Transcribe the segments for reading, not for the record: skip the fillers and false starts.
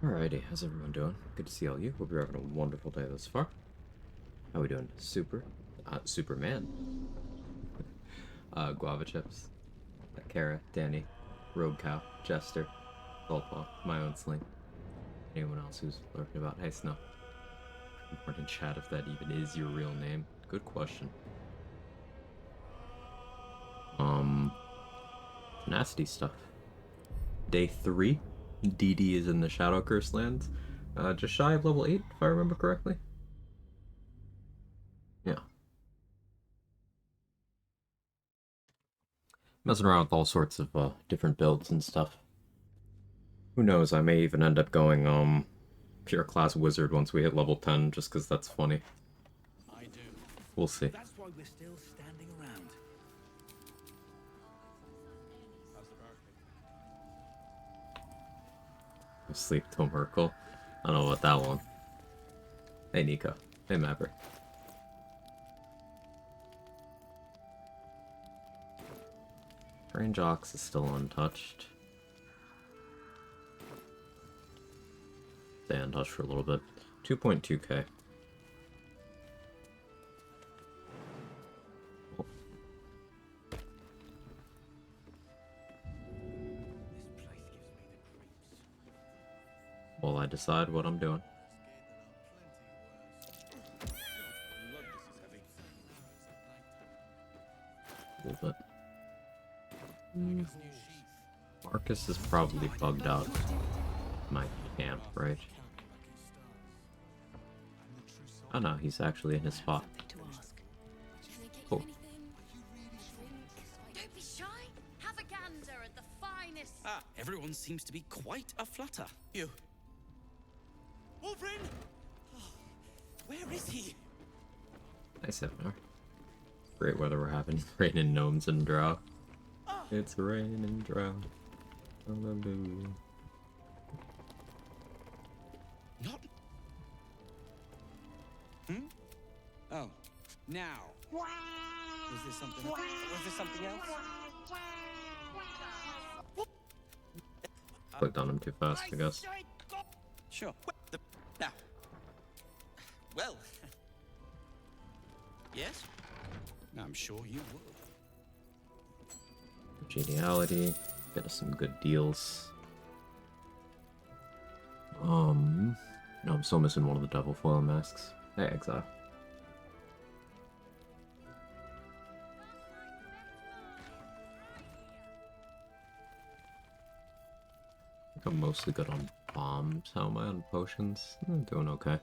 Alrighty, how's everyone doing? Good to see all you. Hope you're having a wonderful day thus far. How we doing? Superman. Guava Chips, Kara, Danny, Rogue Cow, Jester, Volpaw, my own Sling. Anyone else who's lurking about? Hey, Snow. Good morning, chat, if that even is your real name. Good question. Nasty stuff. Day 3. DD is in the Shadow Curse lands. Just shy of level 8, if I remember correctly. Yeah. Messing around with all sorts of different builds and stuff. Who knows, I may even end up going pure class wizard once we hit level 10, just because that's funny. I do. We'll see. That's why we're still standing around. Sleep till Merkle. I don't know about that one. Hey Nico. Hey Maverick. Range Ox is still untouched. Stay untouched for a little bit. 2.2k. Oh. While I decide what I'm doing. A little bit. Marcus is probably bugged out my camp, right? Oh no, he's actually in his spot. Oh. Don't be shy. Have a gander at the finest. Ah, everyone seems to be quite a flutter. You. Wolverine! Oh, where is he? Nice seminar. Great weather we're having. Raining gnomes and drow. It's raining drow. Hallelujah. Not. Oh, now. Was there something? Was there something else? Clicked on him too fast, I guess. Sure. Now. Well. Yes? I'm sure you would. Geniality. Get us some good deals. No, I'm still missing one of the double foil masks. Hey, Exile. I think I'm mostly good on bombs. How am I on potions? I'm doing okay.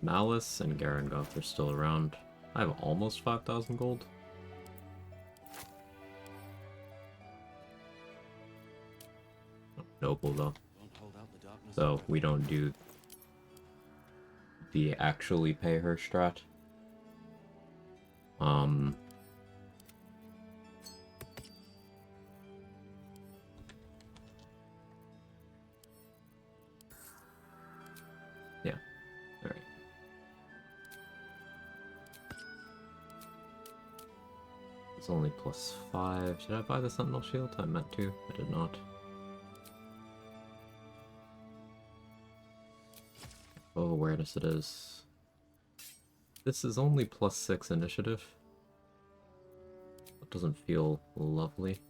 Malice and Garangoth are still around. I have almost 5,000 gold. Noble though. So we don't do the actually pay her strat. Yeah. Alright. It's only +5. Should I buy the Sentinel Shield? I meant to. I did not. Oh, awareness it is. This is only +6 initiative. That doesn't feel lovely.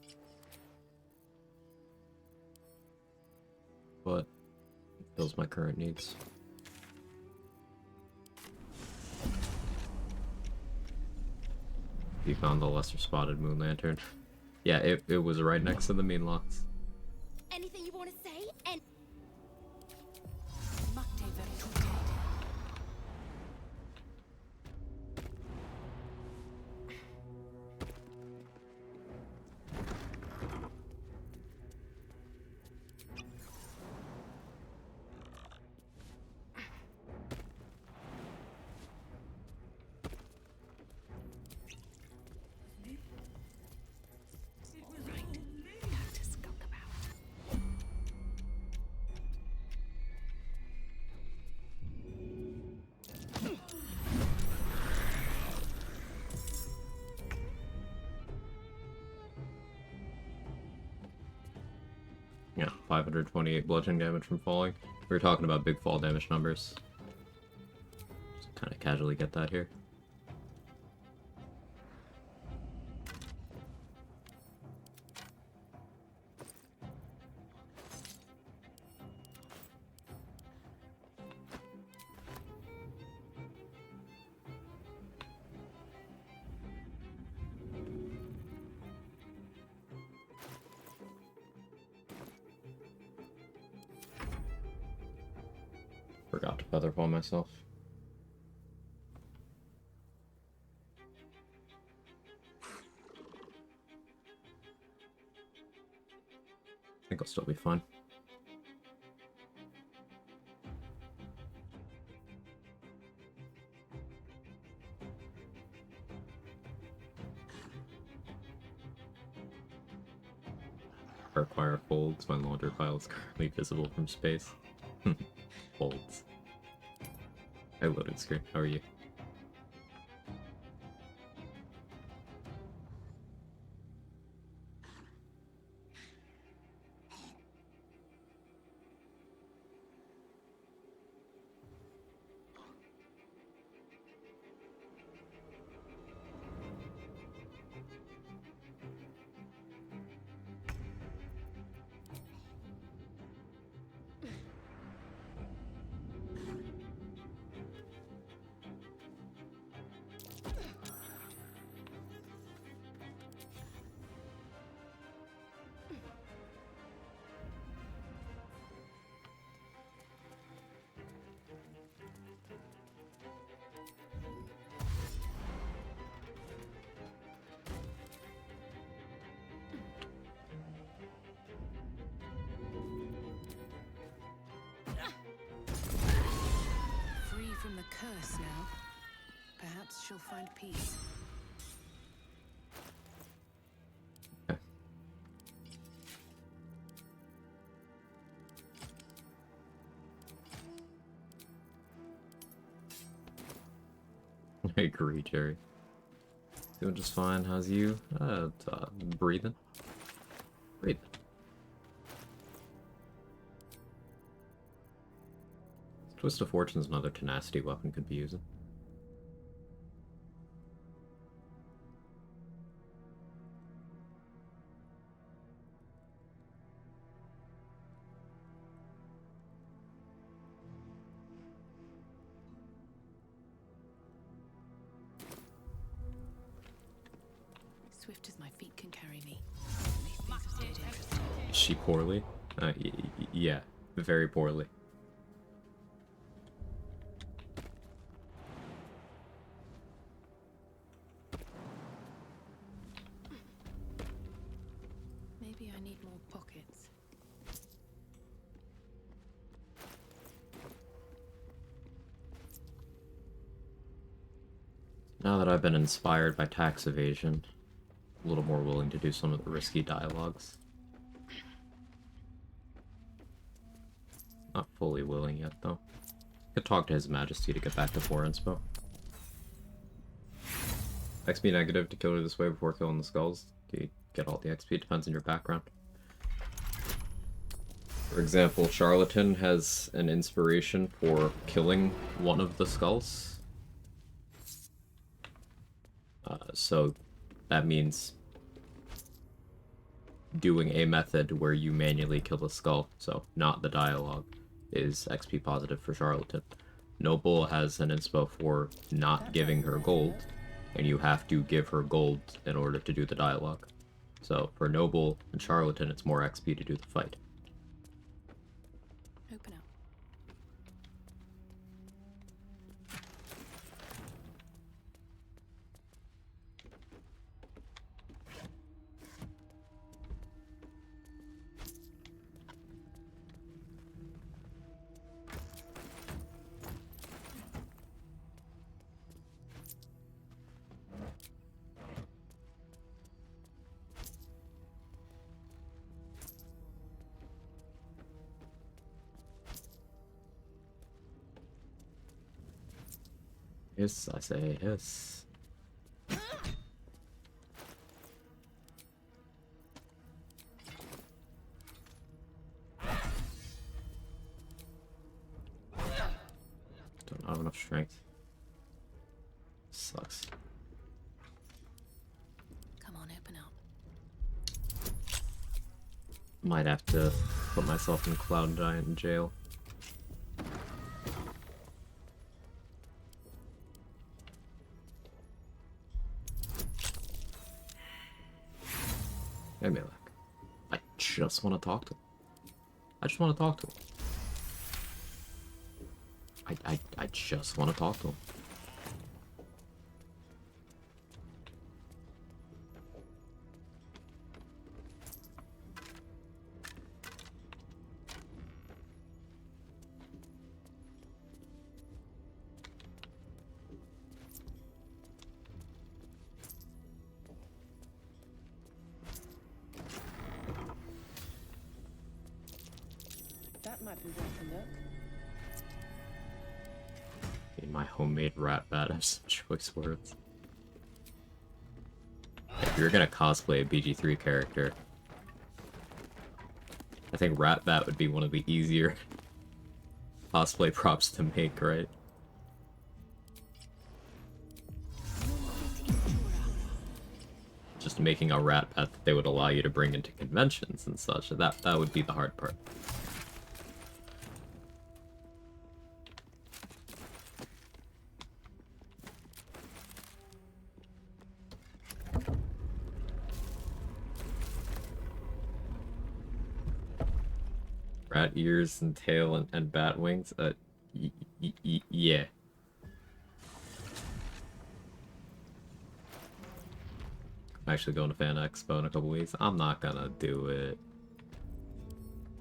But it fills my current needs. You found the lesser spotted moon lantern. Yeah, it was right next to the mean locks. Anything you want to say? And Yeah, 528 bludgeoning damage from falling. We were talking about big fall damage numbers. Just kind of casually get that here. Forgot to featherfall myself. I think I'll still be fine. Require folds. My laundry pile is currently visible from space. Folds. Hey, loading screen. How are you? Free from the curse now. Perhaps she'll find peace. I agree, Jerry. Doing just fine. How's you? Breathing. Breathing. Twist of Fortune's another tenacity weapon could be using. Swift as my feet can carry me. These things have stayed interesting. Is she poorly? Yeah, very poorly. Maybe I need more pockets. Now that I've been inspired by tax evasion, a little more willing to do some of the risky dialogues. Not fully willing yet, though. Could talk to His Majesty to get back to 4 inspo. XP negative to kill her this way before killing the skulls. Do you get all the XP? Depends on your background. For example, Charlatan has an inspiration for killing one of the skulls. So that means doing a method where you manually kill the skull, so not the dialogue, is XP positive for Charlatan. Noble has an inspo for not giving her gold, and you have to give her gold in order to do the dialogue. So for Noble and Charlatan, it's more XP to do the fight. Open up. Yes, I say yes. strength. Sucks. Come on, open up. Might have to put myself in Cloud Giant jail. Hey, Malak. I just want to talk to him. I just want to talk to him. I just want to talk to him. That might be worth a look. Okay, my homemade rat bat has some choice words. If you're gonna cosplay a BG3 character, I think rat bat would be one of the easier cosplay props to make, right? Just making a rat bat that they would allow you to bring into conventions and such. That would be the hard part. Rat ears and tail and bat wings? Yeah. I'm actually going to Fan Expo in a couple weeks. I'm not gonna do it.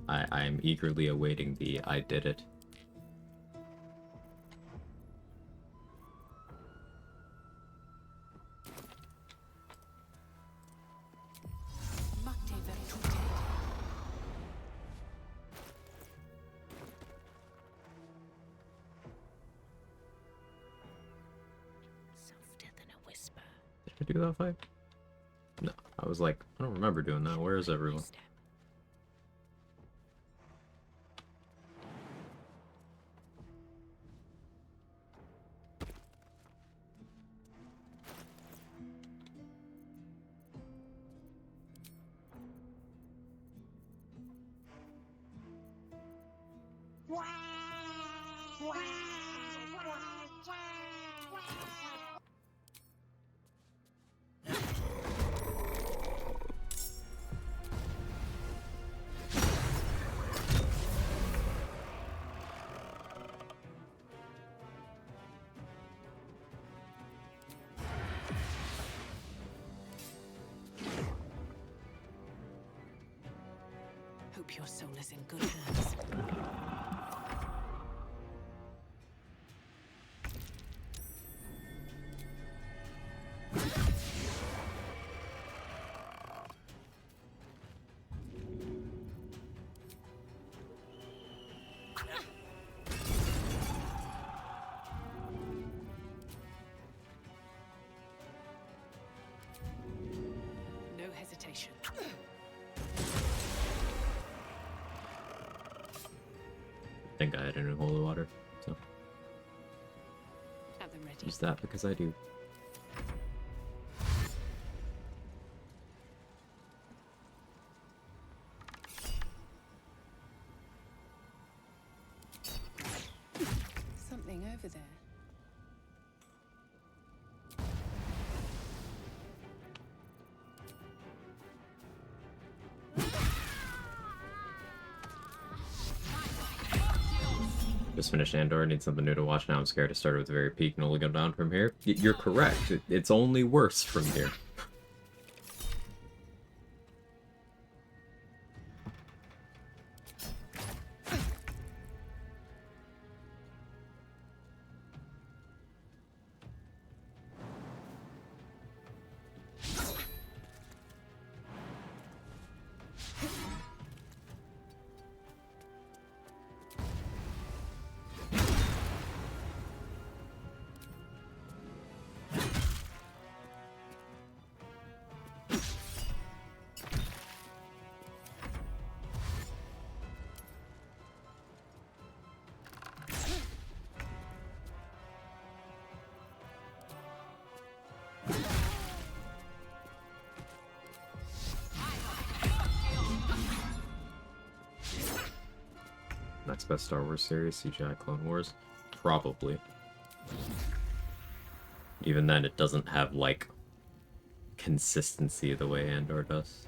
I'm eagerly awaiting the I did it. Softer than a whisper. Did I do that fight? No, I was like, I don't remember doing that. Where is everyone? Hope your soul is in good hands. No hesitation. I think I had a new holy water, so Have them ready. use that because I do. Something over there. Just finished Andor, need something new to watch now. I'm scared to start with the very peak and only go down from here. You're correct. It's only worse from here. Next best Star Wars series, CGI Clone Wars? Probably. Even then, it doesn't have, like, consistency the way Andor does.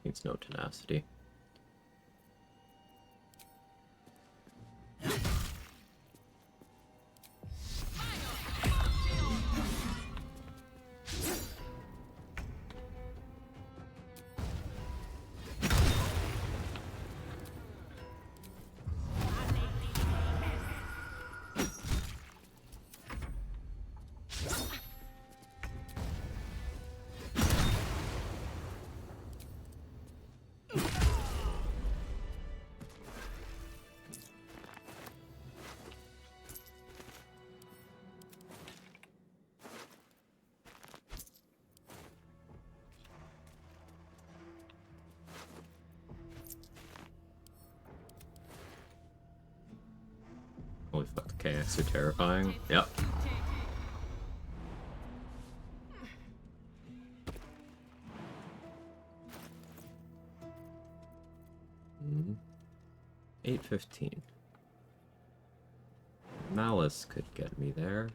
Needs no tenacity. Holy fuck, the KX are terrifying. Yep. Mm. 8:15. Malice could get me there.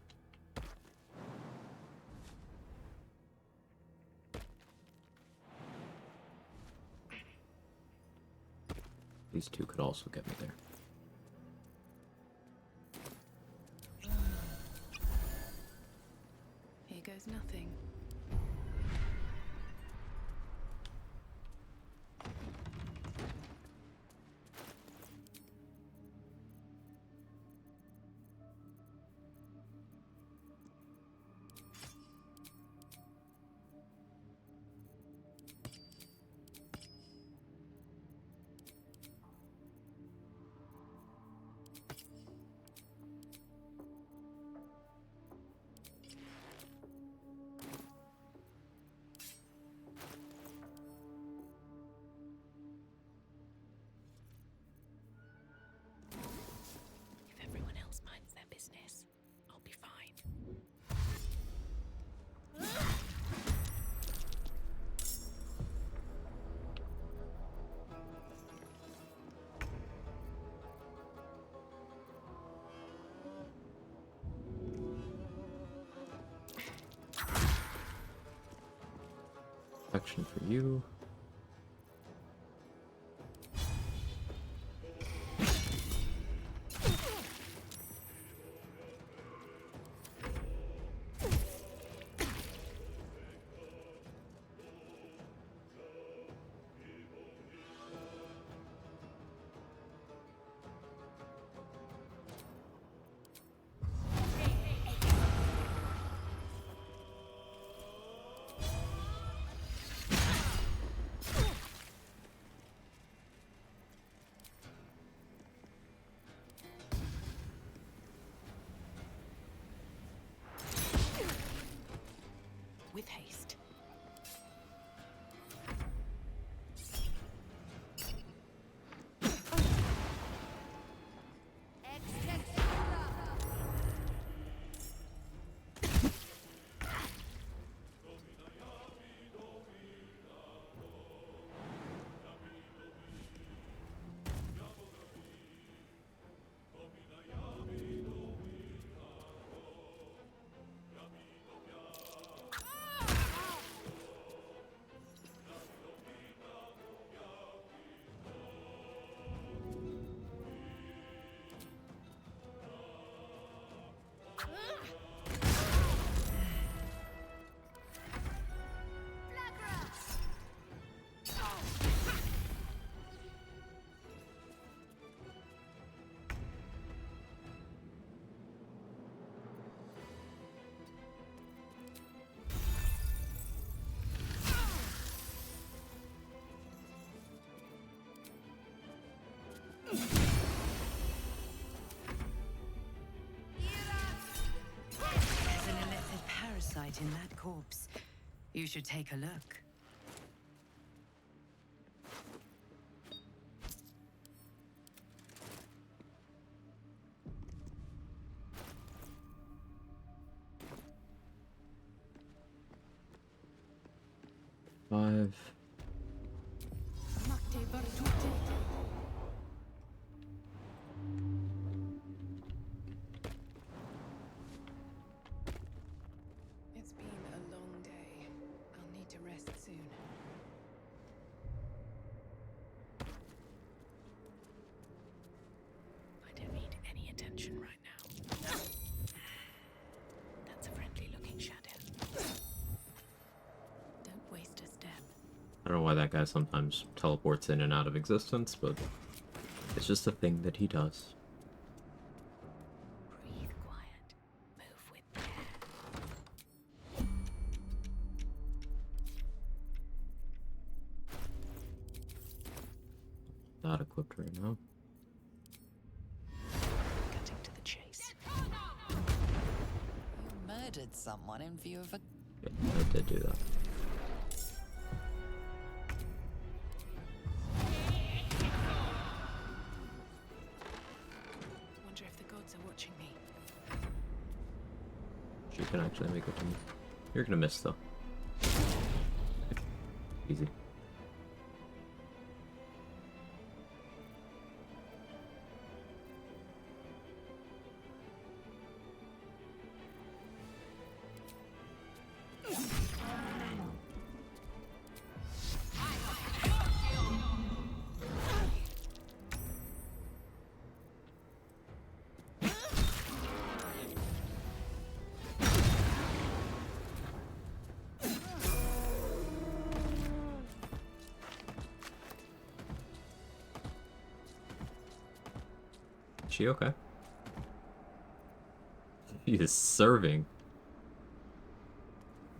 These two could also get me there. Here goes nothing. If everyone else minds their business, I'll be fine. Action for you. With haste. right in that corpse. You should take a look. Five. It's been a long day. I'll need to rest soon. I don't need any attention right now. That's a friendly-looking shadow. Don't waste a step. I don't know why that guy sometimes teleports in and out of existence, but it's just a thing that he does. Breathe quiet. Move with care. Not equipped right now. Cutting to the chase. You murdered someone in view of a... Yeah, I did do that. Wonder if the gods are watching me. She can actually make it to me. You're gonna miss though. Easy. She okay? He is serving.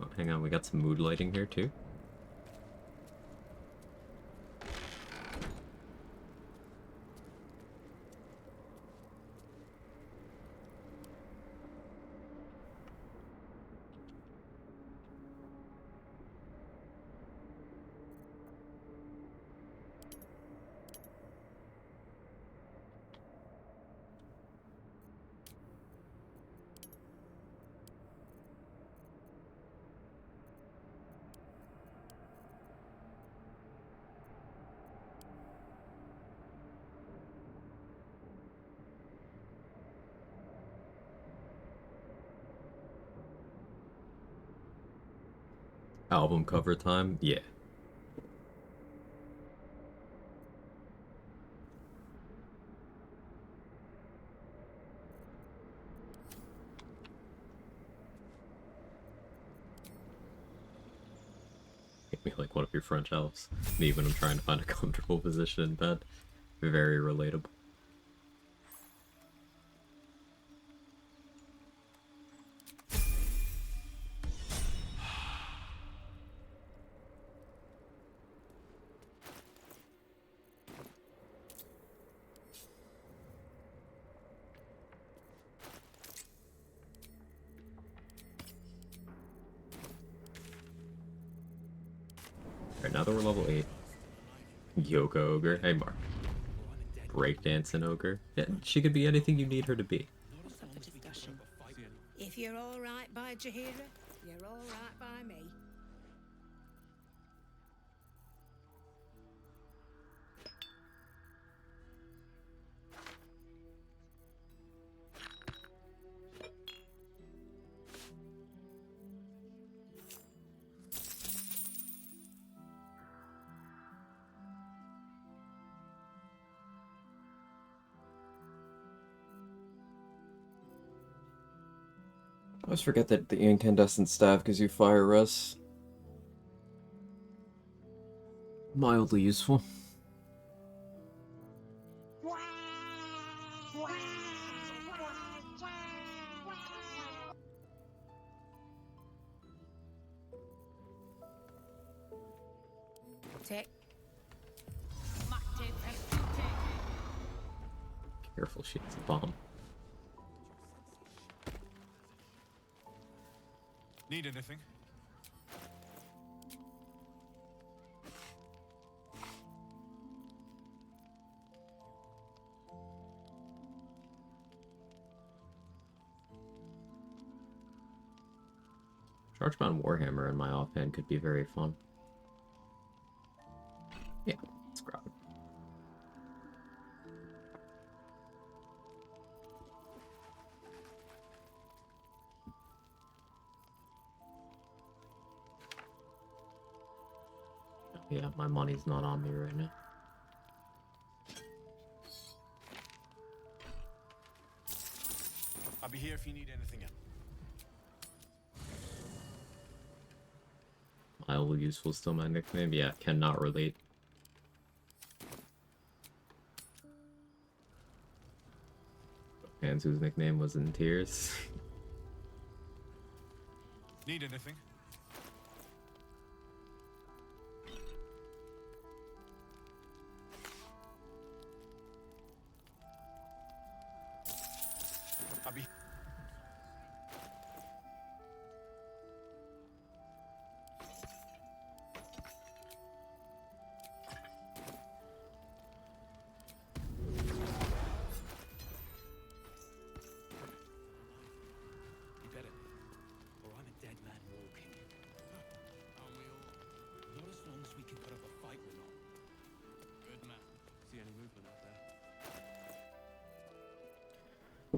Oh, hang on, we got some mood lighting here too. Album cover time? Yeah. Make me like one of your French elves. Me when I'm trying to find a comfortable position in bed. Very relatable. Alright, now that we're level 8. Yoga Ogre. Hey, Mark. Breakdancing Ogre. Yeah, she could be anything you need her to be. What's up for discussion? If you're all right by Jahira, you're all right by me. I always forget that the incandescent staff gives you fire res. Mildly useful. Tick. Careful, she has a bomb. Need anything? Chargebound Warhammer in my offhand could be very fun. Yeah, let's grab it. Yeah, my money's not on me right now. I'll be here if you need anything else. Mildly useful still my nickname? Yeah, cannot relate. Fans whose nickname was in tears. Need anything? I'll be... You better, or I'm a dead man walking. Aren't we all? Not as long as we can put up a fight, we're not. Good man. See any movement out there?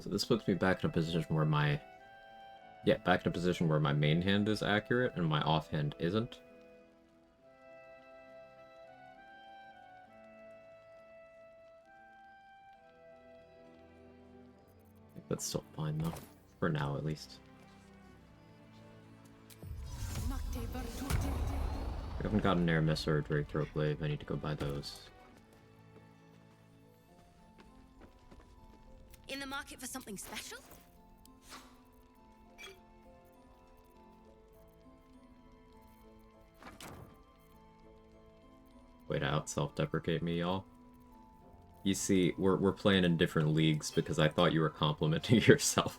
So this puts me back in a position where my... Yeah, back in a position where my main hand is accurate and my offhand isn't. I think that's still fine though. For now at least. I haven't gotten an Air Miss or a Drake Throat Glaive. I need to go buy those. In the market for something special? Way to out self-deprecate me, y'all. You see, we're playing in different leagues because I thought you were complimenting yourself.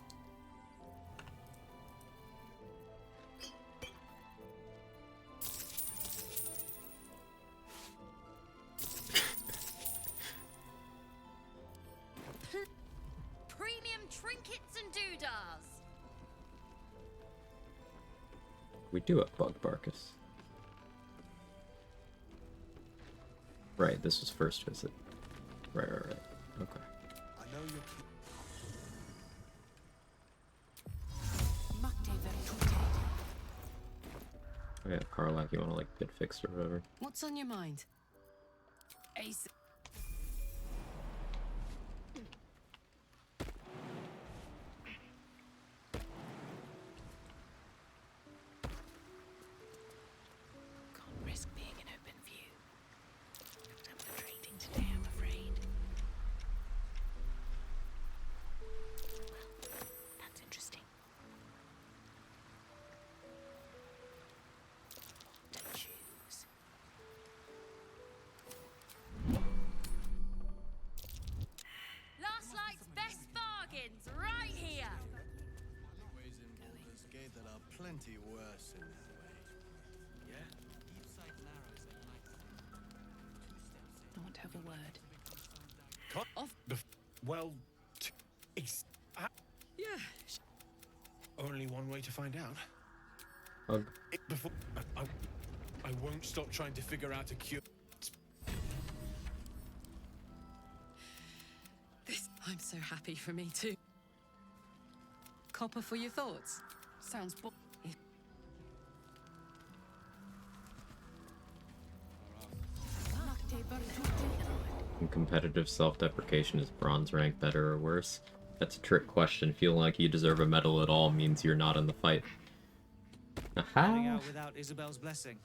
Premium trinkets and doodahs. We do have Bug Barkus. Right, this was first visit. Right. Okay. I know you're... Oh yeah, Karlak, you wanna like get fixed or whatever? What's on your mind? Ace. Can't risk being in open view. I'm trading today, I'm afraid. Well, that's interesting. To choose. Last night's best bargains right here. Ways in Baldur's Gate that are plenty worse in their way. Yeah? I want to have a word. Cut off the... Well... Yeah. Only one way to find out. Bug. Before... I won't stop trying to figure out a cure... I'm so happy for me too. Copper for your thoughts. Sounds In competitive self-deprecation, is bronze rank better or worse? That's a trick question. Feeling like you deserve a medal at all means you're not in the fight. Heading Aha! out without Isabel's blessing.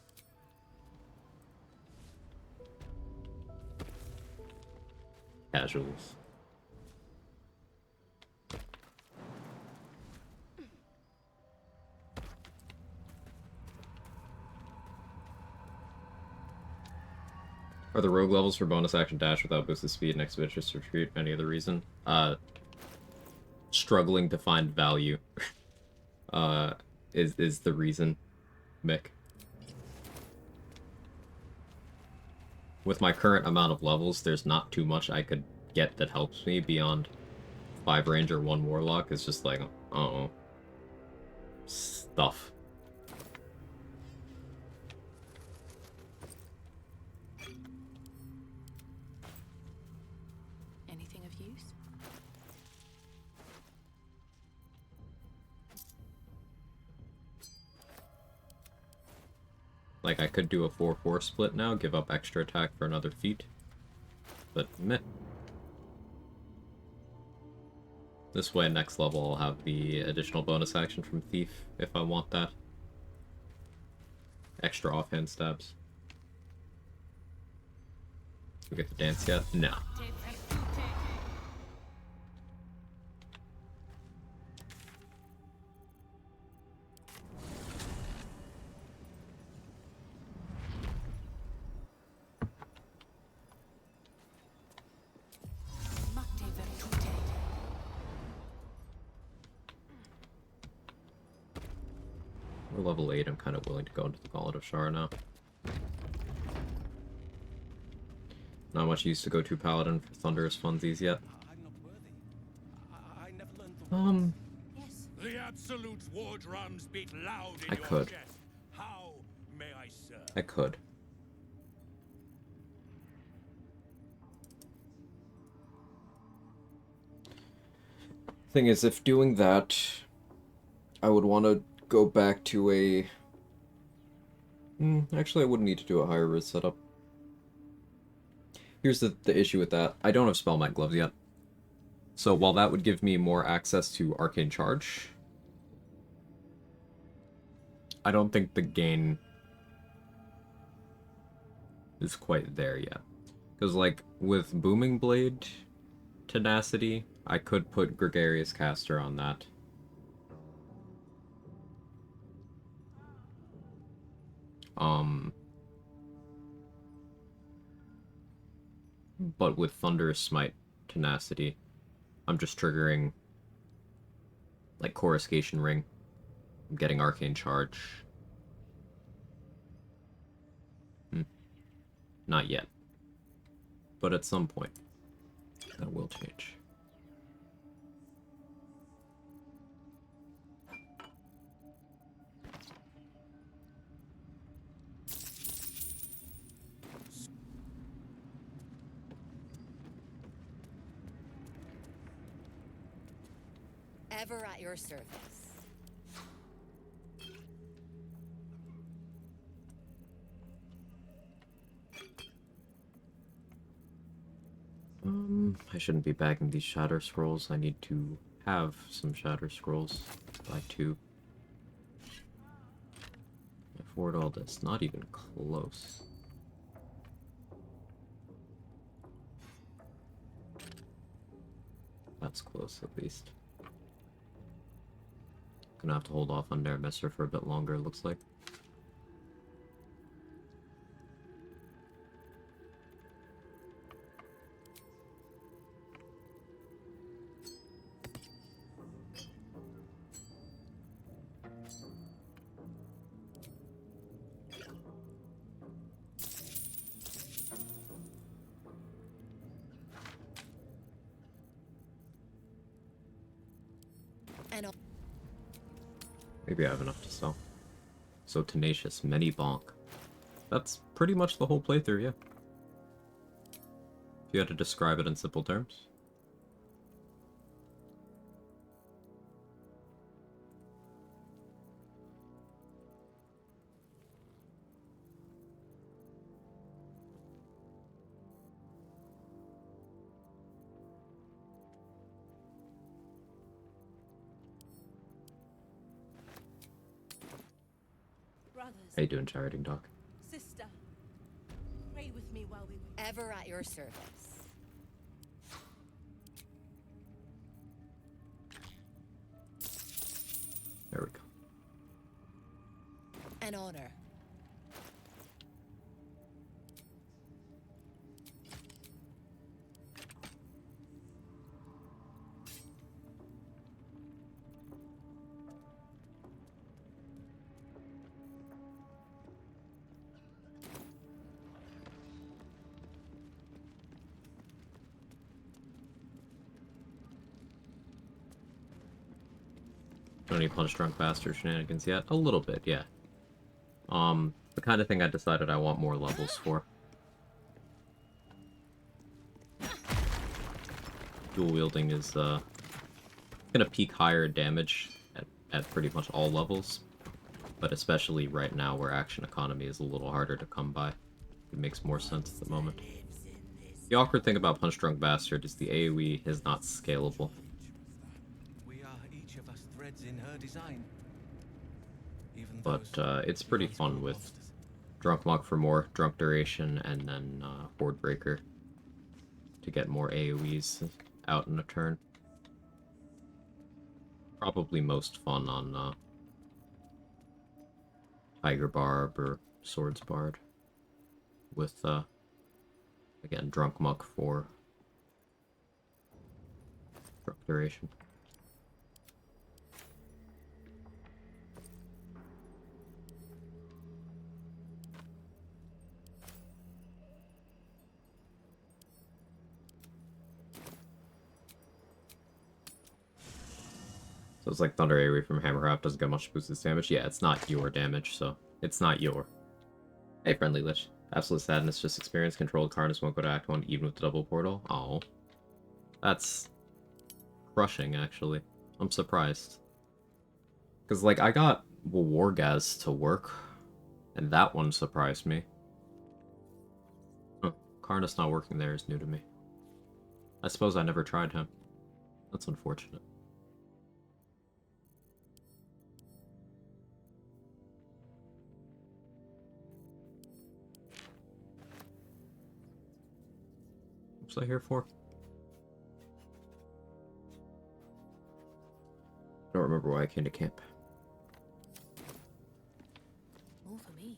Casuals. Are the rogue levels for bonus action dash without boosted speed and expeditious retreat any other reason? Struggling to find value. is the reason, Mick. With my current amount of levels, there's not too much I could get that helps me beyond 5 Ranger, 1 Warlock. It's just like, uh-oh. Stuff. Anything of use? Like, I could do a 4-4 split now, give up extra attack for another feat. But, meh. This way, next level, I'll have the additional bonus action from Thief, if I want that. Extra offhand stabs. We get the dance yet? No. We're level 8, I'm kind of willing to go into the Gauntlet of Shara now. Not much use to go to Paladin for Thunderous funsies yet. I'm not worthy. I never learned the Yes. The absolute war drums beat loud in I your could. chest. How may I serve? I could. Thing is, if doing that, I would want to go back to a... actually, I wouldn't need to do a higher risk setup. Here's the issue with that. I don't have Spellmind Gloves yet. So while that would give me more access to Arcane Charge, I don't think the gain is quite there yet. Because, like, with Booming Blade Tenacity, I could put Gregarious Caster on that. But with Thunderous Smite Tenacity, I'm just triggering, like, Coruscation Ring. I'm getting Arcane Charge. Not yet. But at some point, that will change. Ever at your service. I shouldn't be bagging these Shatter Scrolls. I need to have some Shatter Scrolls by 2. Afford all this. Not even close. That's close, at least. Gonna have to hold off on Neremister for a bit longer, it looks like. And Maybe I have enough to sell. So Tenacious, many bonk. That's pretty much the whole playthrough, yeah. If you had to describe it in simple terms. Brothers, How you doing, Charioting Doc? sister, pray with me while we wait. ever at your service. There we go. An honor. Any punch drunk bastard shenanigans yet? A little bit, yeah. The kind of thing I decided I want more levels for. Dual wielding is gonna peak higher damage at pretty much all levels, but especially right now where action economy is a little harder to come by. It makes more sense at the moment. The awkward thing about Punch Drunk Bastard is the AoE is not scalable. We are each of us threads in her design. Even But those it's pretty light fun core with monsters. Drunk Monk for more Drunk Duration, and then Horde Breaker to get more AoEs out in a turn. Probably most fun on Tiger Barb or Swords Bard. With, again, Drunk Monk for Drunk Duration. So it's like Thunder AoE from Hammercraft doesn't get much boosted damage. Yeah, it's not your damage, so it's not your. Hey, Friendly Lich. Absolute Sadness, just experience controlled Karnas won't go to Act 1 even with the double portal. Oh. That's crushing, actually. I'm surprised. Because, like, I got Wargaz to work, and that one surprised me. Huh. Karnas not working there is new to me. I suppose I never tried him. That's unfortunate. What's I here for? I don't remember why I came to camp. More for me.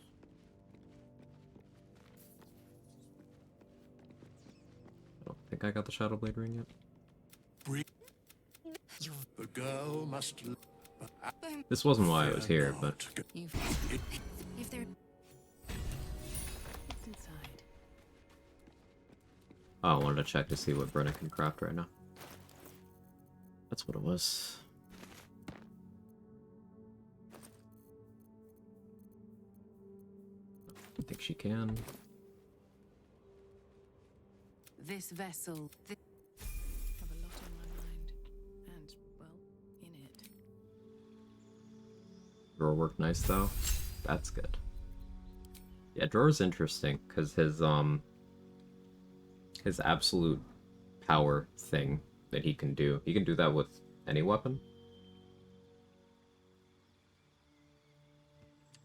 I don't think I got the Shadow Blade ring yet. The girl must. This wasn't why I was here, but You've... If they're... What's inside? oh, I wanted to check to see what Brenna can craft right now. That's what it was. I think she can. This vessel... have a lot on my mind. And, well, in it. Drawer worked nice though. That's good. Yeah, Drawer's interesting because his absolute power thing that he can do that with any weapon.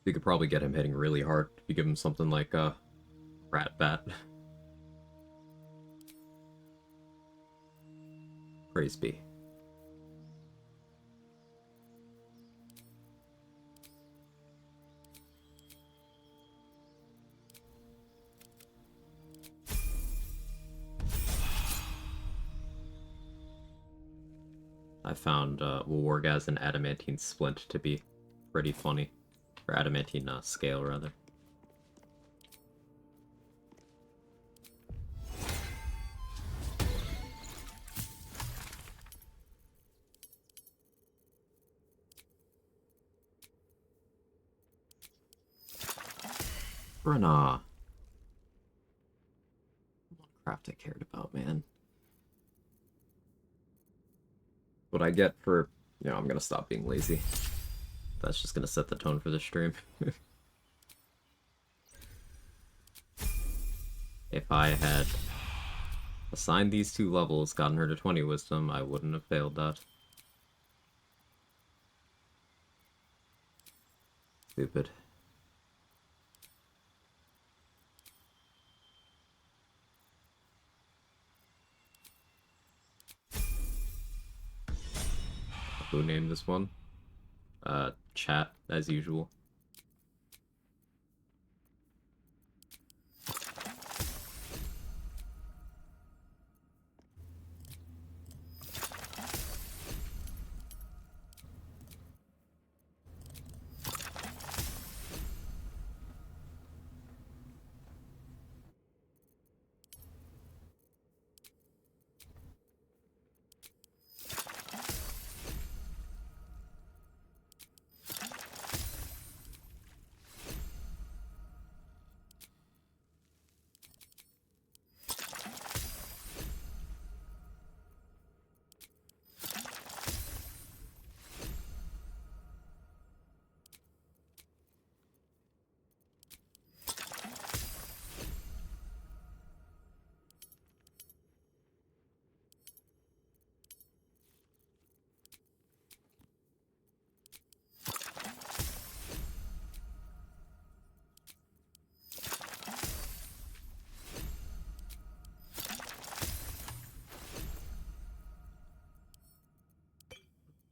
You could probably get him hitting really hard if you give him something like a Rat Bat. Praise be. I found Wargaz and Adamantine Splint to be pretty funny. Or Adamantine Scale, rather. Brenna. What craft I cared about, man. What I get for... you know, I'm gonna stop being lazy. That's just gonna set the tone for the stream. If I had assigned these 2 levels, gotten her to 20 wisdom, I wouldn't have failed that. Stupid. Who named this one? Chat, as usual.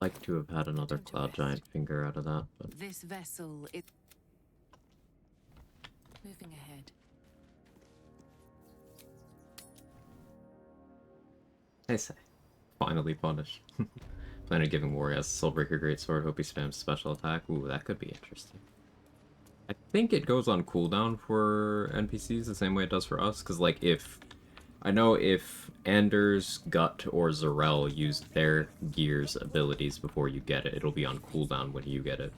like to have had another Time to cloud rest. giant finger out of that, but This vessel is moving ahead. I say, finally punished. Plan on giving Warriors Soulbreaker Greatsword, hope he spams special attack. Ooh, that could be interesting. I think it goes on cooldown for NPCs the same way it does for us, because, like, if... I know if Anders, Gut, or Zarel used their gear's abilities before you get it, it'll be on cooldown when you get it.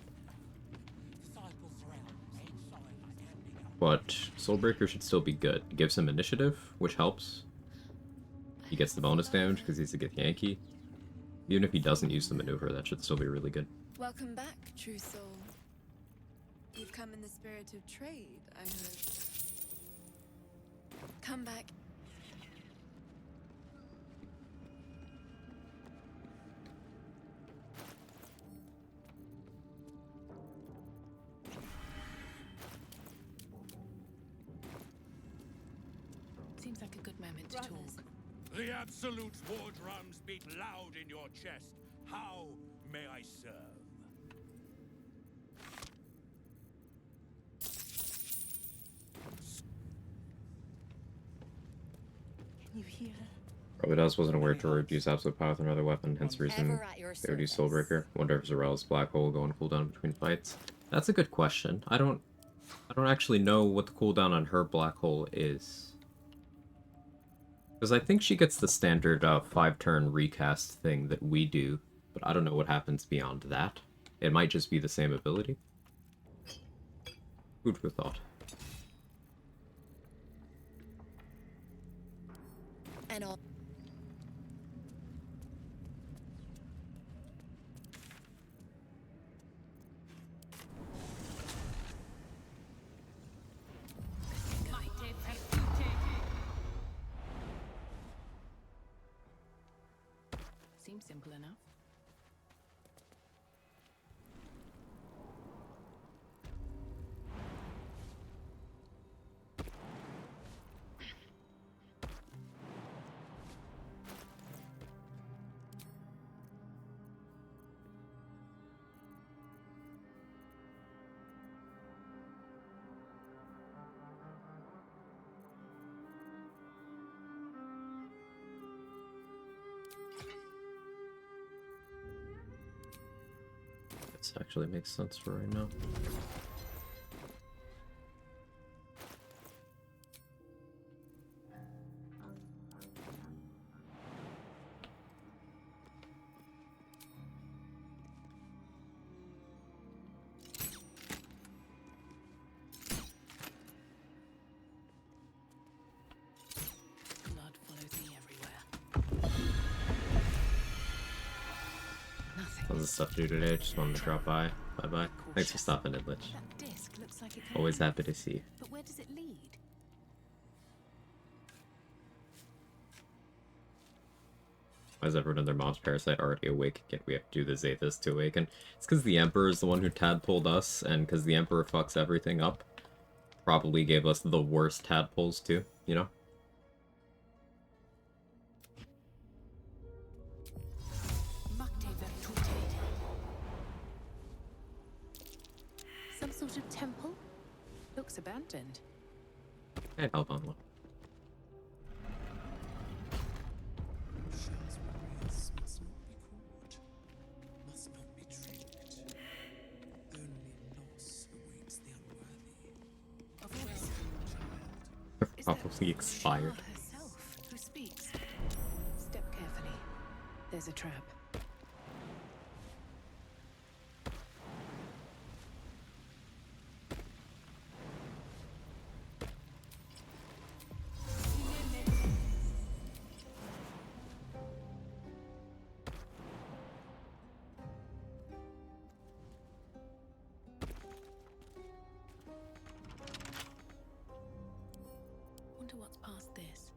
But Soulbreaker should still be good. It gives him initiative, which helps. He gets the bonus damage because he's a good Yankee. Even if he doesn't use the maneuver, that should still be really good. Welcome back, true soul. You've come in the spirit of trade, I hope. Come back. Seems like a good moment to Brothers. talk. The absolute war drums beat loud in your chest. How may I serve? Can you hear? Probably does, wasn't aware to reduce absolute power with another weapon, hence the reason Ever at your they would use service. Soulbreaker. Wonder if Zarel's black hole will go on cooldown between fights. That's a good question. I don't actually know what the cooldown on her black hole is. Because I think she gets the standard 5-turn recast thing that we do, but I don't know what happens beyond that. It might just be the same ability. Food for thought. And all. Seems simple enough. This actually makes sense for right now. Blood follows me everywhere. Nothing. Tons of stuff to do today, just wanted to drop by. Bye-bye. Thanks for stopping in, Lich. That disc looks like it. Always happy to see you. But where does it lead? Why is everyone in their mom's parasite already awake? Again, we have to do the Zathis to awaken. It's because the Emperor is the one who tadpoled us, and because the Emperor fucks everything up. Probably gave us the worst tadpoles too, you know? Some sort of temple? Looks abandoned. Hey, help on one. Must not be caught, must not be tricked. Only loss awaits the unworthy. A voice. Is that Probably expired. Shah herself who speaks? Step carefully. There's a trap. Wonder what's past this.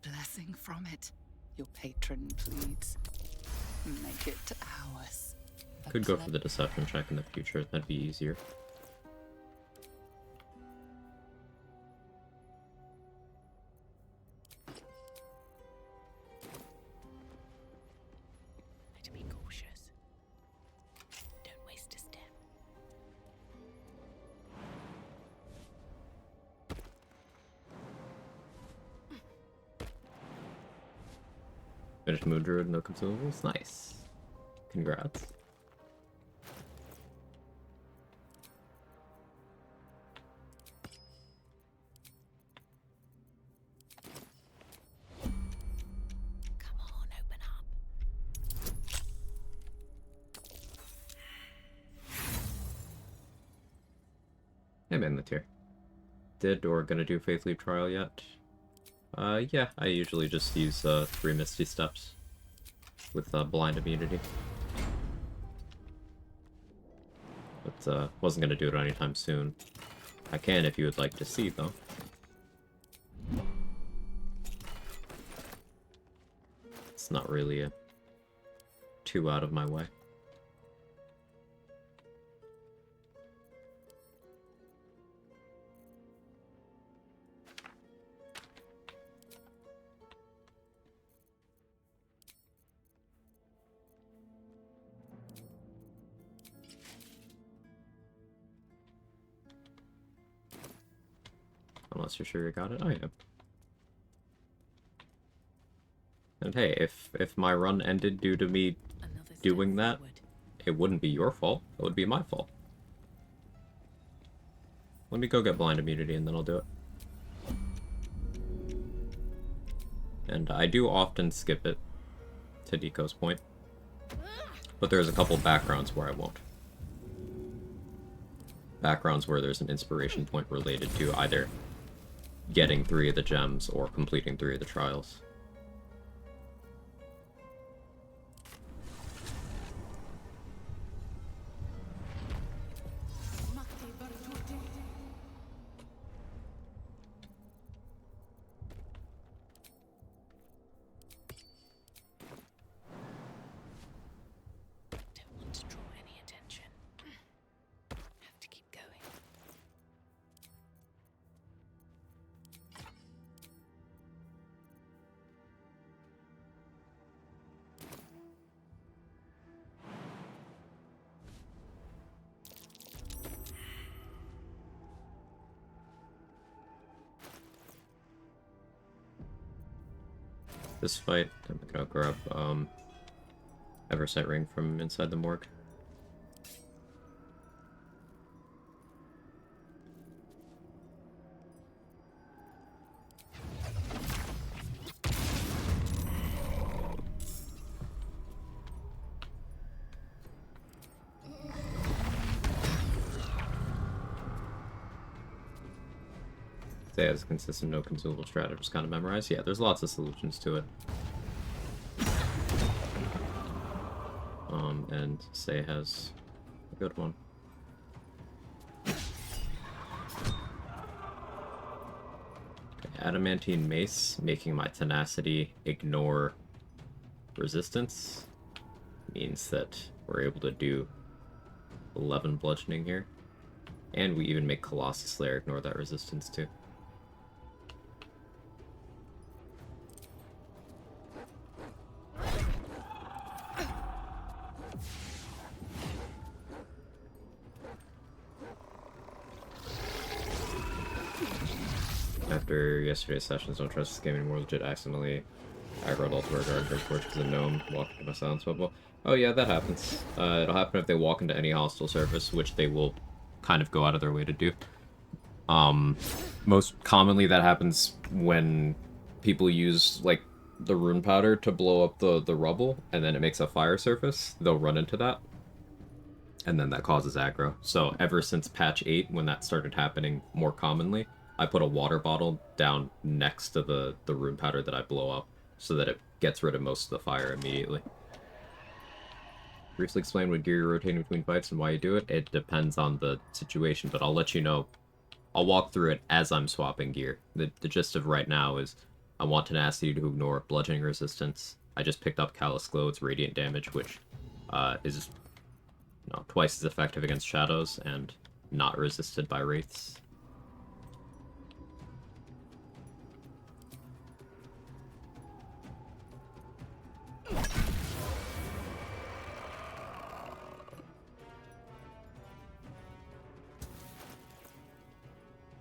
blessing from it. Your patron pleads. Make it ours. Could go for the deception check in the future, that'd be easier. Better be cautious. Don't waste a step. Finished Moon Druid, no consumables. Nice. Congrats. Come on, open up. I'm in the tier. Did or gonna do Faith Leap Trial yet? Yeah, I usually just use 3 Misty Steps with blind immunity. But wasn't gonna do it anytime soon. I can if you would like to see, though. It's not really too out of my way. Unless you're sure you got it. Oh, yeah. And hey, if my run ended due to me Another step doing that, forward. it wouldn't be your fault. It would be my fault. Let me go get blind immunity and then I'll do it. And I do often skip it, to Deco's point. But there's a couple backgrounds where I won't. Backgrounds where there's an inspiration point related to either getting 3 of the gems or completing 3 of the trials. Don't want to draw any attention. Have to keep going. This fight, I'm gonna grab Eversight Ring from inside the morgue. Say has a consistent no consumable strat, I just kind of memorize. Yeah, there's lots of solutions to it. And Say has a good one. Okay, Adamantine Mace, making my tenacity ignore resistance, means that we're able to do 11 bludgeoning here. And we even make Colossus Slayer ignore that resistance too. After yesterday's sessions, don't trust this game anymore. Legit accidentally aggroed Ultimate Guard for Torch because a gnome walked into my silence bubble. Oh yeah, that happens. It'll happen if they walk into any hostile surface, which they will kind of go out of their way to do. Most commonly that happens when people use, like, the rune powder to blow up the rubble, and then it makes a fire surface. They'll run into that, and then that causes aggro. So ever since patch 8, when that started happening more commonly, I put a water bottle down next to the rune powder that I blow up, so that it gets rid of most of the fire immediately. Briefly explain what gear you're rotating between fights and why you do it. It depends on the situation, but I'll let you know. I'll walk through it as I'm swapping gear. The gist of right now is I want Tenacity to ignore bludgeoning resistance. I just picked up Callous Glow, it's radiant damage, which is twice as effective against shadows and not resisted by wraiths.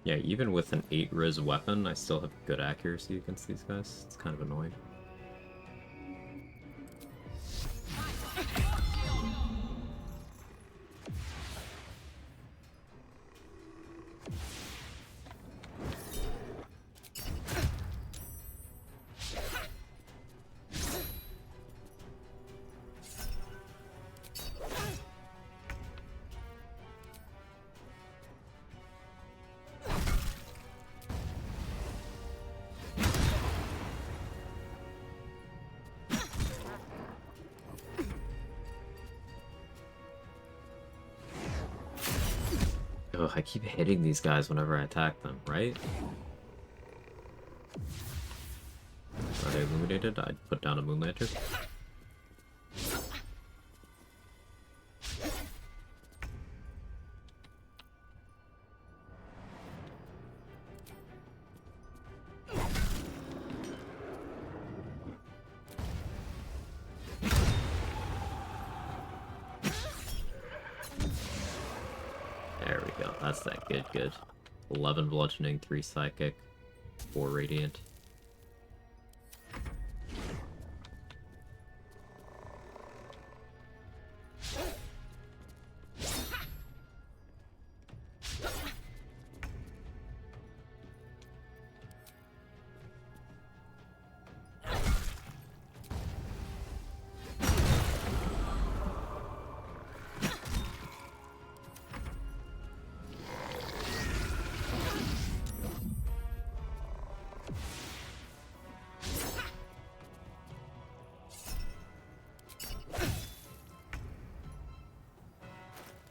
Yeah, even with an 8 Riz weapon, I still have good accuracy against these guys. It's kind of annoying. Ugh, I keep hitting these guys whenever I attack them, right? Are they illuminated? I'd put down a Moon Lantern. There we go. That's that good. 11 bludgeoning, 3 psychic, 4 radiant.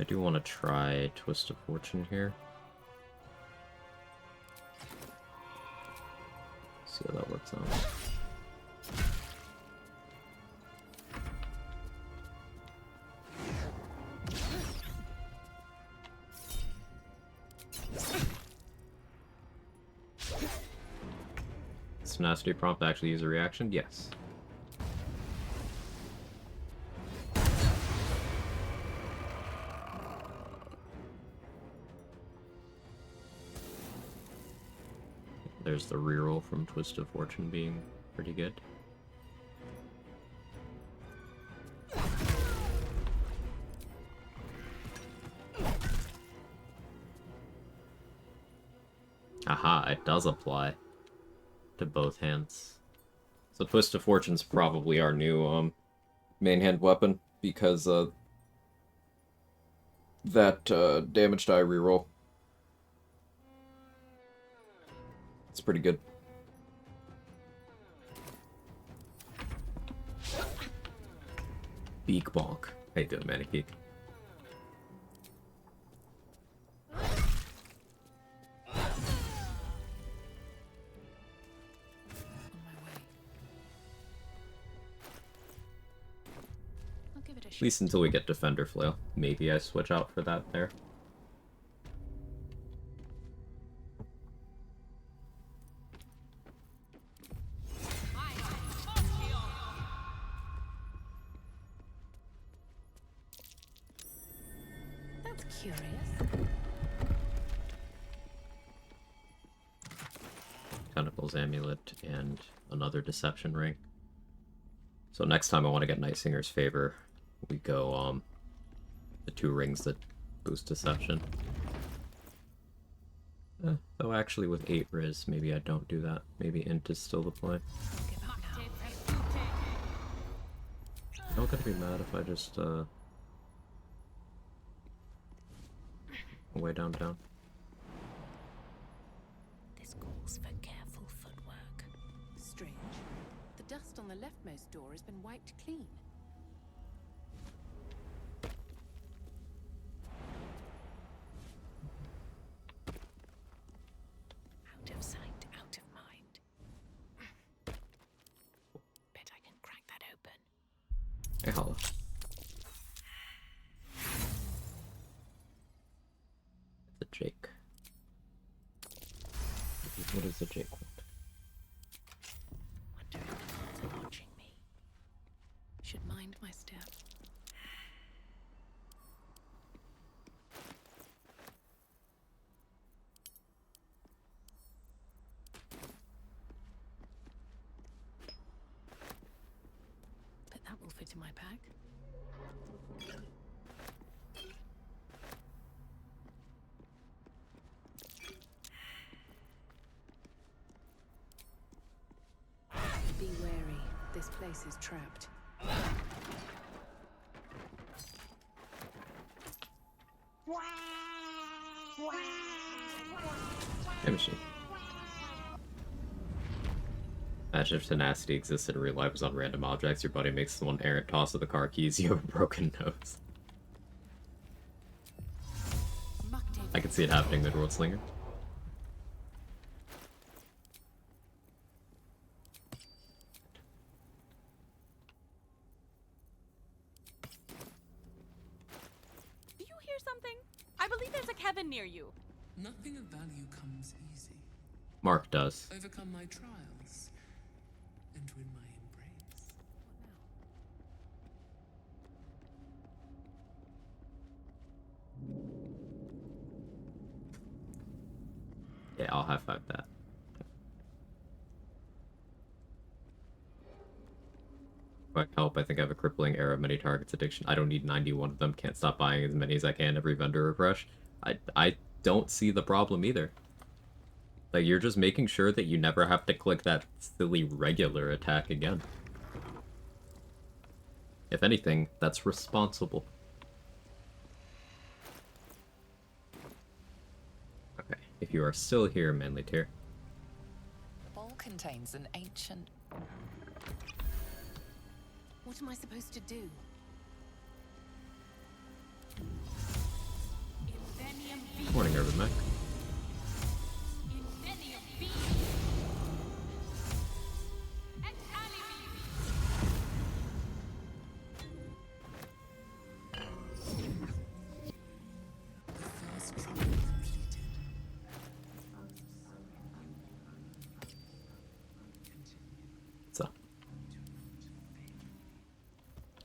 I do want to try Twist of Fortune here. See how that works out. Does Tenacity prompt actually use a reaction? Yes. There's the reroll from Twist of Fortune being pretty good. Aha, it does apply to both hands. So Twist of Fortune's probably our new main hand weapon because that damage die reroll. It's pretty good. Beak bonk. How you doing, Manigeek? At least until we get Defender Flail. Maybe I switch out for that there. That's curious. Tentacles Amulet and another Deception Ring. So next time I want to get Nightsinger's Favor, we go the 2 rings that boost Deception. Though actually with 8 Riz, maybe I don't do that. Maybe Int is still the play. I'm not gonna be mad if I just way down. This calls for careful footwork. Strange. The dust on the leftmost door has been wiped clean. Out of sight, out of mind. Hey, Hollow. It's a Jake. What does the Jake want? Wonder if the gods are watching me. Should mind my step. But that will fit in my bag. Be wary. This place is trapped. Hey, machine. Imagine if tenacity existed in real life was on random objects. Your buddy makes one errant toss of the car keys. You have a broken nose. I can see it happening, Midworld Slinger. Do you hear something? I believe there's a Kevin near you. Nothing of value comes easy. Mark does. Overcome my trials and win my embrace. Yeah, I'll high five that. Quick help, I think I have a crippling error of many targets addiction. I don't need 91 of them, can't stop buying as many as I can every vendor refresh. I don't see the problem either. Like, you're just making sure that you never have to click that silly regular attack again. If anything, that's responsible. Okay, if you are still here, Manly Tier. The bowl contains an ancient... What am I supposed to do? Morning, Urban Mech. What's up?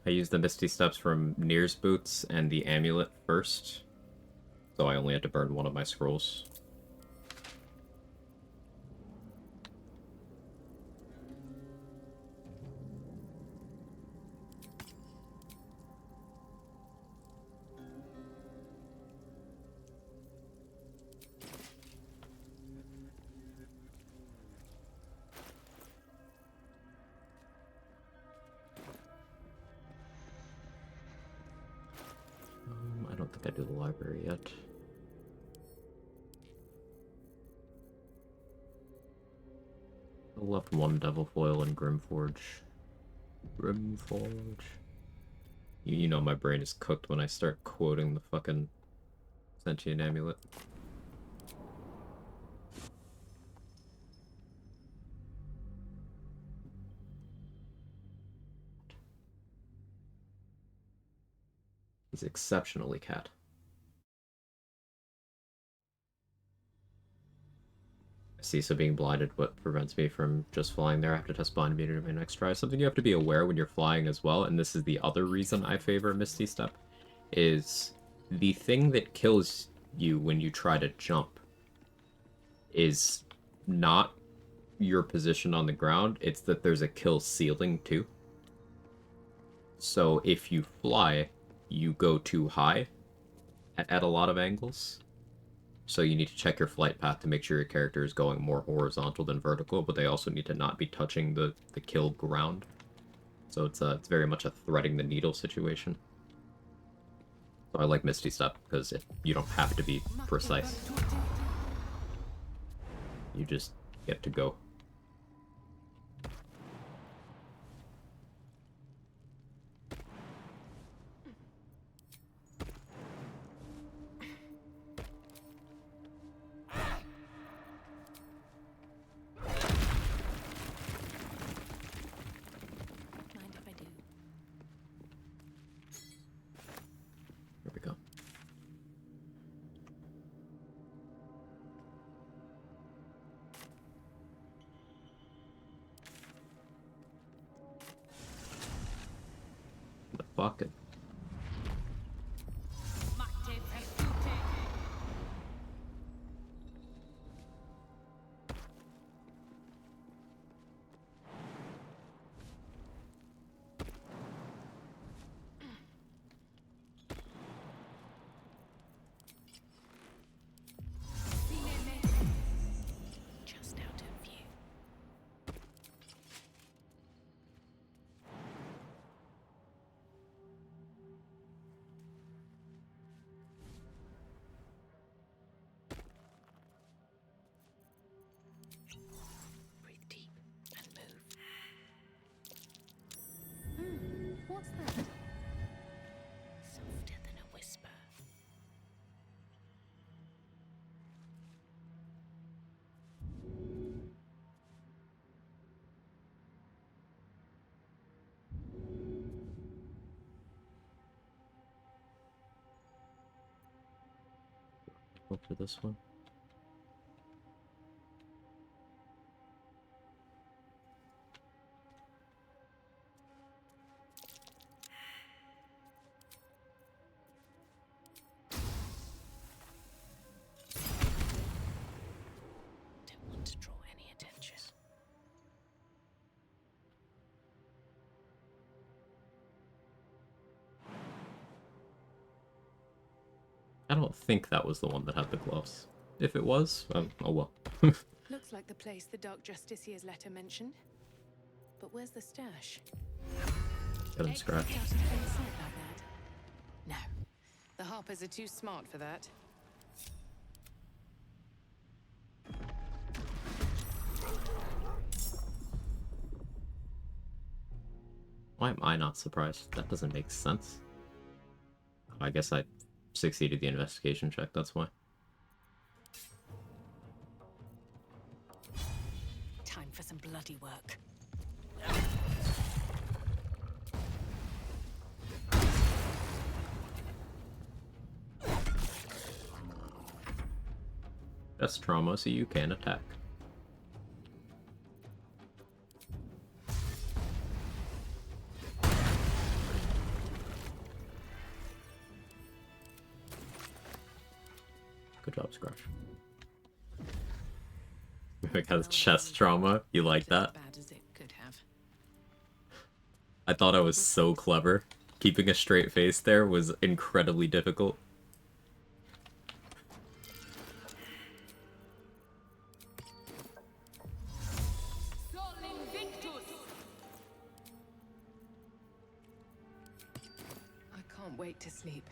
I used the Misty Steps from Nir's Boots and the Amulet first, so I only had to burn one of my scrolls. I don't think I do the library yet. I left one Devil Foil in Grimforge. Grimforge. You know my brain is cooked when I start quoting the fucking Sentient Amulet. He's exceptionally cat. I see, so being blinded what prevents me from just flying there. I have to test blind meter to my next try. Something you have to be aware when you're flying as well, and this is the other reason I favor Misty Step, is the thing that kills you when you try to jump is not your position on the ground, it's that there's a kill ceiling too. So if you fly, you go too high at a lot of angles. So you need to check your flight path to make sure your character is going more horizontal than vertical, but they also need to not be touching the kill ground. So it's very much a threading the needle situation. So I like Misty Step because you don't have to be precise. You just get to go. Mind if I do? Falcon. Just out of view. Breathe deep and move. What's that? Softer than a whisper. Go for this one. Don't want to draw any attention. I don't think that was the one that had the gloves. If it was, oh well. Looks like the place the Dark Justicier's letter mentioned. But where's the stash? Got him scratched. Out of plain sight like that? No. The Harpers are too smart for that. Why am I not surprised? That doesn't make sense. I guess I succeeded the investigation check, that's why. Time for some bloody work. That's trauma, so you can attack. Good job, Scratch. It has chest trauma. You like that? As bad as it could have. I thought I was so clever. Keeping a straight face there was incredibly difficult. I can't wait to sleep.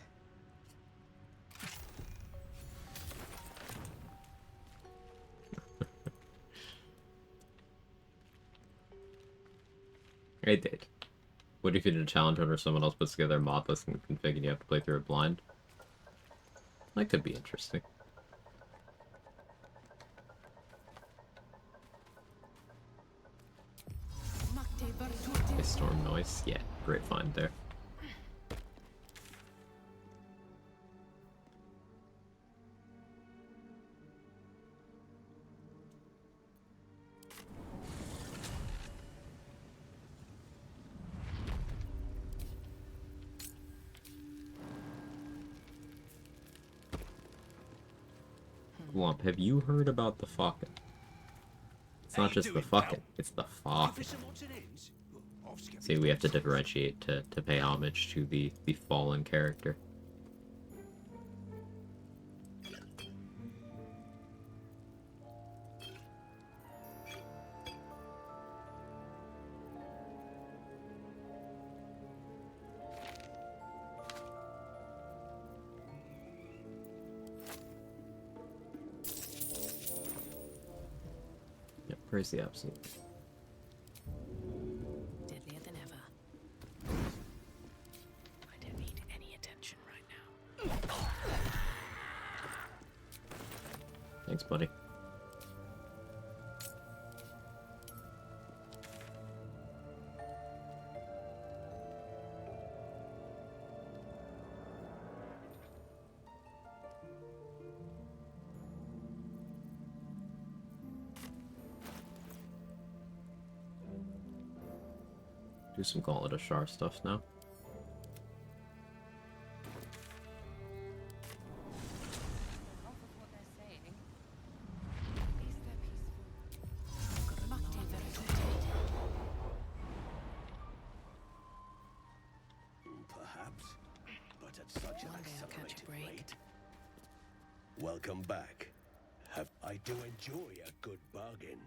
I did. What if you did a challenge where someone else puts together a mod list and config and you have to play through it blind? That could be interesting. Okay, storm noise. Yeah, great find there. Glump, have you heard about the Falcon? It's not just the Falcon, it's the Falcon. See, we have to differentiate to pay homage to the fallen character. Yep, praise the absolute. Deadlier than ever. I don't need any attention right now. Thanks, buddy. Do some Gauntlet of Shar stuff now. perhaps, but at such an One day I'll catch a accelerated break. rate. Welcome back. I do enjoy a good bargain,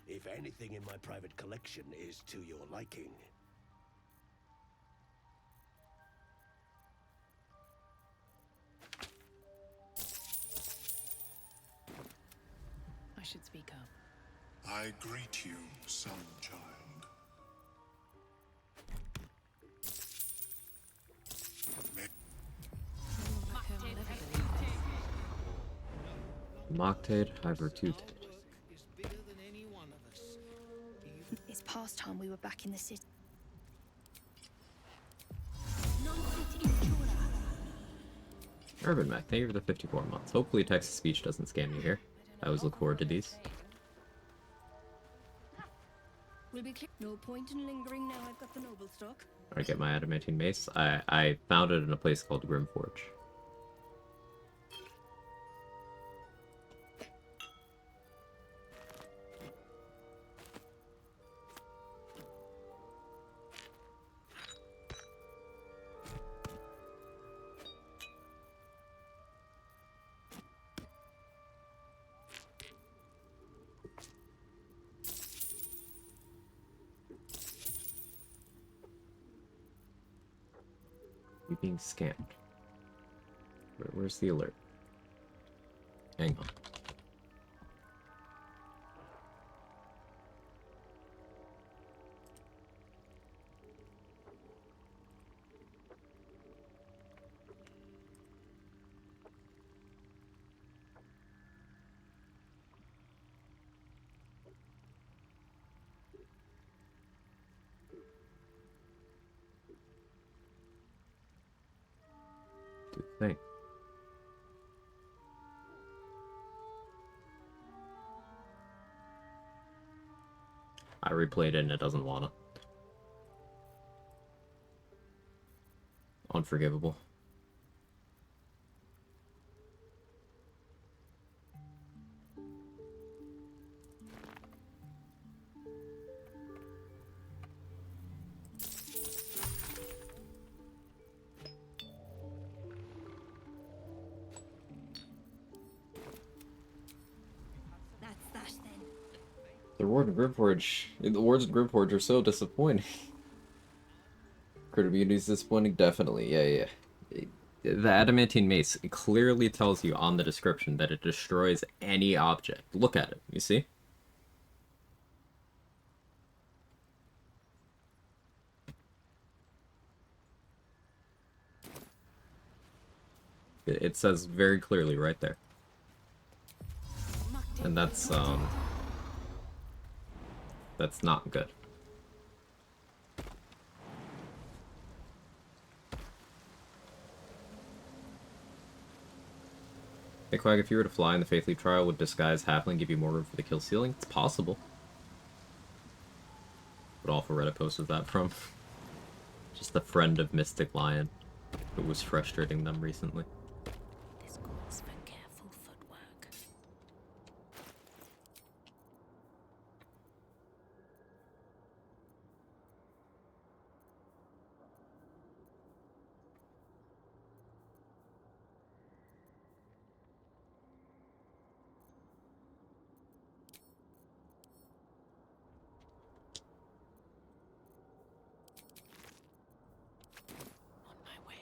if anything in my private collection is to your liking. I should speak up. I greet you, son child. Moctade, Hyvertute. It's past time we were back in the city. Urban Mac, thank you for the 54 months. Hopefully text to speech doesn't scam you here. I always look forward to these. We'll be clear. No point in lingering now. I've got the noble stock. I get my adamantine mace. I found it in a place called Grimforge. You're being scammed. Where's the alert? Hang on. Do the thing. I replayed it and it doesn't wanna. Unforgivable. That's that then. The Wards and Grimforge are so disappointing. Critter Beauty is disappointing? Definitely, yeah. The adamantine mace clearly tells you on the description that it destroys any object. Look at it, you see? It says very clearly right there. And that's not good. Hey Quag, if you were to fly in the Faith Leap trial, would Disguise Halfling give you more room for the kill ceiling? It's possible. What awful Reddit post was that from? Just a friend of Mystic Lion who was frustrating them recently. This calls for careful footwork. On my way.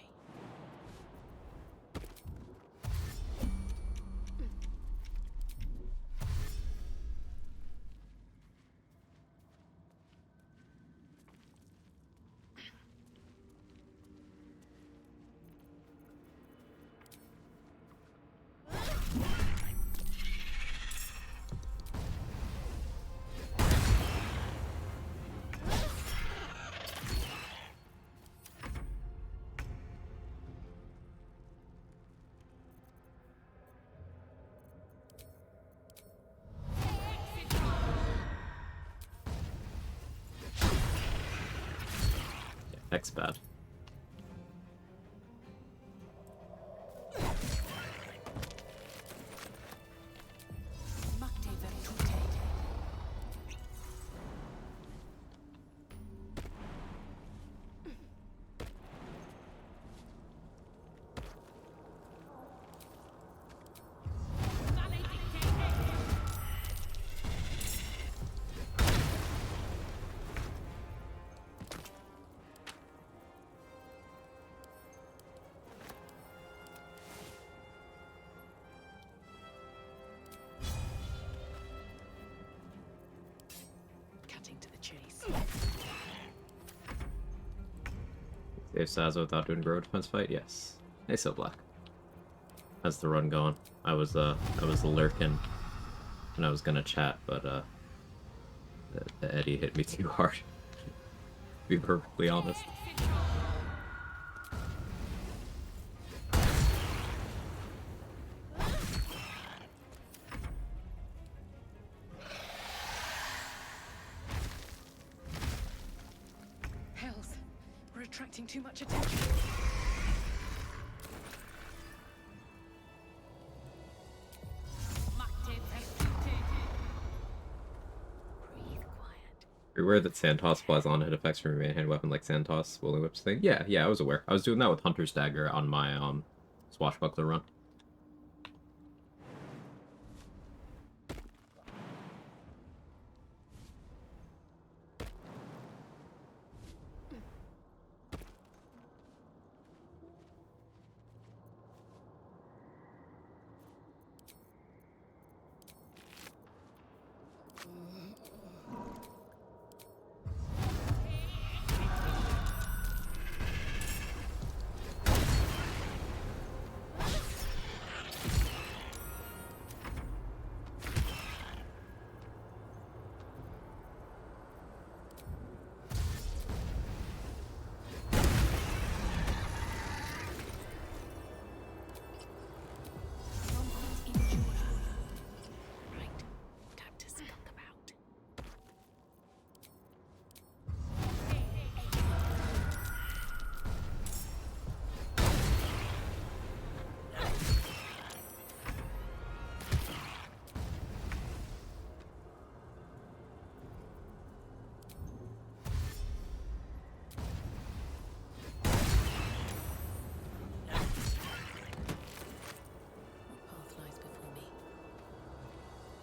Heck's bad. Save Saza without doing grow defense fight? Yes. Hey, so Black. How's the run going? I was lurking and I was gonna chat, but the Eddie hit me too hard. To be perfectly honest. Hells, we're attracting too much attention. You're aware that Santos applies on hit effects from your main hand weapon like Santos, Willing Whips thing? Yeah, I was aware. I was doing that with Hunter's Dagger on my Swashbuckler run.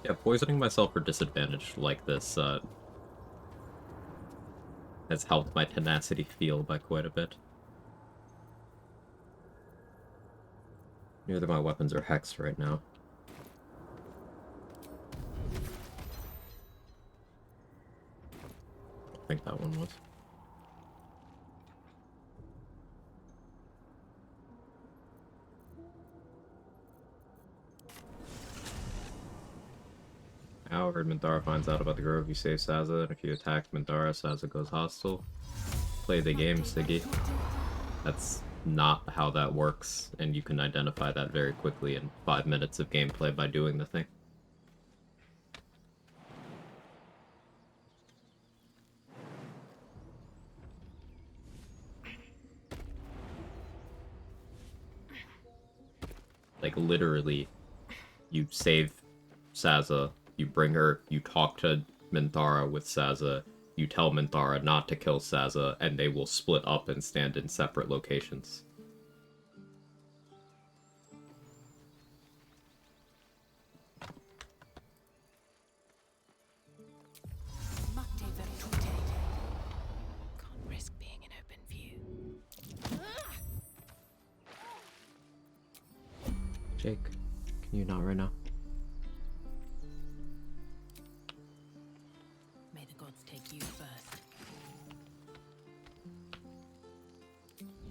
Yeah, poisoning myself for disadvantage like this has helped my tenacity feel by quite a bit. Neither of my weapons are hexed right now. I think that one was. However, Minthara finds out about the grove, you save Saza, and if you attack Minthara, Saza goes hostile. Play the game, Siggy. That's not how that works, and you can identify that very quickly in 5 minutes of gameplay by doing the thing. Like, literally, you save Saza, you bring her, you talk to Minthara with Saza, you tell Minthara not to kill Saza, and they will split up and stand in separate locations. Can't risk being in open view. Jake, can you not right now? May the gods take you first.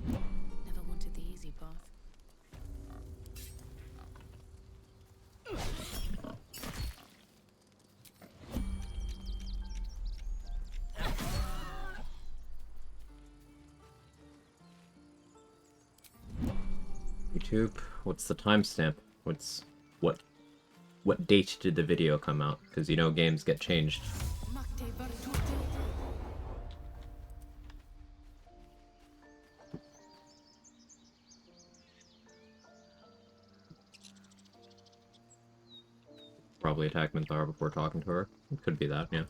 Never wanted the easy path. YouTube, what's the timestamp? What date did the video come out? Because you know games get changed. Probably attack Minthara before talking to her. It could be that, yeah.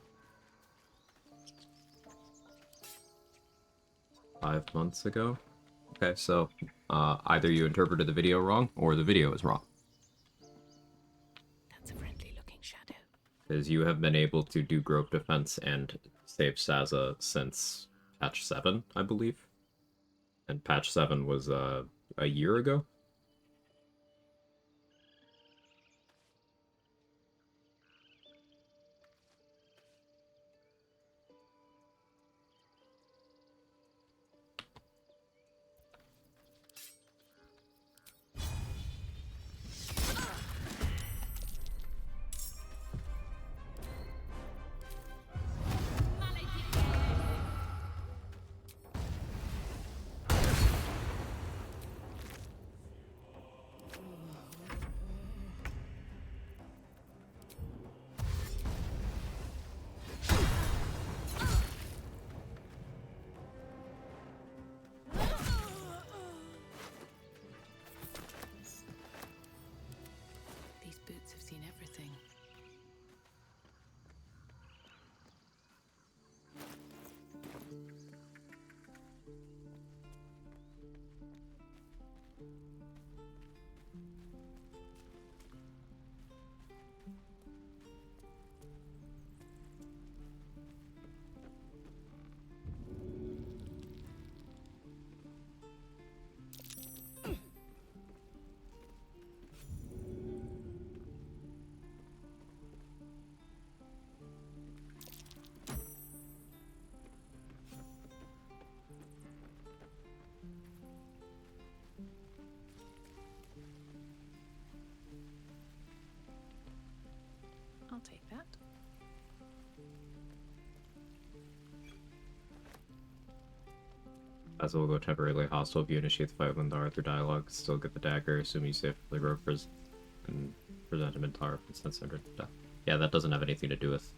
5 months ago? Okay, so either you interpreted the video wrong, or the video is wrong. That's a friendly-looking shadow. Because you have been able to do grove defense and save Saza since patch 7, I believe. And patch 7 was a year ago? As will go temporarily hostile if you initiate the fight with Minthara through dialogue. Still get the dagger, assuming you save the grove and present him Minthara from sense under death. Yeah, that doesn't have anything to do with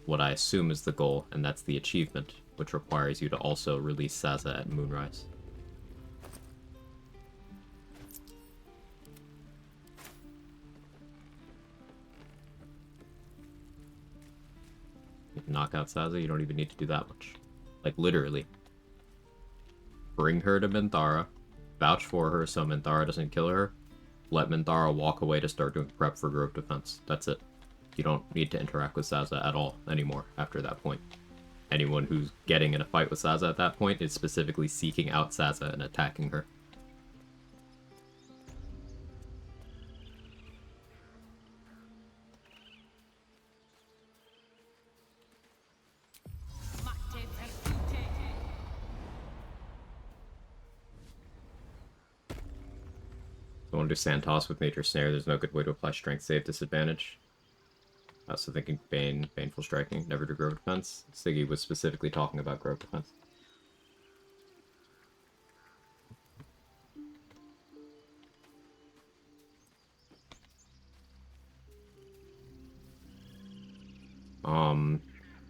what I assume is the goal, and that's the achievement, which requires you to also release Saza at Moonrise. You can knock out Saza, you don't even need to do that much. Like, literally. Bring her to Minthara, vouch for her so Minthara doesn't kill her, let Minthara walk away to start doing prep for grove defense. That's it. You don't need to interact with Saza at all anymore after that point. Anyone who's getting in a fight with Saza at that point is specifically seeking out Saza and attacking her. So I want to do Sand-Toss with Nature Snare. There's no good way to apply Strength Save disadvantage. So thinking Bane, Baneful Striking, never do Grove Defense. Siggy was specifically talking about Grove Defense.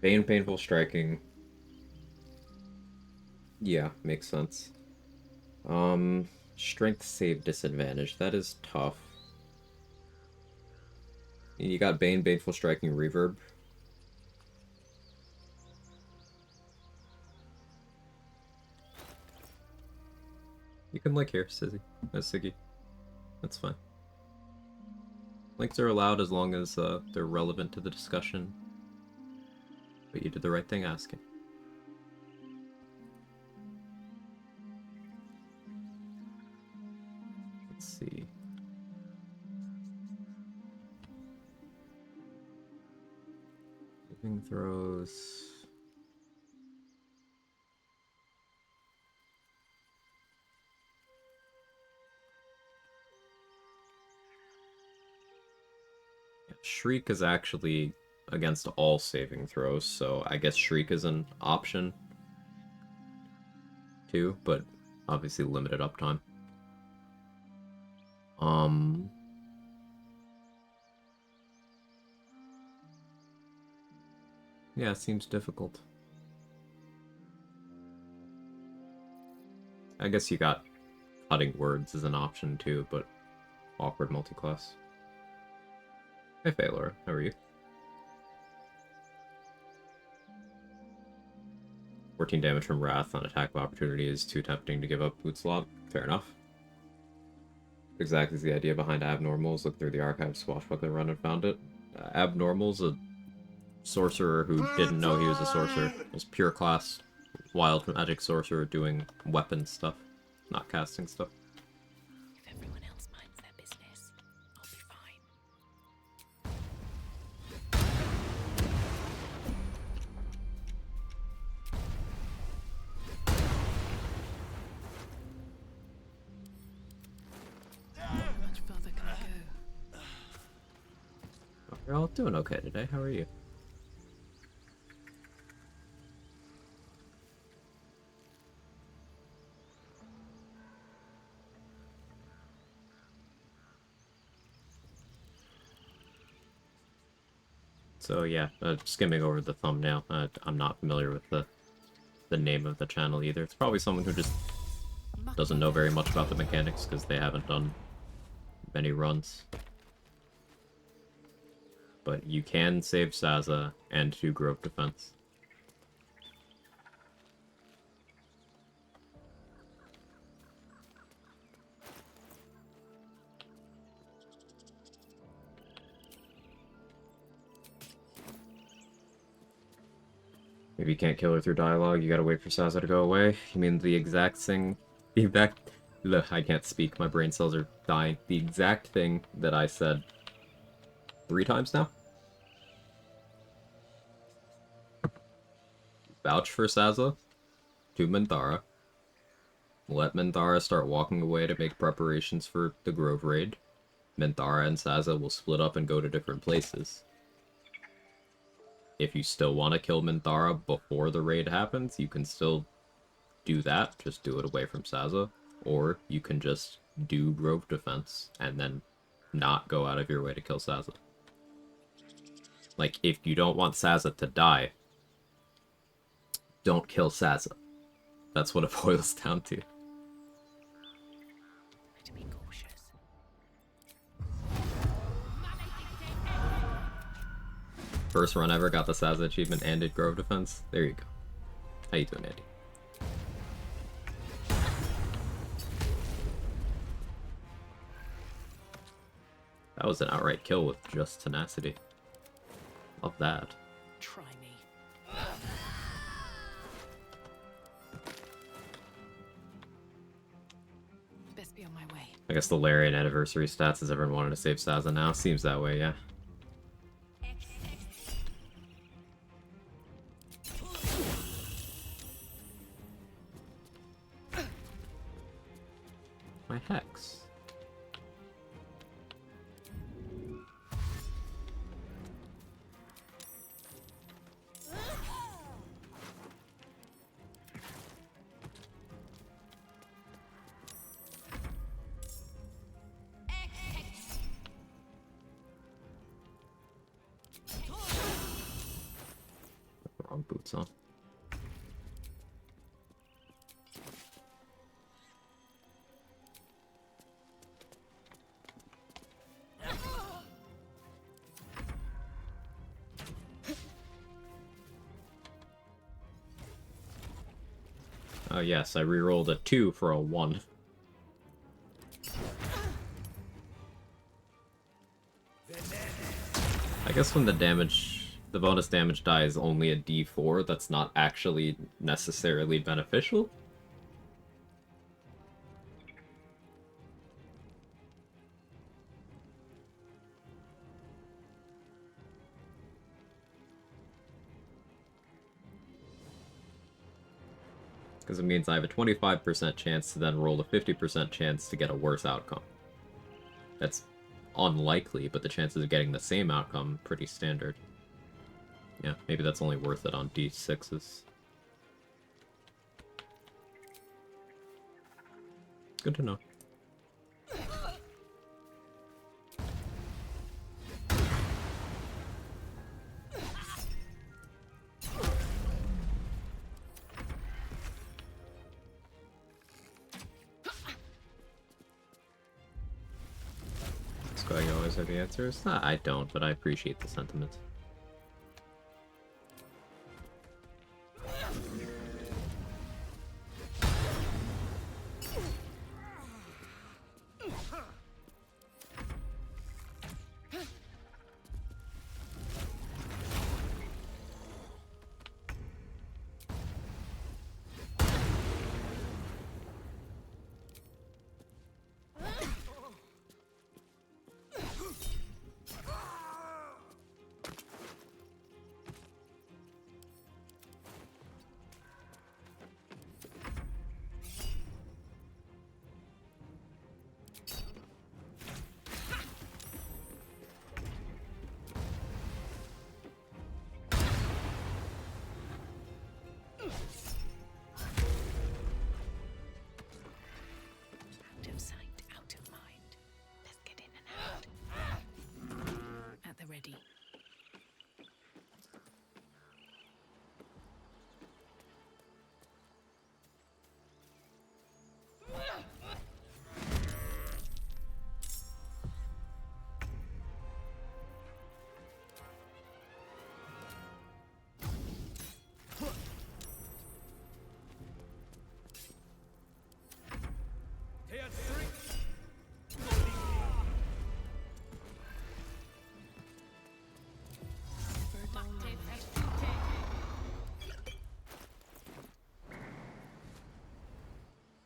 Bane, Painful Striking. Yeah, makes sense. Strength Save disadvantage. That is tough. You got Bane, Baneful Striking, Reverb. You can link here, Siggy. That's fine. Links are allowed as long as they're relevant to the discussion. But you did the right thing asking. Let's see. Saving throws. Yeah, Shriek is actually against all saving throws, so I guess Shriek is an option too, but obviously limited uptime. Yeah, it seems difficult. I guess you got cutting words as an option too, but awkward multiclass. Hey Phalor, how are you? 14 damage from Wrath on attack of opportunity is too tempting to give up boot slot. Fair enough. Exactly the idea behind Abnormals. Looked through the archive swashbuckler run and found it. Abnormal's a sorcerer who didn't know he was a sorcerer. Was pure class wild magic sorcerer doing weapon stuff, not casting stuff. If everyone else minds their business, I'll be fine. How much further can I go? You're all doing okay today. How are you? So yeah, skimming over the thumbnail, I'm not familiar with the name of the channel either. It's probably someone who just doesn't know very much about the mechanics because they haven't done many runs. But you can save Saza and do Grove Defense. Maybe you can't kill her through dialogue, you gotta wait for Saza to go away. You mean the exact thing... I can't speak, my brain cells are dying. The exact thing that I said 3 times now? Vouch for Saza to Minthara. Let Minthara start walking away to make preparations for the Grove Raid. Minthara and Saza will split up and go to different places. If you still want to kill Minthara before the raid happens, you can still do that, just do it away from Saza, or you can just do Grove Defense and then not go out of your way to kill Saza. Like, if you don't want Saza to die, don't kill Saza. That's what it boils down to. To be cautious. First run ever got the Saza achievement and did Grove Defense. There you go. How you doing, Andy? That was an outright kill with just tenacity. Love that. Try me. Best be on my way. I guess the Larian anniversary stats is everyone wanted to save Saza now. Seems that way, yeah. My Hex. Wrong boots on. Oh yes, I rerolled a 2 for a 1. I guess when the bonus damage die is only a D4, that's not actually necessarily beneficial. Because it means I have a 25% chance to then roll a 50% chance to get a worse outcome. That's unlikely, but the chances of getting the same outcome pretty standard. Yeah, maybe that's only worth it on D6s. Good to know. Quag always have the answers? I don't, but I appreciate the sentiment. Out of sight, out of mind. Let's get in and out. At the ready.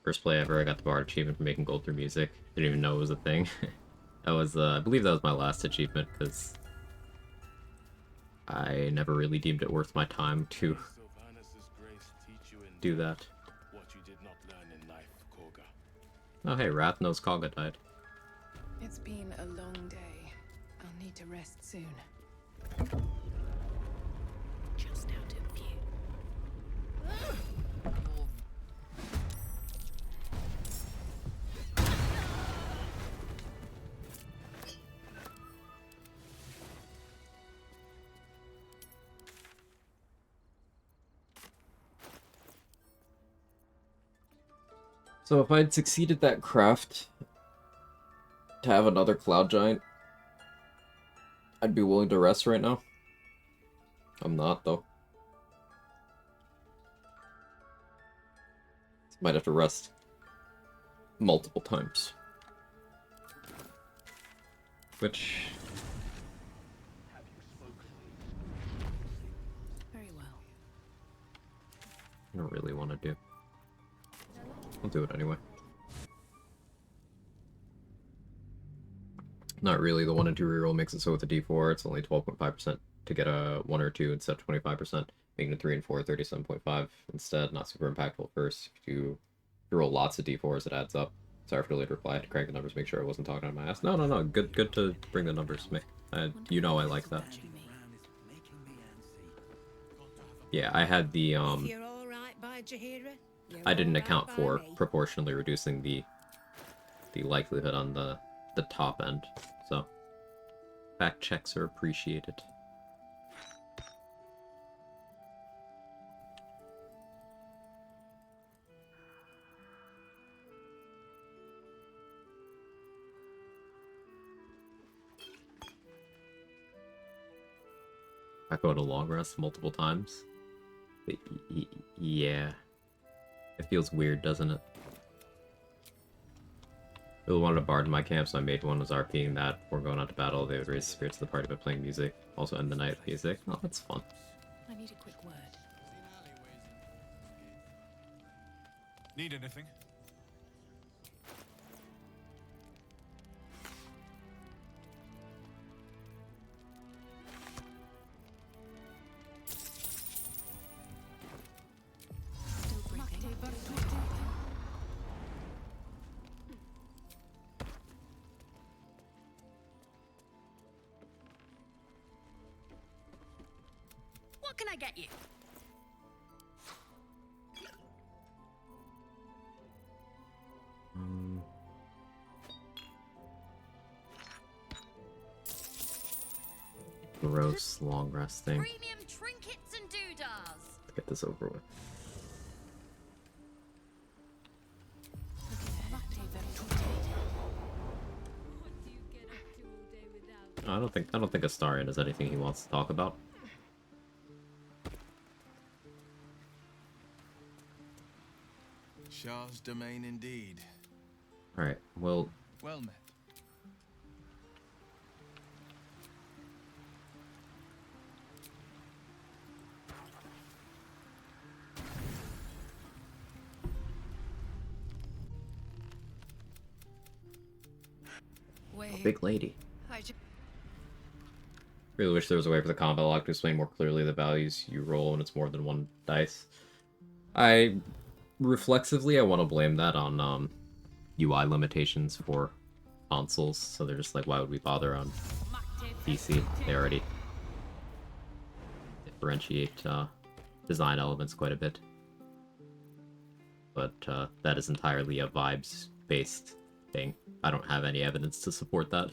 First play ever, I got the Bard achievement for making gold through music. Didn't even know it was a thing. That was, I believe that was my last achievement, because I never really deemed it worth my time to do that. What you did not learn in life, Koga. Oh hey, Wrath knows Kaga died. It's been a long day. I'll need to rest soon. Just out of view. So if I'd succeeded that craft to have another cloud giant, I'd be willing to rest right now. I'm not, though. Might have to rest multiple times. Which... Very well. I don't really want to do. I'll do it anyway. Not really. The 1 and 2 reroll makes it so with a d4, it's only 12.5% to get a 1 or 2 instead of 25%, making it 3 and 4, 37.5 instead. Not super impactful at first. If you roll lots of d4s, it adds up. Sorry for the late reply. I had to crank the numbers, make sure I wasn't talking on my ass. No. Good to bring the numbers. You know I like that. Yeah, I had the, If you're all right by Jaheira, you're I didn't all right account by for me. proportionally reducing the likelihood on the top end, so fact checks are appreciated. I go to long rest multiple times. Yeah, it feels weird, doesn't it? Really wanted a bard in my camp, so I made one. Was RPing that before going out to battle. They would raise the spirits of the party by playing music. Also end the night with music. Oh, that's fun. I need a quick word. Need anything? Still breathing. What can I get you? Gross long resting. Premium trinkets and doodahs. Let's get this over with. I don't think Astarion has anything he wants to talk about. Shah's domain indeed. Alright, well... Well met. A big lady. Really wish there was a way for the combat log to explain more clearly the values you roll when it's more than one dice. Reflexively, I want to blame that on UI limitations for consoles, so they're just like, why would we bother on PC? They already differentiate design elements quite a bit. But that is entirely a vibes-based thing. I don't have any evidence to support that.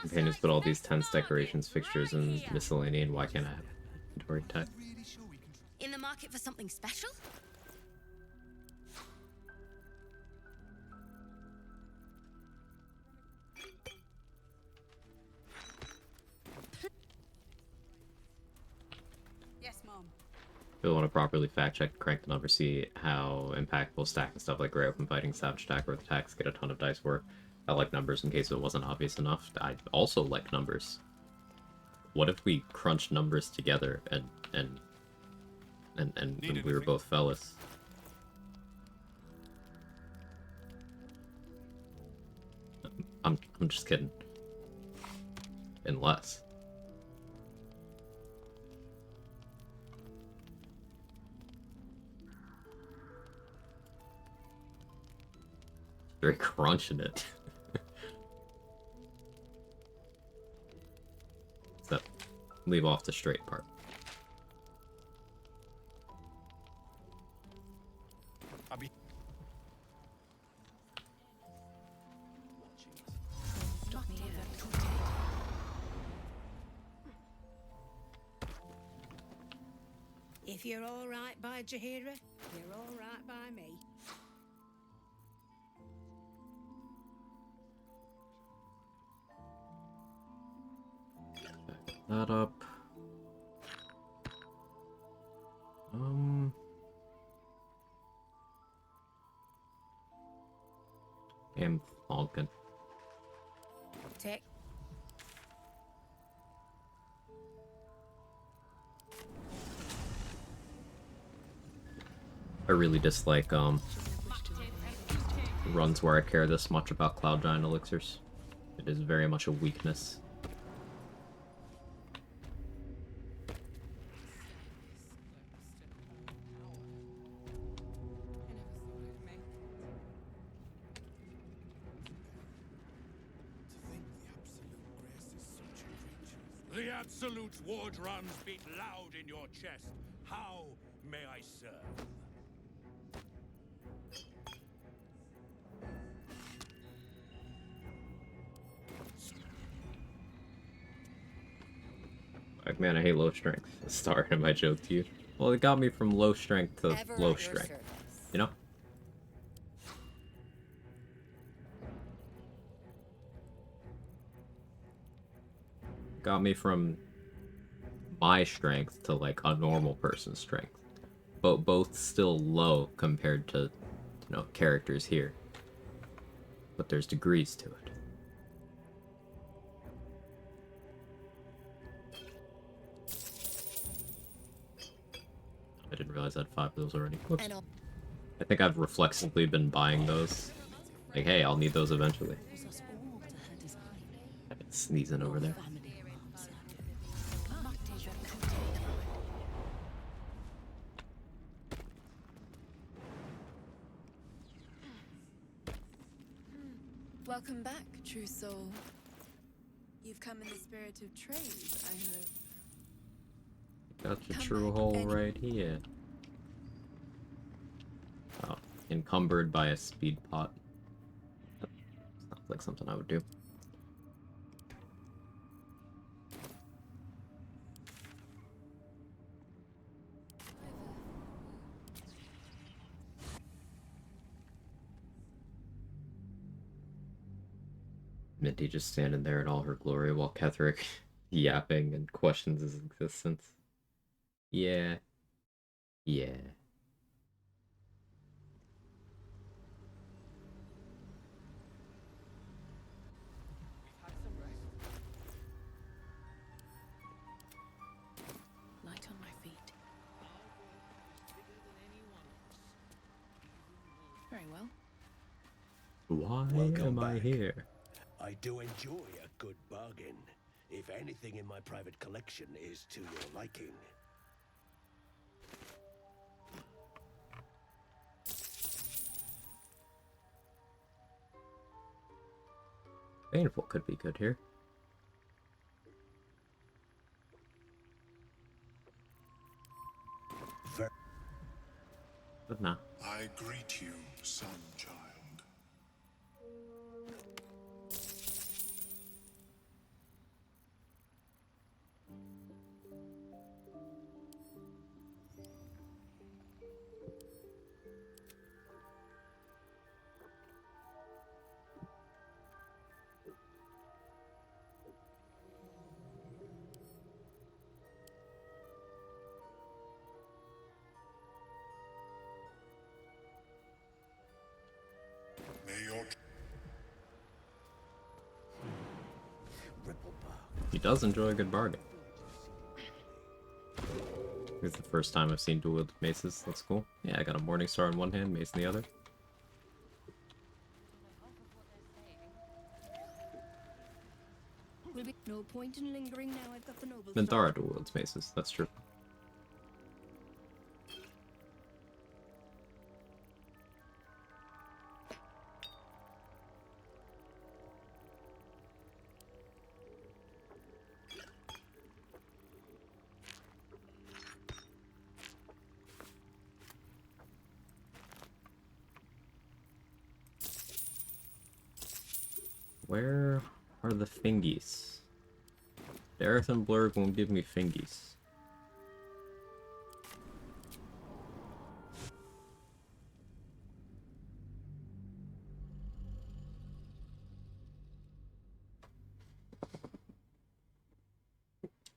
Companions put all these tents, decorations, fixtures, and miscellaneous. Why can't I have inventory tech? In the market for something special? Yes, Mom. If you want to properly fact check, crank the number, see how impactful stacking stuff like Grey Open Fighting, Savage Attack, or attacks get a ton of dice work. I like numbers in case it wasn't obvious enough. I also like numbers. What if we crunched numbers together and we were both fellas? I'm just kidding. Unless. Very crunching it. So, leave off the straight part. I'll be Stop me here. If you're all right by Jaheira, you're all right by me. That up. I'm honking. Take. I really dislike runs where I care this much about Cloud Giant elixirs. It is very much a weakness. The absolute war drums beat loud in your chest. How may I serve? Like, man, I hate low strength. Sorry, my joke to you. Well, it got me from low strength to low strength. You know? Got me from my strength to like a normal person's strength, but both still low compared to, you know, characters here. But there's degrees to it. I didn't realize I had 5 of those already. Whoops. I think I've reflexively been buying those. Like, hey, I'll need those eventually. I've been sneezing over there. Welcome back, true soul. You've come in the spirit of trade, I hope. Got your true hole right here. Oh, encumbered by a speed pot. Sounds like something I would do. Minty just standing there in all her glory while Ketherick yapping and questions his existence. Yeah. Yeah. Light on my feet. Very well. Why Welcome am I back. here? I do enjoy a good bargain, if anything in my private collection is to your liking. Painful could be good here. But nah. I greet you, son child. He does enjoy a good bargain. It's the first time I've seen dual-wielded maces. That's cool. Yeah, I got a Morning Star in one hand, mace in the other. Will be no point in lingering now. I've got the noble. Minthara dual-wields maces. That's true. Where are the fingies? Dareth and Blurg won't give me fingies.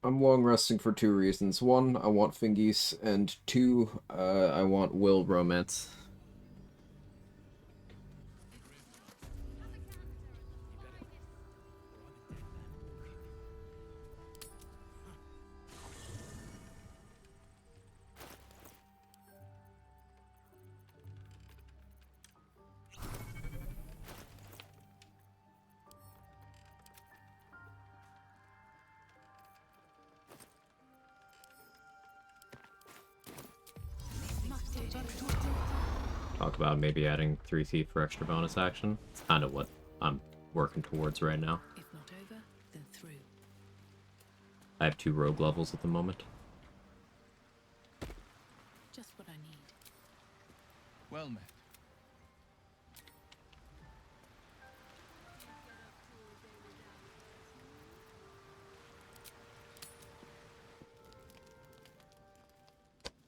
I'm long resting for two reasons. One, I want fingies, and two, I want will romance. Talk about maybe adding 3 Thief for extra bonus action. It's kind of what I'm working towards right now. If not over, then through. I have 2 rogue levels at the moment. Just what I need. Well met.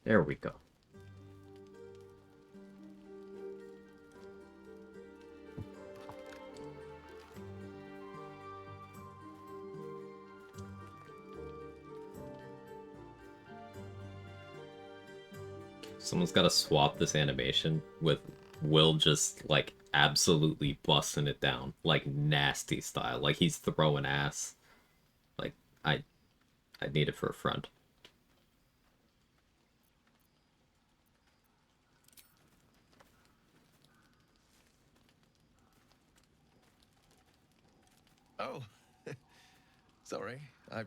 There we go. Someone's got to swap this animation with Will just, like, absolutely busting it down. Like, nasty style. Like, he's throwing ass. Like, I need it for a friend. Oh, sorry. I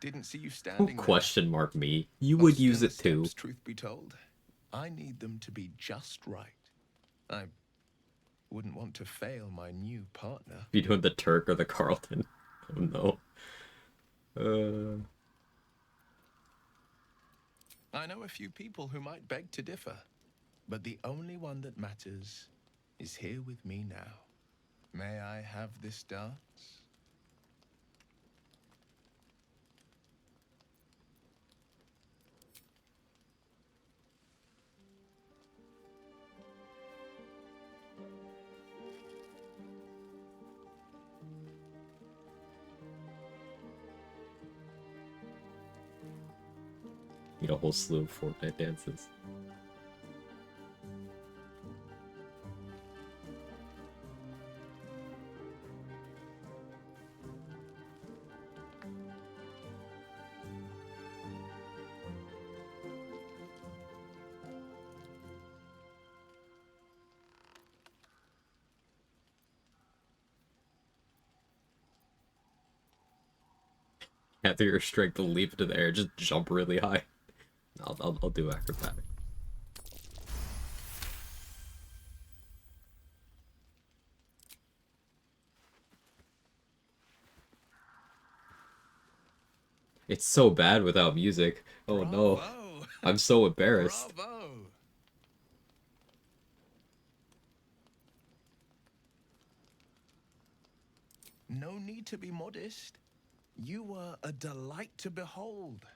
didn't see you standing Don't there. question mark me. You would use it too. Truth be told, I need them to be just right. I wouldn't want to fail my new partner. Be doing the Turk or the Carlton. Oh no. I know a few people who might beg to differ, but the only one that matters is here with me now. May I have this dance? Need a whole slew of Fortnite dances. After your strength to leap into the air, just jump really high. I'll do acrobatic. It's so bad without music. Oh no. I'm so embarrassed. Bravo! No need to be modest. You were a delight to behold.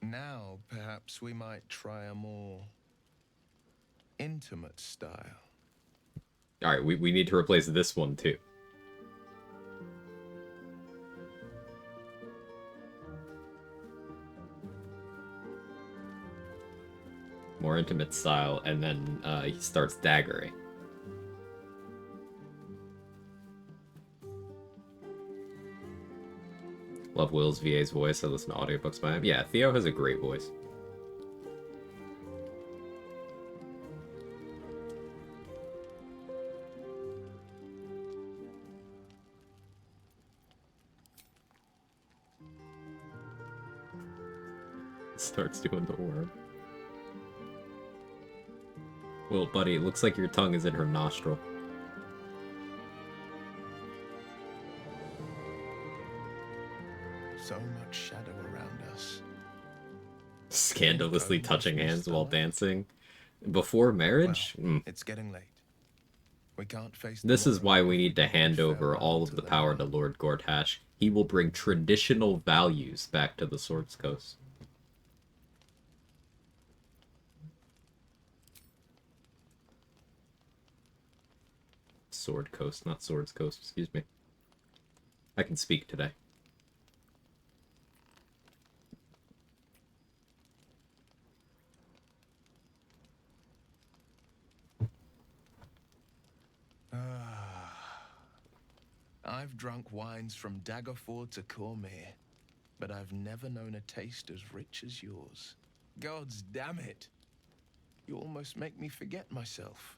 Now, perhaps we might try a more intimate style. Alright, we need to replace this one too. More intimate style, and then he starts daggering. love Will's VA's voice. I listen to audiobooks by him. Yeah, Theo has a great voice. Starts doing the worm. Well, buddy, it looks like your tongue is in her nostril. So much shadow around us. Scandalously touching hands while dancing. Before marriage? It's getting late. We can't face This is why tomorrow we if need to don't hand bid over farewell all of to the the power night. to Lord Gortash. He will bring traditional values back to the Swords Coast. Sword Coast, not Swords Coast, excuse me. I can speak today. I've drunk wines from Daggerford to Cormyr, but I've never known a taste as rich as yours. Gods damn it! You almost make me forget myself.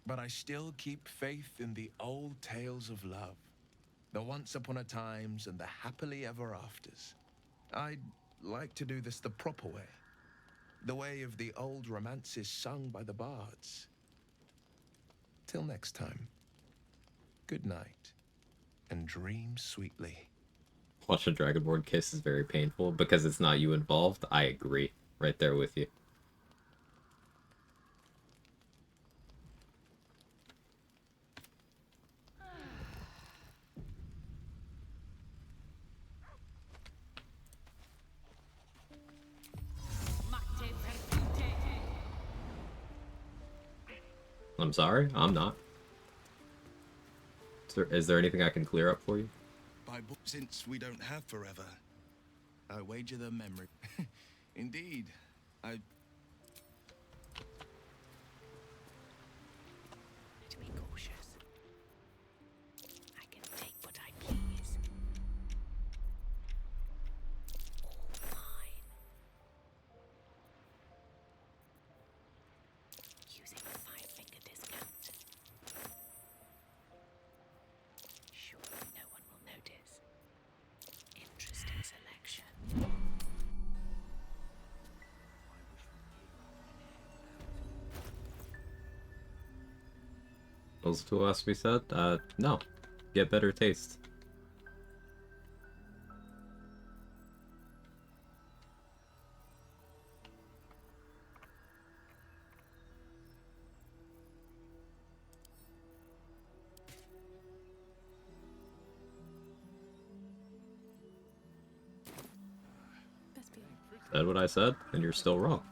But I still keep faith in the old tales of love. The once upon a times and the happily ever afters. I'd like to do this the proper way. The way of the old romances sung by the bards. Till next time. Good night. And dream sweetly. Watching Dragonborn kiss is very painful because it's not you involved. I agree. Right there with you. I'm sorry, I'm not. Is there anything I can clear up for you? Since we don't have forever, I wager the memory. Indeed, I... To be cautious. I can take what I please. All mine. Using a 5-finger discount. Surely no one will notice. Interesting selection. Those two last we said? No. Get better taste. Said what I said, and you're still wrong.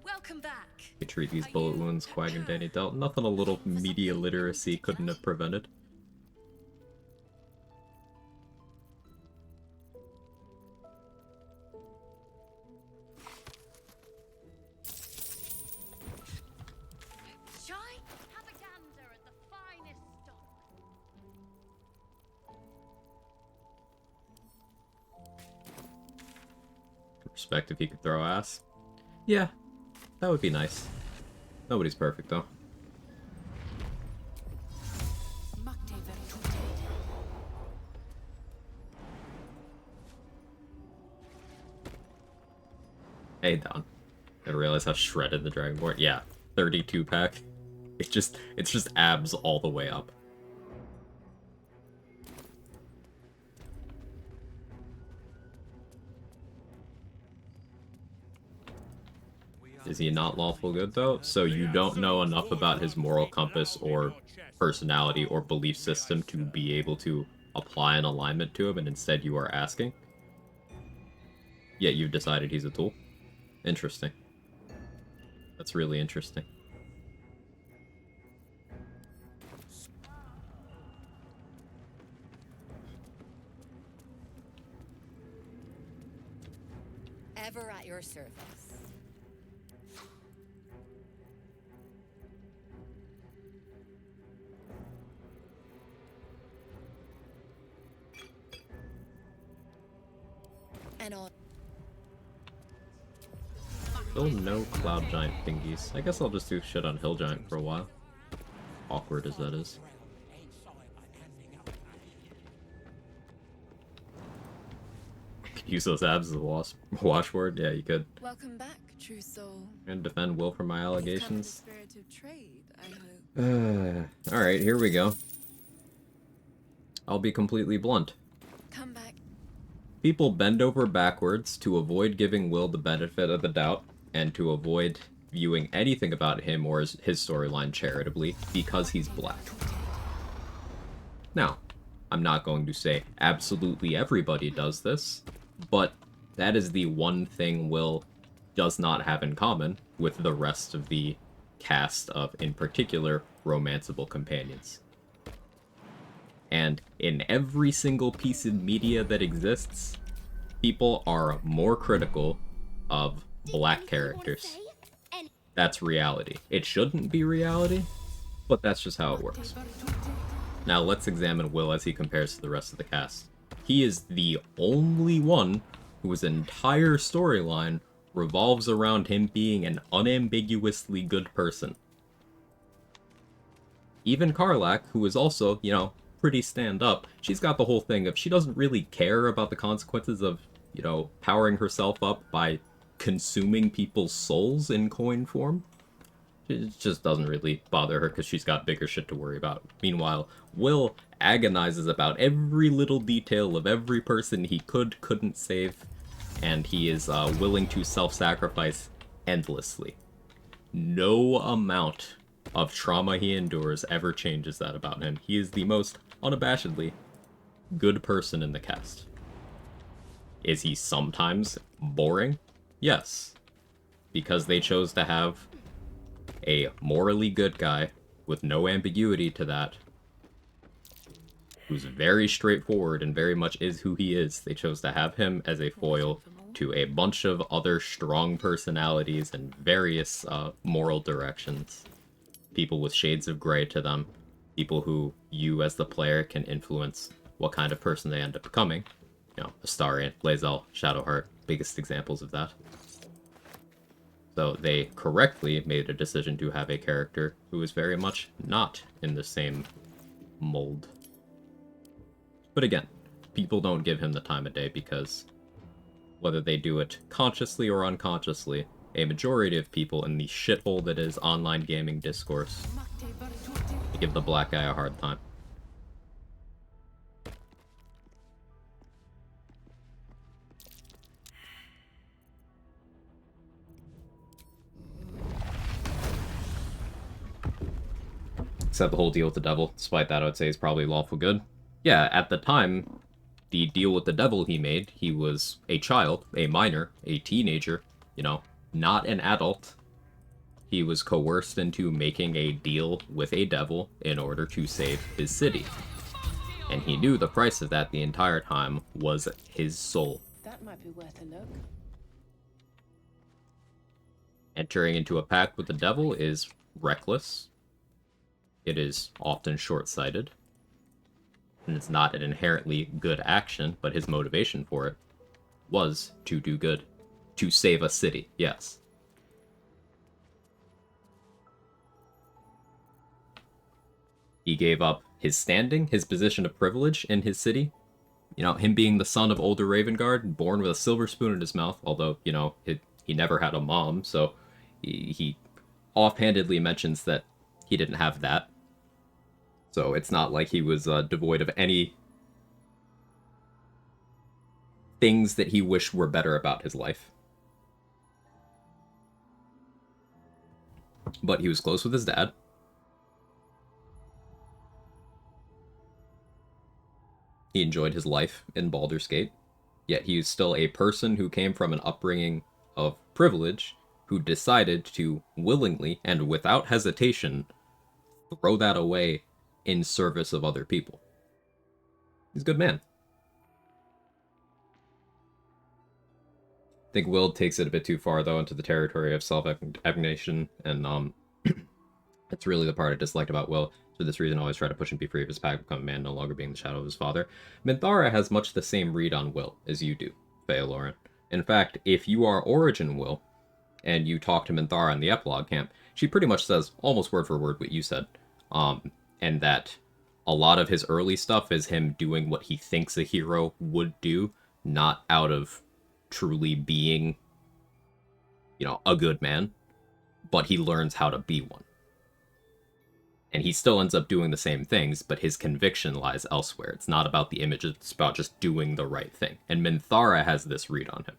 Welcome back. You treat these bullet wounds Quag and Danny dealt. Nothing a little media literacy couldn't have prevented. Shall I have a gander at the finest stock? Respect if he could throw ass. Yeah, that would be nice. Nobody's perfect, though. Hey, Don. I realize how shredded the Dragonborn. Yeah, 32 pack. It's just abs all the way up. Is he not lawful good, though? So you don't know enough about his moral compass or personality or belief system to be able to apply an alignment to him, and instead you are asking? Yet you've decided he's a tool? Interesting. That's really interesting. At your service. And all. Still no cloud giant thingies. I guess I'll just do shit on hill giant for a while. Awkward as that is. Could use those abs as a washboard? Yeah, you could. Welcome back, true soul. And defend Will from my allegations. Spirit of trade, I hope. Alright, here we go. I'll be completely blunt. Come back. People bend over backwards to avoid giving Will the benefit of the doubt, and to avoid viewing anything about him or his storyline charitably, because he's black. Now, I'm not going to say absolutely everybody does this, but that is the one thing Will does not have in common with the rest of the cast of, in particular, romanceable companions. And in every single piece of media that exists, people are more critical of black characters. That's reality. It shouldn't be reality, but that's just how it works. Now let's examine Will as he compares to the rest of the cast. He is the only one whose entire storyline revolves around him being an unambiguously good person. Even Karlach, who is also, you know, pretty stand-up, she's got the whole thing of she doesn't really care about the consequences of, you know, powering herself up by consuming people's souls in coin form. It just doesn't really bother her because she's got bigger shit to worry about. Meanwhile, Will agonizes about every little detail of every person he couldn't save, and he is willing to self-sacrifice endlessly. No amount of trauma he endures ever changes that about him. He is the most unabashedly good person in the cast. Is he sometimes boring? Yes. Because they chose to have a morally good guy with no ambiguity to that, who's very straightforward and very much is who he is. They chose to have him as a foil to a bunch of other strong personalities and various moral directions. People with shades of gray to them. People who you as the player can influence what kind of person they end up becoming. You know, Astarion, Lae'zel, Shadowheart, biggest examples of that. So they correctly made a decision to have a character who is very much not in the same mold. But again, people don't give him the time of day because whether they do it consciously or unconsciously, a majority of people in the shithole that is online gaming discourse give the black guy a hard time. Except the whole deal with the devil. Despite that, I would say is probably lawful good. Yeah, at the time, the deal with the devil he made, he was a child, a minor, a teenager, you know, not an adult. He was coerced into making a deal with a devil in order to save his city. And he knew the price of that the entire time was his soul. That might be worth a look. Entering into a pact with the devil is reckless. It is often short-sighted. And it's not an inherently good action, but his motivation for it was to do good. To save a city, yes. He gave up his standing, his position of privilege in his city. You know, him being the son of older Ravengard, born with a silver spoon in his mouth, although, you know, he never had a mom, so he offhandedly mentions that he didn't have that. So it's not like he was devoid of any things that he wished were better about his life. But he was close with his dad. He enjoyed his life in Baldur's Gate. Yet he is still a person who came from an upbringing of privilege, who decided to willingly and without hesitation throw that away in service of other people. He's a good man. think Will takes it a bit too far, though, into the territory of self-abnegation, and that's really the part I disliked about Will. For this reason, I always try to push and be free of his pact, become a man, no longer being the shadow of his father. Minthara has much the same read on Will as you do, Fealoran. In fact, if you are Origin Will, and you talk to Minthara in the epilogue camp, she pretty much says almost word for word what you said. And that a lot of his early stuff is him doing what he thinks a hero would do, not out of truly being, you know, a good man, but he learns how to be one. And he still ends up doing the same things, but his conviction lies elsewhere. It's not about the image, it's about just doing the right thing. And Minthara has this read on him.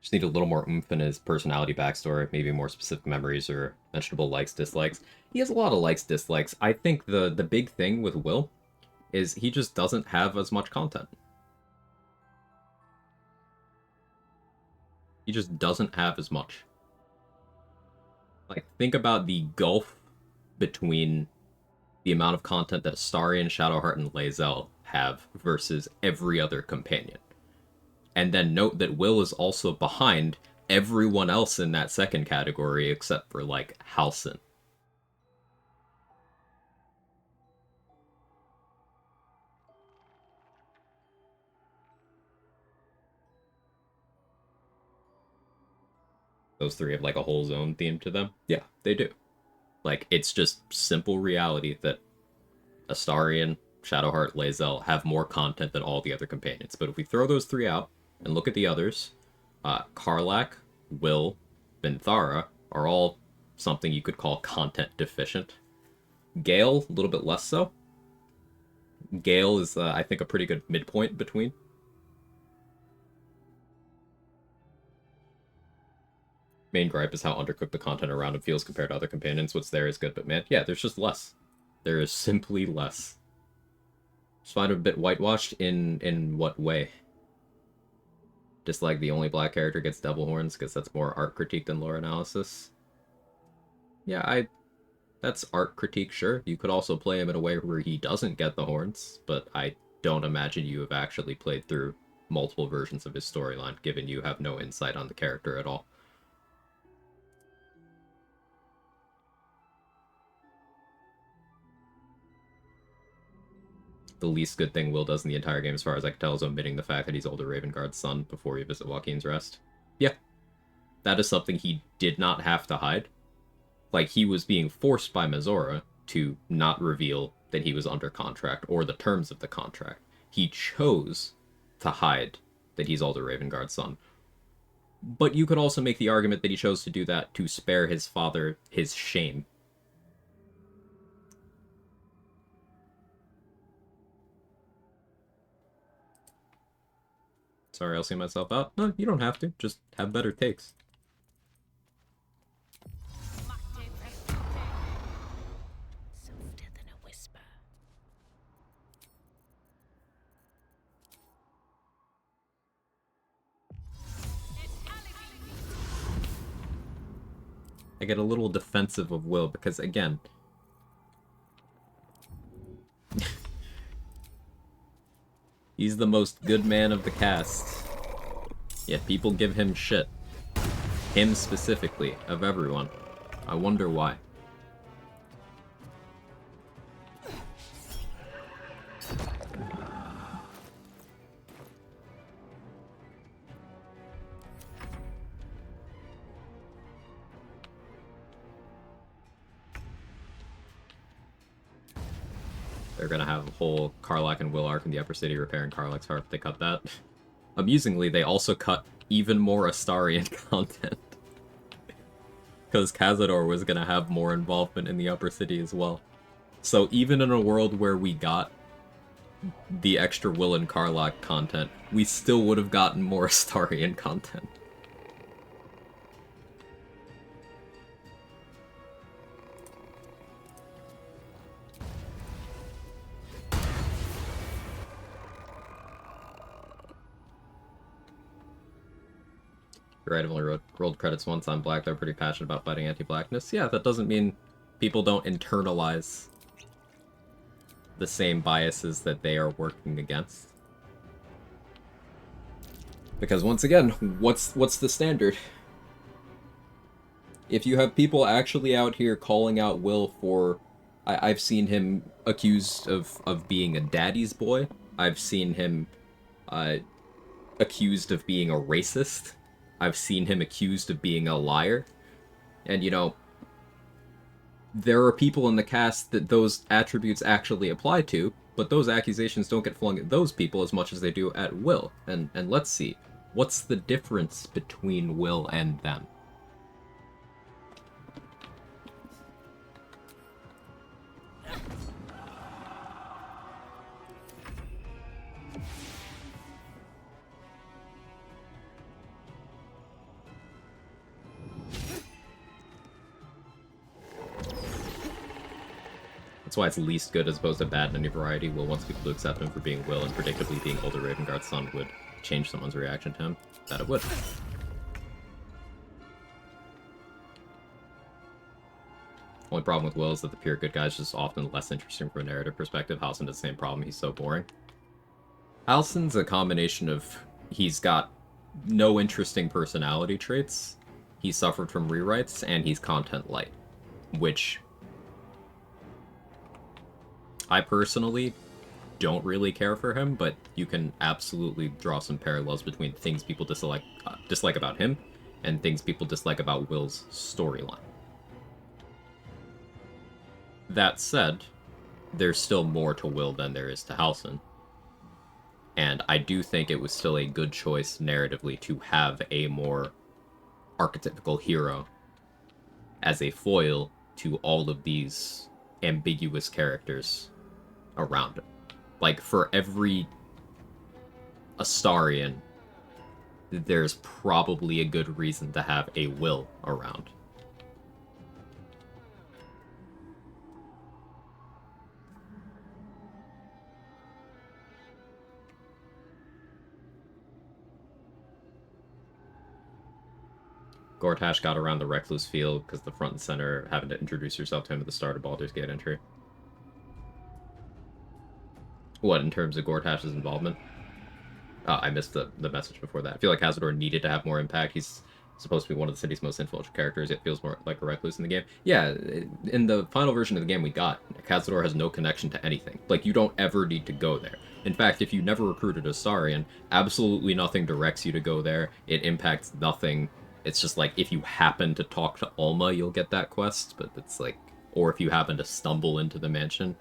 Just need a little more oomph in his personality backstory, maybe more specific memories or mentionable likes, dislikes. He has a lot of likes, dislikes. I think the big thing with Will is he just doesn't have as much content. He just doesn't have as much. Like, think about the gulf between the amount of content that Astarion, Shadowheart, and Lae'zel have versus every other companion. And then note that Will is also behind everyone else in that second category except for, like, Halsin. Those three have, like, a whole zone theme to them. Yeah, they do. Like, it's just simple reality that Astarion, Shadowheart, Lae'zel have more content than all the other companions. But if we throw those three out and look at the others, Karlach, Will, Minthara are all something you could call content deficient. Gale, a little bit less so. Gale is, I think, a pretty good midpoint between. Main gripe is how undercooked the content around him feels compared to other companions. What's there is good, but man, yeah, there's just less. There is simply less. Just find him a bit whitewashed in what way? Just like the only black character gets double horns because that's more art critique than lore analysis. Yeah, that's art critique, sure. You could also play him in a way where he doesn't get the horns, but I don't imagine you have actually played through multiple versions of his storyline, given you have no insight on the character at all. The least good thing Will does in the entire game, as far as I can tell, is omitting the fact that he's older Ravenguard's son before you visit Joaquin's Rest. Yeah. That is something he did not have to hide. Like, he was being forced by Mizora to not reveal that he was under contract or the terms of the contract. He chose to hide that he's older Ravenguard's son. But you could also make the argument that he chose to do that to spare his father his shame. Sorry, I'll see myself out. No, you don't have to. Just have better takes. Softer than a whisper. I get a little defensive of Will because, again, he's the most good man of the cast. Yet people give him shit. Him specifically, of everyone. I wonder why. They're gonna have a whole Karlach and Will arc in the Upper City repairing Karlach's harp. They cut that. Amusingly, they also cut even more Astarion content. Because Cazador was gonna have more involvement in the Upper City as well. So even in a world where we got the extra Will and Karlach content, we still would have gotten more Astarion content. You're right, I've only rolled credits once on Black. They're pretty passionate about fighting anti-blackness. Yeah, that doesn't mean people don't internalize the same biases that they are working against. Because once again, what's the standard? If you have people actually out here calling out Will for... I've seen him accused of being a daddy's boy. I've seen him accused of being a racist. I've seen him accused of being a liar. And, you know, there are people in the cast that those attributes actually apply to, but those accusations don't get flung at those people as much as they do at Will. And let's see, what's the difference between Will and them? That's why it's least good as opposed to bad in any variety. Will wants people to accept him for being Will, and predictably being older Ravenguard's son would change someone's reaction to him. That it would. Only problem with Will is that the pure good guy is just often less interesting from a narrative perspective. Halsin does the same problem, he's so boring. Halsin's a combination of... he's got no interesting personality traits, he suffered from rewrites, and he's content light. Which... I personally don't really care for him, but you can absolutely draw some parallels between things people dislike about him and things people dislike about Will's storyline. That said, there's still more to Will than there is to Halsin. And I do think it was still a good choice narratively to have a more archetypical hero as a foil to all of these ambiguous characters around him. Like, for every Astarion, there's probably a good reason to have a Will around. Gortash got around the Recluse field because the front and center having to introduce yourself to him at the start of Baldur's Gate entry. What, in terms of Gortash's involvement? I missed the message before that. I feel like Cazador needed to have more impact. He's supposed to be one of the city's most influential characters. It feels more like a recluse in the game. Yeah, in the final version of the game we got, Cazador has no connection to anything. Like, you don't ever need to go there. In fact, if you never recruited a Astarion, absolutely nothing directs you to go there. It impacts nothing. It's just like, if you happen to talk to Alma, you'll get that quest, but it's like... Or if you happen to stumble into the mansion,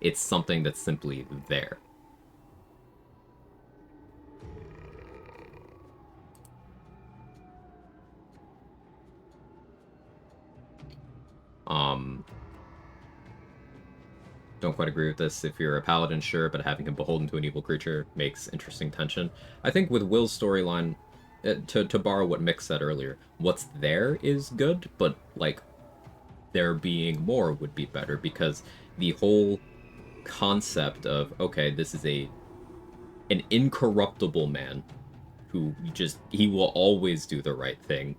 it's something that's simply there. Don't quite agree with this. If you're a paladin, sure, but having him beholden to an evil creature makes interesting tension. I think with Will's storyline, to borrow what Mick said earlier, what's there is good, but, like, there being more would be better, because the whole concept of, okay, this is an incorruptible man who he will always do the right thing,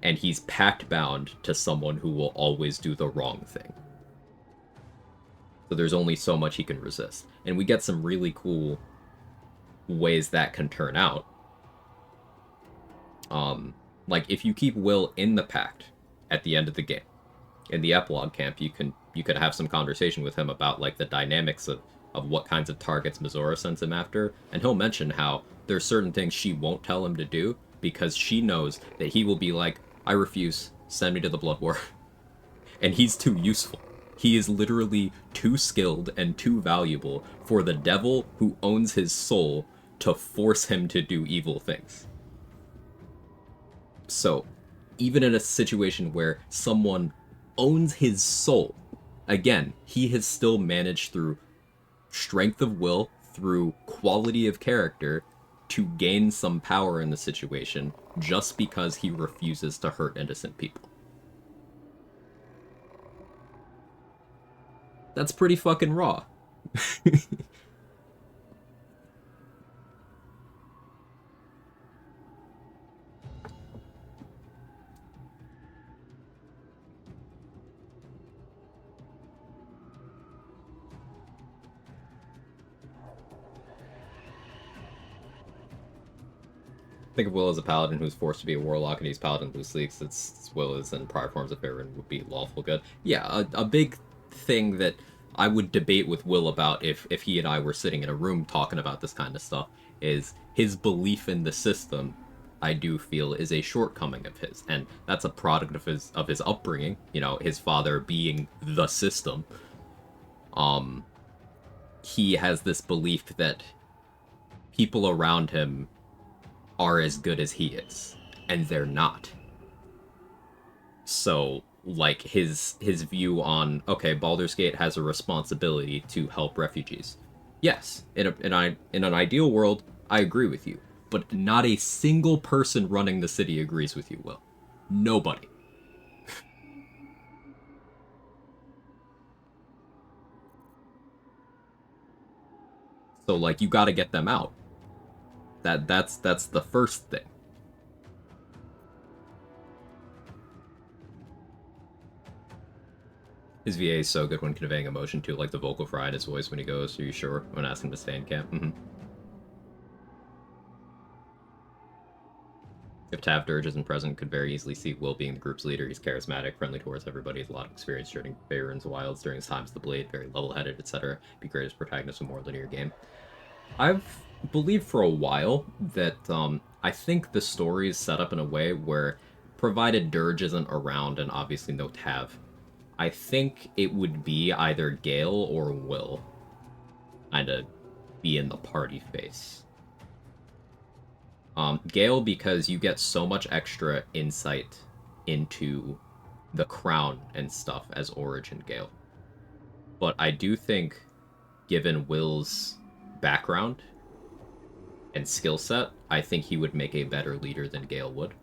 and he's pact-bound to someone who will always do the wrong thing. So there's only so much he can resist. And we get some really cool ways that can turn out. Like, if you keep Will in the pact at the end of the game, in the epilogue camp, you could have some conversation with him about, like, the dynamics of what kinds of targets Mizora sends him after, and he'll mention how there's certain things she won't tell him to do, because she knows that he will be like, I refuse, send me to the Blood War. And he's too useful. He is literally too skilled and too valuable for the devil who owns his soul to force him to do evil things. So, even in a situation where someone owns his soul, again, he has still managed through strength of will, through quality of character, to gain some power in the situation just because he refuses to hurt innocent people. That's pretty fucking raw. Think of Will as a paladin who's forced to be a warlock, and he's paladin loose leaks. It's Will is in prior forms of Faerun would be lawful good. Yeah, a big thing that I would debate with Will about if he and I were sitting in a room talking about this kind of stuff is his belief in the system. I do feel is a shortcoming of his, and that's a product of his upbringing. You know, his father being the system. He has this belief that people around him are as good as he is, and they're not. So, like, his view on, okay, Baldur's Gate has a responsibility to help refugees. Yes, in an ideal world, I agree with you, but not a single person running the city agrees with you, Will. Nobody. So, like, you gotta get them out. That's the first thing. His VA is so good when conveying emotion too, like the vocal fry in his voice when he goes, "Are you sure?" when asking him to stay in camp. If Tav Dirge isn't present, could very easily see Will being the group's leader. He's charismatic, friendly towards everybody, has a lot of experience during Faerun's wilds during his times the Blade, very level-headed, etc. Be great as protagonist of a more linear game. I've believed for a while that I think the story is set up in a way where, provided Dirge isn't around and obviously no Tav, I think it would be either Gale or Will kind of be in the party face. Gale, because you get so much extra insight into the crown and stuff as Origin Gale. But I do think, given Will's background and skill set, I think he would make a better leader than Gale would.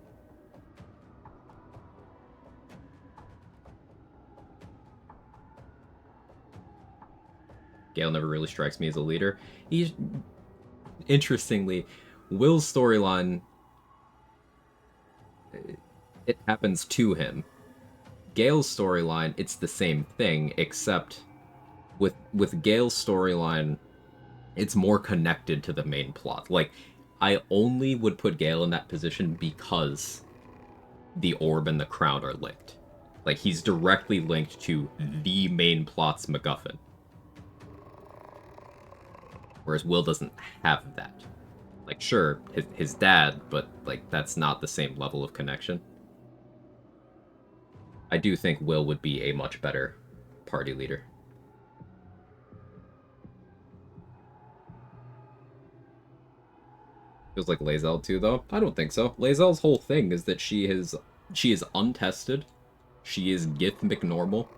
Gale never really strikes me as a leader. He's, interestingly, Will's storyline, it happens to him. Gale's storyline, it's the same thing, except with Gale's storyline, it's more connected to the main plot. Like, I only would put Gale in that position because the orb and the crown are linked. Like, he's directly linked to the main plot's MacGuffin. Whereas Will doesn't have that. Like, sure, his dad, but, like, that's not the same level of connection. I do think Will would be a much better party leader. Feels like Lae'zel too, though. I don't think so. Lae'zel's whole thing is that she is untested. She is Gith McNormal.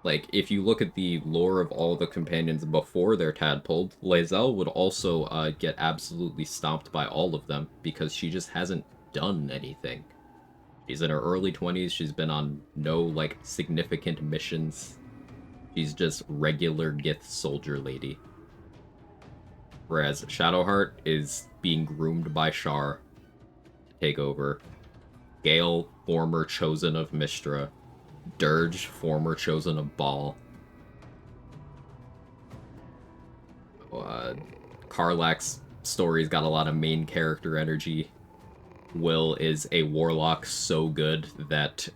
Like, if you look at the lore of all the companions before they're tadpoled, Lae'zel would also get absolutely stomped by all of them because she just hasn't done anything. She's in her early 20s. She's been on no, like, significant missions. She's just regular Gith soldier lady. Whereas Shadowheart is being groomed by Shar to take over. Gale, former chosen of Mystra. Dirge, former chosen of Baal. Karlach's story's got a lot of main character energy. Will is a warlock so good that,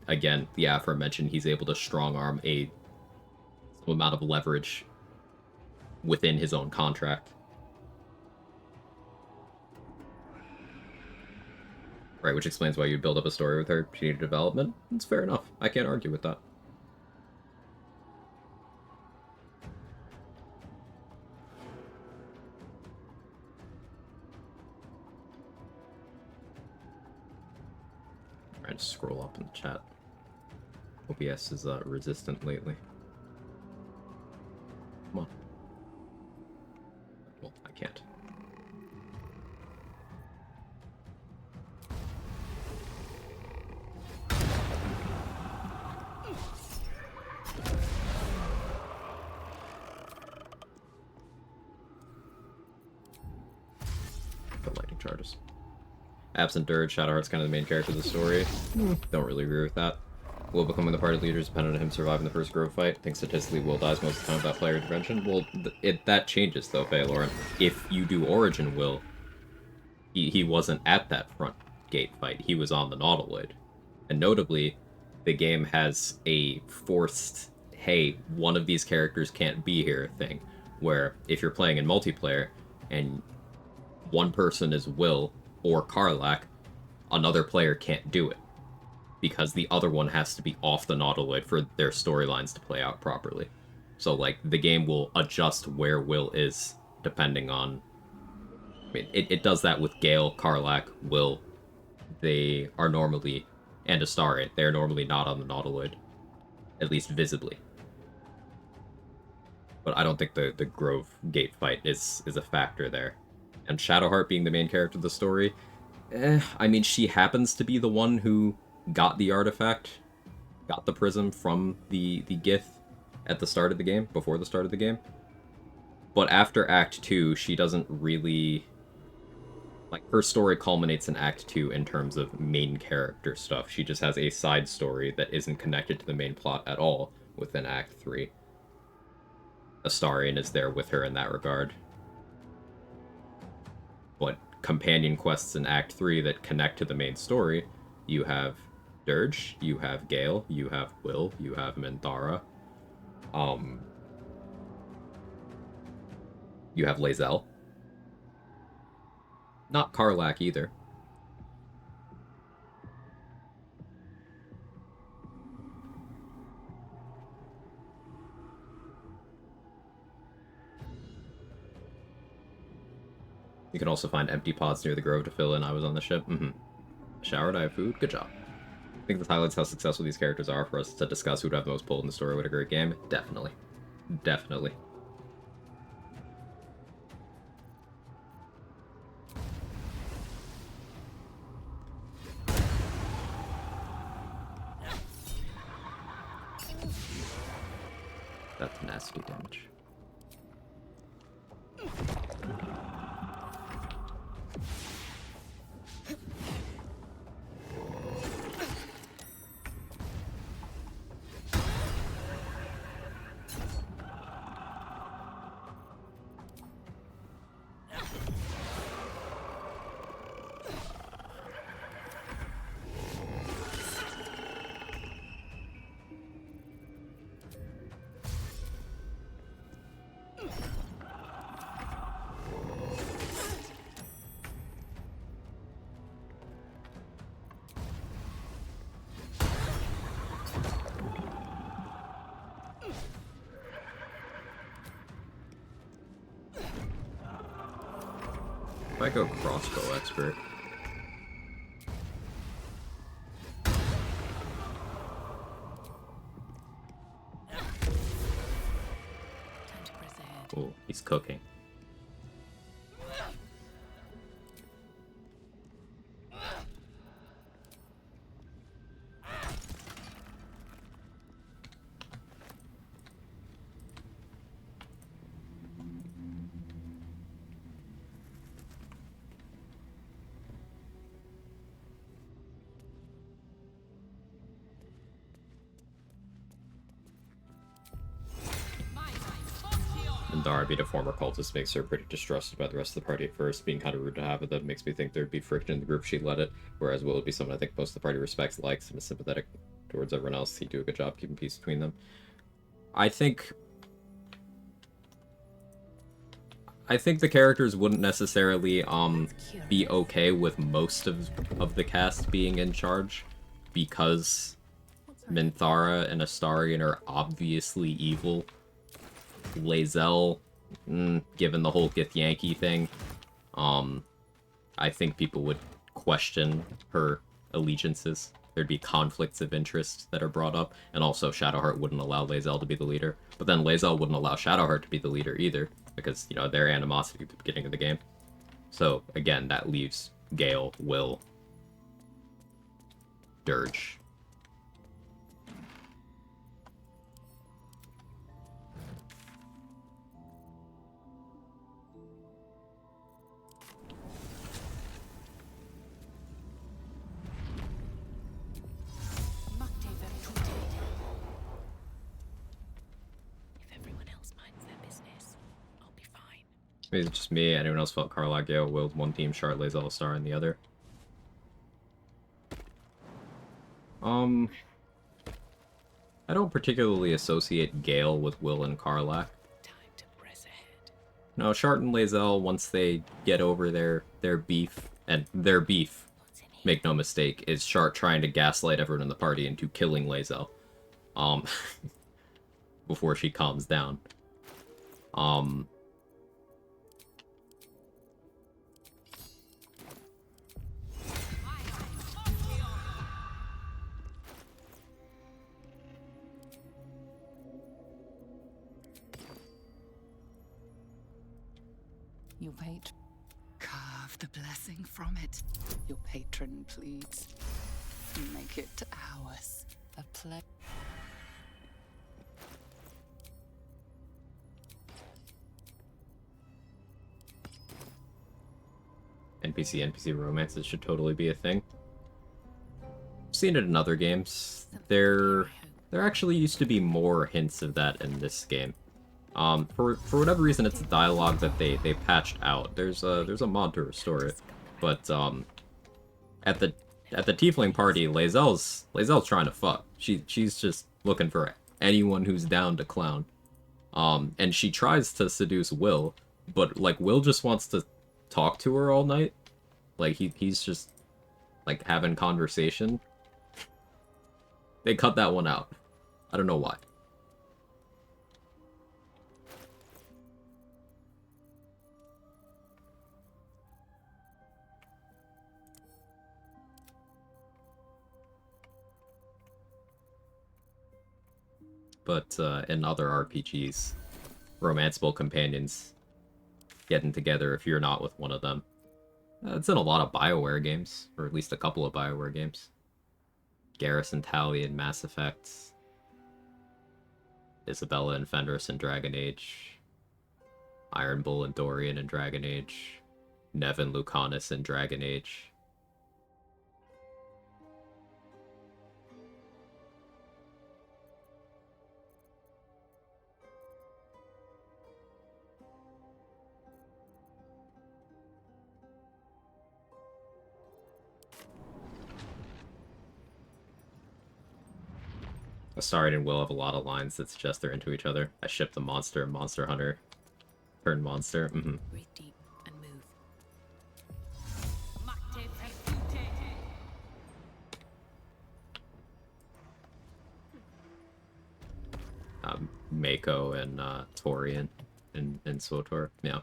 again, the aforementioned, he's able to strong-arm some amount of leverage within his own contract. Right, which explains why you build up a story with her. She needed development. It's fair enough. I can't argue with that. Trying to scroll up in the chat. OBS is resistant lately. Come on. Well, I can't. Lightning charges. Absent Dirge, Shadowheart's kind of the main character of the story. Don't really agree with that. Will becoming the party leader is dependent on him surviving the first grove fight. I think statistically Will dies most of the time without player intervention. Well, that changes though, Faye Lauren. If you do Origin Will, He wasn't at that front gate fight. He was on the Nautiloid. And notably, the game has a forced, hey, one of these characters can't be here thing, where if you're playing in multiplayer and one person is Will or Karlach, another player can't do it, because the other one has to be off the Nautiloid for their storylines to play out properly. So, like, the game will adjust where Will is depending on... I mean, it does that with Gale, Karlach, Will. They are normally... And Astarion. They are normally not on the Nautiloid. At least visibly. But I don't think the Grove Gate fight is a factor there. And Shadowheart being the main character of the story... I mean, she happens to be the one who got the artifact, got the prism from the Gith at the start of the game, before the start of the game. But after Act 2, she doesn't really... Like, her story culminates in Act 2 in terms of main character stuff. She just has a side story that isn't connected to the main plot at all within Act 3. Astarion is there with her in that regard. But companion quests in Act 3 that connect to the main story, you have Dirge, you have Gale, you have Will, you have Minthara. You have Lae'zel. Not Karlach either. You can also find empty pods near the Grove to fill in. I was on the ship. Showered, I have food. Good job. I think this highlights how successful these characters are for us to discuss who would have the most pull in the story. What a great game. Definitely. Definitely. That's nasty damage. I go crossbow expert. Oh, he's cooking. And Dara being a former cultist makes her pretty distrusted by the rest of the party at first, being kind of rude to have with them makes me think there'd be friction in the group if she led it, whereas Will would be someone I think most of the party respects, likes, and is sympathetic towards everyone else. He'd do a good job keeping peace between them. I think the characters wouldn't necessarily be okay with most of the cast being in charge, because Minthara and Astarion are obviously evil. Lae'zel, given the whole Githyanki thing, I think people would question her allegiances. There'd be conflicts of interest that are brought up, and also Shadowheart wouldn't allow Lae'zel to be the leader. But then Lae'zel wouldn't allow Shadowheart to be the leader either, because, you know, their animosity at the beginning of the game. So, again, that leaves Gale, Will, Dirge. Maybe it's just me. Anyone else felt Karlach Gale willed one team, Shard Lae'zel Star in the other? I don't particularly associate Gale with Will and Karlach. No, Shart and Lae'zel, once they get over their beef, and their beef, make no mistake, is Shart trying to gaslight everyone in the party into killing Lae'zel. Before she calms down. Your patron. Carve the blessing from it. Your patron pleads. Make it ours. A play. NPC romances should totally be a thing. I've seen it in other games. There actually used to be more hints of that in this game. For whatever reason, it's a dialogue that they patched out. There's a mod to restore it, but at the Tiefling party, Lae'zel's trying to fuck. She's just looking for anyone who's down to clown. And she tries to seduce Will, but like Will just wants to talk to her all night. Like he's just like having conversation. They cut that one out. I don't know why. But in other RPGs, romanceable companions getting together if you're not with one of them. It's in a lot of BioWare games, or at least a couple of BioWare games. Garrus and Tali in Mass Effect. Isabella and Fenris in Dragon Age. Iron Bull and Dorian in Dragon Age. Nev and Lucanus in Dragon Age. Astarion and Will have a lot of lines that suggest they're into each other. I ship the monster, Monster Hunter, turn monster. Breathe deep and move. Mako and Torian in SWTOR. Yeah.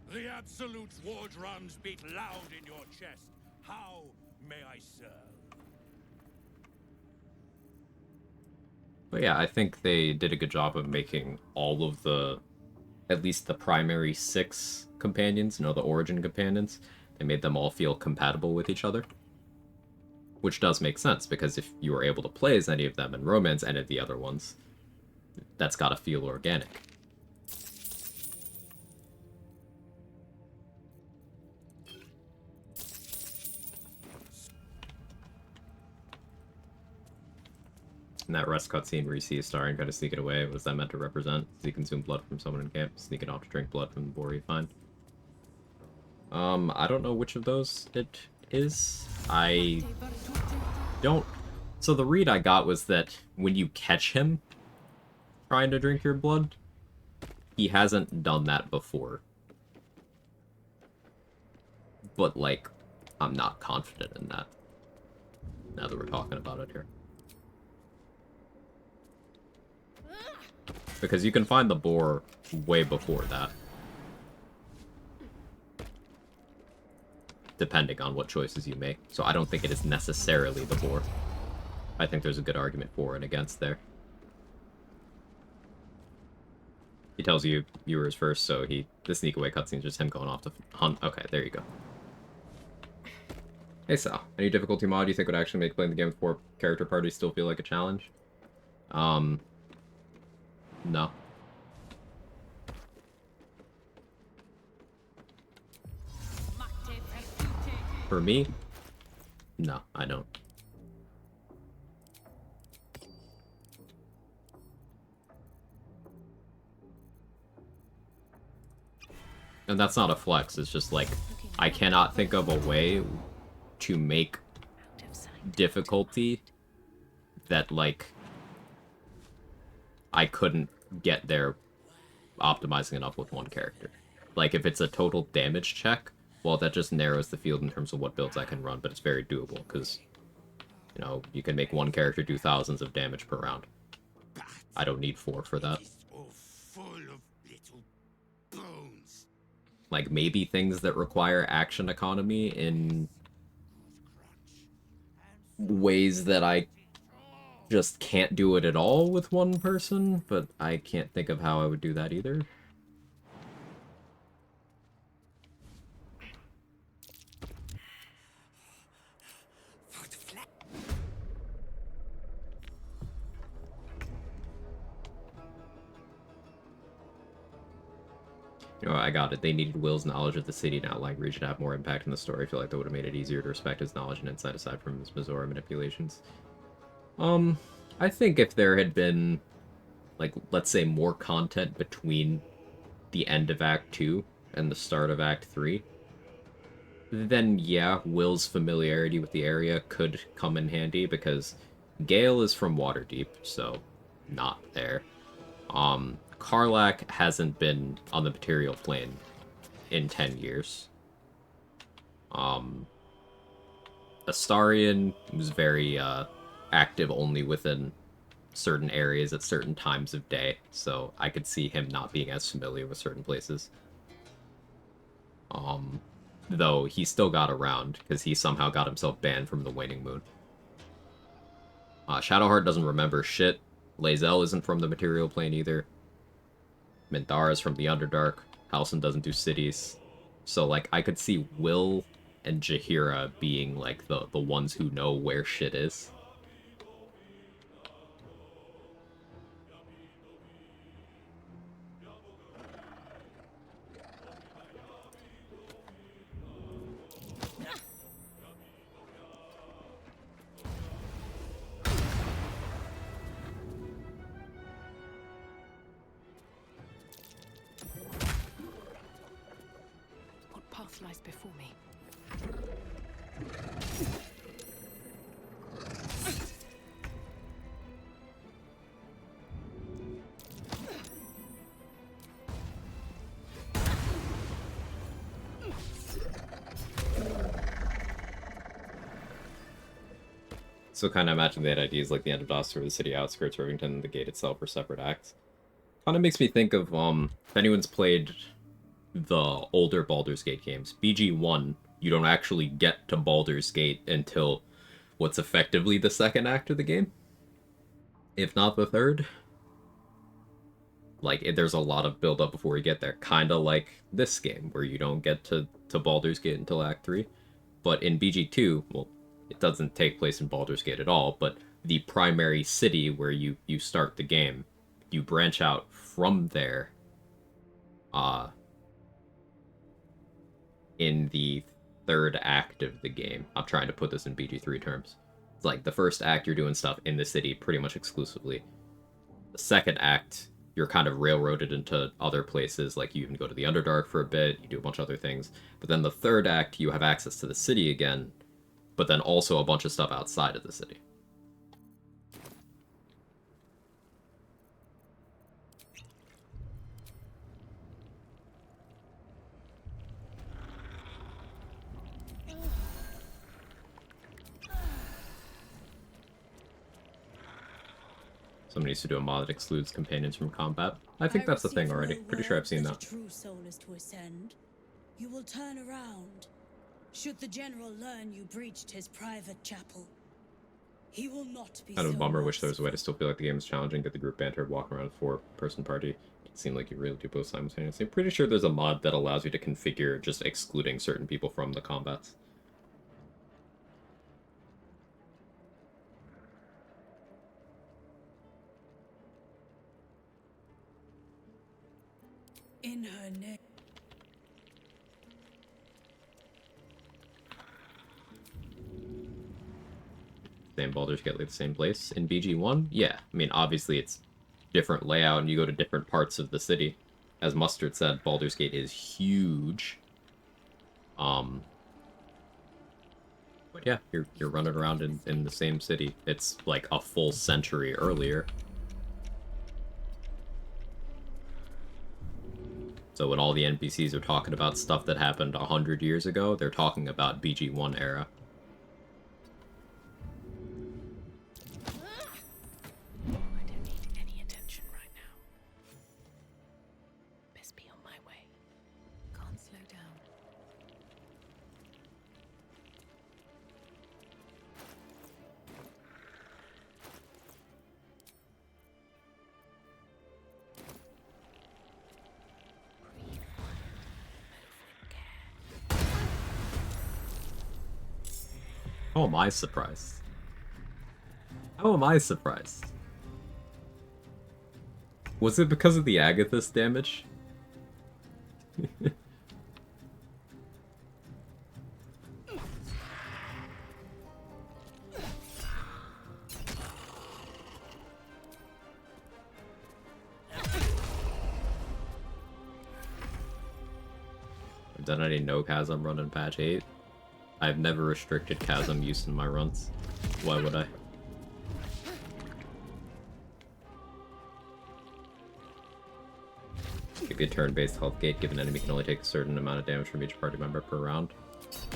The Absolute war drums beat loud in your chest. How may I serve? But yeah, I think they did a good job of making all of the, at least the primary 6 companions, the origin companions, they made them all feel compatible with each other. Which does make sense, because if you were able to play as any of them and romance any of the other ones, that's gotta feel organic. In that rest cutscene where you see Astarion kind of sneak it away, what is that meant to represent? Does he consume blood from someone in camp, sneaking off to drink blood from the boar you find? I don't know which of those it is. I don't... So the read I got was that when you catch him trying to drink your blood, he hasn't done that before. But, like, I'm not confident in that, now that we're talking about it here. Because you can find the boar way before that. Depending on what choices you make. So I don't think it is necessarily the boar. I think there's a good argument for and against there. He tells you viewers first, so the sneak away cutscene is just him going off to hunt. Okay, there you go. Hey Sal, any difficulty mod you think would actually make playing the game with 4 character parties still feel like a challenge? No. For me? No, I don't. And that's not a flex, it's just like, I cannot think of a way to make difficulty that, like, I couldn't get there optimizing enough with one character. Like, if it's a total damage check, well, that just narrows the field in terms of what builds I can run, but it's very doable, because, you know, you can make one character do thousands of damage per round. I don't need 4 for that. Like, maybe things that require action economy in ways that I just can't do it at all with one person, but I can't think of how I would do that either. You know, I got it. They needed Will's knowledge of the city and outlying region to have more impact in the story. I feel like that would have made it easier to respect his knowledge and insight aside from his Missouri manipulations. I think if there had been, like, let's say more content between the end of Act 2 and the start of Act 3, then yeah, Will's familiarity with the area could come in handy, because Gale is from Waterdeep, so not there. Karlak hasn't been on the material plane in 10 years. Astarion was very active only within certain areas at certain times of day, so I could see him not being as familiar with certain places. Though he still got around, because he somehow got himself banned from the Waning Moon. Shadowheart doesn't remember shit. Lae'zel isn't from the material plane either. Minthara's from the Underdark. Halsin doesn't do cities. So, like, I could see Will and Jaheira being, like, the ones who know where shit is. What path lies before me? So kind of imagine that ideas like the end of Doster, the city outskirts, Rivington, and the gate itself are separate acts. Kind of makes me think of, if anyone's played the older Baldur's Gate games, BG1, you don't actually get to Baldur's Gate until what's effectively the second act of the game, if not the third. Like, there's a lot of build-up before you get there, kind of like this game, where you don't get to Baldur's Gate until Act 3. But in BG2, well, it doesn't take place in Baldur's Gate at all, but the primary city where you start the game, you branch out from there in the third act of the game. I'm trying to put this in BG3 terms. It's like the first act, you're doing stuff in the city pretty much exclusively. The second act, you're kind of railroaded into other places, like you even go to the Underdark for a bit, you do a bunch of other things. But then the third act, you have access to the city again, but then also a bunch of stuff outside of the city. Somebody needs to do a mod that excludes companions from combat. I think that's a thing already. Pretty sure I've seen that. True soul is to ascend. You will turn around. Should the general learn you breached his private chapel, he will not be Kind of a so bummer. Wish there was a way to still feel like the game is challenging. Get the group banter, walk around a 4-person party. It seemed like you really do both simultaneously. I'm pretty sure there's a mod that allows you to configure just excluding certain people from the combats. in her name. Same Baldur's Gate, like the same place in BG1? Yeah, I mean, obviously it's different layout and you go to different parts of the city, as Mustard said, Baldur's Gate is huge. But yeah, you're running around in the same city. It's like a full century earlier. So when all the NPCs are talking about stuff that happened 100 years ago, they're talking about BG1 era. I don't need any attention right now. Best be on my way. Can't slow down. How am I surprised? How am I surprised? Was it because of the Agathis damage? Did I know Chasm run in patch 8? I've never restricted Chasm use in my runs. Why would I? A good turn-based health gate, given enemy can only take a certain amount of damage from each party member per round.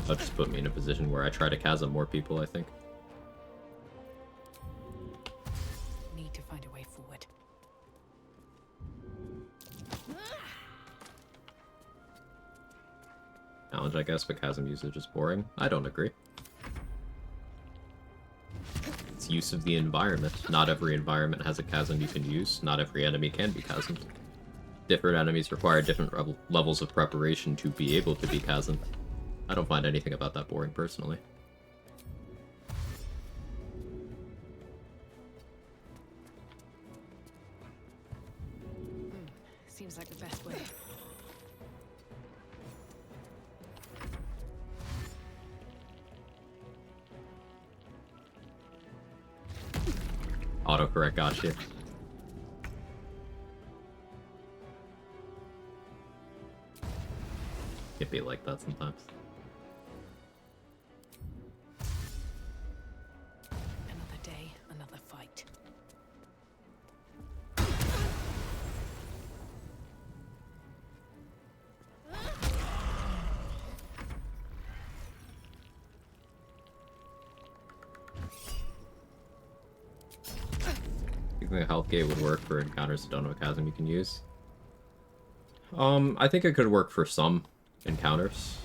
That'll just put me in a position where I try to Chasm more people, I think. Need to find a way forward. Challenge, I guess, but Chasm usage is boring. I don't agree. It's use of the environment. Not every environment has a Chasm you can use. Not every enemy can be Chasmed. Different enemies require different levels of preparation to be able to be Chasmed. I don't find anything about that boring, personally. Seems like the best way. Autocorrect got you. It be like that sometimes. Another day, another fight. You think a health gate would work for encounters that don't have a Chasm you can use? I think it could work for some encounters.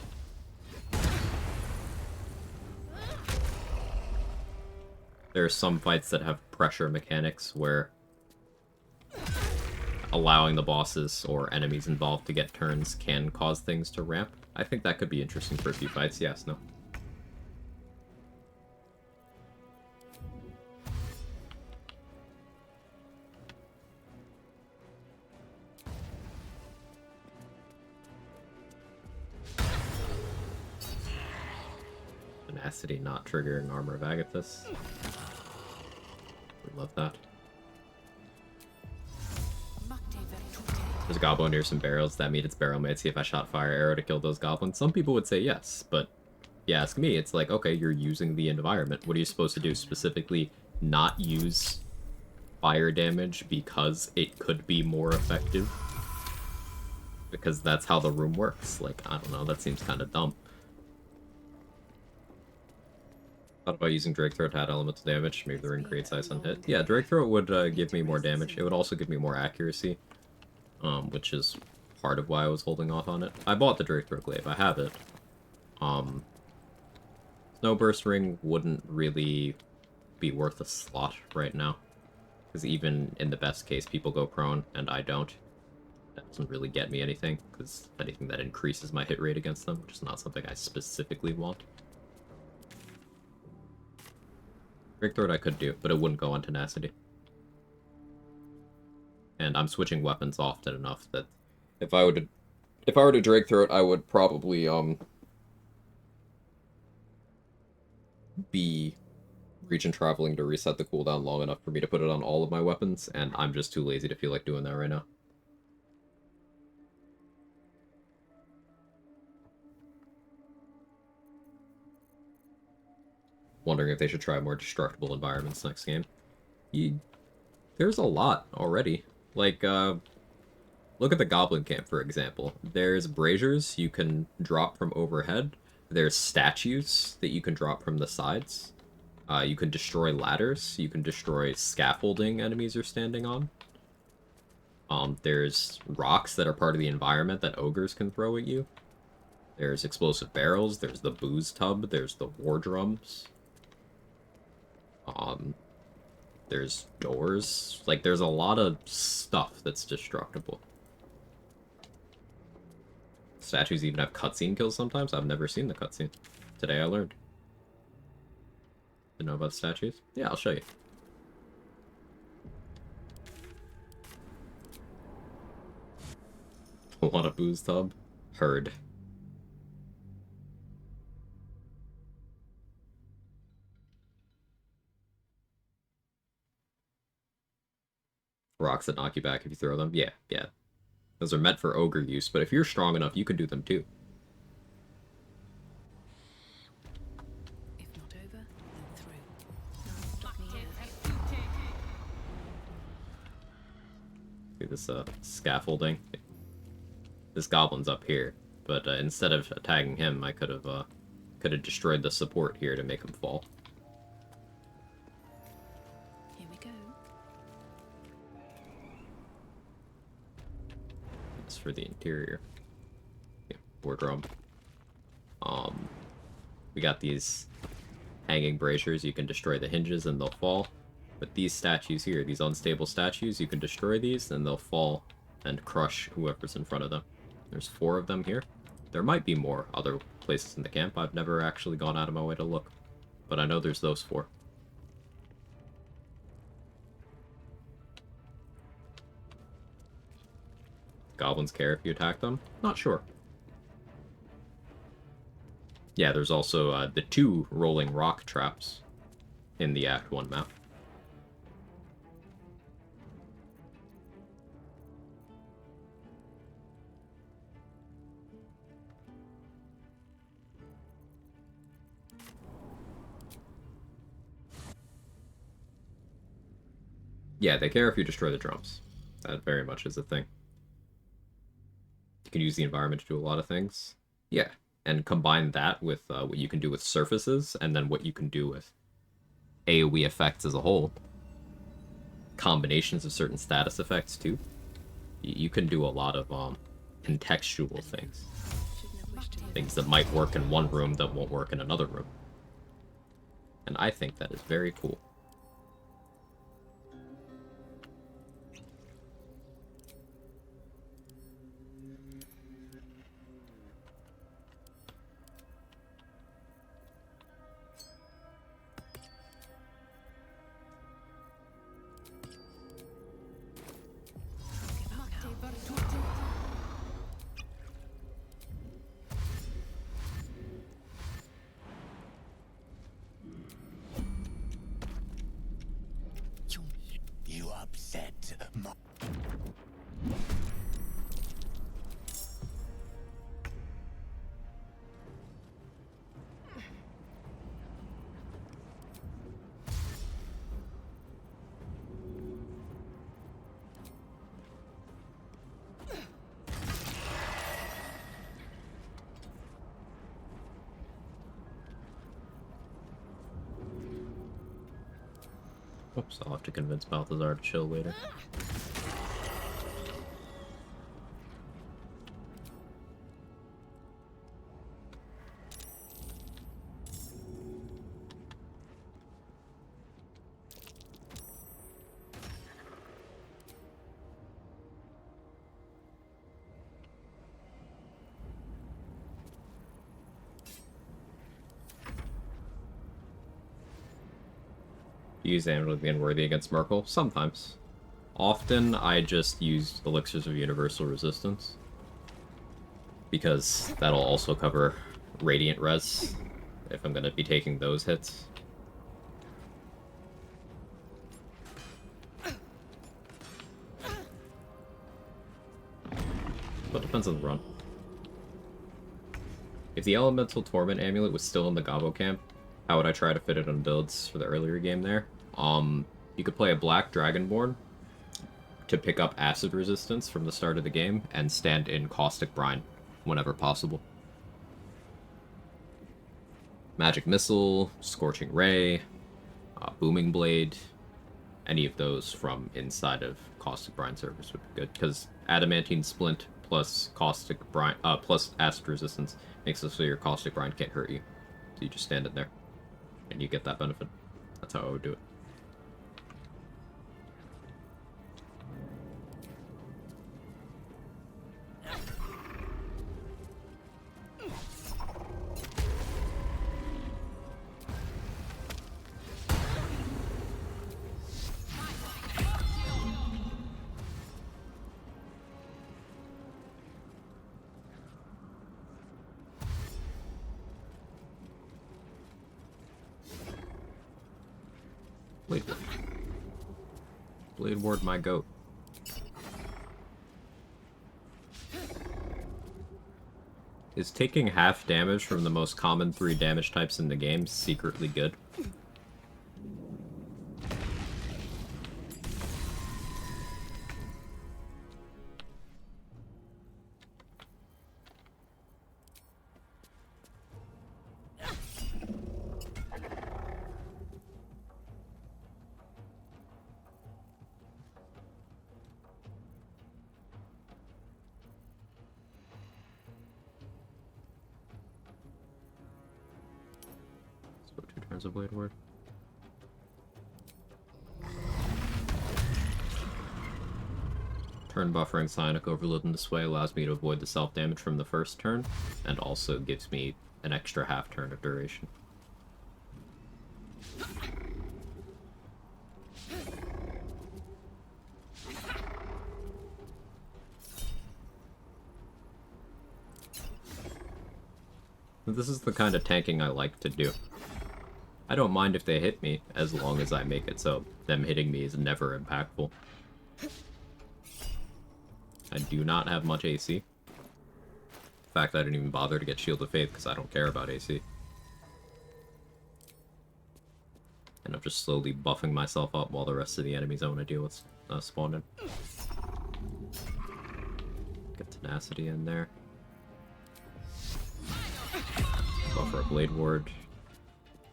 There are some fights that have pressure mechanics where allowing the bosses or enemies involved to get turns can cause things to ramp. I think that could be interesting for a few fights, yes, no. Tenacity not triggering Armor of Agathis. We love that. There's a goblin near some barrels. That means it's barrel mate. See if I shot fire arrow to kill those goblins. Some people would say yes, but if you ask me, it's like, okay, you're using the environment. What are you supposed to do? Specifically, not use fire damage because it could be more effective? Because that's how the room works. Like, I don't know, that seems kind of dumb. Thought about using Drake Throat to add elemental damage. Maybe the ring creates ice on hit. Yeah, Drake Throat would give me more damage. It would also give me more accuracy, which is part of why I was holding off on it. I bought the Drake Throat Glaive. I have it. Snowburst Ring wouldn't really be worth a slot right now. Because even in the best case, people go prone, and I don't. That doesn't really get me anything, because anything that increases my hit rate against them, which is not something I specifically want. Drake Throat I could do, but it wouldn't go on Tenacity. And I'm switching weapons often enough that if I were to Drake Throat, I would probably be region traveling to reset the cooldown long enough for me to put it on all of my weapons, and I'm just too lazy to feel like doing that right now. wondering if they should try more destructible environments next game. There's a lot already. Like, look at the Goblin Camp, for example. There's braziers you can drop from overhead. There's statues that you can drop from the sides. You can destroy ladders. You can destroy scaffolding enemies are standing on. There's rocks that are part of the environment that ogres can throw at you. There's explosive barrels. There's the booze tub. There's the war drums. There's doors. Like, there's a lot of stuff that's destructible. Statues even have cutscene kills sometimes. I've never seen the cutscene. Today I learned. Didn't know about statues? Yeah, I'll show you. Want a booze tub? Heard. Rocks that knock you back if you throw them? Yeah, yeah. Those are meant for ogre use, but if you're strong enough, you can do them too. If not over, then through. None stop me here. See this scaffolding? This goblin's up here, but instead of attacking him, I could have destroyed the support here to make him fall. Here we go. It's for the interior. Yeah, wardrobe. We got these hanging braziers. You can destroy the hinges and they'll fall. But these statues here, these unstable statues, you can destroy these and they'll fall and crush whoever's in front of them. There's 4 of them here. There might be more other places in the camp. I've never actually gone out of my way to look. But I know there's those 4. Goblins care if you attack them? Not sure. Yeah, there's also the 2 rolling rock traps in the Act 1 map. Yeah, they care if you destroy the drums. That very much is a thing. You can use the environment to do a lot of things. Yeah, and combine that with what you can do with surfaces, and then what you can do with AoE effects as a whole. Combinations of certain status effects, too. You can do a lot of contextual things. Things that might work in one room that won't work in another room. And I think that is very cool. You upset my... Oops, I'll have to convince Balthazar to chill later. Use Amulet being worthy against Merkel? Sometimes. Often, I just use Elixirs of Universal Resistance. Because that'll also cover Radiant Res, if I'm going to be taking those hits. But depends on the run. If the Elemental Torment Amulet was still in the Gobbo camp, how would I try to fit it on builds for the earlier game there? You could play a black Dragonborn to pick up acid resistance from the start of the game and stand in Caustic Brine whenever possible. Magic Missile, Scorching Ray, Booming Blade, any of those from inside of Caustic Brine servers would be good, because Adamantine Splint plus Caustic Brine, plus acid resistance makes it so your Caustic Brine can't hurt you. So you just stand in there, and you get that benefit. That's how I would do it. Blade Ward. Blade Ward, my goat. Is taking half damage from the most common 3 damage types in the game secretly good? Of Blade Ward. Turn buffering Psionic Overload in this way allows me to avoid the self-damage from the first turn, and also gives me an extra half turn of duration. This is the kind of tanking I like to do. I don't mind if they hit me, as long as I make it so them hitting me is never impactful. I do not have much AC. In fact, I didn't even bother to get Shield of Faith because I don't care about AC. And I'm just slowly buffing myself up while the rest of the enemies I want to deal with spawn in. Get Tenacity in there. Buffer a Blade Ward.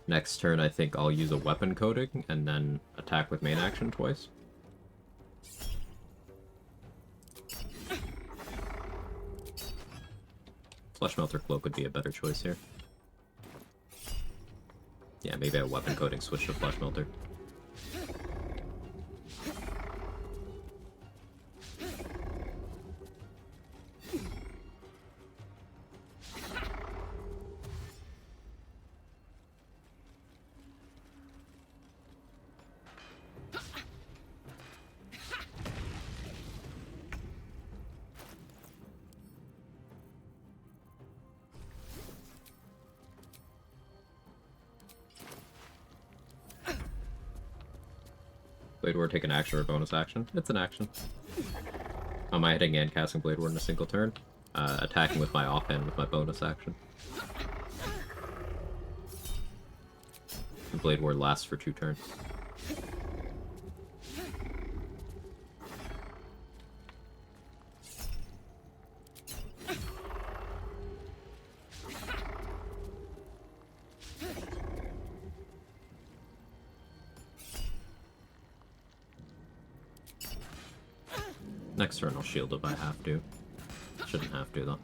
Next turn, I think I'll use a weapon coating and then attack with main action twice. Flesh Melter Cloak would be a better choice here. Yeah, maybe a weapon coating switch to Flesh Melter. Blade Ward take an action or a bonus action? It's an action. Am I hitting and casting Blade Ward in a single turn? Attacking with my offhand with my bonus action. Blade Ward lasts for 2 turns. Next turn I'll shield if I have to. Shouldn't have to though.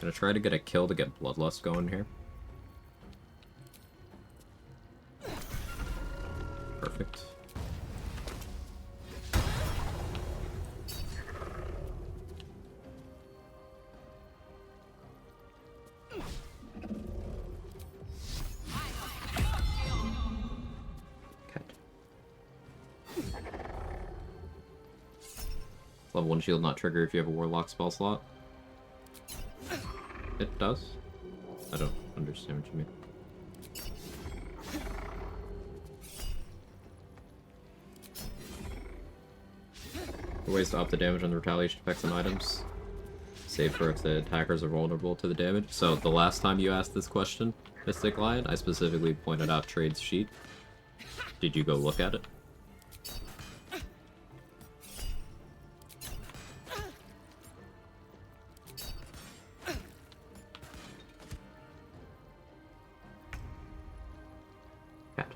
Gonna try to get a kill to get Bloodlust going here. Perfect. Level 1 shield not trigger if you have a Warlock spell slot. It does? I don't understand what you mean. The ways to up the damage on the retaliation effects on items. Save for if the attackers are vulnerable to the damage. So the last time you asked this question, Mystic Lion, I specifically pointed out Trade's sheet. Did you go look at it? Cat.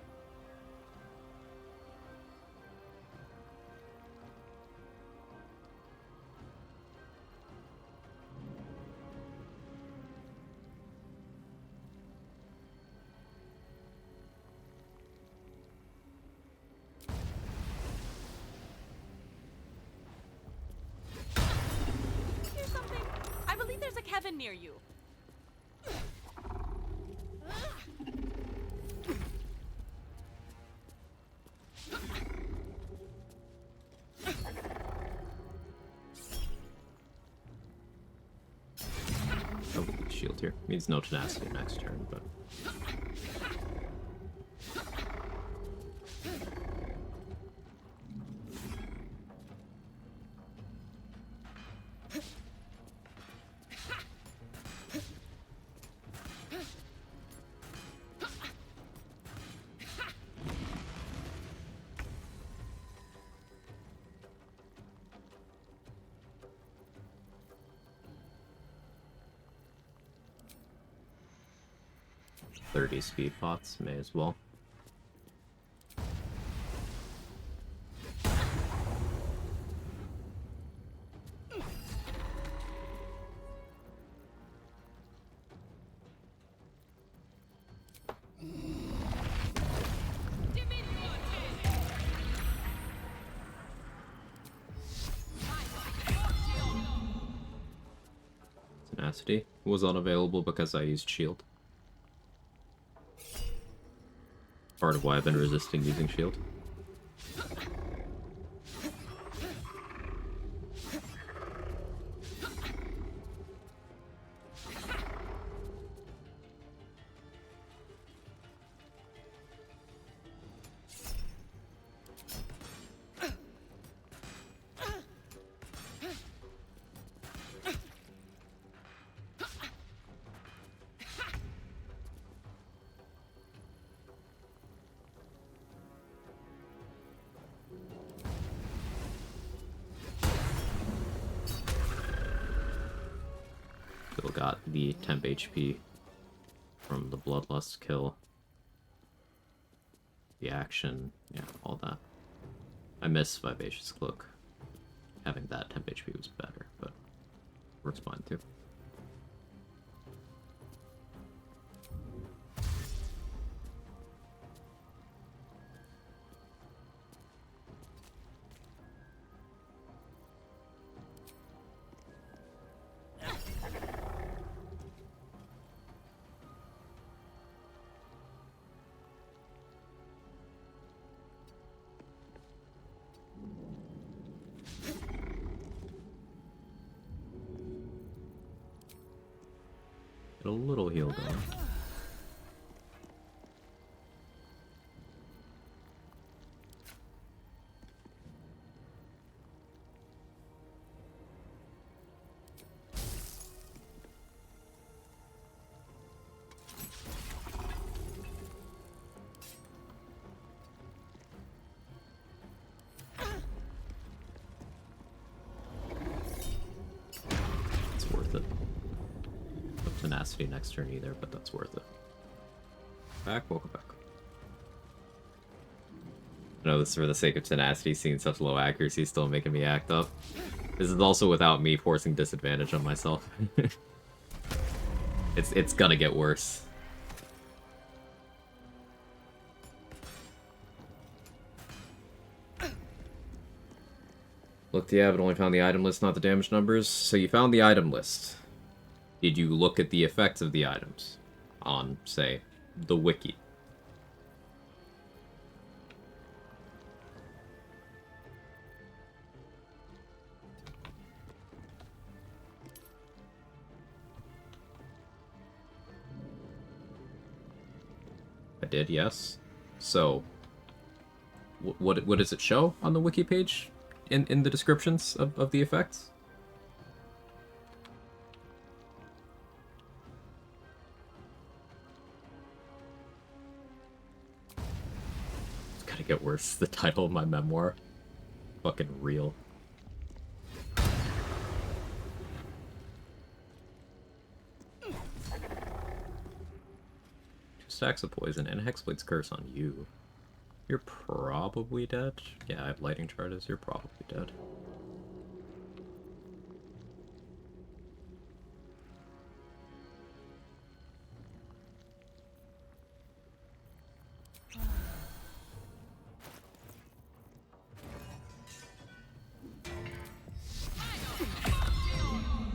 Here's something. I believe there's a Kevin near you. Oh, shield here. Means no tenacity next turn, but... .30 speed pots, may as well. Tenacity was unavailable because I used shield. Part of why I've been resisting using shield. Still got the temp HP from the Bloodlust kill. The action, yeah, all that. I miss Vivacious Cloak. Having that temp HP was better, but works fine too. Get a little heal going. It's worth it. No tenacity next turn either, but that's worth it. Back, welcome back. I know this is for the sake of tenacity, seeing such low accuracy still making me act up. This is also without me forcing disadvantage on myself. It's gonna get worse. Looked, yeah, but only found the item list, not the damage numbers. So you found the item list. Did you look at the effects of the items on, say, the wiki? I did, yes. So, what does it show on the wiki page? In the descriptions of the effects? gonna get worse. The title of my memoir. Fucking real. 2 stacks of poison and a Hexblade's Curse on you. You're probably dead. Yeah, I have lighting charges. You're probably dead.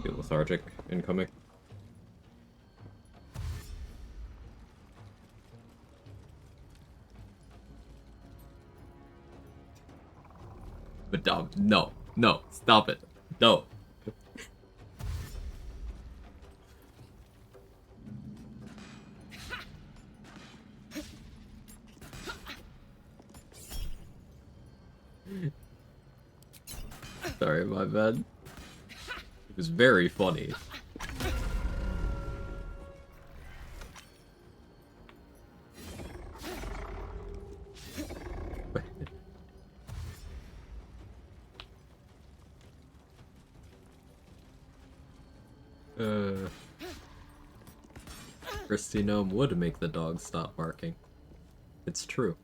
Feel lethargic incoming. But no, no, stop it. No. Sorry, my bad. It was very funny. Christy Gnome would make the dog stop barking. It's true.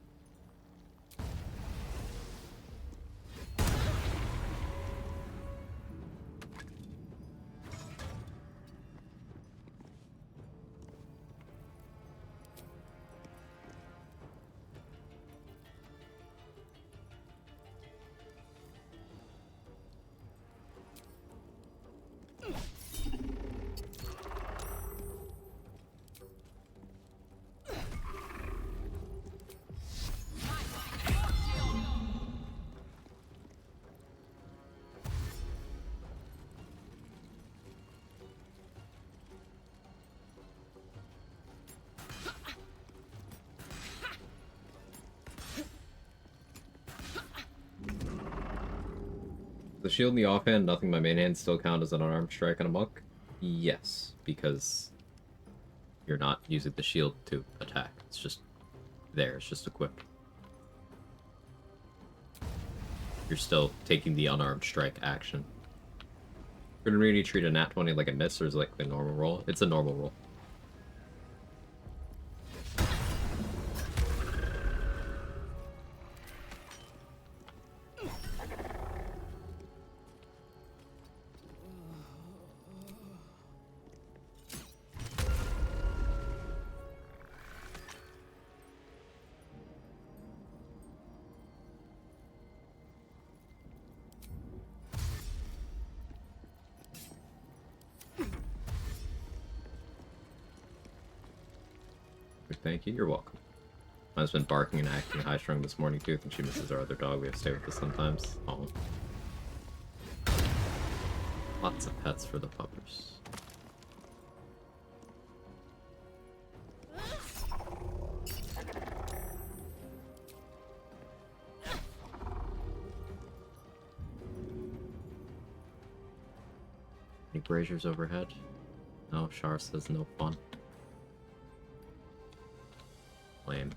The shield in the offhand, nothing my main hand still count as an unarmed strike on a monk? Yes, because you're not using the shield to attack. It's just there, it's just equipped. You're still taking the unarmed strike action. Gonna really treat a nat 20 like a miss, or is it like the normal roll? It's a normal roll. Thank you, you're welcome. Mine's been barking and acting high-strung this morning too. I think she misses our other dog. We have to stay with us sometimes. Oh. Lots of pets for the puppers. Any braziers overhead? No, Shar says no fun. Lame.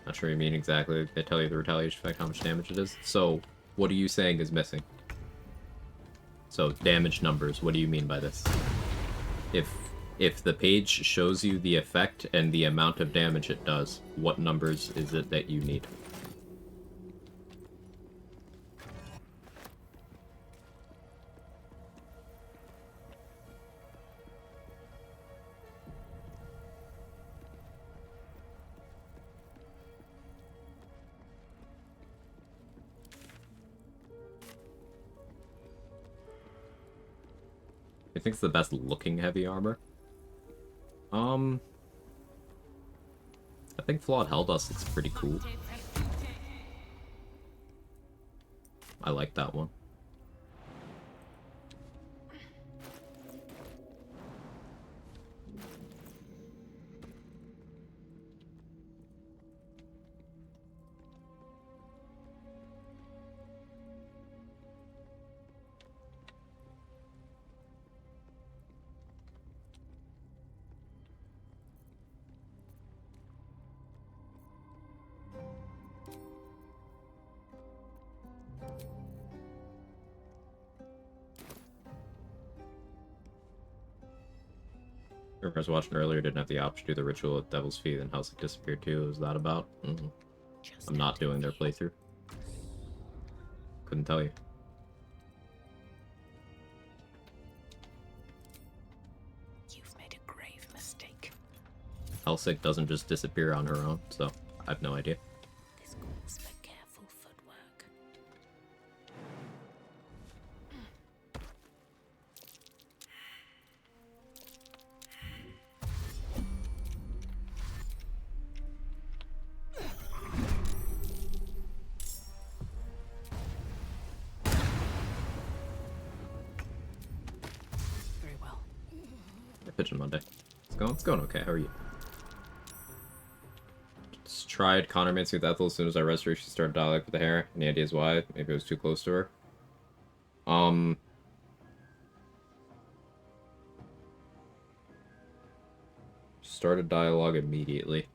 Not sure you mean exactly. They tell you the retaliation effect, how much damage it is. So, what are you saying is missing? So, damage numbers, what do you mean by this? If the page shows you the effect and the amount of damage it does, what numbers is it that you need? I think it's the best looking heavy armor. I think Flawed Helldust looks pretty cool. I like that one. Whoever I was watching earlier didn't have the option to do the ritual at Devil's Feet, and Helsing disappeared too. What was that about? I'm not doing their playthrough. Couldn't tell you. You've made a grave mistake. Helsing doesn't just disappear on her own, so I have no idea. This calls for careful footwork. Very well. Pigeon Monday. It's going okay. How are you? Just tried connormancing with Ethel as soon as I rested her. She started dialogue with the hair. Any ideas why? Maybe it was too close to her. Started dialogue immediately.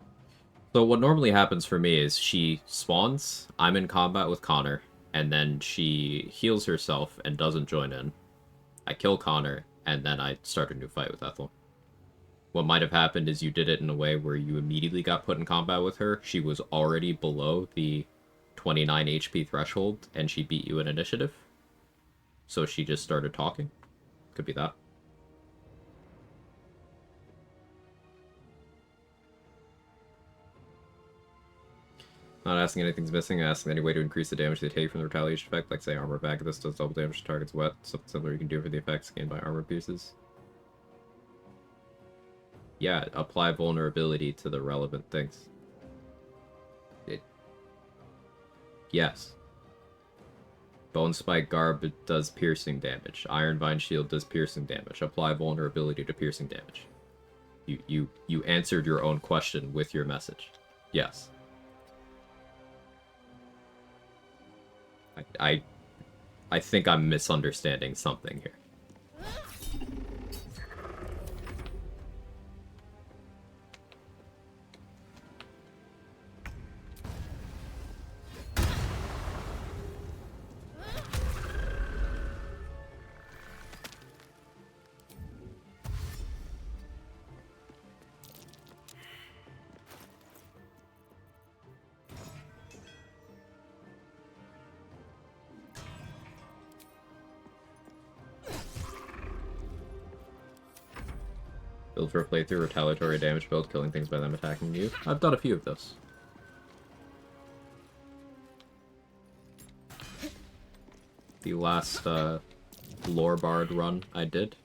So what normally happens for me is she spawns, I'm in combat with Connor, and then she heals herself and doesn't join in. I kill Connor, and then I start a new fight with Ethel. What might have happened is you did it in a way where you immediately got put in combat with her. She was already below the 29 HP threshold, and she beat you in initiative. So she just started talking. Could be that. Not asking anything's missing, asking any way to increase the damage they take from the retaliation effect, like say armor bag. This does double damage to targets wet. Something similar you can do for the effects gained by armor pieces. Yeah, apply vulnerability to the relevant things. Yes. Bone Spike Garb does piercing damage. Iron Vine Shield does piercing damage. Apply vulnerability to piercing damage. You answered your own question with your message. Yes. I think I'm misunderstanding something here. Build for a playthrough, retaliatory damage build, killing things by them attacking you. I've done a few of those. The last lore bard run I did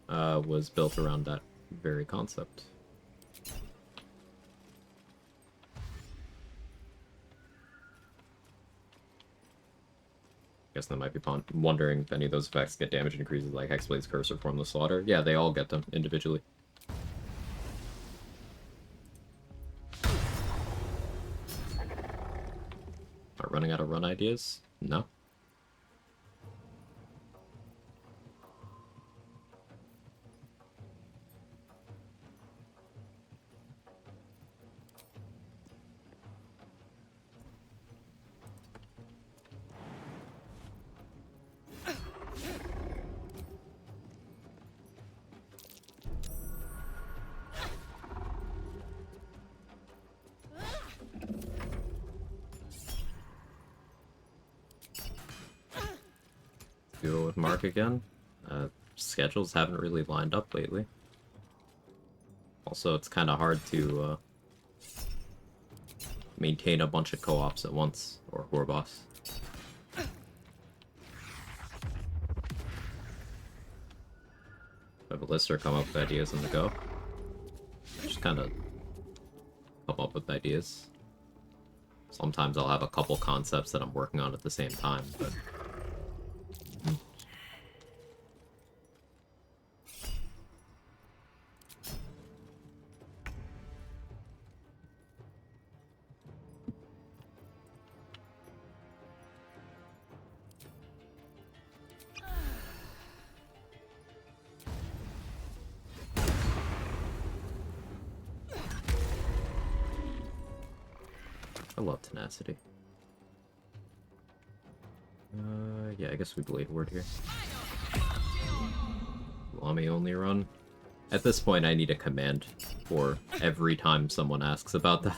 was built around that very concept. Guess that might be wondering if any of those effects get damage increases like Hexblade's Curse or Formless Slaughter. Yeah, they all get them individually. Am I running out of run ideas? No. Go with Mark again. Schedules haven't really lined up lately. Also, it's kind of hard to maintain a bunch of co-ops at once, or Warboss. I have a list or come up with ideas on the go. Just kind of come up with ideas. Sometimes I'll have a couple concepts that I'm working on at the same time, but... I love Tenacity. Yeah, I guess we Blade Ward here. Lami only run. At this point, I need a command for every time someone asks about that.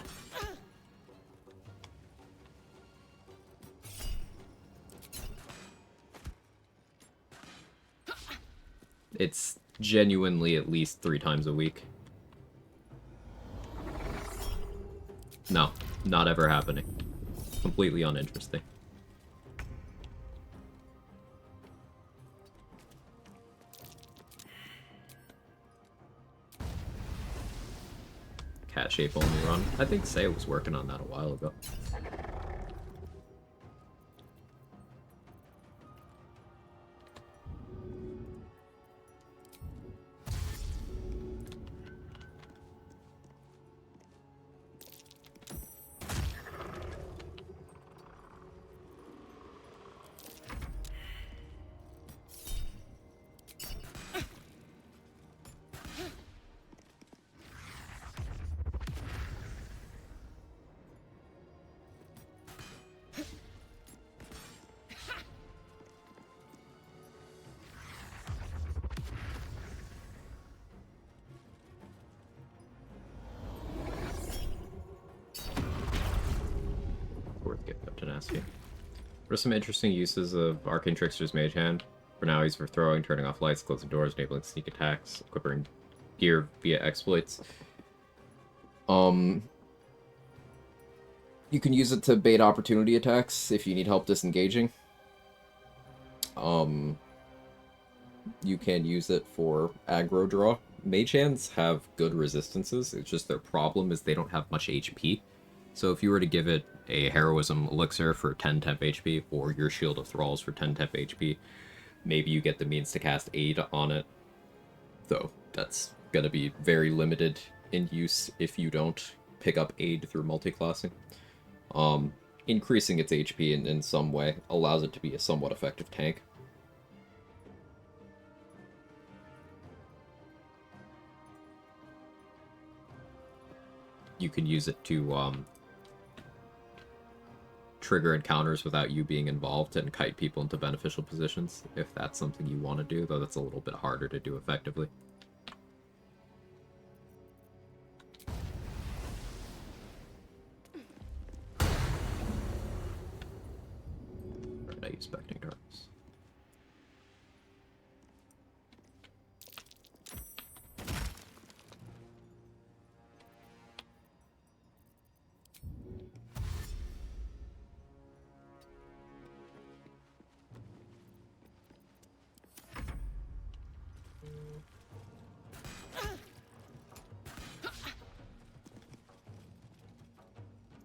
It's genuinely at least 3 times a week. No, not ever happening. Completely uninteresting. Cat shape only run. I think Say was working on that a while ago. Worth getting up Tenacious. What are some interesting uses of Arcane Trickster's Mage Hand? For now, he's for throwing, turning off lights, closing doors, enabling sneak attacks, equipping gear via exploits. You can use it to bait opportunity attacks if you need help disengaging. You can use it for aggro draw. Mage Hands have good resistances, it's just their problem is they don't have much HP. So if you were to give it a Heroism Elixir for 10 temp HP, or your Shield of Thralls for 10 temp HP, maybe you get the means to cast Aid on it. Though, that's gonna be very limited in use if you don't pick up Aid through multiclassing. Increasing its HP in some way allows it to be a somewhat effective tank. You can use it to trigger encounters without you being involved and kite people into beneficial positions, if that's something you want to do, though that's a little bit harder to do effectively. Right, I use Specting Darkness.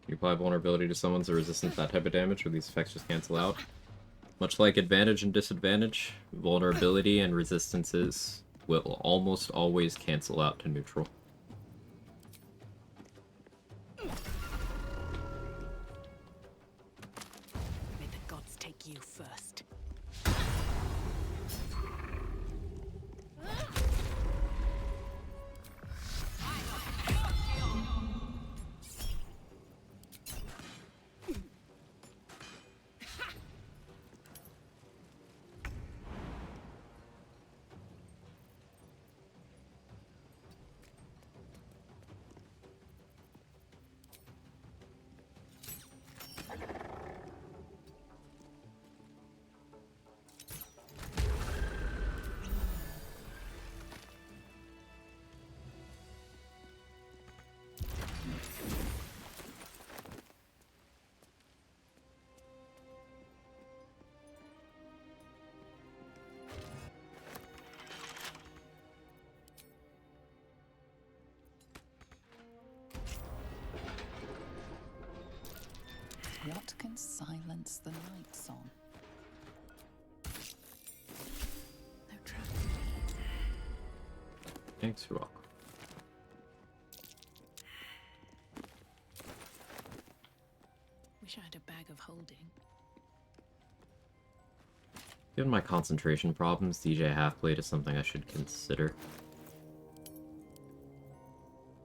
You apply vulnerability to someone's resistant to that type of damage, or these effects just cancel out. Much like advantage and disadvantage, vulnerability and resistances will almost always cancel out to neutral. May the gods take you first. What can silence the night song? No trap. Thanks, Rock. Wish I had a bag of holding. Given my concentration problems, DJ Halfblade is something I should consider.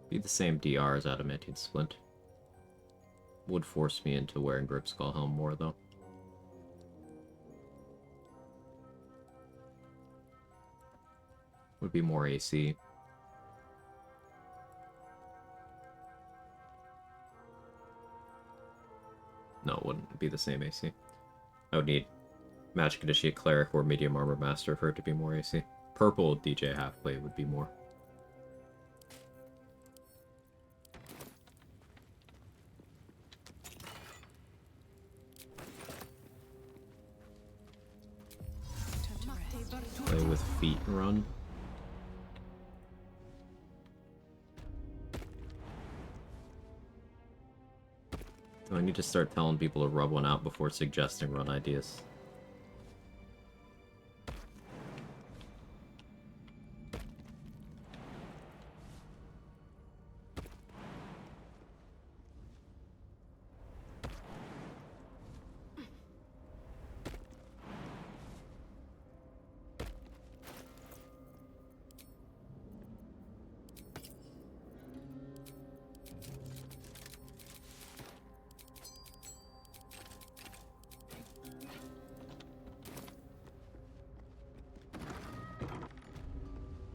Be the same DR as Adamantine Splint. Would force me into wearing Grip Skull Helm more, though. Would be more AC, be the same AC. I would need Magic Initiate Cleric or Medium Armor Master for it to be more AC. Purple DJ Halfplate would be more. Play with feet run. Do I need to start telling people to rub one out before suggesting run ideas?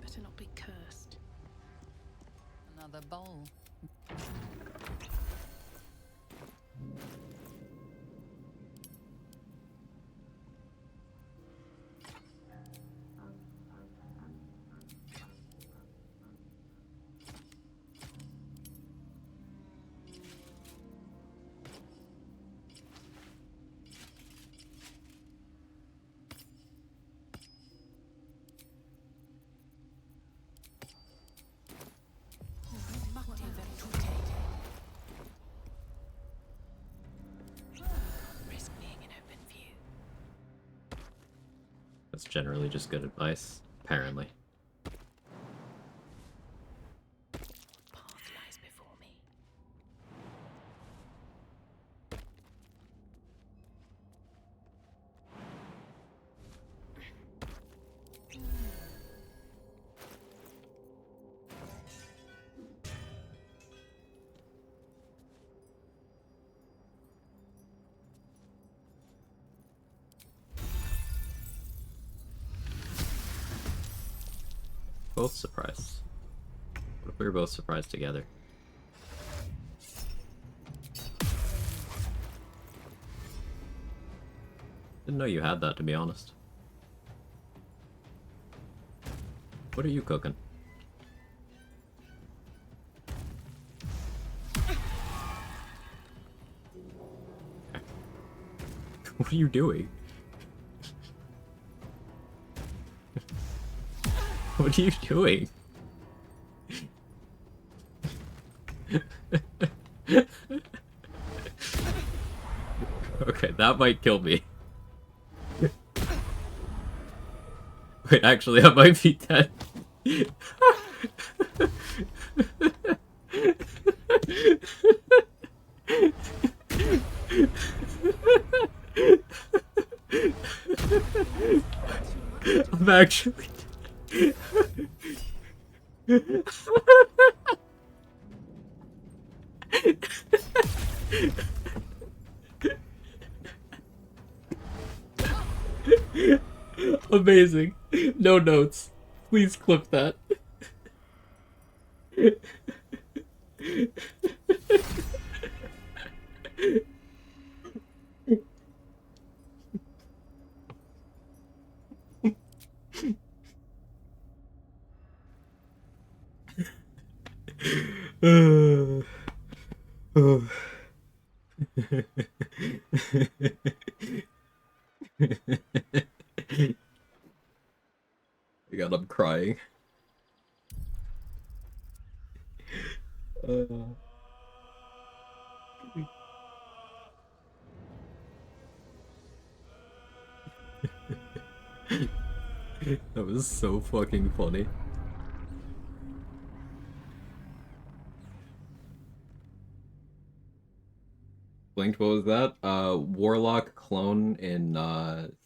Better not be cursed. Another bowl. Risk being in open view. That's generally just good advice, apparently. Path lies before me. Both surprised. What if we were both surprised together? Didn't know you had that, to be honest. What are you cooking? What are you doing? What are you doing? Okay, that might kill me. Wait, actually, that might be dead. I'm actually amazing. No notes. Please clip that. God, I'm crying. That was so fucking funny. Blinked, what was that? Warlock clone in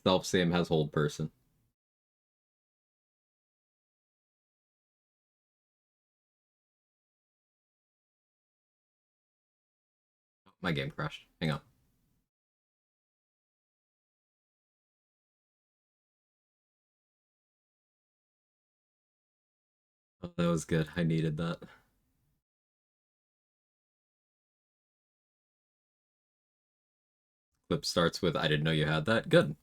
self-same has hold person. My game crashed. Hang on. Oh, that was good. I needed that. Clip starts with, I didn't know you had that. Good.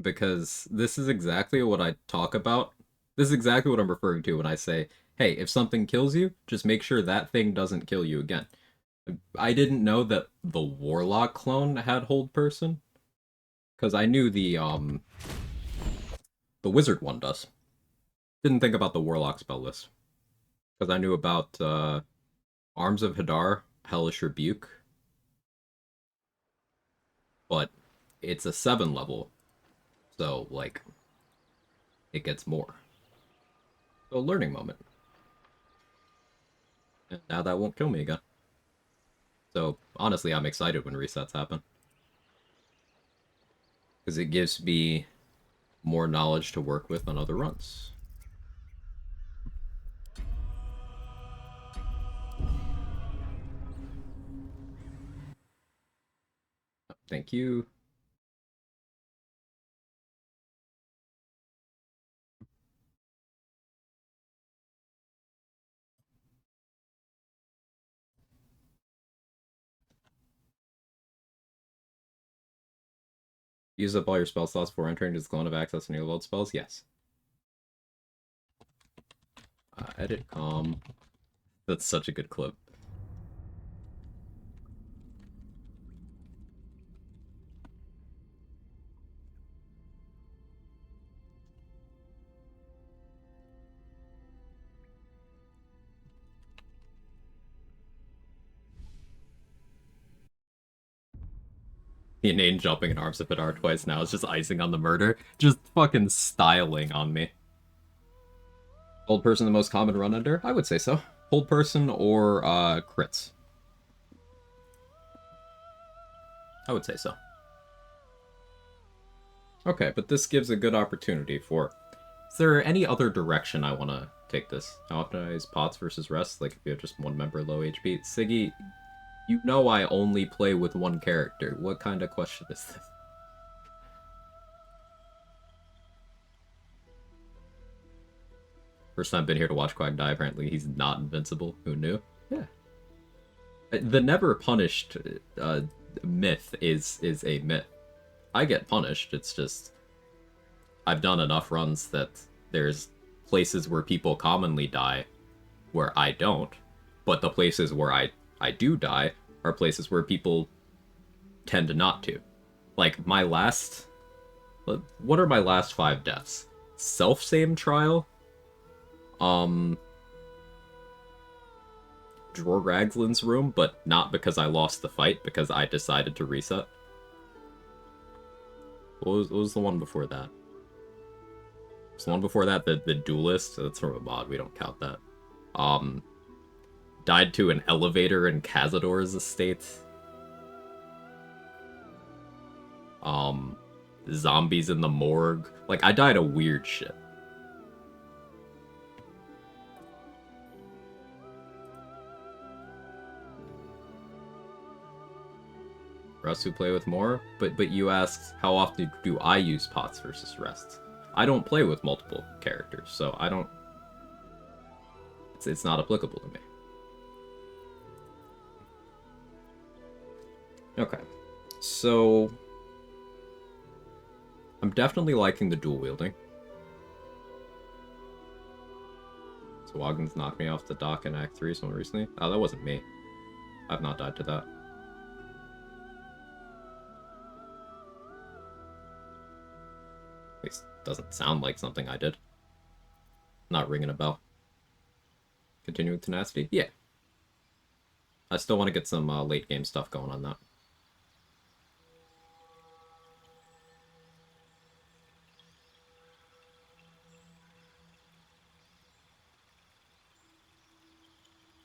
Because this is exactly what I talk about. This is exactly what I'm referring to when I say, hey, if something kills you, just make sure that thing doesn't kill you again. I didn't know that the Warlock clone had Hold Person. Because I knew the Wizard one does. Didn't think about the Warlock spell list. Because I knew about Arms of Hadar, Hellish Rebuke. But it's a 7 level. So, like, it gets more. So, learning moment. And now that won't kill me again. So, honestly, I'm excited when resets happen. Because it gives me more knowledge to work with on other runs. Thank you. Use up all your spell slots before entering this clone of access and your load spells? Yes. Edit com. That's such a good clip. The inane jumping in Arms of Hadar twice now is just icing on the murder. Just fucking styling on me. Hold Person the most common run under? I would say so. Hold Person or crits. I would say so. Okay, but this gives a good opportunity for... Is there any other direction I want to take this? How often I use pots versus rest? Like if you have just one member low HP? Siggy, you know I only play with one character. What kind of question is this? First time been here to watch Quag die, apparently he's not invincible. Who knew? Yeah. The never punished myth is a myth. I get punished, it's just... I've done enough runs that there's places where people commonly die where I don't, but the places where I do die are places where people tend not to. Like, my last... What are my last 5 deaths? Self-same trial? Dror Raglan's room, but not because I lost the fight, because I decided to reset. What was the one before that? So the one before that, the duelist, that's from a mod, we don't count that. Died to an elevator in Cazador's estate. Zombies in the morgue. Like, I died of weird shit. Rest who play with more, but you asked how often do I use pots versus rest? I don't play with multiple characters, so I don't... It's not applicable to me. Okay, so... I'm definitely liking the dual wielding. So Wogden's knocked me off the dock in Act 3 somewhere recently. Oh, that wasn't me. I've not died to that. At least doesn't sound like something I did. Not ringing a bell. Continue with Tenacity? Yeah. I still want to get some late game stuff going on that.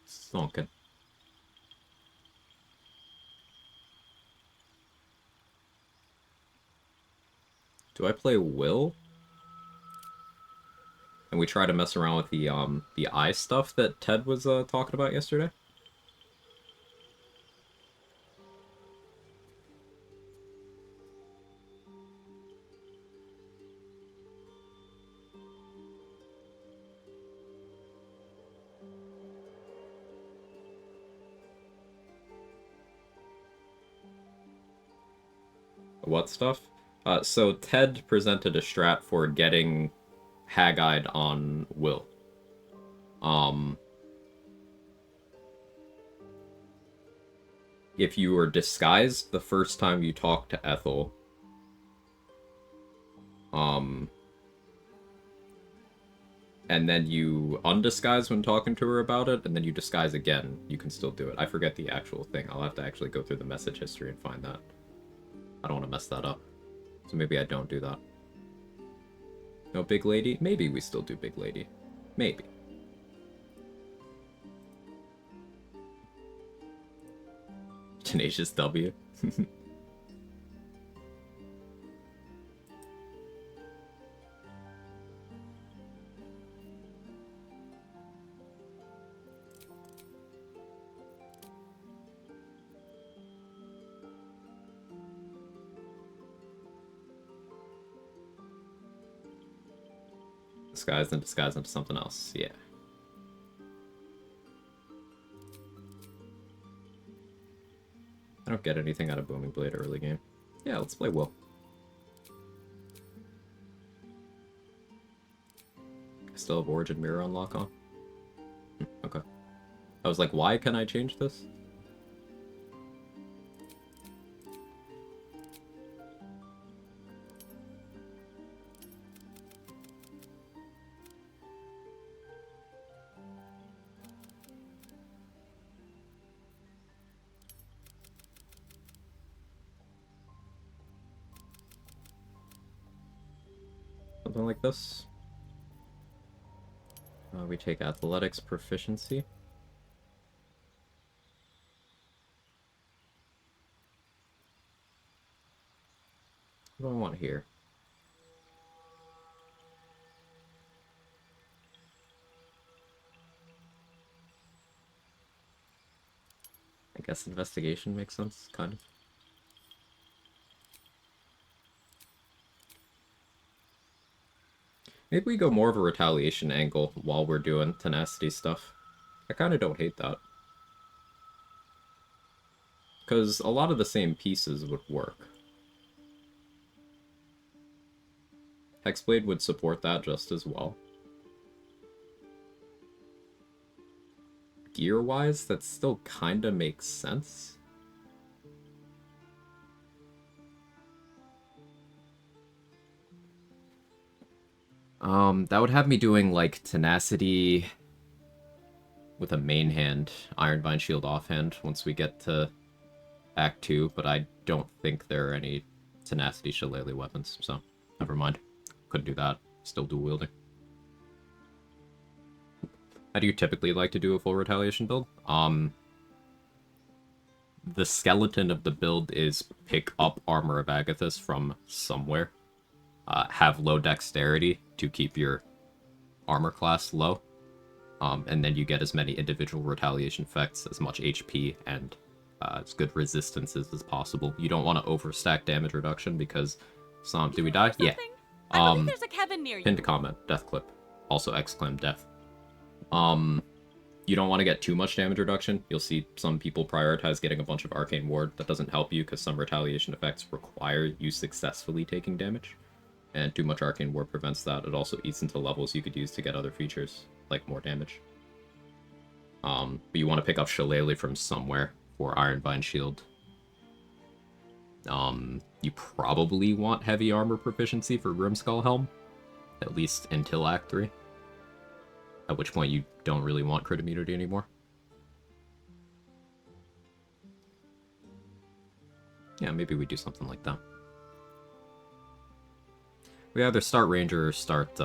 Sonkin. Do I play Will? And we try to mess around with the eye stuff that Ted was talking about yesterday? what stuff? So Ted presented a strat for getting Hag-Eyed on Will. If you were disguised the first time you talked to Ethel, and then you undisguise when talking to her about it, and then you disguise again, you can still do it. I forget the actual thing. I'll have to actually go through the message history and find that. I don't want to mess that up. So maybe I don't do that. No Big Lady? Maybe we still do Big Lady. Maybe. Tenacious W. Disguise and disguise into something else. Yeah. I don't get anything out of Booming Blade early game. Yeah, let's play Will. I still have Origin Mirror unlock on? Okay. I was like, why can I change this? Something like this. We take Athletics Proficiency. What do I want here? I guess Investigation makes sense, kind of. Maybe we go more of a retaliation angle while we're doing tenacity stuff. I kind of don't hate that. Because a lot of the same pieces would work. Hexblade would support that just as well. Gear-wise, that still kind of makes sense. That would have me doing, like, Tenacity with a main hand, Ironbind Shield offhand once we get to Act 2, but I don't think there are any Tenacity Shillelagh weapons, so never mind. Couldn't do that. Still dual wielding. How do you typically like to do a full retaliation build? The skeleton of the build is pick up Armor of Agathis from somewhere. Have low dexterity to keep your armor class low. And then you get as many individual retaliation effects, as much HP, and as good resistances as possible. You don't want to overstack damage reduction because some... Did we die? Yeah. I believe there's a Kevin near you. Pinned comment. Death clip. Also exclaim death. You don't want to get too much damage reduction. You'll see some people prioritize getting a bunch of Arcane Ward. That doesn't help you because some retaliation effects require you successfully taking damage. And too much Arcane Ward prevents that. It also eats into levels you could use to get other features, like more damage. But you want to pick up Shillelagh from somewhere for Ironbind Shield. You probably want heavy armor proficiency for Grimskull Helm, at least until Act 3. At which point you don't really want crit immunity anymore. Yeah, maybe we do something like that. We either start Ranger or start,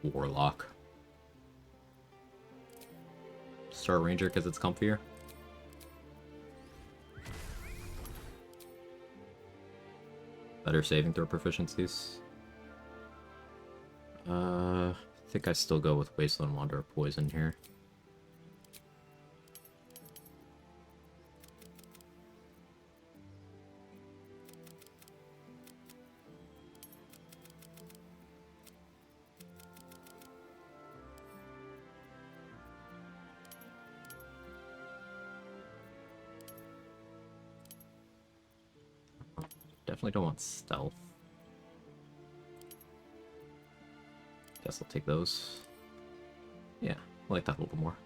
Warlock. Start Ranger because it's comfier. Better saving throw proficiencies. I think I still go with Wasteland Wanderer Poison here. Definitely don't want stealth. Guess I'll take those. Yeah, I like that a little more.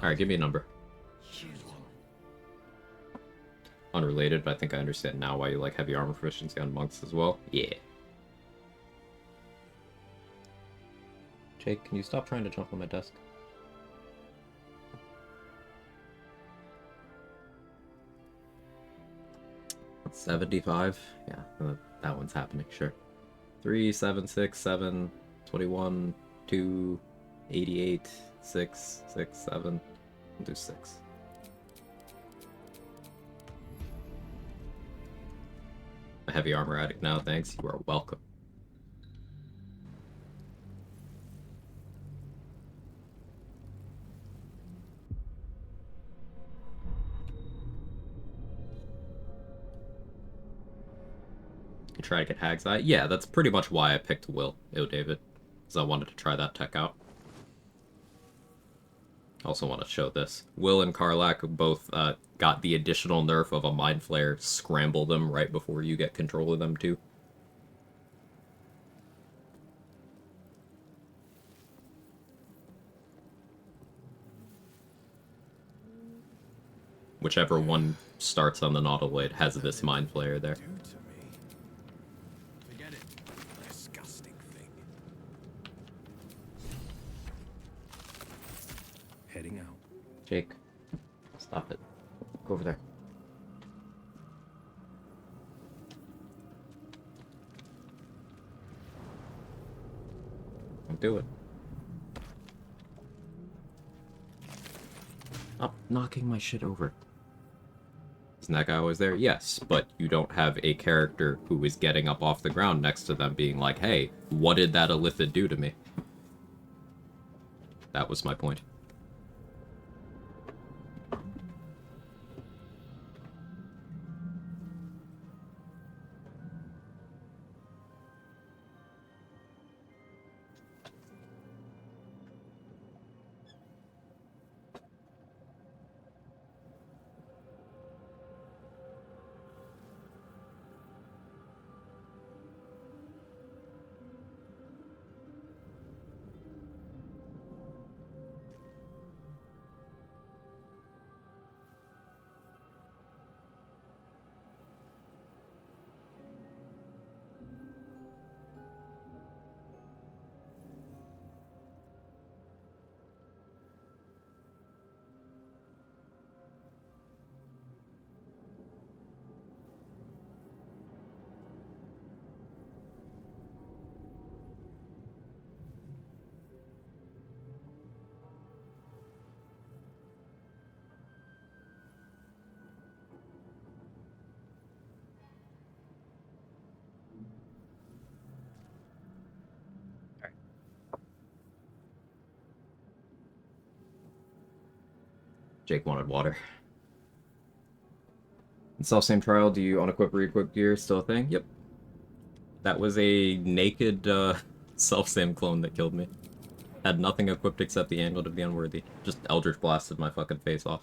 Alright, give me a number. Unrelated, but I think I understand now why you like heavy armor proficiency on monks as well. Yeah. Jake, can you stop trying to jump on my desk? $75? Yeah, that one's happening, sure. 3, 7, 6, 7, 21, 2, 88, 6, 6, 7. We'll do 6. A heavy armor addict now, thanks. You are welcome. Try to get Hag's Eye. Yeah, that's pretty much why I picked Will, David, because I wanted to try that tech out. Also want to show this. Will and Karlak both got the additional nerf of a Mind Flayer. Scramble them right before you get control of them, too. Whichever one starts on the Nautilblade has this Mind Flayer there. Forget it. Disgusting thing. Heading out. Jake, stop it. Go over there. Don't do it. Stop knocking my shit over. Isn't that guy always there? Yes, but you don't have a character who is getting up off the ground next to them being like, hey, what did that Illithid do to me? That was my point. Jake wanted water. In self-same trial, do you unequip re-equip gear still a thing? Yep. That was a naked self-same clone that killed me. Had nothing equipped except the Amulet of the Unworthy. Just Eldritch blasted my fucking face off.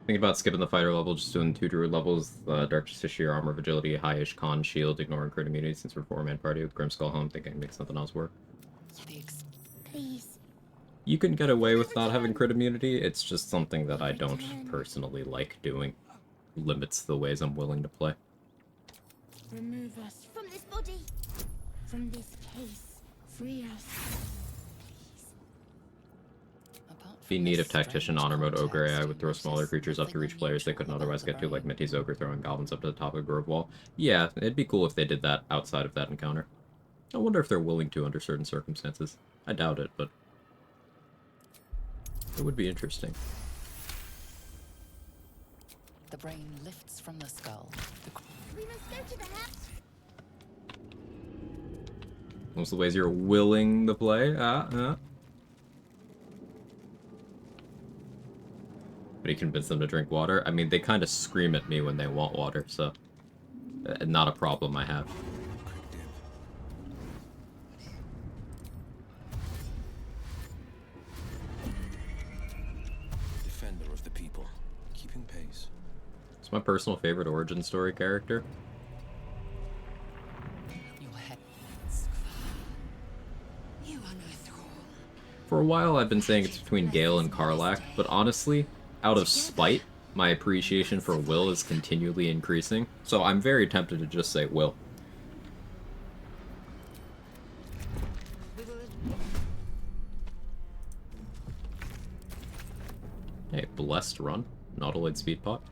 Think about skipping the fighter level, just doing 2 druid levels, Dark Justiciar, Armor of Agility, High-ish Con, Shield, ignoring crit immunity since we're 4-man party with Grimskull home, thinking I can make something else work. Please. You can get away with not having crit immunity, it's just something that I don't personally like doing. Limits the ways I'm willing to play. Remove us From this body. from this case. Free us. Be in need of Tactician, Honor Mode, Ogre AI would throw smaller creatures up to reach players they couldn't otherwise get to, like Minty's Ogre throwing goblins up to the top of the Grove Wall. Yeah, it'd be cool if they did that outside of that encounter. I wonder if they're willing to under certain circumstances. I doubt it, but it would be interesting. The brain lifts from the skull. We must go to the house. Most of the ways you're willing to play. But you convince them to drink water? I mean, they kind of scream at me when they want water, so... not a problem I have. Defender of the people, keeping pace. It's my personal favorite origin story character. For a while I've been saying it's between Gale and Karlach, but honestly, out of spite, my appreciation for Will is continually increasing, so I'm very tempted to just say Will. Hey, blessed run. Nautiloid speed pot.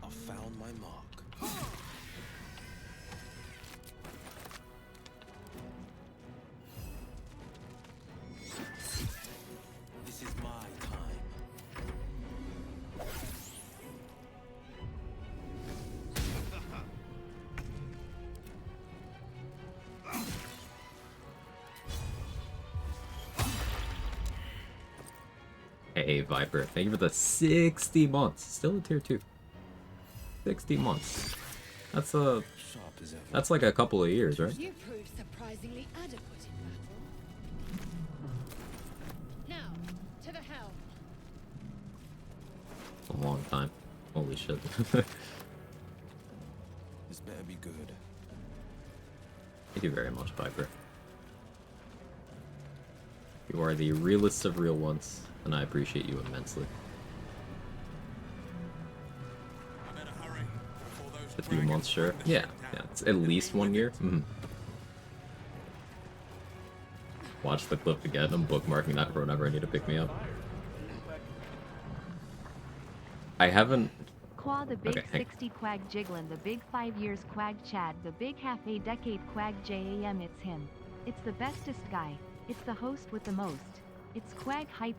I found my mark. This is my time. Hey, Viper, thank you for the 60 months. Still a tier 2. 60 months. That's like a couple of years, right? You proved surprisingly adequate in battle. Now, to the helm. A long time. Holy shit. This better be good. Thank you very much, Viper. You are the realest of real ones, and I appreciate you immensely. A few months, sure. Yeah, it's at least 1 year. Watch the clip again. I'm bookmarking that for whenever I need to pick me up. I haven't... Quag the big Okay, 60 Quag Jiglin, the big 5 years Quag Chad, the big half a decade Quag JAM, it's him. It's the bestest guy. It's the host with the most. It's Quag Hype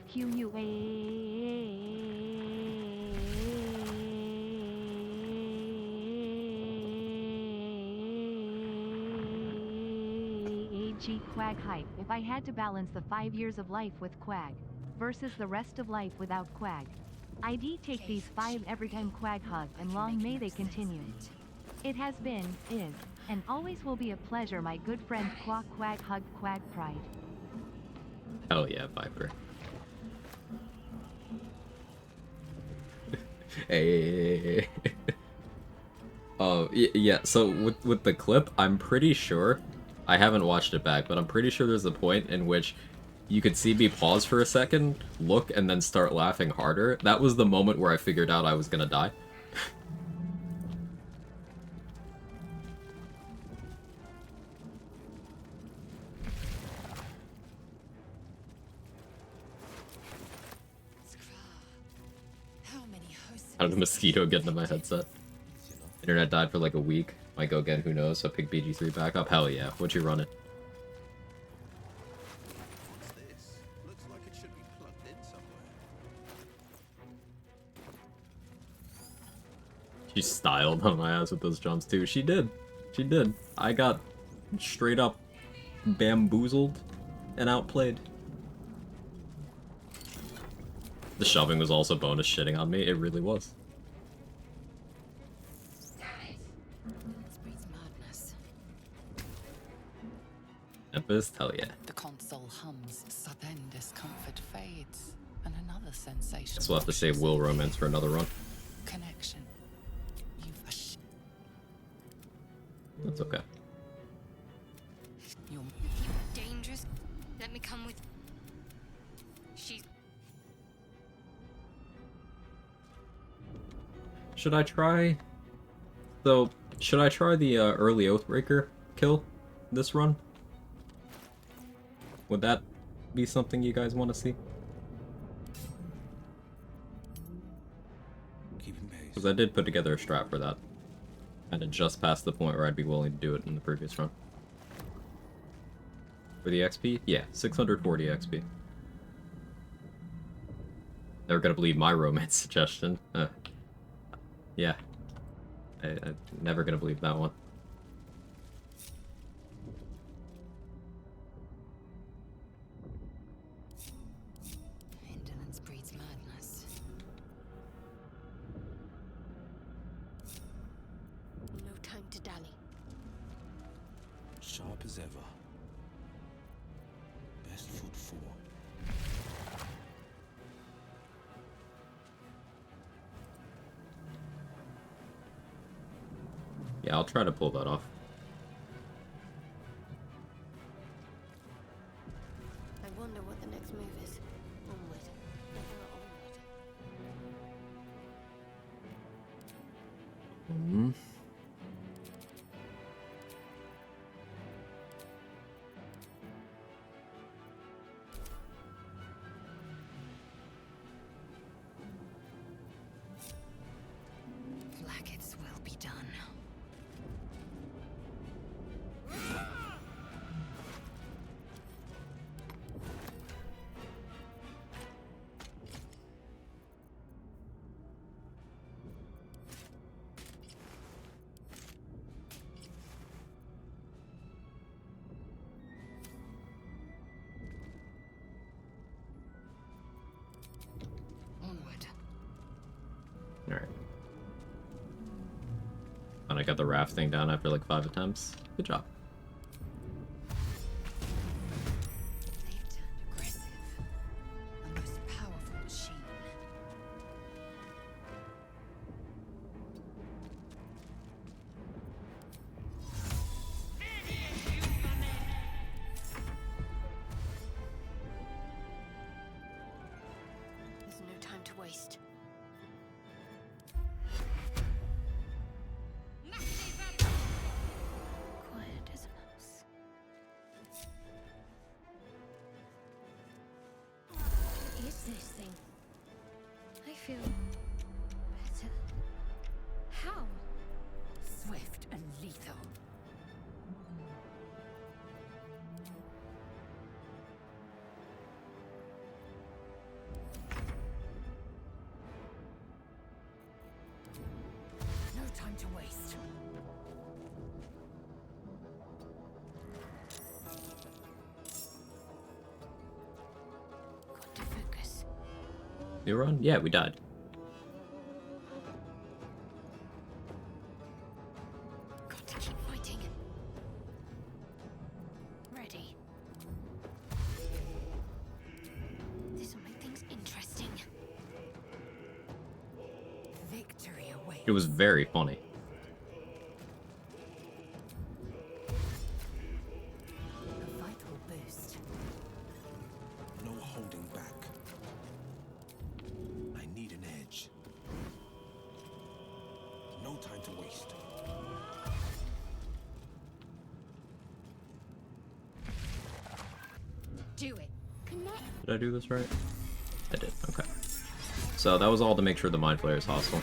Quag Hype. If I had to balance the 5 years of life with Quag versus the rest of life without Quag, I'd take these 5 every time Quag hug, and long may they continue. It has been, is, and always will be a pleasure, my good friend Quag hug Quag pride. Hell yeah, Viper. Hey. Oh, yeah, so with the clip, I'm pretty sure, I haven't watched it back, but I'm pretty sure there's a point in which you could see me pause for a second, look, and then start laughing harder. That was the moment where I figured out I was gonna die. How did the mosquito get into my headset? Internet died for like a week. Might go again, who knows? So pick BG3 back up. Hell yeah. What you running? What's this? Looks like it should be plugged in somewhere. She styled on my ass with those jumps too. She did. She did. I got straight up bamboozled and outplayed. The shoving was also bonus shitting on me. It really was. Tempest? Hell yeah. The console hums, so then discomfort fades, and another sensation. Guess we'll have to save Will Romance for another run. Connection. That's okay. You're dangerous. Let me come with. She's. Should I try... So, should I try the early Oathbreaker kill this run? Would that be something you guys want to see? Because I did put together a strat for that. And it just passed the point where I'd be willing to do it in the previous run. For the XP? Yeah, 640 XP. Never gonna believe my romance suggestion. Yeah. I'm never gonna believe that one. Indolence breeds madness. sharp as ever. Best foot forward. Yeah, I'll try to pull that off. I wonder what the next move is. Onward. Ever onward. Hmm. Blackets will be done. Onward. Alright. And I got the raft thing down after like 5 attempts. Good job. They've turned aggressive. A most powerful machine. There's no time to waste. Quiet as a mouse. What is this thing? I feel better. How? Swift and lethal. No time to waste. Got to focus. You run? Yeah, we died. Got to keep fighting. Ready. This'll make things interesting. Victory awaits. It was very funny. A vital boost. No holding back. I need an edge. No time to waste. Do it. Connect. Did I do this right? I did. Okay. So that was all to make sure the Mind Flayer is hostile.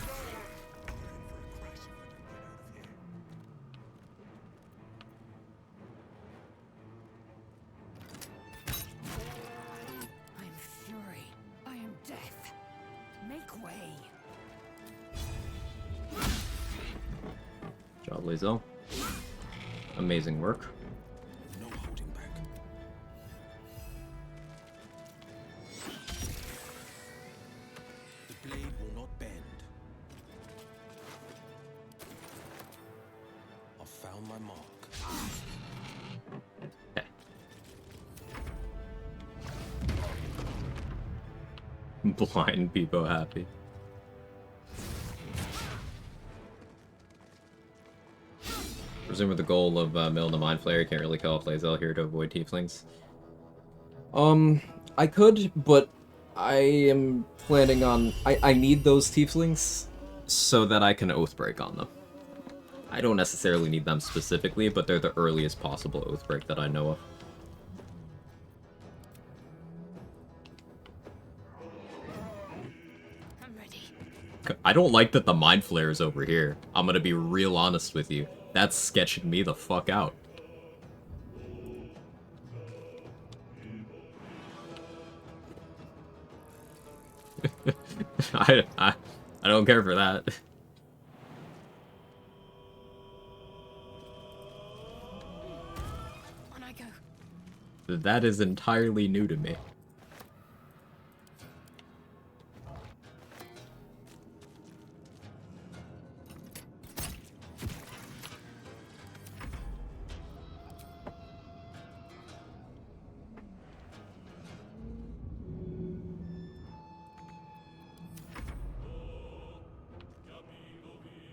I am fury. I am death. Make way. Job, Lazel. Amazing work. No holding back. The blade will not bend. I've found my mark. Blind people happy. Presumably the goal of milling the Mind Flayer, can't really kill off Lazel here to avoid tieflings. I could, but I am planning on... I need those tieflings so that I can Oathbreak on them. I don't necessarily need them specifically, but they're the earliest possible Oathbreak that I know of. I'm ready. I don't like that the Mind Flayer is over here. I'm gonna be real honest with you. That's sketching me the fuck out. I don't care for that. On I go. That is entirely new to me.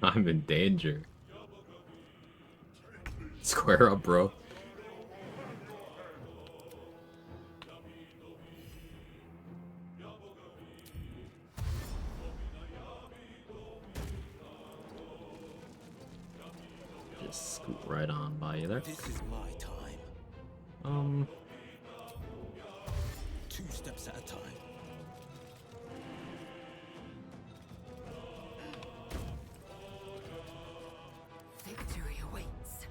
I'm in danger. Square up, bro. Just scoot right on by you there. This is my time. 2 steps at a time. Victory awaits.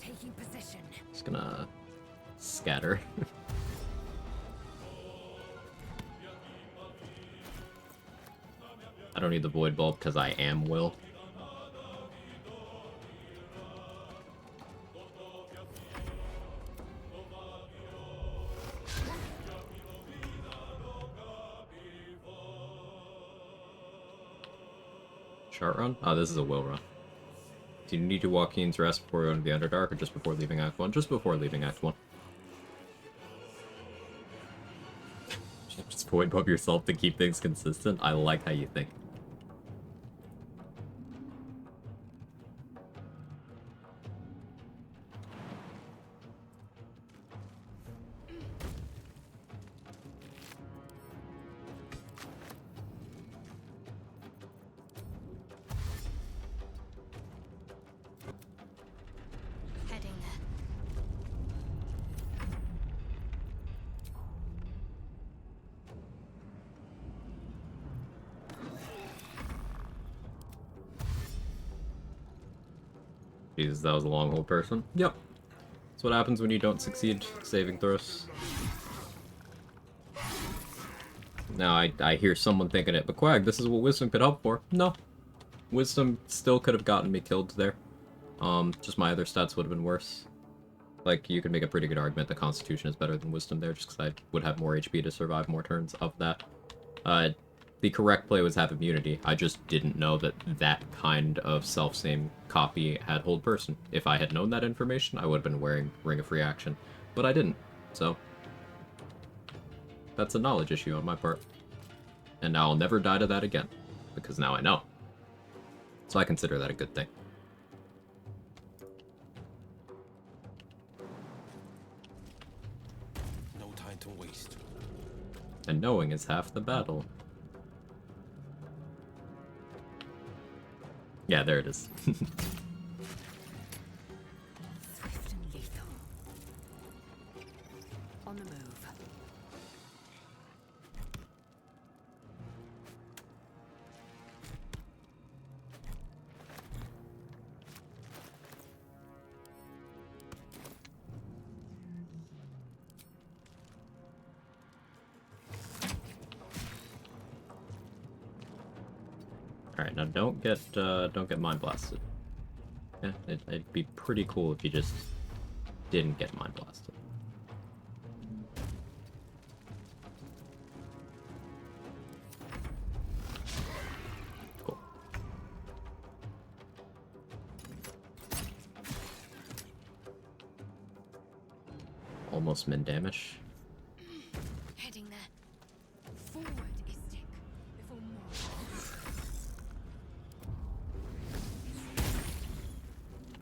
Taking position. Just gonna scatter. I don't need the void bulb because I am Will. Chart run? Oh, this is a Will run. Do you need to Joaquin's Rest before going to the Underdark or just before leaving Act 1? Just before leaving Act 1. Just void bulb yourself to keep things consistent. I like how you think. Heading there. Jesus, that was a long hold person. Yep. That's what happens when you don't succeed saving throws. Now, I hear someone thinking it, but Quag, this is what Wisdom could help for. No. Wisdom still could have gotten me killed there. Just my other stats would have been worse. Like, you could make a pretty good argument that Constitution is better than Wisdom there, just because I would have more HP to survive more turns of that. The correct play was have immunity. I just didn't know that that kind of self-same copy had hold person. If I had known that information, I would have been wearing Ring of Reaction. But I didn't, so... that's a knowledge issue on my part. And now I'll never die to that again, because now I know. So I consider that a good thing. No time to waste. And knowing is half the battle. Yeah, there it is. Swift and lethal. On the move. Alright, now don't get mind blasted. Yeah, it'd be pretty cool if you just didn't get mind blasted. Cool. Almost min damage. Heading there. Forward, Istik. Before more.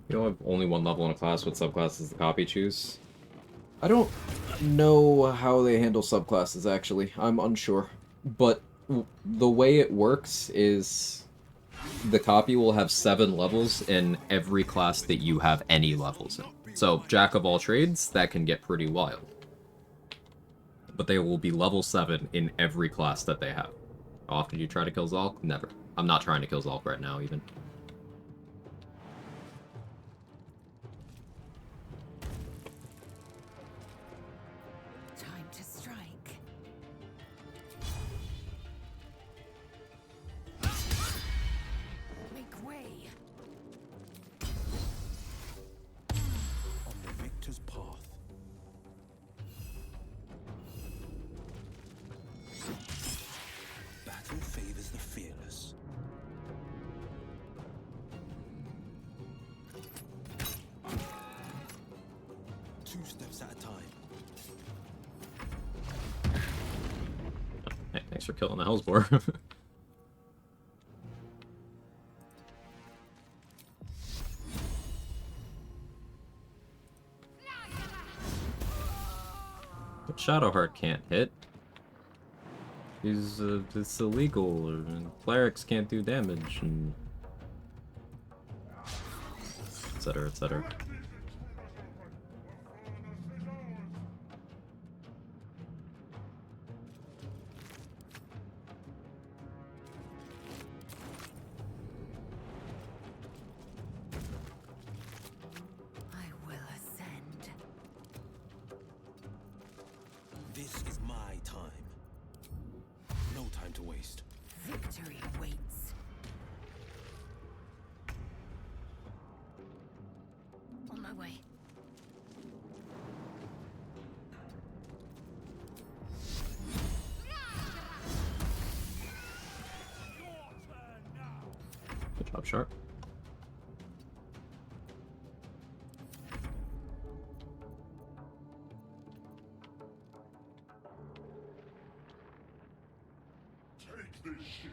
You don't have only one level in a class. What subclass does the copy choose? I don't know how they handle subclasses, actually. I'm unsure. But the way it works is the copy will have 7 levels in every class that you have any levels in. So, Jack of all trades, that can get pretty wild. But they will be level 7 in every class that they have. How often do you try to kill Zalk? Never. I'm not trying to kill Zalk right now, even. Time to strike. Make way. On the victor's path. Battle favors the fearless. Two steps at a time. Hey, thanks for killing the Hellsbore. Shadowheart can't hit. It's illegal, and clerics can't do damage, and etc. etc. I will ascend. This is my time. No time to waste. Victory awaits. On my way. Good job, Sharp. Take this ship,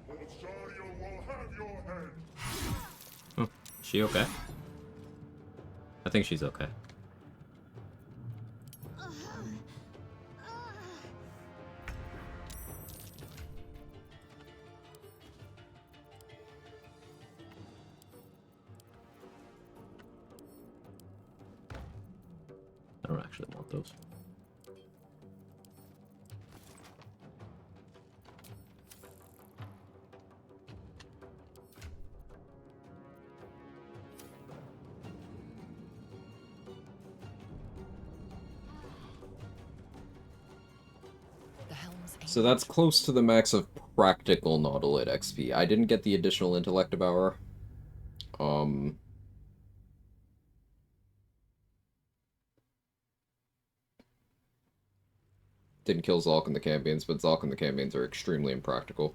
or Sario will have your head. Is she okay? I think she's okay. I don't actually want those. So that's close to the max of practical Nautilite XP. I didn't get the additional intellect devourer. Didn't kill Zalk in the campaigns, but Zalk in the campaigns are extremely impractical.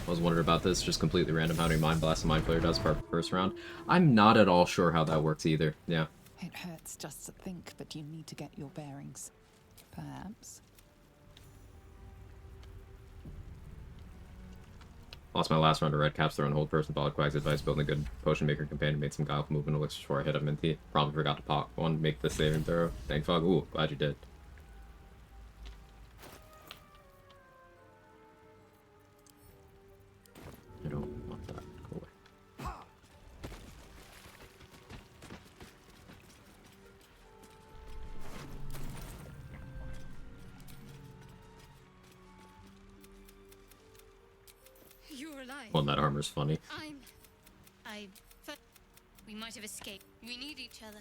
I was wondering about this, just completely random how many Mind Blast and Mind Flayer does per first round. I'm not at all sure how that works either, yeah. It hurts just to think, but you need to get your bearings. Perhaps. Lost my last round to Red Caps, throwing hold person, followed Quag's advice, building a good potion maker companion, made some guile movement elixirs before I hit him, and he probably forgot to pop one, make the saving throw. Thank fuck. Ooh, glad you did. I don't want that. Go away. You're alive. Well, that armor's funny. We might have escaped. We need each other.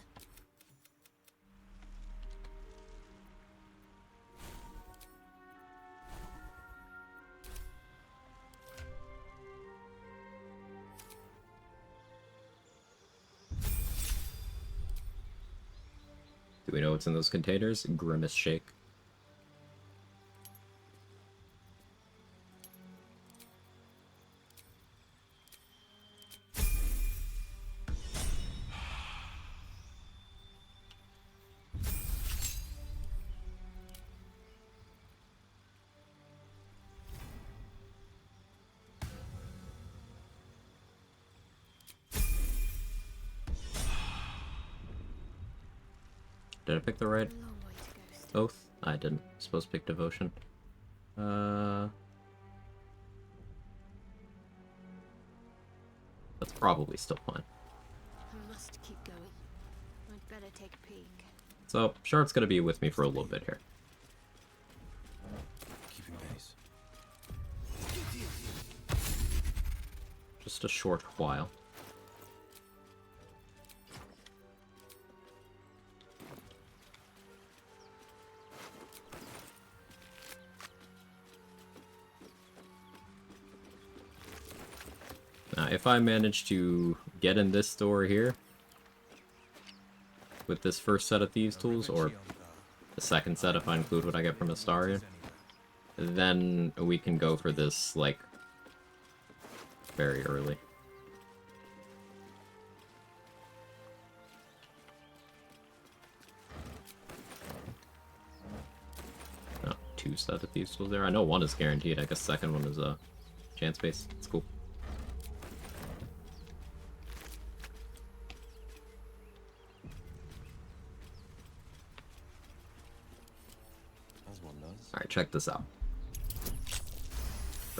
Do we know what's in those containers? Grimace Shake. Did I pick the right oath? I didn't. Supposed to pick devotion. That's probably still fine. I must keep going. I'd better take a peek. So, Sharp's gonna be with me for a little bit here. Keeping pace. Just a short while. Now, if I manage to get in this door here, with this first set of Thieves' Tools, or the second set if I include what I get from Astarion, then we can go for this, like, very early. Oh, two set of Thieves' Tools there. I know one is guaranteed. I guess second one is chance-based. It's cool. Alright, check this out.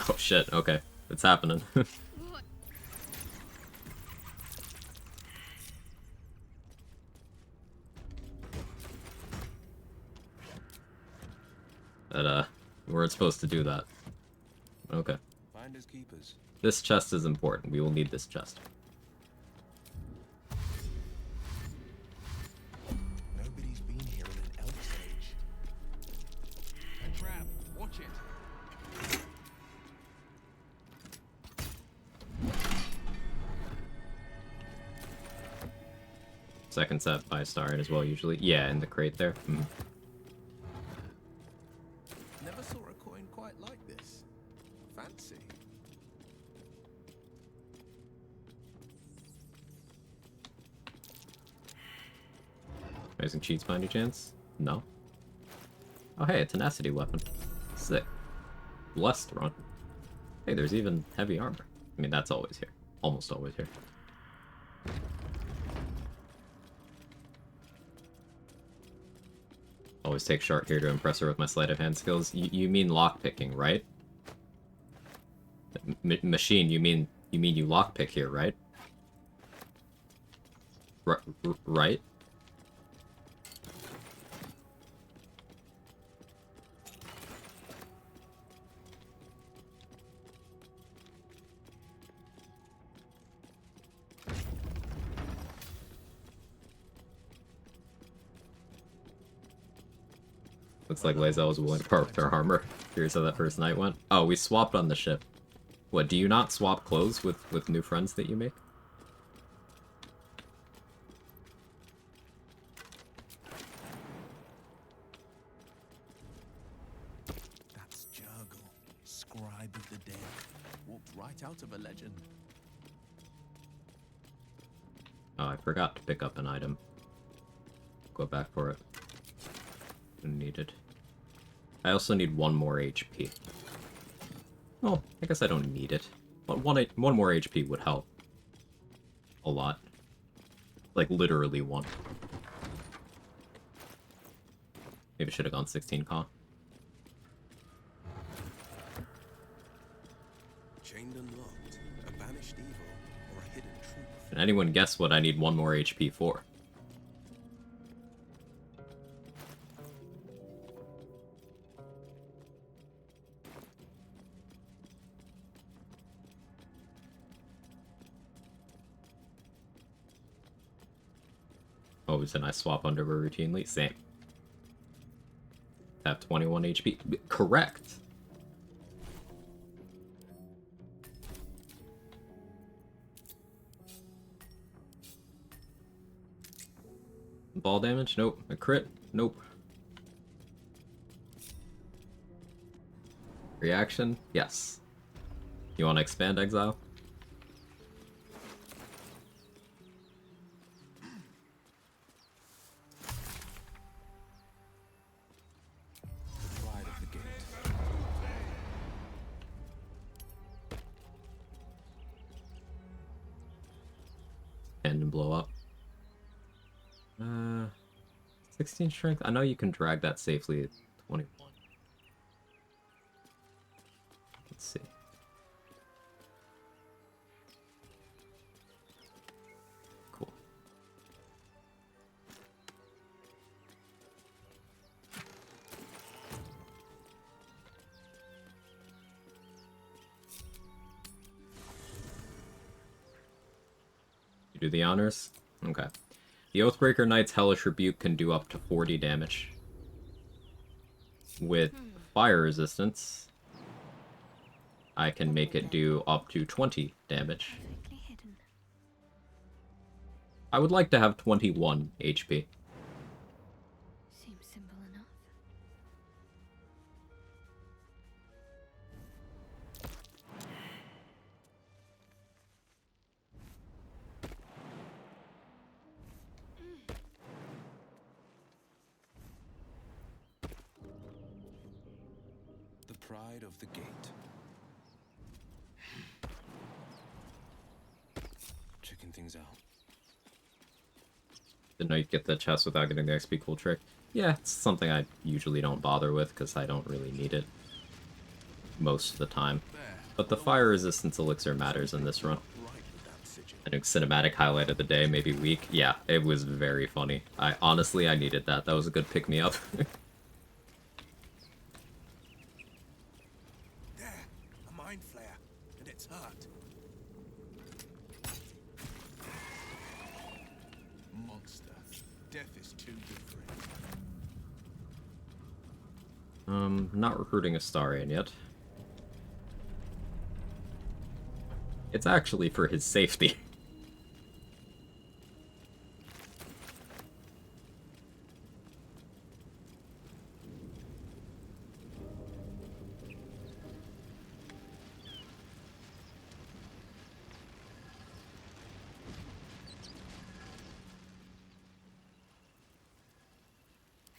Oh shit, okay. It's happening. But, we weren't supposed to do that. Okay. Finders keepers. This chest is important. We will need this chest. Nobody's been here in an elf's age. A trap. Watch it. Second set 5-star as well, usually. Yeah, in the crate there. Mm. Never saw a coin quite like this. Fancy. Using cheats by any chance? No. Oh hey, a tenacity weapon. Sick. Blessed run. Hey, there's even heavy armor. I mean, that's always here. Almost always here. Always take Shark here to impress her with my sleight of hand skills. You mean lockpicking, right? Machine, you mean you lockpick here, right? Right? Looks like Lae'zel was willing to part with her armor. Curious how that first night went. Oh, we swapped on the ship. What, do you not swap clothes with new friends that you make? That's Jurgle, scribe of the dead. Walked right out of a legend. Oh, I forgot to pick up an item. Go back for it. Didn't need it. I also need 1 more HP. Well, I guess I don't need it. But one more HP would help. A lot. Like, literally 1. Maybe I should have gone 16k. Chained and locked. A banished evil or a hidden truth. Can anyone guess what I need 1 more HP for? Oh, didn't I swap underwear routinely? Same. Have 21 HP. Correct! Ball damage? Nope. A crit? Nope. Reaction? Yes. You want to expand Exile? Pride of the gate. End and blow up. 16 strength? I know you can drag that safely at 21. Let's see. Cool. You do the honors? Okay. The Oathbreaker Knight's Hellish Rebuke can do up to 40 damage. With fire resistance, I can make it do up to 20 damage. I would like to have 21 HP. Seems simple enough. The pride of the gate. Checking things out. Didn't know you'd get that chest without getting the XP cool trick. Yeah, it's something I usually don't bother with because I don't really need it most of the time. But the fire resistance elixir matters in this run. I think cinematic highlight of the day, maybe week. Yeah, it was very funny. I needed that. That was a good pick-me-up. There, a mind flare, and it's hurt. Monster. Death is too different. Not recruiting Astarion yet. It's actually for his safety.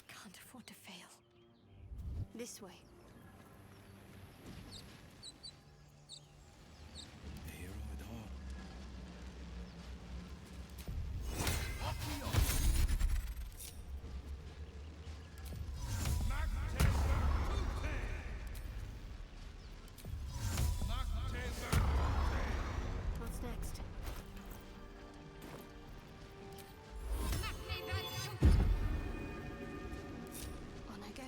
Can't afford to fail. This way. What's next? On I go.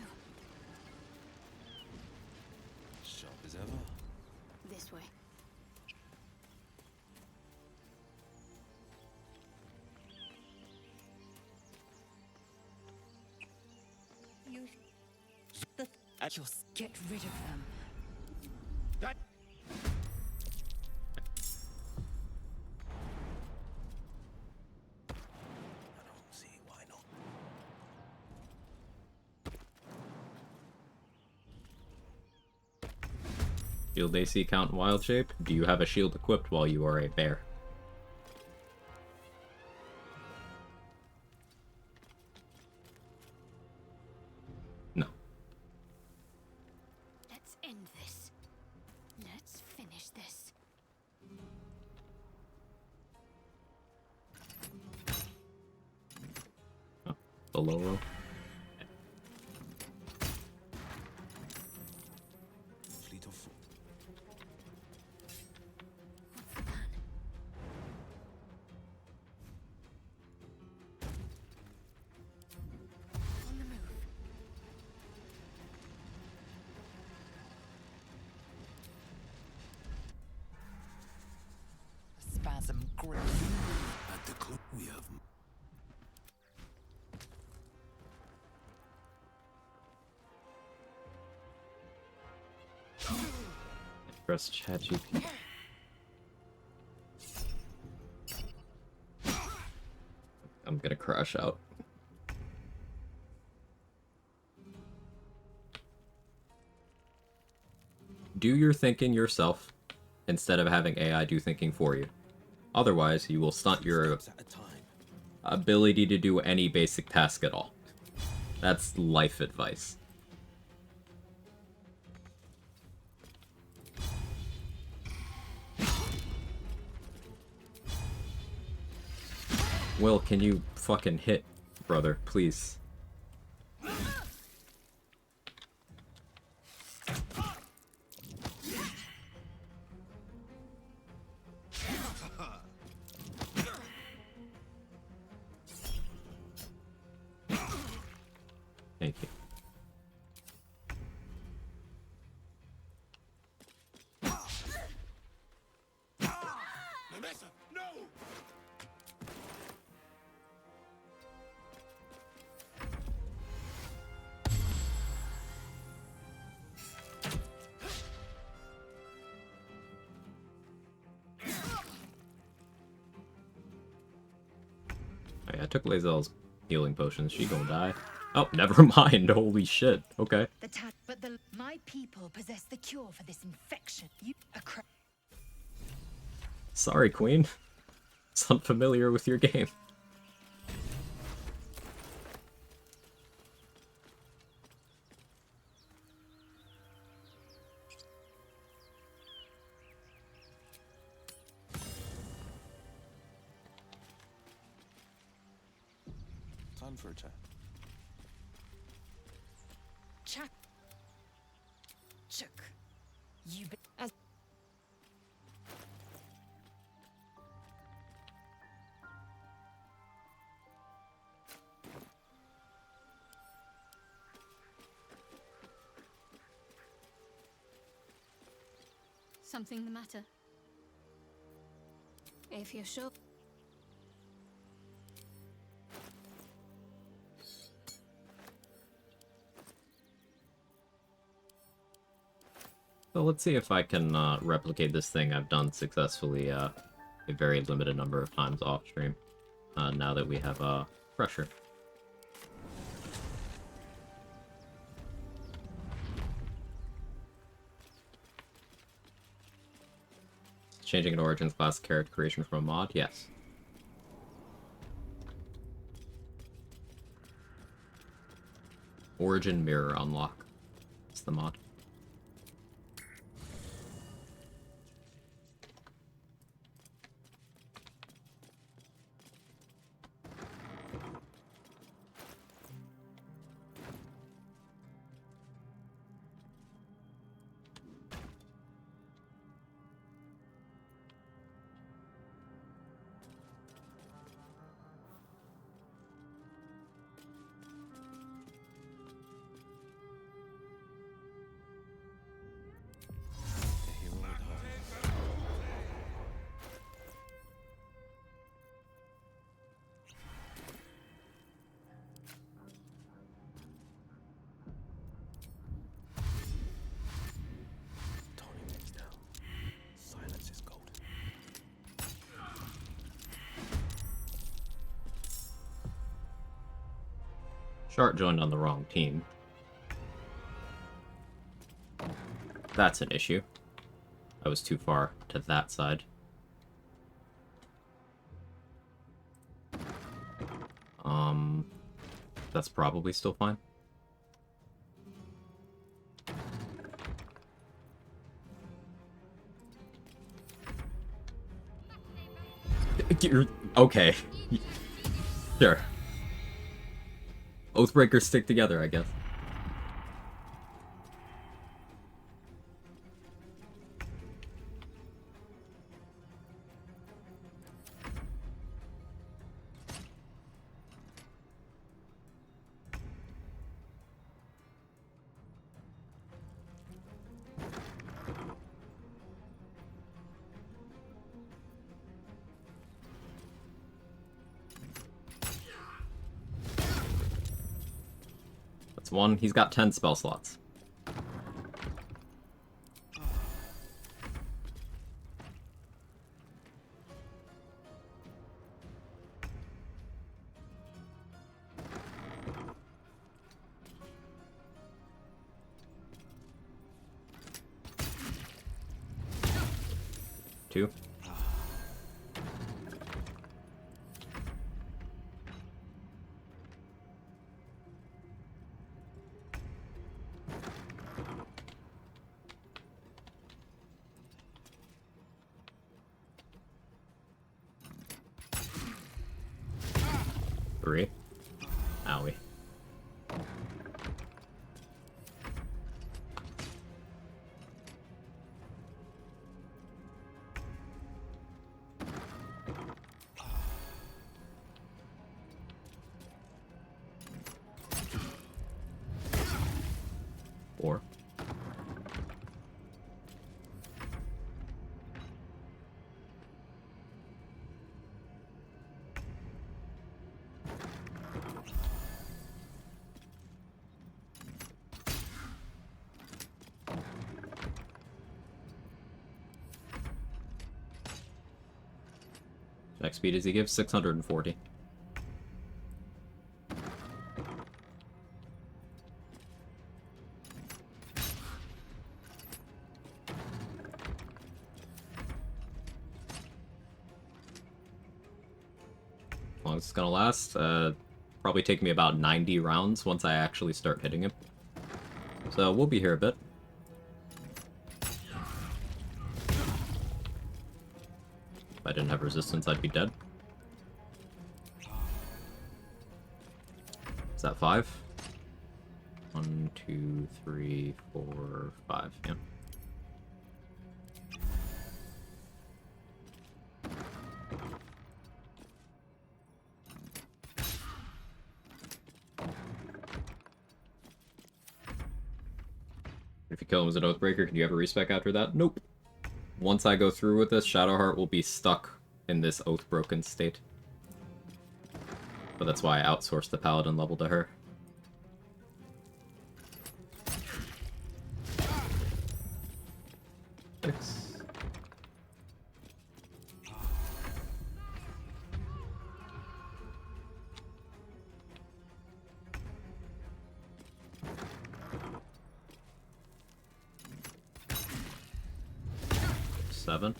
Sharp as ever. This way. You... Just get rid of them. See why not? Shield AC count in wild shape? Do you have a shield equipped while you are a bear? No. Let's end this. Let's finish this. Oh, the low roll. Fleet of foot. What's the plan? On the move. Spasm grip. At the club we have. Press ChatGPT. I'm gonna crash out. Do your thinking yourself instead of having AI do thinking for you. Otherwise, you will stunt your ability to do any basic task at all. That's life advice. Will, can you fucking hit, brother, please? Thank you. Vanessa, no! Oh, yeah, I took Lae'zel's healing potions. She gonna die. Oh, never mind. Holy shit. Okay. But my people possess the cure for this infection. You Sorry, Queen. It's unfamiliar with your game. Time for a chat. Chuk. You be as Something the matter? If you're sure. So let's see if I can replicate this thing I've done successfully a very limited number of times off stream. Now that we have pressure. Changing an Origins class character creation from a mod? Yes. Origin Mirror Unlock. It's the mod. Silence is golden. Shart joined on the wrong team. That's an issue. I was too far to that side. That's probably still fine. Okay. Sure. Oathbreakers stick together, I guess. That's one. He's got 10 spell slots. Two. Three. Owie. Four. Attack speed does he give? 640. How long is this gonna last? Probably take me about 90 rounds once I actually start hitting him. So we'll be here a bit. If I didn't have resistance, I'd be dead. Is that 5? 1, 2, 3, 4, 5. Yeah. If you kill him as an Oathbreaker, can you ever respec after that? Nope. Once I go through with this, Shadowheart will be stuck in this Oath-broken state. But that's why I outsourced the Paladin level to her. Six. Seven.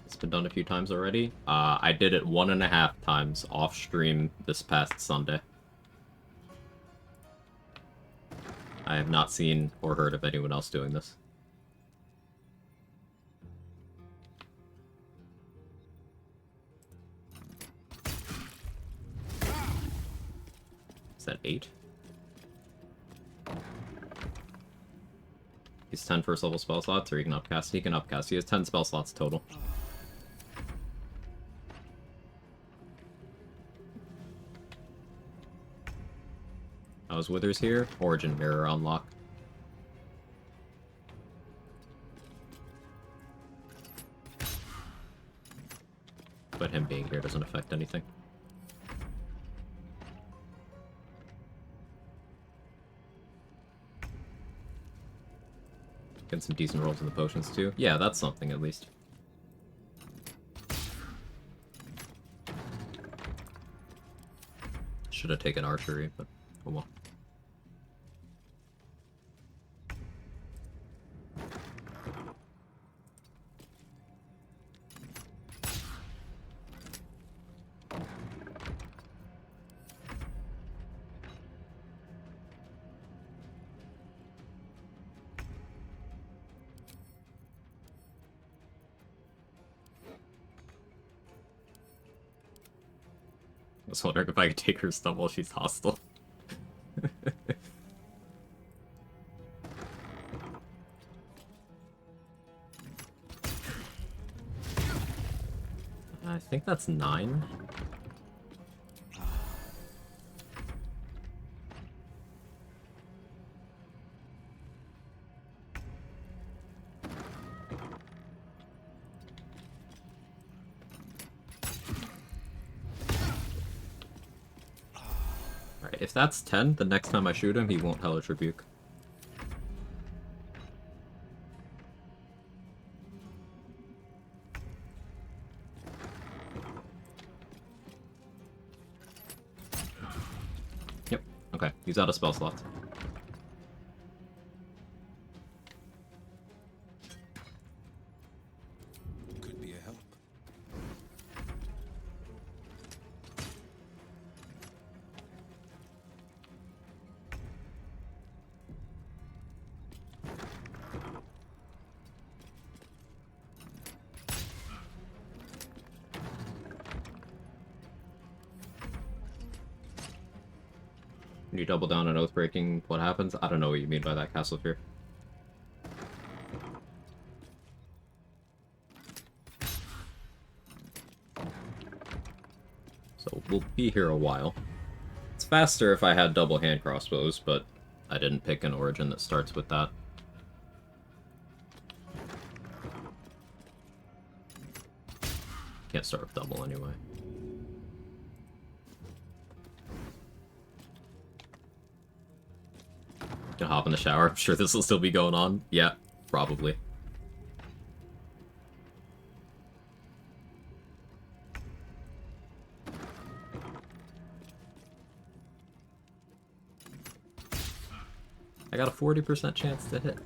It's been done a few times already. I did it 1.5 times off stream this past Sunday. I have not seen or heard of anyone else doing this. Is that 8? He's 10 first level spell slots, or he can upcast. He can upcast. He has 10 spell slots total. How's Withers here? Origin Mirror unlock. But him being here doesn't affect anything. Getting some decent rolls in the potions too. Yeah, that's something at least. Should have taken archery, but oh well. I was wondering if I could take her stuff while she's hostile. I think that's 9. Alright, if that's 10, the next time I shoot him, he won't Hellish Rebuke. Yep, okay, he's out of spell slots. Could be a help. When you double down on oath breaking, what happens? I don't know what you mean by that, Castle Fear. So we'll be here a while. It's faster if I had double hand crossbows, but I didn't pick an origin that starts with that. Can't start with double anyway. Gonna hop in the shower. I'm sure this will still be going on. Yeah, probably. I got a 40% chance to hit.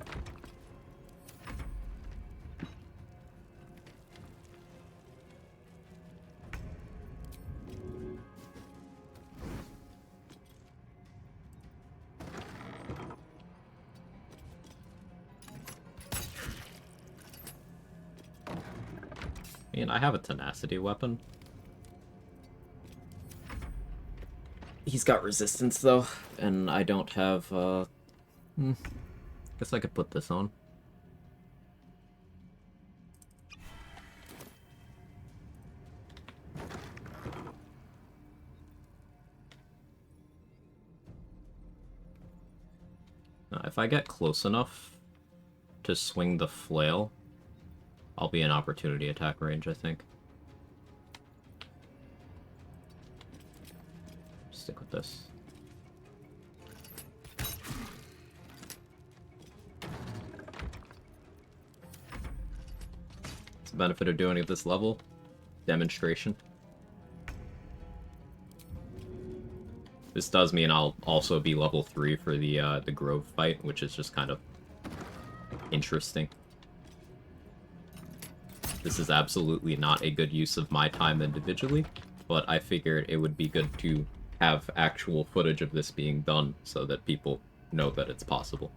mean, I have a tenacity weapon. He's got resistance, though, and I don't have, guess I could put this on. Now, if I get close enough to swing the flail, I'll be in opportunity attack range, I think. Stick with this. It's the benefit of doing it at this level. Demonstration. This does mean I'll also be level 3 for the Grove fight, which is just kind of interesting. This is absolutely not a good use of my time individually, but I figured it would be good to have actual footage of this being done so that people know that it's possible.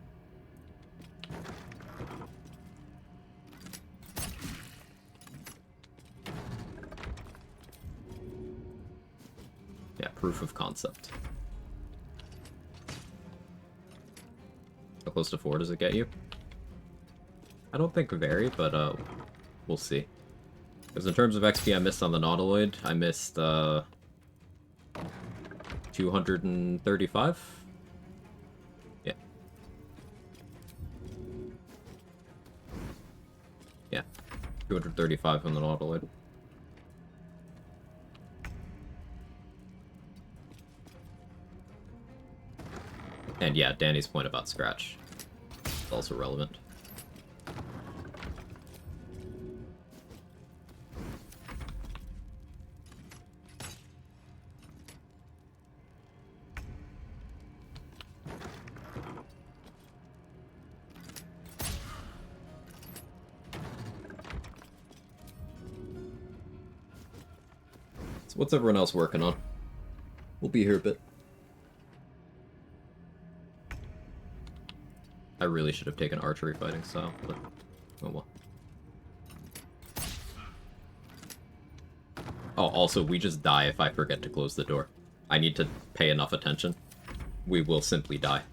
Yeah, proof of concept. How close to 4 does it get you? I don't think very, but we'll see. Because in terms of XP I missed on the Nautiloid, I missed 235? Yeah. Yeah. 235 on the Nautiloid. And yeah, Danny's point about Scratch is also relevant. So what's everyone else working on? We'll be here a bit. I really should have taken archery fighting style, but oh well. Oh, also, we just die if I forget to close the door. I need to pay enough attention. We will simply die.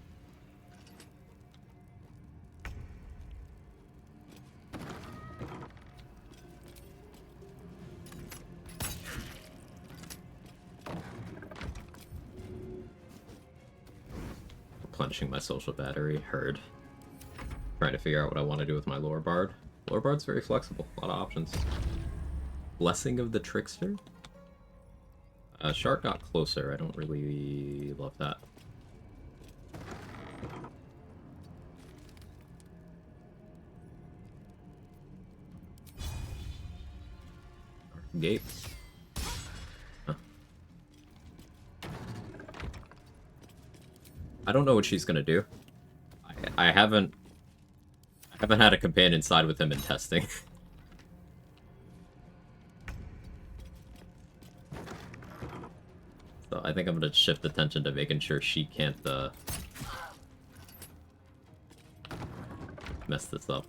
Replenishing my social battery. Heard. Trying to figure out what I want to do with my Lore Bard. Lore Bard's very flexible. A lot of options. Blessing of the Trickster? Shark got closer. I don't really love that. Gate. Huh. I don't know what she's gonna do. I haven't had a companion side with him in testing. So I think I'm gonna shift attention to making sure she can't mess this up.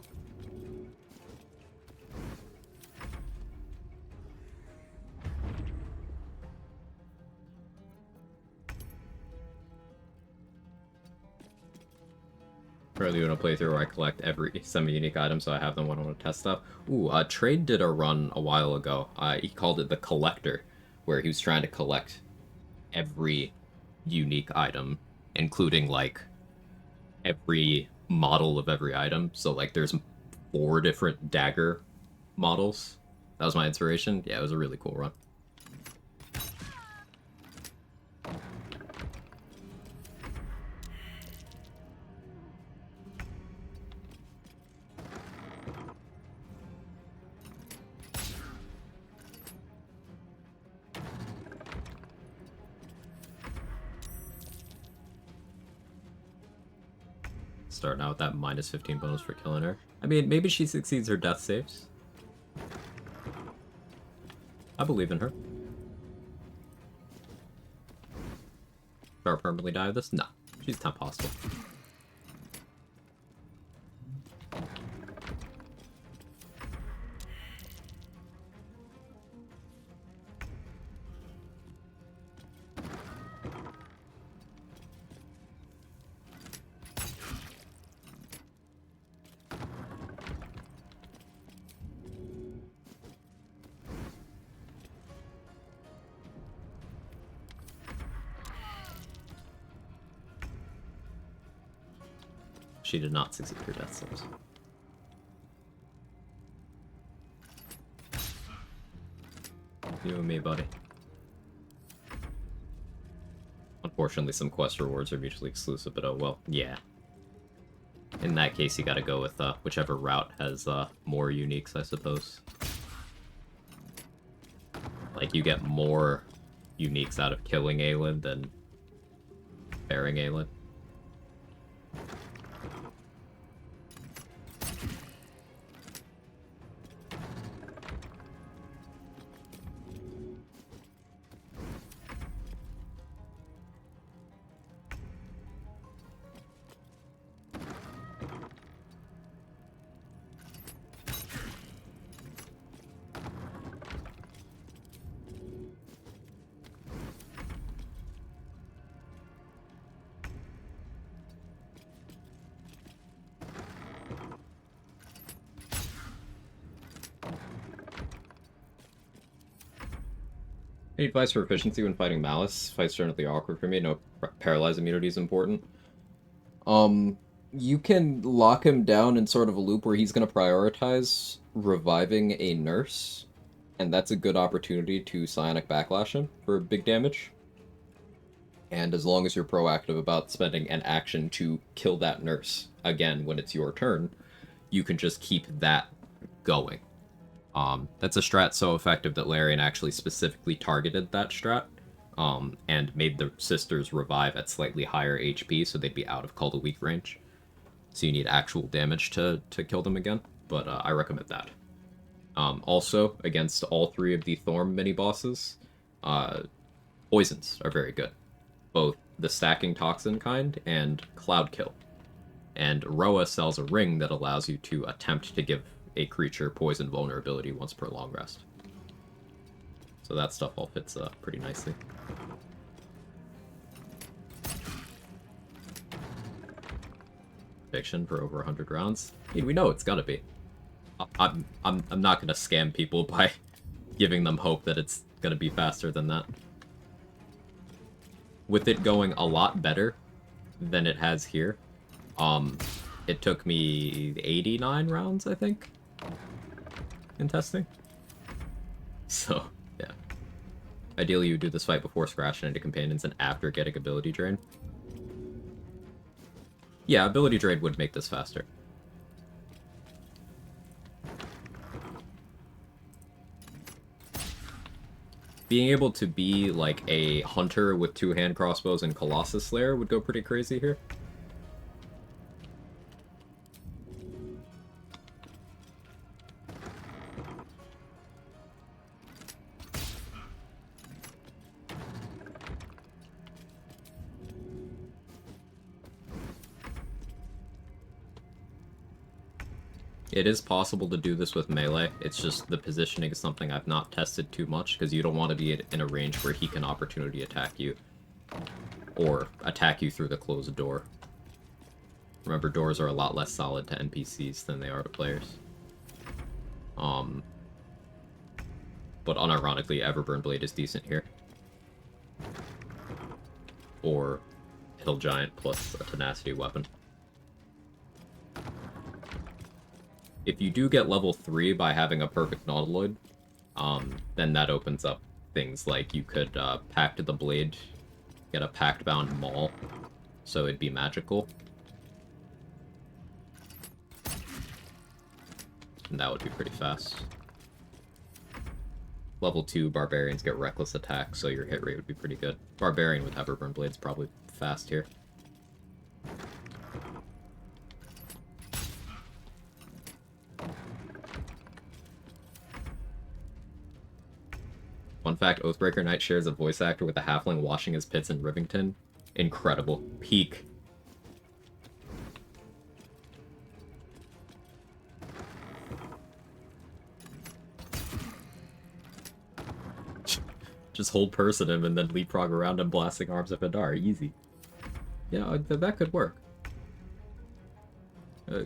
Currently doing a playthrough where I collect every semi-unique item so I have them when I want to test stuff. Ooh, Trade did a run a while ago. He called it the Collector, where he was trying to collect every unique item, including, like, every model of every item. So, like, there's 4 different dagger models. That was my inspiration. Yeah, it was a really cool run. Starting out with that minus 15 bonus for killing her. I mean, maybe she succeeds her death saves. I believe in her. Shall I permanently die of this? No. She's temp hostile. she did not succeed her death saves. You and me, buddy. Unfortunately, some quest rewards are mutually exclusive, but oh well, yeah. In that case, you gotta go with whichever route has more uniques, I suppose. Like, you get more uniques out of killing Aelin than bearing Aelin. Any advice for efficiency when fighting Malice? Fight's generally awkward for me. No, paralyze immunity is important. You can lock him down in sort of a loop where he's going to prioritize reviving a nurse, and that's a good opportunity to psionic backlash him for big damage. And as long as you're proactive about spending an action to kill that nurse, again, when it's your turn, you can just keep that going. That's a strat so effective that Larian actually specifically targeted that strat, and made the sisters revive at slightly higher HP, so they'd be out of Call to Weak range. So you need actual damage to kill them again, but I recommend that. Also, against all three of the Thorm mini-bosses, poisons are very good. Both the stacking toxin kind and Cloud Kill. And Roa sells a ring that allows you to attempt to give a creature poison vulnerability once per long rest. So that stuff all fits pretty nicely. Fiction for over 100 rounds. I mean, we know it's gotta be. I'm not gonna scam people by giving them hope that it's gonna be faster than that. With it going a lot better than it has here, it took me 89 rounds, I think, in testing. So, yeah. Ideally, you do this fight before scratching into companions and after getting ability drain. Yeah, ability drain would make this faster. Being able to be like a hunter with 2 hand crossbows and Colossus Slayer would go pretty crazy here. It is possible to do this with melee, it's just the positioning is something I've not tested too much, because you don't want to be in a range where he can opportunity attack you. Or attack you through the closed door. Remember, doors are a lot less solid to NPCs than they are to players. But unironically, Everburn Blade is decent here. Or Hill Giant plus a Tenacity weapon. If you do get level 3 by having a perfect Nautiloid, then that opens up things like you could Pact the Blade, get a Pact-bound Maul, so it'd be magical. And that would be pretty fast. Level 2 Barbarians get Reckless Attack, so your hit rate would be pretty good. Barbarian with Everburn Blade's probably fast here. Fun fact, Oathbreaker Knight shares a voice actor with a halfling washing his pits in Rivington. Incredible. Peak. Just hold person him and then leapfrog around him blasting arms of Hadar. Easy. Yeah, that could work.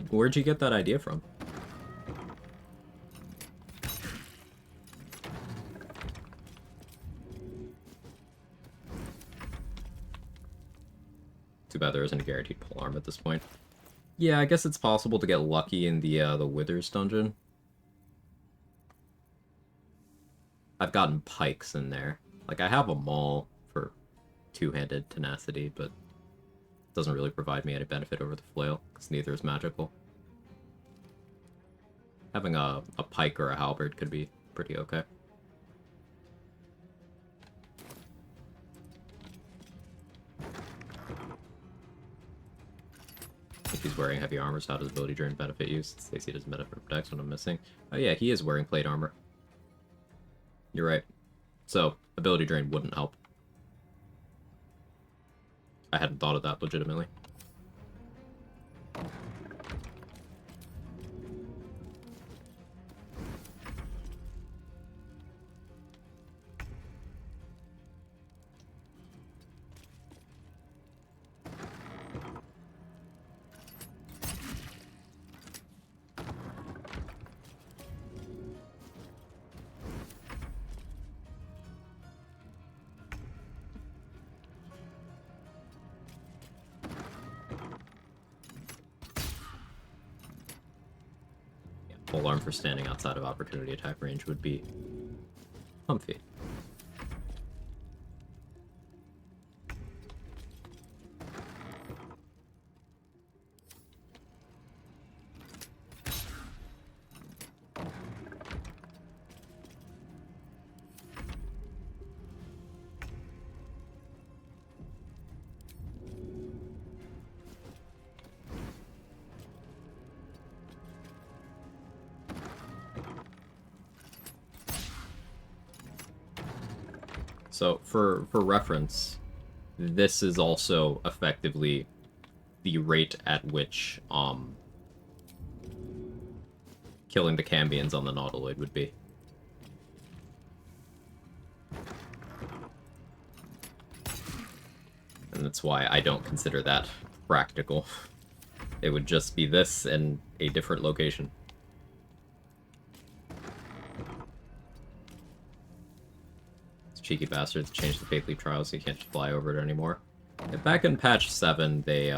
Where'd you get that idea from? Too bad there isn't a guaranteed polearm at this point. Yeah, I guess it's possible to get lucky in the Withers dungeon. I've gotten pikes in there. Like, I have a maul for two-handed tenacity, but it doesn't really provide me any benefit over the flail, because neither is magical. Having a pike or a halberd could be pretty okay. If he's wearing heavy armor, so how does ability drain benefit you? Since Stacy doesn't benefit from protects when I'm missing. Oh yeah, he is wearing plate armor. You're right. So, ability drain wouldn't help. I hadn't thought of that legitimately. Full arm for standing outside of opportunity attack range would be comfy. So, for reference, this is also effectively the rate at which, killing the Cambions on the Nautiloid would be. And that's why I don't consider that practical. It would just be this in a different location. Cheeky bastards changed the Faith Leaf Trials so you can't just fly over it anymore. Yeah, back in patch 7, they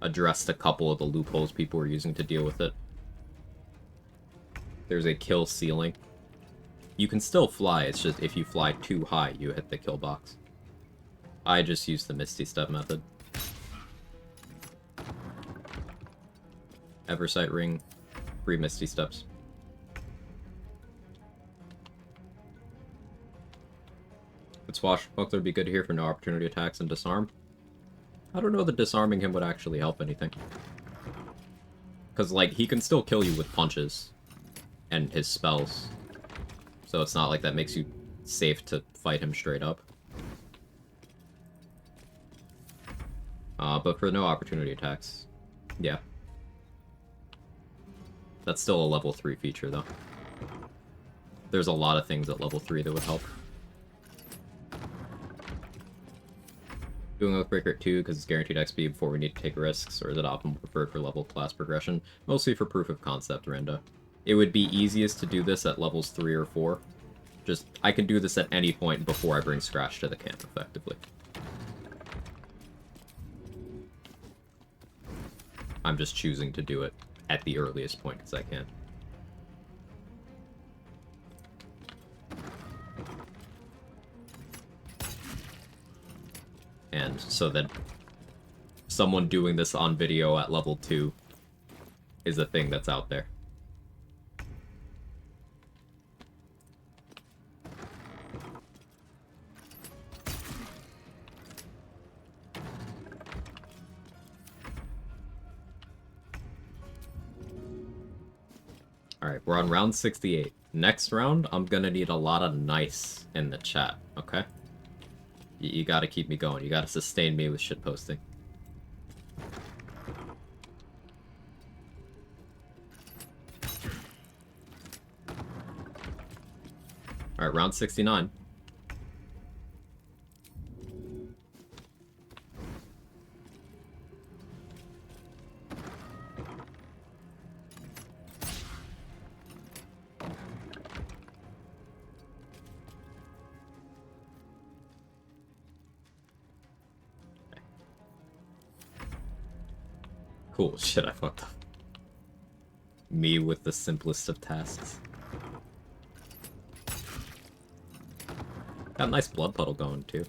addressed a couple of the loopholes people were using to deal with it. There's a kill ceiling. You can still fly, it's just if you fly too high, you hit the kill box. I just used the Misty Step method. Eversight Ring, 3 Misty Steps. Would Swashbuckler be good here for no opportunity attacks and disarm? I don't know that disarming him would actually help anything. Because, like, he can still kill you with punches and his spells. So it's not like that makes you safe to fight him straight up. But for no opportunity attacks, yeah. That's still a level 3 feature, though. There's a lot of things at level 3 that would help. Doing Oathbreaker at 2 because it's guaranteed XP before we need to take risks, or is it optimal preferred for level class progression? Mostly for proof of concept, Renda. It would be easiest to do this at levels 3 or 4. Just, I can do this at any point before I bring Scratch to the camp, effectively. I'm just choosing to do it at the earliest point because I can. And so that someone doing this on video at level 2 is a thing that's out there. Alright, we're on round 68. Next round, I'm gonna need a lot of nice in the chat, okay? You gotta keep me going. You gotta sustain me with shitposting. Alright, round 69. Cool. Shit, I fucked up. Me with the simplest of tasks. Got a nice blood puddle going, too.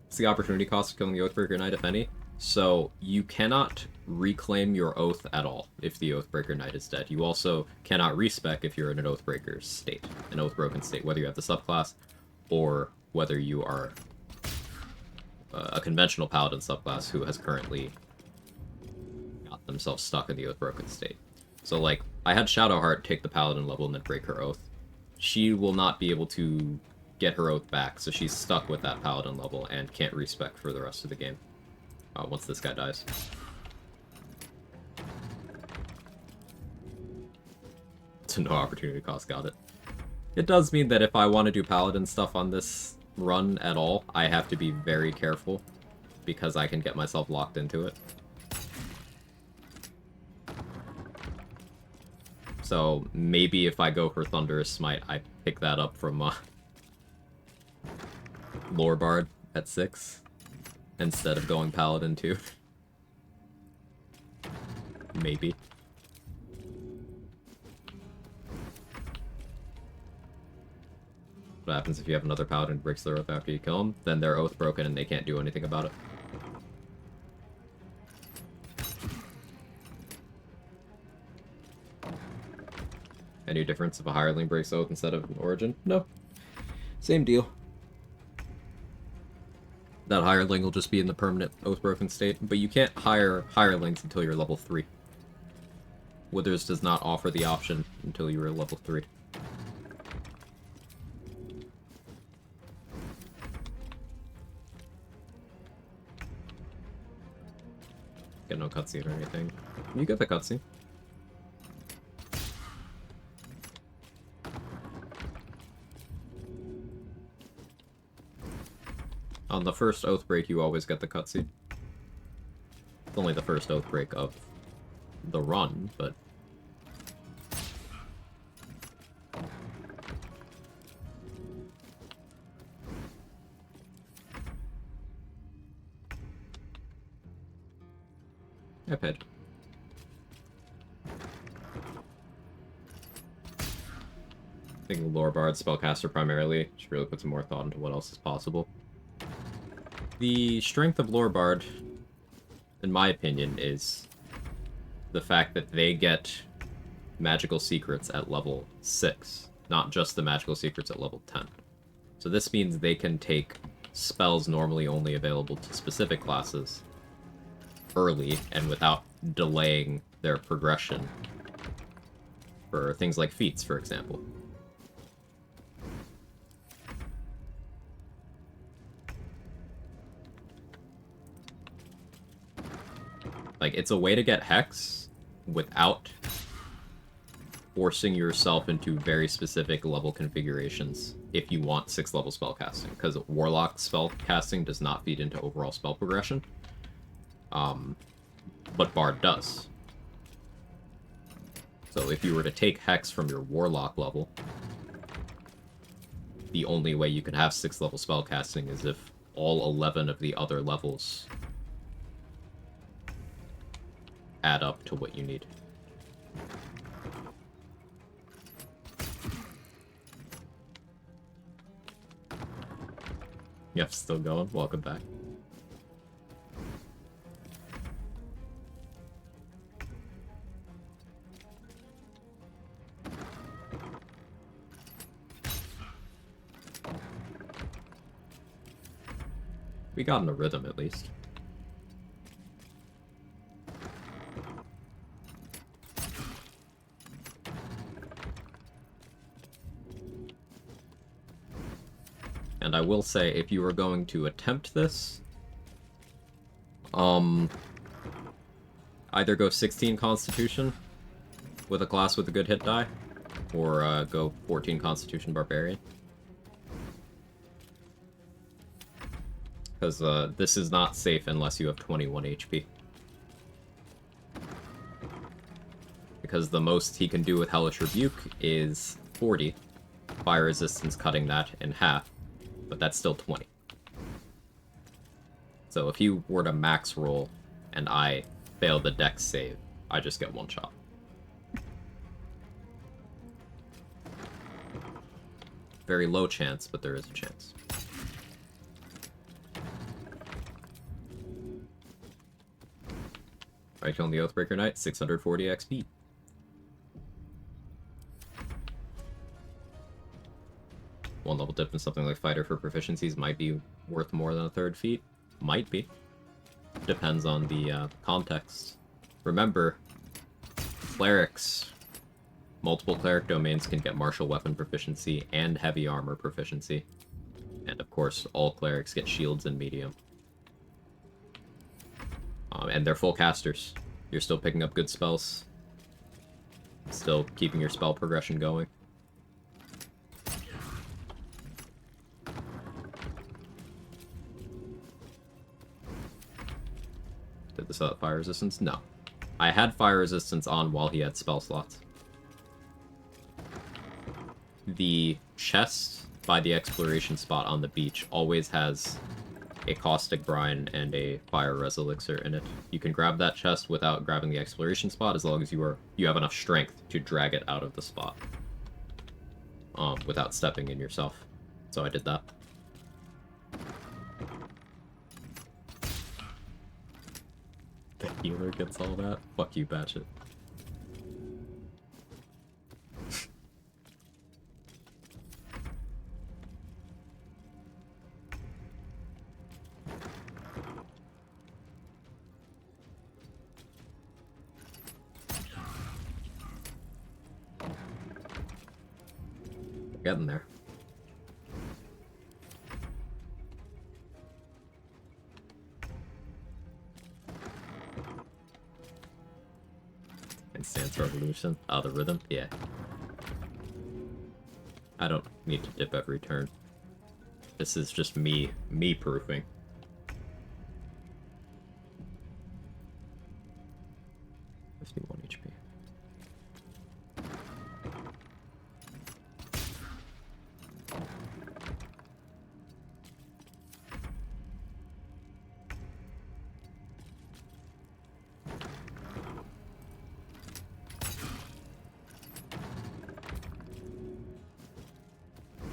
What's the opportunity cost of killing the Oathbreaker Knight, if any? So, you cannot reclaim your oath at all if the Oathbreaker Knight is dead. You also cannot respec if you're in an Oathbreaker state, an Oathbroken state, whether you have the subclass or whether you are a conventional Paladin subclass who has currently got themselves stuck in the Oathbroken state. So, like, I had Shadowheart take the Paladin level and then break her oath. She will not be able to get her oath back, so she's stuck with that Paladin level and can't respec for the rest of the game. Once this guy dies. So no opportunity cost, got it. It does mean that if I want to do Paladin stuff on this run at all, I have to be very careful, because I can get myself locked into it. So maybe if I go for Thunderous Smite, I pick that up from Lore Bard at 6 instead of going Paladin 2. Maybe. What happens if you have another Paladin who breaks their oath after you kill them? Then they're oath broken and they can't do anything about it. Any difference if a hireling breaks oath instead of an origin? No. Same deal. That hireling will just be in the permanent oath-broken state, but you can't hire hirelings until you're level 3. Withers does not offer the option until you are level 3. Get no cutscene or anything. You get the cutscene. On the first Oathbreak, you always get the cutscene. It's only the first Oathbreak of the run, but... I paid. I think Lore Bard, Spellcaster primarily, should really put some more thought into what else is possible. The strength of Lore Bard, in my opinion, is the fact that they get magical secrets at level 6, not just the magical secrets at level 10. So this means they can take spells normally only available to specific classes early and without delaying their progression for things like feats, for example. Like, it's a way to get Hex without forcing yourself into very specific level configurations if you want 6th level spellcasting, because Warlock spellcasting does not feed into overall spell progression. But Bard does. So if you were to take Hex from your Warlock level, the only way you can have 6th level spellcasting is if all 11 of the other levels add up to what you need. Yep, still going. Welcome back. We got in a rhythm, at least. And I will say, if you are going to attempt this, either go 16 Constitution with a class with a good hit die, or go 14 Constitution Barbarian. Because this is not safe unless you have 21 HP. Because the most he can do with Hellish Rebuke is 40, fire resistance cutting that in half, but that's still 20. So if you were to max roll, and I fail the dex save, I just get one shot. Very low chance, but there is a chance. Alright, killing the Oathbreaker Knight, 640 XP. One level dip in something like Fighter for proficiencies might be worth more than a third feat. Might be. Depends on the context. Remember, clerics, multiple cleric domains can get martial weapon proficiency and heavy armor proficiency. And of course, all clerics get shields and medium. And they're full casters. You're still picking up good spells. Still keeping your spell progression going. Did this have fire resistance? No. I had fire resistance on while he had spell slots. The chest by the exploration spot on the beach always has a caustic brine and a fire res elixir in it. You can grab that chest without grabbing the exploration spot as long as you have enough strength to drag it out of the spot. Without stepping in yourself. So I did that. The healer gets all that? Fuck you, Batchet. Getting there. Stance Revolution. Oh, the rhythm? Yeah. I don't need to dip every turn. This is just me proofing. 51 HP.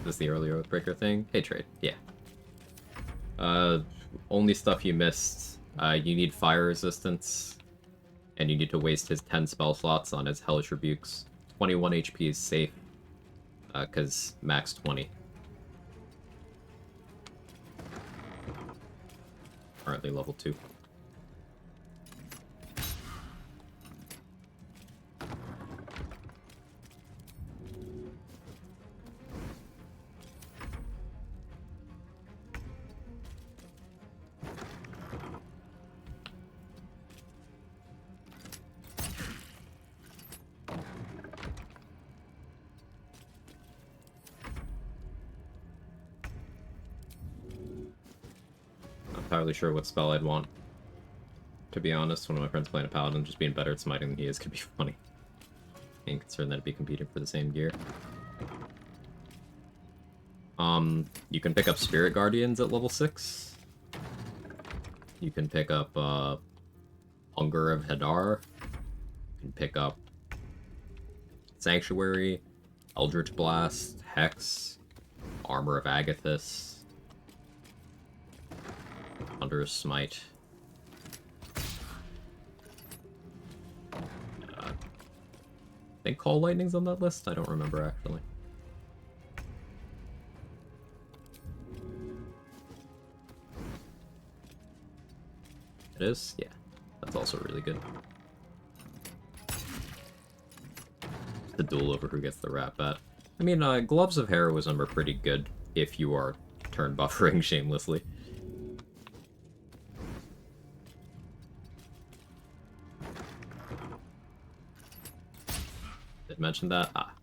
Is the early Oathbreaker thing? Hey, trade. Yeah. Only stuff you missed. You need fire resistance, and you need to waste his 10 spell slots on his Hellish Rebukes. 21 HP is safe, because max 20. Currently level 2. Entirely sure what spell I'd want. To be honest, one of my friends playing a paladin, just being better at smiting than he is could be funny. Being concerned that it'd be competing for the same gear. You can pick up Spirit Guardians at level 6. You can pick up Hunger of Hadar. You can pick up Sanctuary, Eldritch Blast, Hex, Armor of Agathis, Thunderous Smite. I think Call Lightning's on that list? I don't remember, actually. It is? Yeah. That's also really good. The duel over who gets the rat bat. I mean, Gloves of Heroism are pretty good if you are turn buffering shamelessly. Did mention that? Ah.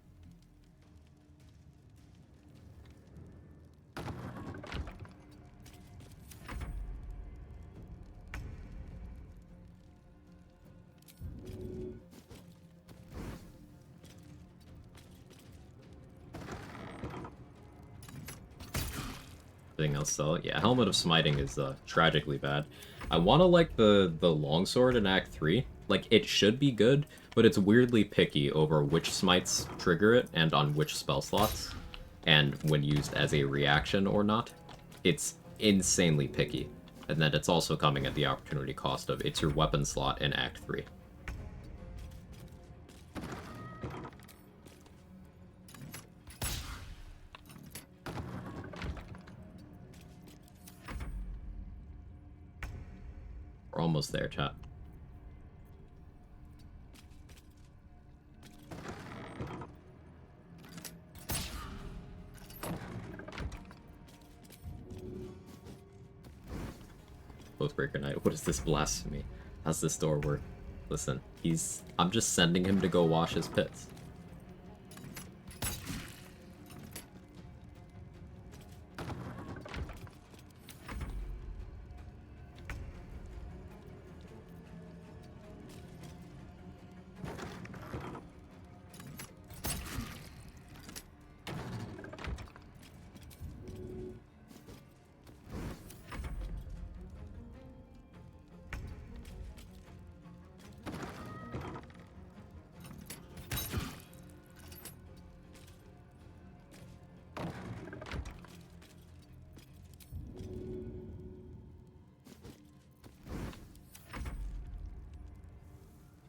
Everything else, so yeah, Helmet of Smiting is tragically bad. I want to like the longsword in Act 3. Like, it should be good, but it's weirdly picky over which smites trigger it and on which spell slots, and when used as a reaction or not. It's insanely picky. And then it's also coming at the opportunity cost of it's your weapon slot in Act 3. We're almost there, chat. Oathbreaker Knight, what is this blasphemy? How's this door work? Listen, I'm just sending him to go wash his pits.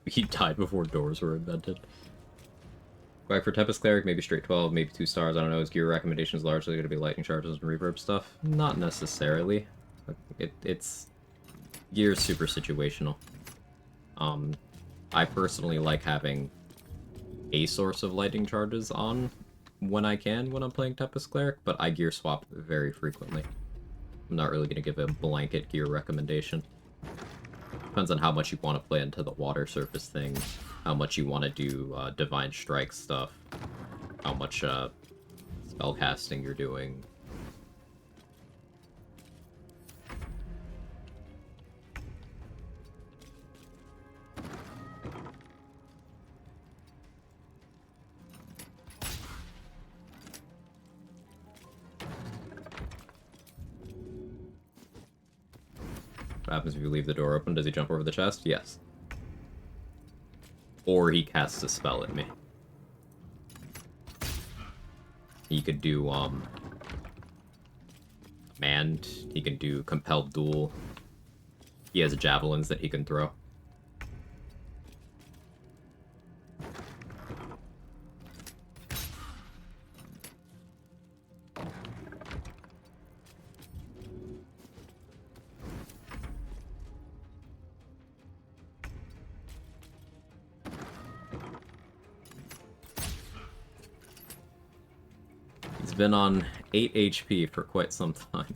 He died before doors were invented. Quag for Tempest Cleric, maybe straight 12, maybe 2 stars. I don't know. His gear recommendations largely going to be lightning charges and reverb stuff? Not necessarily. It's gear's super situational. I personally like having a source of lightning charges on when I can when I'm playing Tempest Cleric, but I gear swap very frequently. I'm not really going to give a blanket gear recommendation. Depends on how much you want to play into the water surface thing, how much you want to do Divine Strike stuff, how much spellcasting you're doing. What happens if you leave the door open? Does he jump over the chest? Yes. Or he casts a spell at me. He could do, Command. He can do Compelled Duel. He has javelins that he can throw. He's been on 8 HP for quite some time.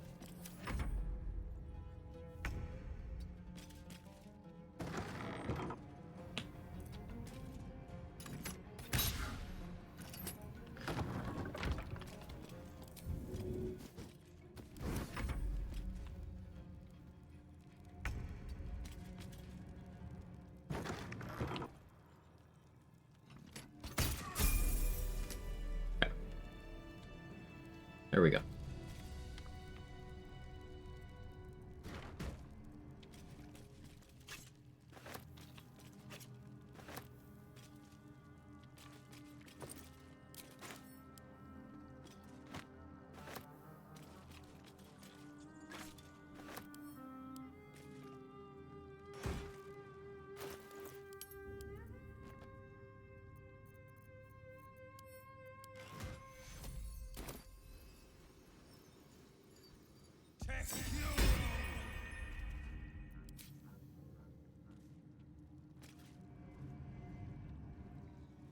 There we go.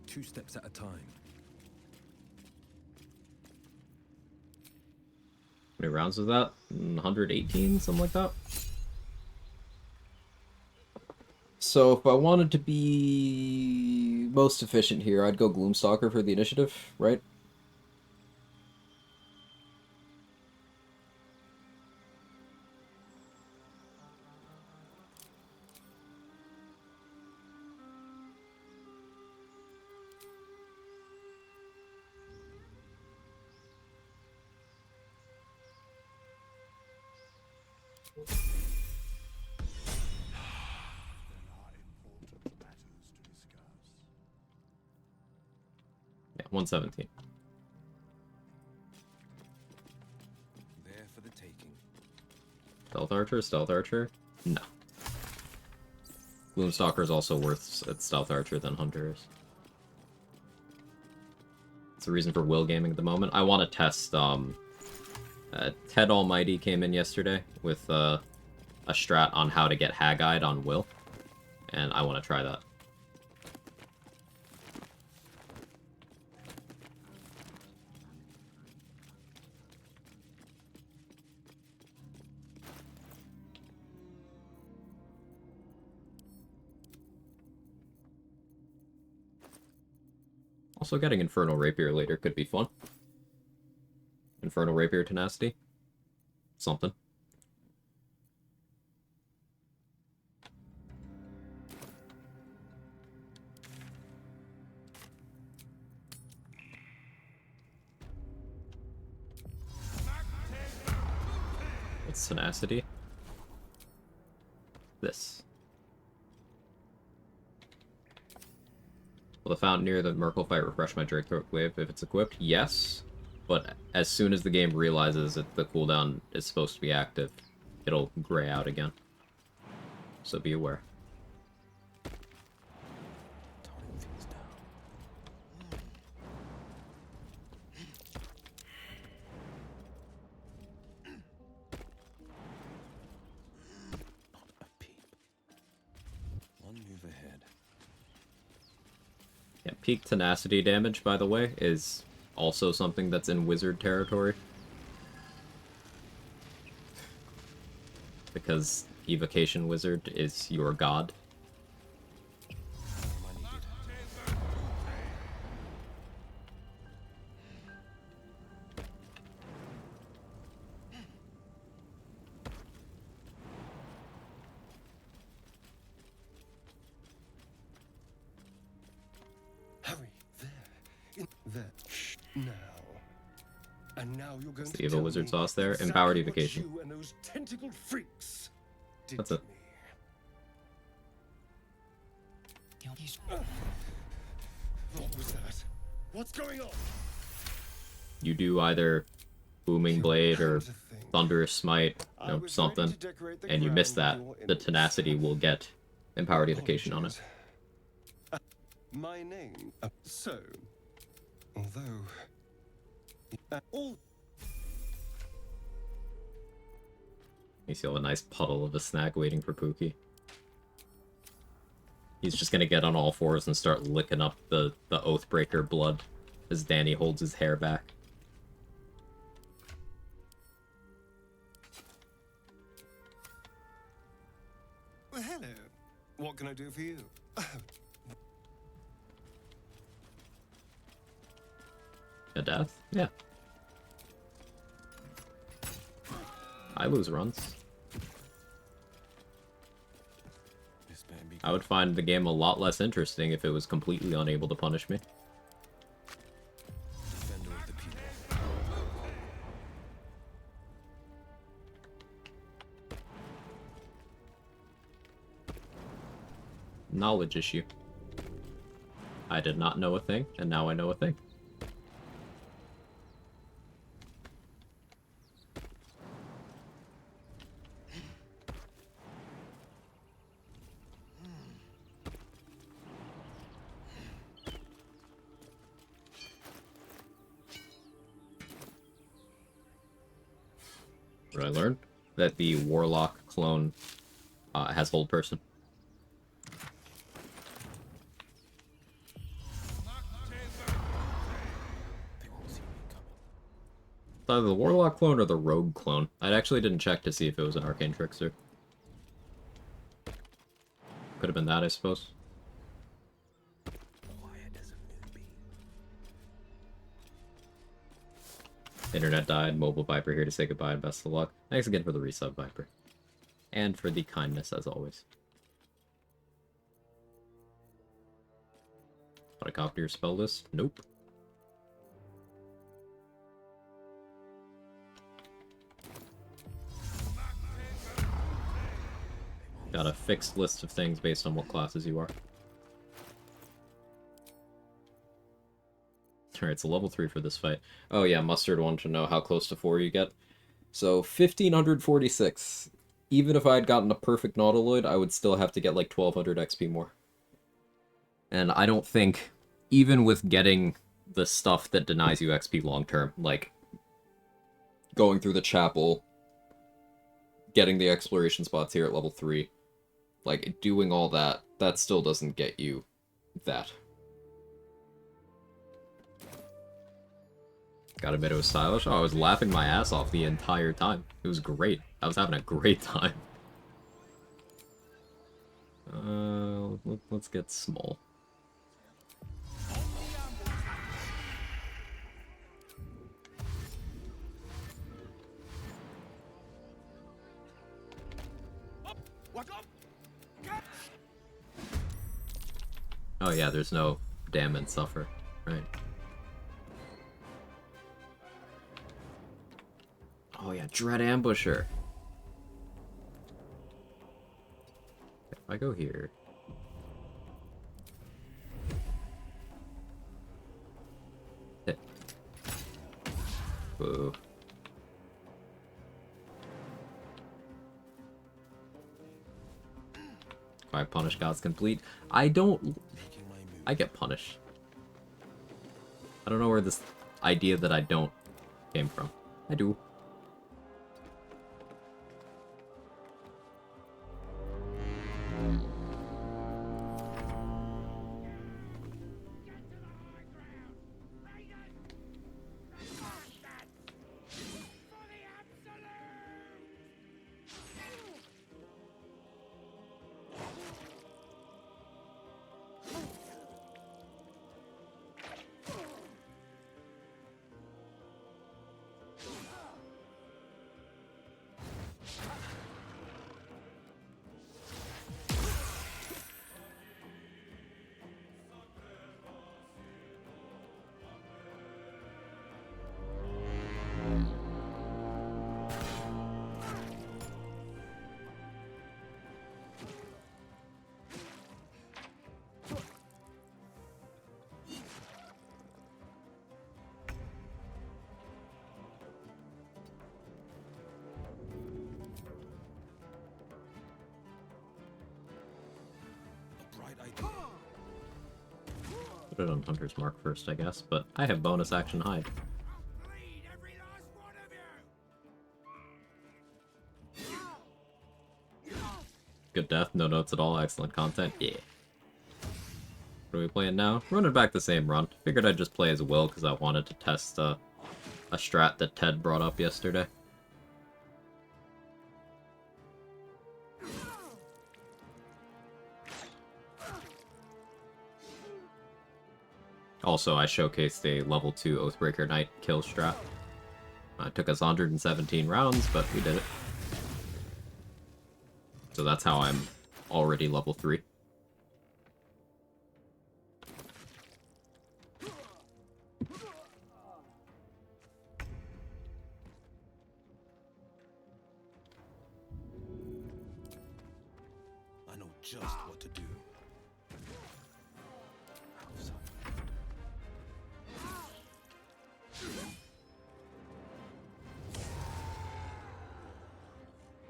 Two steps at a time. How many rounds was that? 118, something like that? So if I wanted to be most efficient here, I'd go Gloomstalker for the initiative, right? 117. There for the taking. Stealth Archer? Stealth Archer? No. Gloomstalker is also worse at Stealth Archer than Hunter is. It's the reason for Will gaming at the moment. I want to test, Ted Almighty came in yesterday with, a strat on how to get Hag-Eyed on Will. And I want to try that. Also, getting Infernal Rapier later could be fun. Infernal Rapier Tenacity. Something. What's Tenacity? This. Will the fountain near the Merkle fight refresh my Drake Throat Glaive if it's equipped? Yes, but as soon as the game realizes that the cooldown is supposed to be active, it'll gray out again. So be aware. One move ahead. Yeah, peak tenacity damage, by the way, is also something that's in wizard territory. Because Evocation Wizard is your god. And now you're going It's to the Evil tell Wizard me sauce there. exactly Empowered what Evocation. you and those tentacled freaks did That's to it. me. What was that? What's going on? You do either Booming Blade or Thunderous Smite, you know, something, and you miss that, the Tenacity will get Empowered Evocation on it. My name. So, although all You see a nice puddle of a snag waiting for Pookie. He's just gonna get on all fours and start licking up the Oathbreaker blood as Danny holds his hair back. Well, hello. What can I do for you? A death? Yeah. I lose runs. I would find the game a lot less interesting if it was completely unable to punish me. Defender of the people. Knowledge issue. I did not know a thing, and now I know a thing. What I learned? That the Warlock clone has Hold Person. It's either the Warlock clone or the Rogue clone. I actually didn't check to see if it was an Arcane Trickster. Could have been that, I suppose. Internet died, Mobile Viper here to say goodbye and best of luck. Thanks again for the resub, Viper. And for the kindness, as always. Want to copy your spell list? Nope. Got a fixed list of things based on what classes you are. Alright, so level 3 for this fight. Oh yeah, Mustard wanted to know how close to 4 you get. So, 1546. Even if I had gotten a perfect Nautiloid, I would still have to get like 1200 XP more. And I don't think, even with getting the stuff that denies you XP long term, like going through the chapel, getting the exploration spots here at level 3, like doing all that, that still doesn't get you that. Got a bit of stylish. Oh, I was laughing my ass off the entire time. It was great. I was having a great time. Let's get small. Oh yeah, there's no damn and suffer, right? Oh yeah, Dread Ambusher. If I go here... Hit. Boo. Alright, Punish God's complete. I don't... I get punished. I don't know where this idea that I don't came from. I do. Put it on Hunter's Mark first, I guess, but I have bonus action hide. Good death, no notes at all, excellent content, yeah. What are we playing now? Running back the same run. Figured I'd just play as Will because I wanted to test a strat that Ted brought up yesterday. Also, I showcased a level 2 Oathbreaker Knight kill strat. It took us 117 rounds, but we did it. So that's how I'm already level 3. I know just what to do.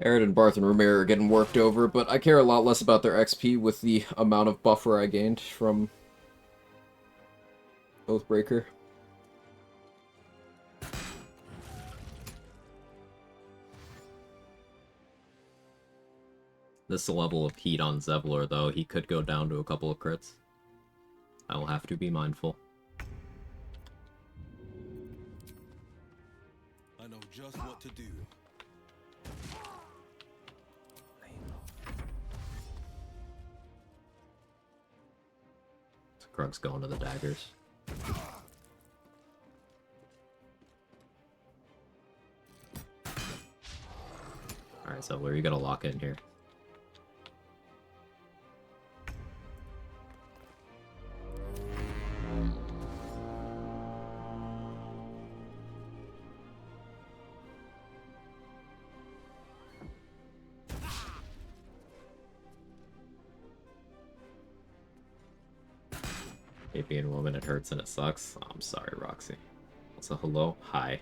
Arid and Barth and Rumir are getting worked over, but I care a lot less about their XP with the amount of buffer I gained from Oathbreaker. This level of heat on Zevlor, though, he could go down to a couple of crits. I will have to be mindful. I know just what to do. Krug's going to the daggers. Alright, Zevlor, you gotta lock in here. hate being a woman, it hurts and it sucks. Oh, I'm sorry, Roxy. Also, hello, hi.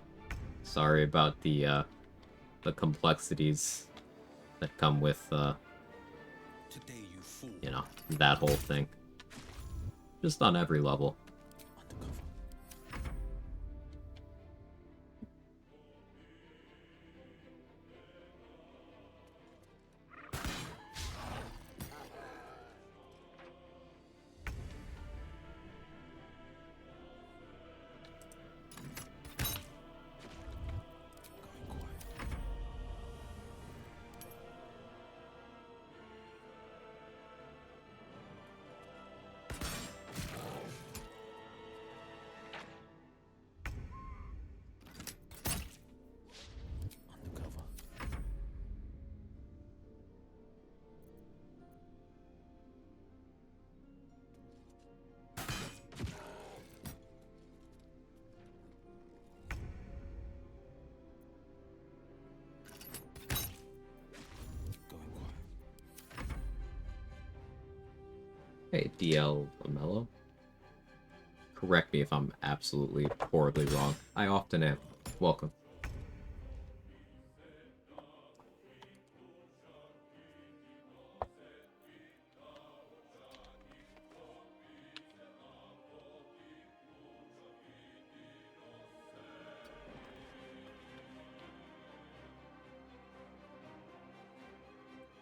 Sorry about the complexities that come with, you know, that whole thing. Just on every level. Hey, DL Lamello. Correct me if I'm absolutely horribly wrong. I often am. Welcome.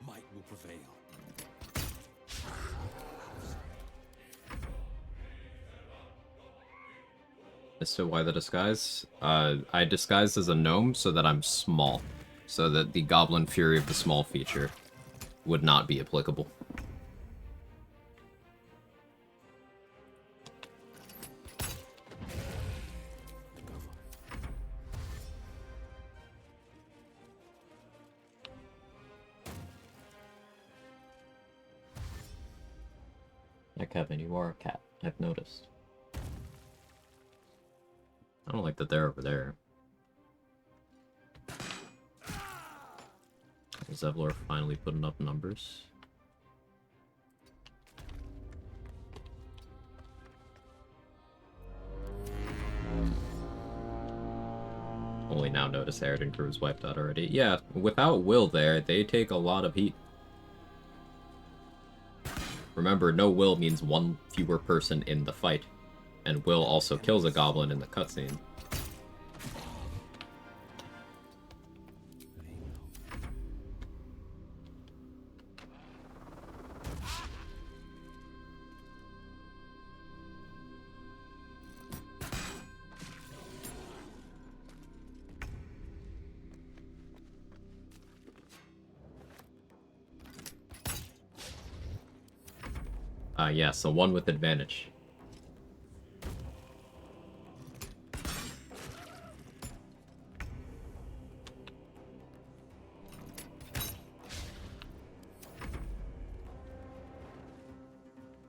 Might will prevail. As to why the disguise? I disguised as a gnome so that I'm small. So that the Goblin Fury of the Small feature would not be applicable. Yeah, Kevin, you are a cat. I've noticed. I don't like that they're over there. Is Zevlor finally putting up numbers? Only now notice Aridin crew's wiped out already. Yeah, without Will there, they take a lot of heat. Remember, no Will means one fewer person in the fight. And Will also kills a goblin in the cutscene. Yeah, so one with advantage.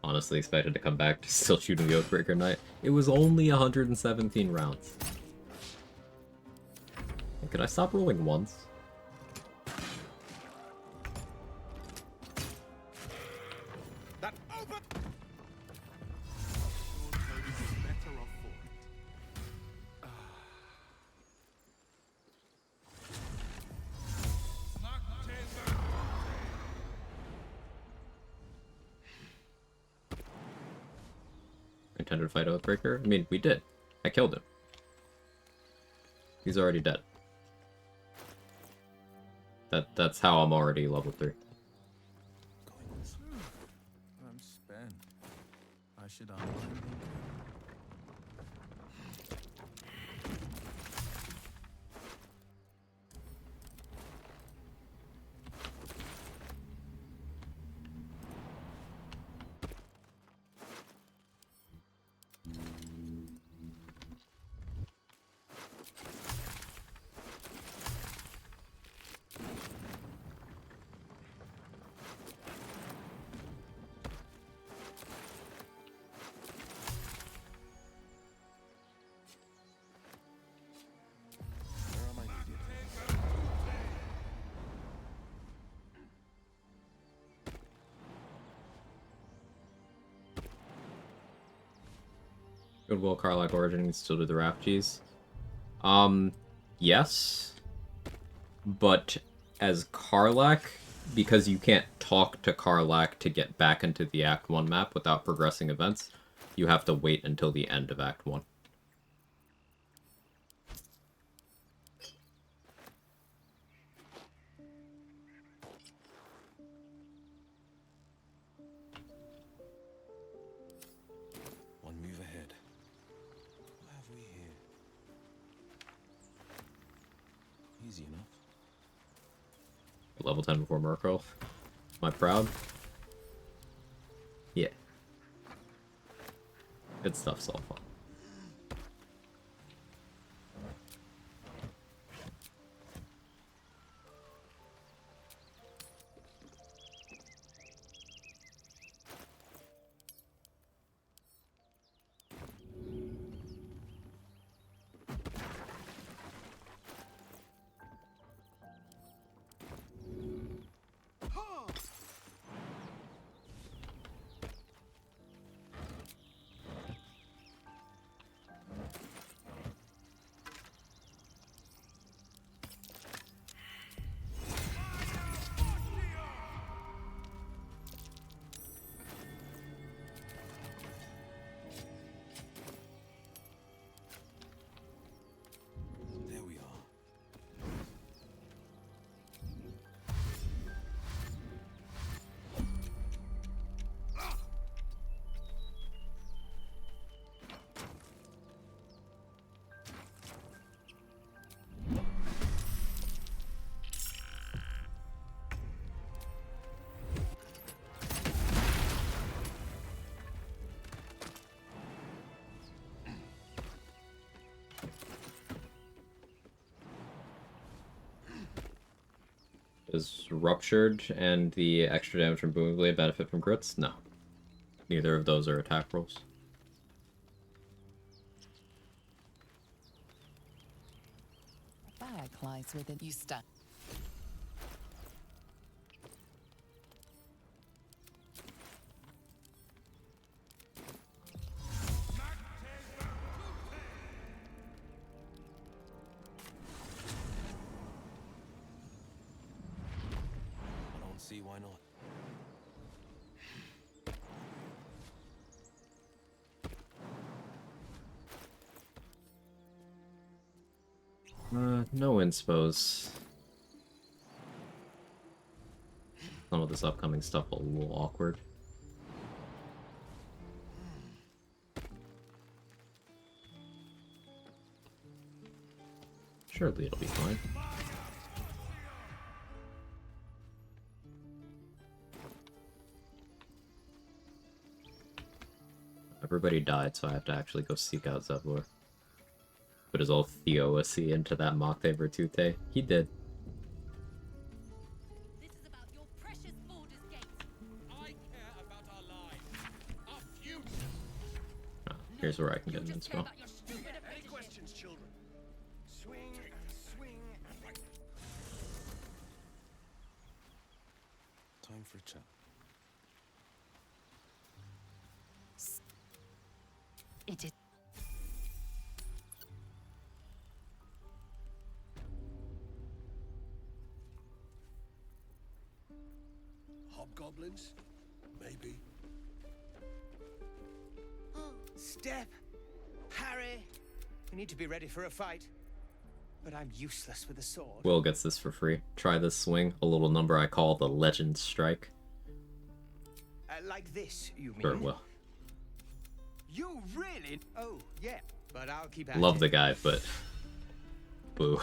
Honestly expected to come back to still shooting the Oathbreaker Knight. It was only 117 rounds. Could I stop rolling once? Intended to fight Oathbreaker? I mean, we did. I killed him. He's already dead. That's how I'm already level 3. I'm spent. I should Goodwill, Karlak, Origin, still do the Rafties. Yes. But as Karlak, because you can't talk to Karlak to get back into the Act 1 map without progressing events, you have to wait until the end of Act 1. One move ahead. What have we here? Easy enough. Level 10 before Merkel. Am I proud? Yeah. Good stuff so far. There we are. Is Ruptured and the extra damage from Booming Blade benefit from crits? No. Neither of those are attack rolls. Bag lies within you stand. I don't see why not. No inspos. Some of this upcoming stuff a little awkward. Surely it'll be fine. Everybody died, so I have to actually go seek out Zevlor. Put his old Theoacy into that Moctave Virtute. He did. This is about your precious Baldur's Gate. I care about our lives, our future. Oh, here's where I can get an inspo. Any questions, children? Swing, swing. Time for a chat. It is. Hobgoblins? Maybe. Step! Harry! We need to be ready for a fight. But I'm useless with a sword. Will gets this for free. Try this swing, a little number I call the Legend Strike. Like this, you mean? Sure, Will. You really? Oh, yeah. But I'll keep at Love it. the guy, but... Boo.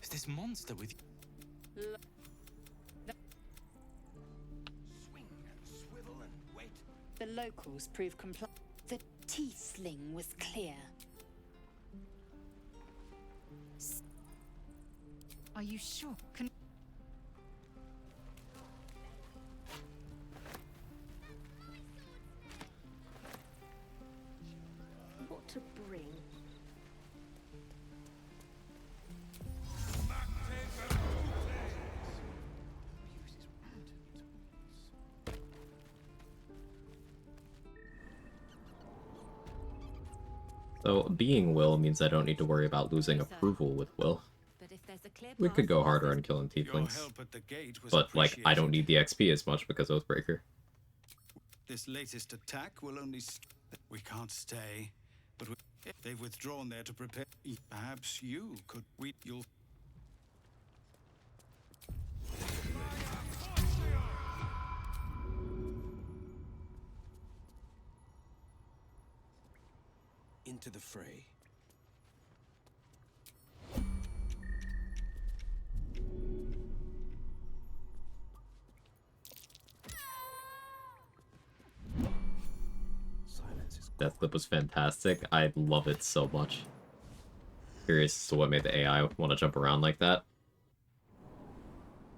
Is this monster with you? Swing and swivel and wait. The locals prove compliant. The tiefling was clear. Are you sure? Can What to bring? Though being Will means I don't need to worry about losing approval with Will. We could go harder on killing tieflings. But, like, I don't need the XP as much because Oathbreaker. This latest attack will only... We can't stay, but they've withdrawn there to prepare... Perhaps you could... You'll... Into the fray. That clip was fantastic. I love it so much. Curious as to what made the AI want to jump around like that.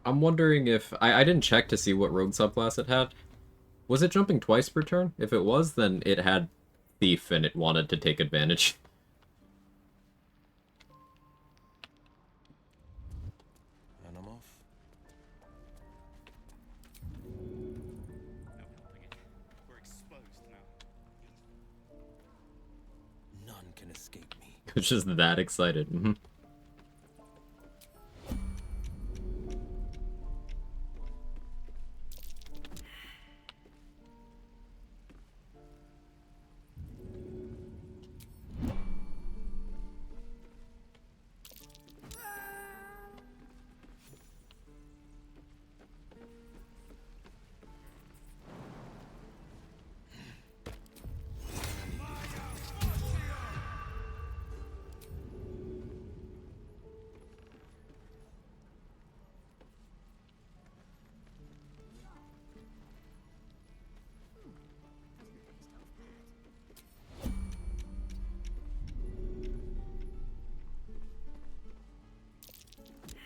I'm wondering if... I didn't check to see what rogue subclass it had. Was it jumping twice per turn? If it was, then it had Thief and it wanted to take advantage. And I'm off. We're exposed now. None can escape me. It's just that excited. Mm-hmm.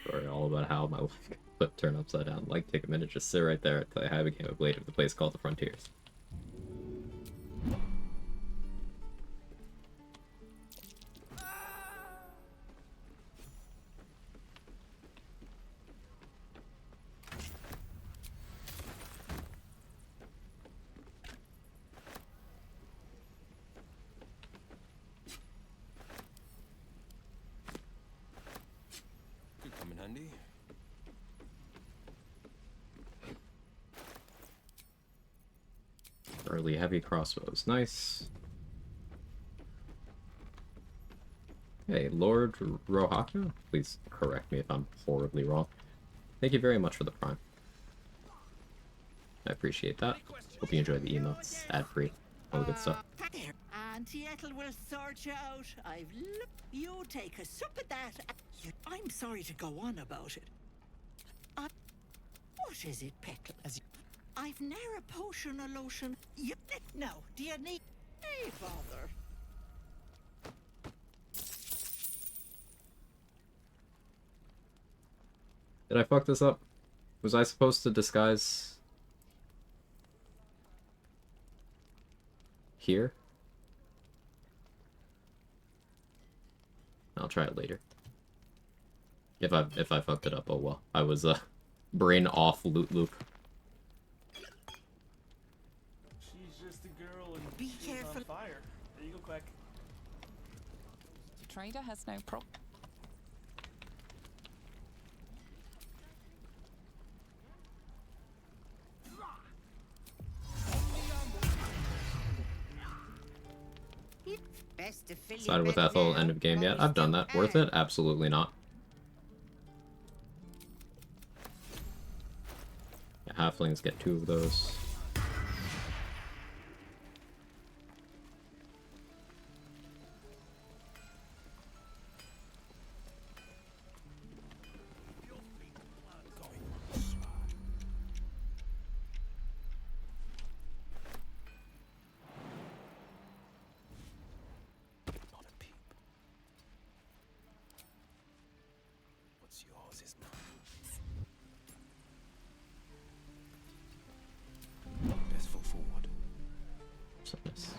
Story all about how my life got turned upside down. Like, take a minute, just sit right there until I became a blade of the place called the Frontiers. Could come in handy. Early heavy crossbows. Nice. Hey, Lord Rohaka? Please correct me if I'm horribly wrong. Thank you very much for the prime. I appreciate that. Hope you enjoy the emotes. Ad-free. All the good stuff. Auntie Ethel will sort you out. You take a sup at that. I'm sorry to go on about it. What is it, Petal? I've ne'er a potion or lotion. No, do you need... Hey, bother. Did I fuck this up? Was I supposed to disguise... here? I'll try it later. If I fucked it up, oh well. I was brain off loot loop. She's just a girl and Be she's careful. on fire. There you go, Quack. The trader has no problem. Best to fill Sided with Ethel, end of game yet? I've done that. Worth it? Absolutely not. Yeah, halflings get 2 of those. What's yours is mine. Best foot forward. So nice.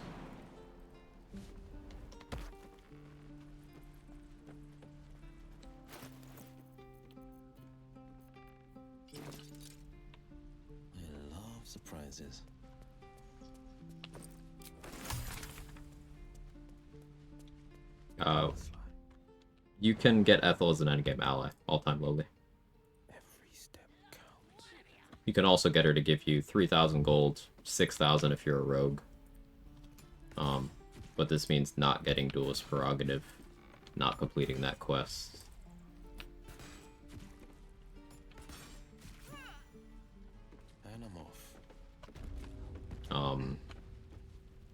I love surprises. You can get Ethel as an endgame ally, all-time lowly. You can also get her to give you 3,000 gold, 6,000 if you're a rogue. But this means not getting Duelist Prerogative, not completing that quest. And I'm off.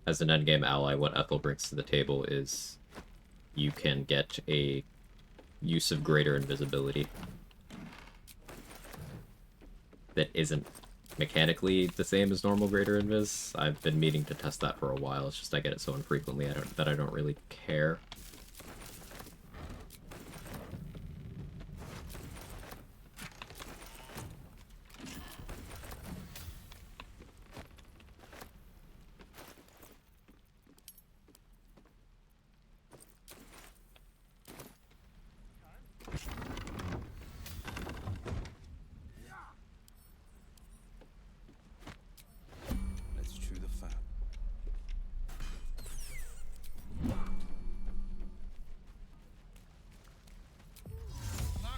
As an endgame ally, what Ethel brings to the table is you can get a use of greater invisibility that isn't mechanically the same as normal greater invis. I've been meaning to test that for a while. It's just I get it so infrequently that I don't really care. Let's chew the fat.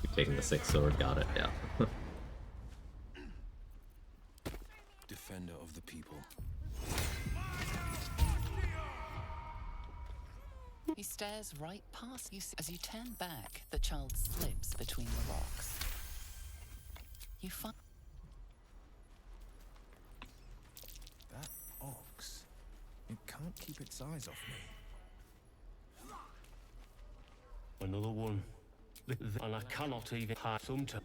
Keep taking the 6th sword, got it, yeah. Defender of the people. He stares right past you. As you turn back, the child slips between the rocks. You find... That ox. It can't keep its eyes off me. Another one. And I cannot even hide sometimes.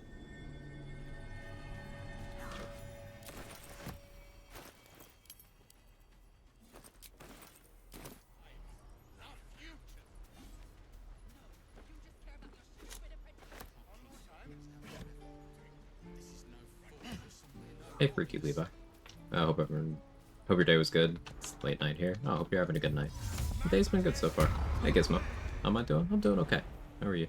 Hey, Freaky Levi. I hope your day was good. It's late night here. I hope you're having a good night. The day's been good so far. Hey, Gizmo. How am I doing? I'm doing okay. How are you?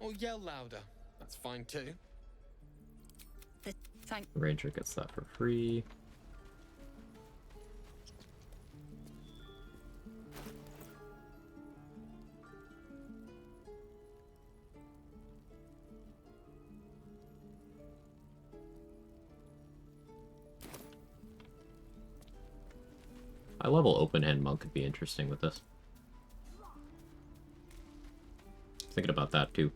Or yell louder. That's fine too. Thank Ranger gets that for free. High level open hand monk could be interesting with this. Thinking about that too.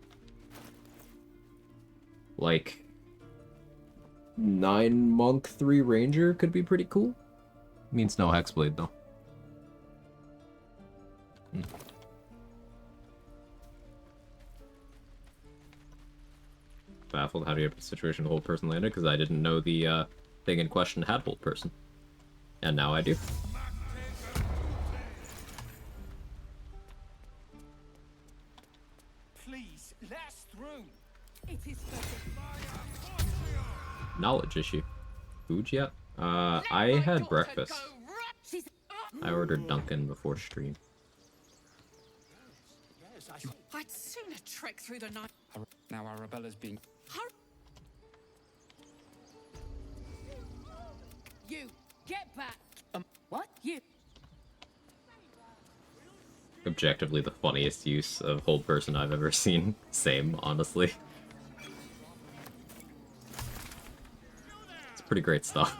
Like 9 monk, 3 ranger could be pretty cool. Means no hexblade though. Baffled how do you have a situation hold person landed because I didn't know the thing in question had hold person. And now I do. Please, let us through. It is Knowledge issue. Food yet? I had breakfast. I ordered Dunkin' before stream. I'd sooner trek through the night. Now Arabella's being... You get back. What? You. Objectively the funniest use of hold person I've ever seen. Same, honestly. It's pretty great stuff.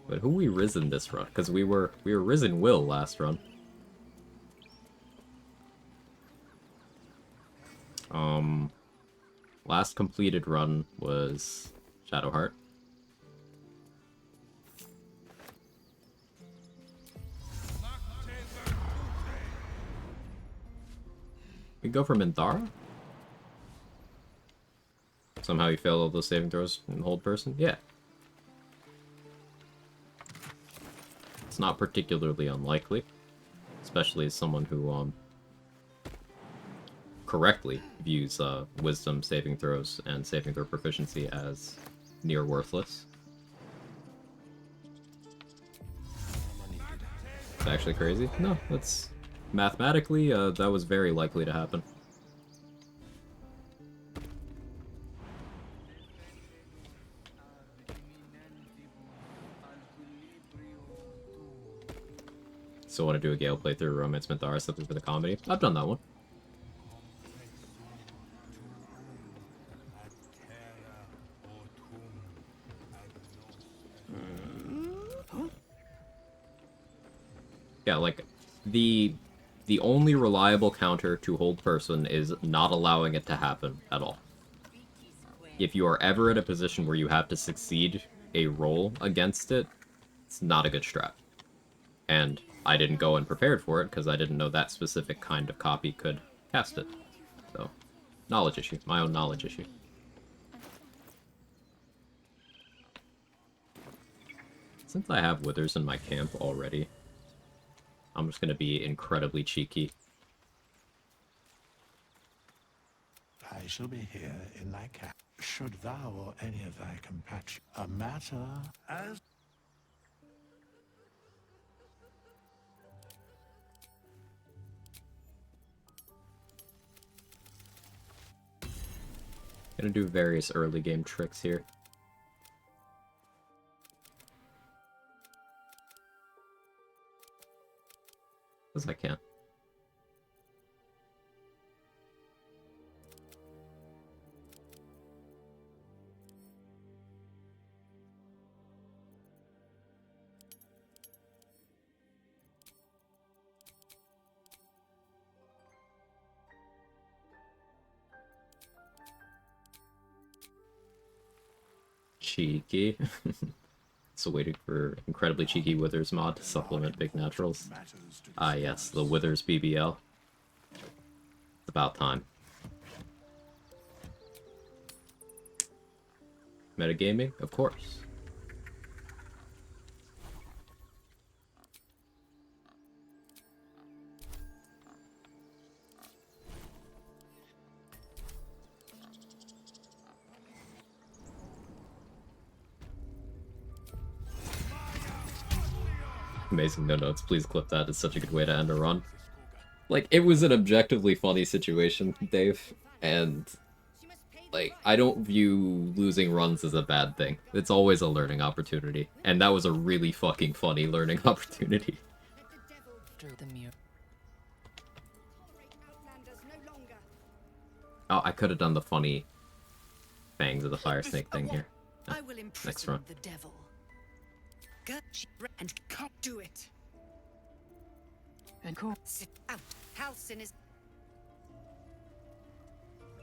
But who we risen this run? Because we were risen Will last run. Last completed run was Shadowheart. We go for Minthara? Somehow you failed all those saving throws in hold person? Yeah. It's not particularly unlikely. Especially as someone who, correctly views wisdom saving throws and saving throw proficiency as near worthless. It's actually crazy. No, that's mathematically, that was very likely to happen. Still want to do a Gale playthrough, Romance Minthara, something for the comedy. I've done that one. Yeah, like, the only reliable counter to hold person is not allowing it to happen at all. If you are ever in a position where you have to succeed a roll against it, it's not a good strat. And I didn't go and prepared for it because I didn't know that specific kind of copy could cast it. So, knowledge issue. My own knowledge issue. Since I have Withers in my camp already, I'm just going to be incredibly cheeky. I shall be here in thy camp. Should thou or any of thy compatriots a matter as Gonna do various early game tricks here. As I can. Cheeky. So waiting for incredibly cheeky Withers mod to supplement big naturals. Ah yes, the Withers BBL. It's about time. Metagaming? Of course. Amazing no notes. Please clip that. It's such a good way to end a run. Like, it was an objectively funny situation, Dave, and like, I don't view losing runs as a bad thing. It's always a learning opportunity, and that was a really fucking funny learning opportunity. Oh, I could have done the funny Fangs of the Fire Snake thing here. I will Next run. imprison the devil. And can't do it. And cool. Sit out. Halcyon is.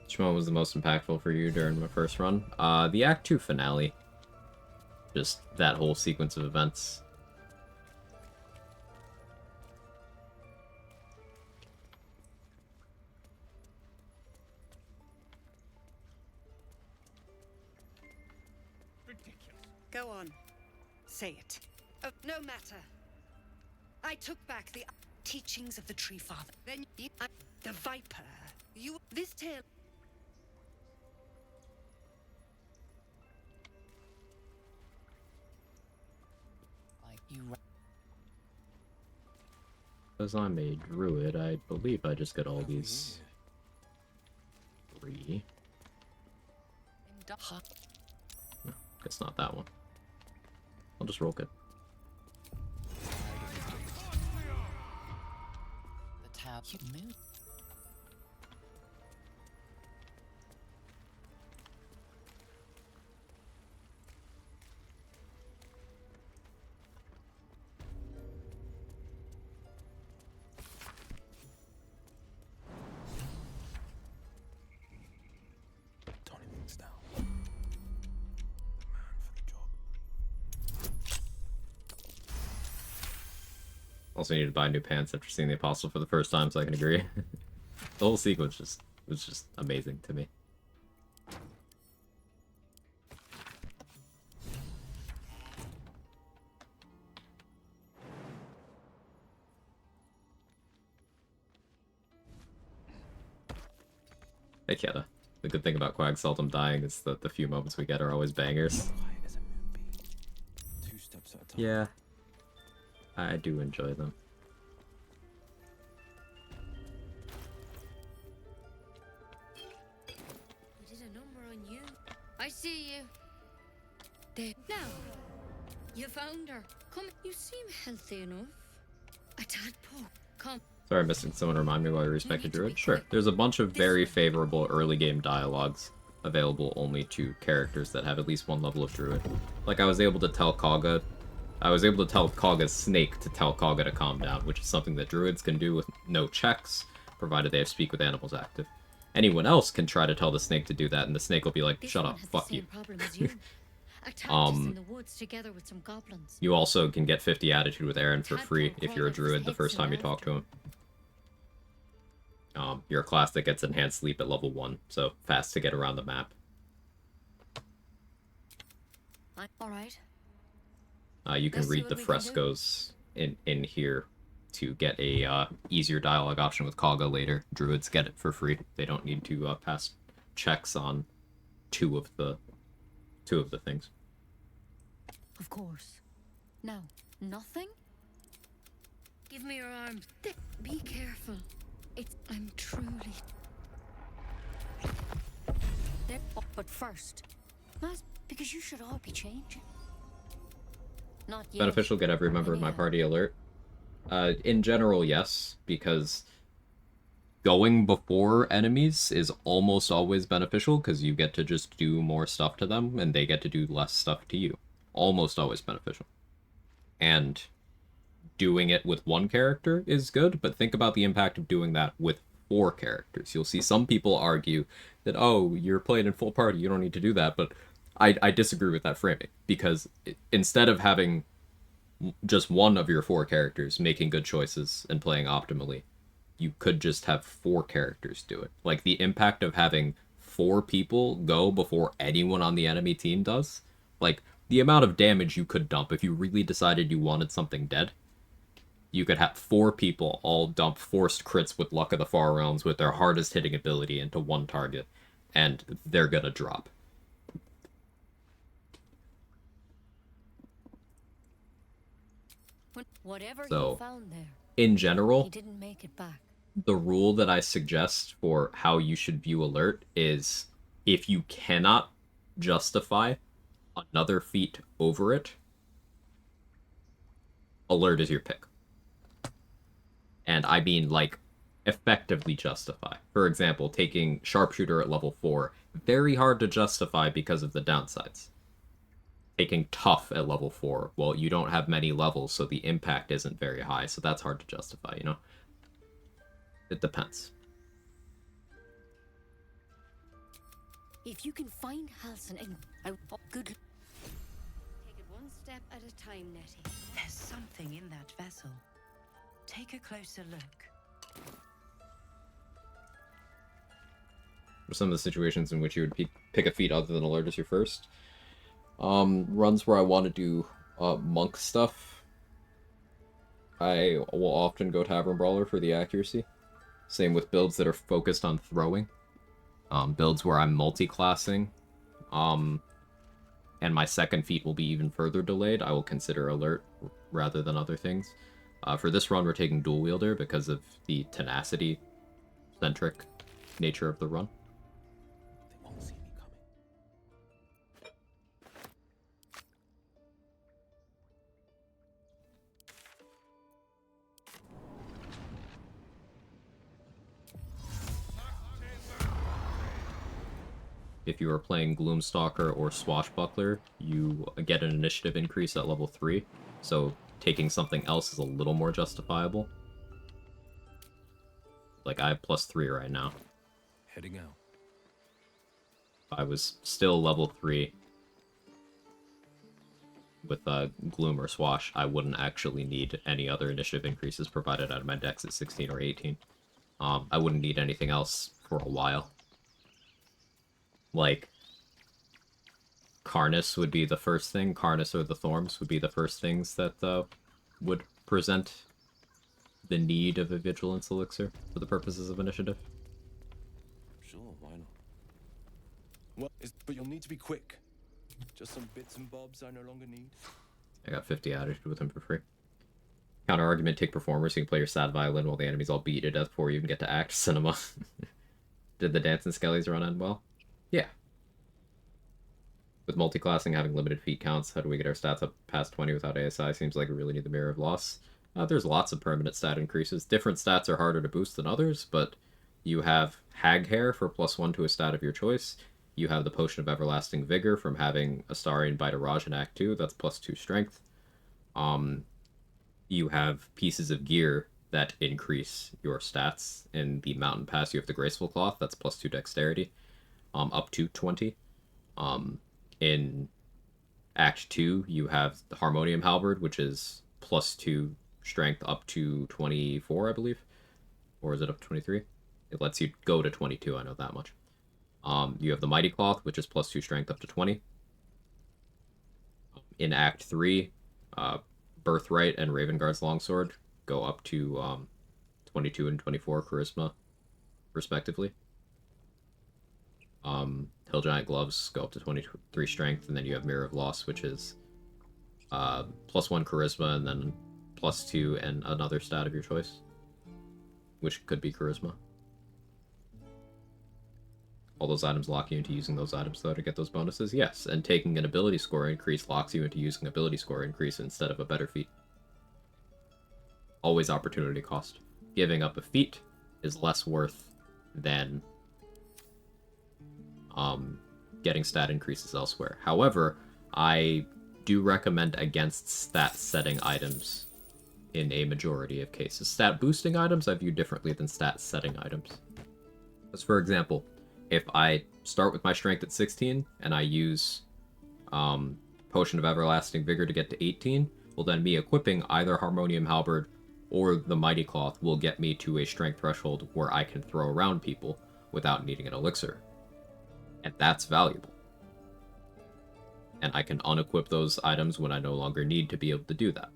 Which one was the most impactful for you during my first run? The Act 2 finale. Just that whole sequence of events. Go on. Say it. Oh, no matter. I took back the teachings of the Tree Father. Then you, the Viper. You. This tale. Like you. As I'm a druid, I believe I just get all these 3. No, guess not that one. I'll just roll good. The tab you move. Toning things down. Also need to buy new pants after seeing the Apostle for the first time, so I can agree. The whole sequence was just amazing to me. Hey Kieta. The good thing about Quag seldom dying is that the few moments we get are always bangers. Yeah. I do enjoy them. I see you. There. Now, you found her. Come, you seem healthy enough. A tadpole. Come. Sorry, I'm missing someone remind me why we respect a druid. Sure, there's a bunch of very favorable early game dialogues available only to characters that have at least one level of druid. Like, I was able to tell Kagha snake to tell Kagha to calm down, which is something that druids can do with no checks, provided they have speak with animals active. Anyone else can try to tell the snake to do that, and the snake will be like, shut up, fuck you. Attacked us in the woods together with some goblins. You also can get 50 attitude with Aaron for free if you're a druid the first time you talk to him. You're a class that gets enhanced sleep at level 1, so fast to get around the map. Alright. You can read the frescoes in here to get a easier dialogue option with Kagha later. Druids get it for free. They don't need to pass checks on two of the things. Of course. No, nothing? Give me your arm. Be careful. I'm truly... But first, because you should all be changing. Not yet. Beneficial, get every member of my party alert. In general, yes, because going before enemies is almost always beneficial, because you get to just do more stuff to them, and they get to do less stuff to you. Almost always beneficial. And doing it with one character is good, but think about the impact of doing that with 4 characters. You'll see some people argue that, oh, you're playing in full party, you don't need to do that, but I disagree with that framing, because instead of having just one of your 4 characters making good choices and playing optimally, you could just have 4 characters do it. Like, the impact of having 4 people go before anyone on the enemy team does, like, the amount of damage you could dump if you really decided you wanted something dead, you could have 4 people all dump forced crits with Luck of the Far Realms with their hardest hitting ability into one target, and they're gonna drop. Whatever So, you found there, in general, he didn't make it back. the rule that I suggest for how you should view alert is if you cannot justify another feat over it, alert is your pick. And I mean, like, effectively justify. For example, taking Sharpshooter at level 4, very hard to justify because of the downsides. Taking Tough at level 4, well, you don't have many levels, so the impact isn't very high, so that's hard to justify, you know? It depends. If you can find Halson and good. Take it one step at a time, Nettie. There's something in that vessel. Take a closer look. For some of the situations in which you would pick a feat other than alert as your first. Runs where I want to do monk stuff, I will often go Tavern Brawler for the accuracy. Same with builds that are focused on throwing. Builds where I'm multi-classing, and my second feat will be even further delayed, I will consider alert rather than other things. For this run, we're taking Dual Wielder because of the tenacity-centric nature of the run. They won't see me coming. If you are playing Gloomstalker or Swashbuckler, you get an initiative increase at level 3, so taking something else is a little more justifiable. Like, I have +3 right now. Heading out. If I was still level 3 with Gloom or Swash, I wouldn't actually need any other initiative increases provided out of my dex at 16 or 18. I wouldn't need anything else for a while. Like, Karnus would be the first thing. Karnus or the Thorns would be the first things that would present the need of a Vigilance Elixir for the purposes of initiative. Sure, why not? Well, but you'll need to be quick. Just some bits and bobs I no longer need. I got 50 attitude with him for free. Counter argument, take performers, so you can play your sad violin while the enemies all beat you to death before you even get to act. Cinema. Did the Dance and Skellies run end well? Yeah. With multi-classing having limited feat counts, how do we get our stats up past 20 without ASI? Seems like we really need the Mirror of Loss. There's lots of permanent stat increases. Different stats are harder to boost than others, but you have Hag Hair for +1 to a stat of your choice. You have the Potion of Everlasting Vigor from having Astarion Bite Raj in Act 2, that's +2 strength. You have pieces of gear that increase your stats. In the Mountain Pass, you have the Graceful Cloth, that's +2 dexterity, up to 20. In Act 2, you have the Harmonium Halberd, which is +2 strength up to 24, I believe. Or is it up to 23? It lets you go to 22, I know that much. You have the Mighty Cloth, which is +2 strength up to 20. In Act 3, Birthright and Ravenguard's Longsword go up to 22 and 24 charisma, respectively. Hill Giant Gloves go up to 23 strength, and then you have Mirror of Loss, which is +1 charisma, and then +2 and another stat of your choice, which could be charisma. All those items lock you into using those items, though, to get those bonuses? Yes, and taking an ability score increase locks you into using ability score increase instead of a better feat. Always opportunity cost. Giving up a feat is less worth than getting stat increases elsewhere. However, I do recommend against stat setting items in a majority of cases. Stat boosting items I view differently than stat setting items. As for example, if I start with my strength at 16 and I use Potion of Everlasting Vigor to get to 18, well then me equipping either Harmonium Halberd or the Mighty Cloth will get me to a strength threshold where I can throw around people without needing an elixir. And that's valuable. And I can unequip those items when I no longer need to be able to do that.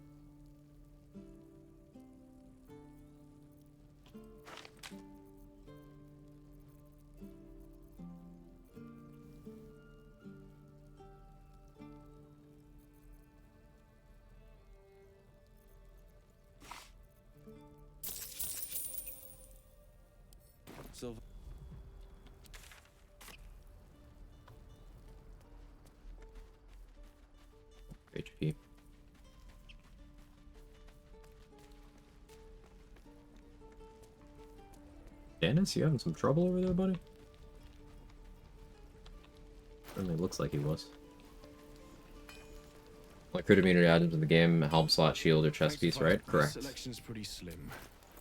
Silver. HP. Dennis, you having some trouble over there, buddy? Certainly looks like he was. Like crit immunity items in the game, helm slot, shield, or chest piece, right? Correct. Selection's pretty slim.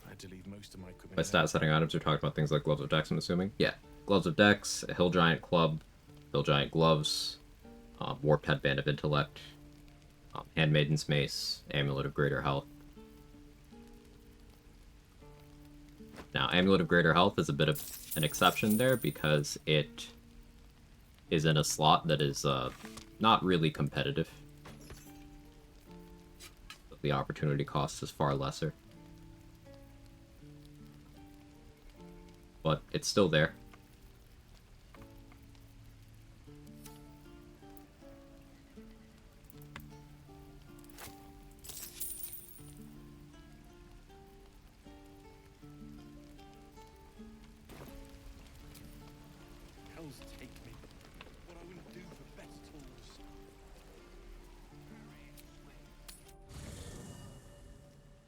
I had to leave most of my equipment. By stat setting items, we're talking about things like Gloves of Dex, I'm assuming. Yeah. Gloves of Dex, a Hill Giant Club, Hill Giant Gloves, Warped Headband of Intellect, Handmaiden's Mace, Amulet of Greater Health. Now, Amulet of Greater Health is a bit of an exception there because it is in a slot that is not really competitive. But the opportunity cost is far lesser. But it's still there. Hells take me. What I wouldn't do for better tools.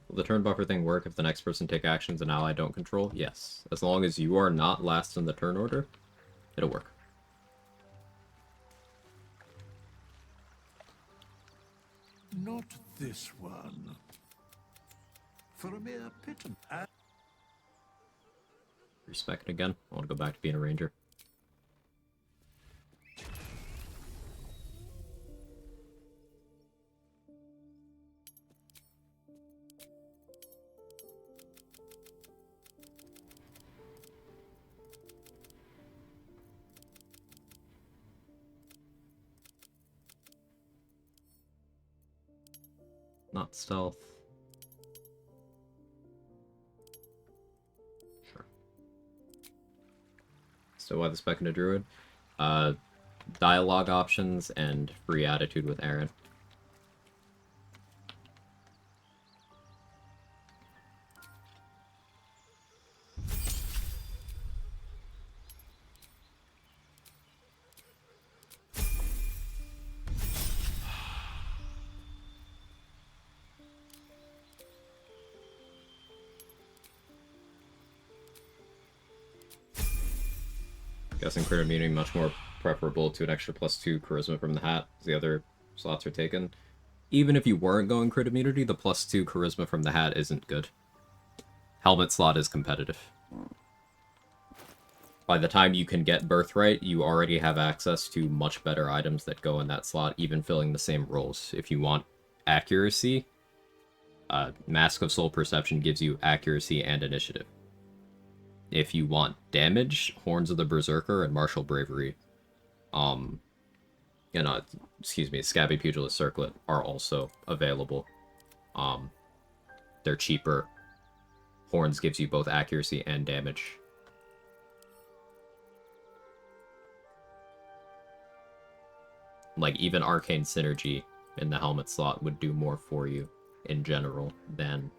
Will the turn buffer thing work if the next person take actions an ally don't control? Yes. As long as you are not last in the turn order, it'll work. Not this one. For a mere pittance. Respect it again. I want to go back to being a ranger. Not stealth. Sure. So why the spec into druid? Dialogue options and free attitude with Aaron. Guessing crit immunity much more preferable to an extra +2 charisma from the hat, as the other slots are taken. Even if you weren't going crit immunity, the +2 charisma from the hat isn't good. Helmet slot is competitive. By the time you can get Birthright, you already have access to much better items that go in that slot, even filling the same roles. If you want accuracy, Mask of Soul Perception gives you accuracy and initiative. If you want damage, Horns of the Berserker and Martial Bravery, Scabby Pugilist Circlet are also available. They're cheaper. Horns gives you both accuracy and damage. Like, even Arcane Synergy in the helmet slot would do more for you in general than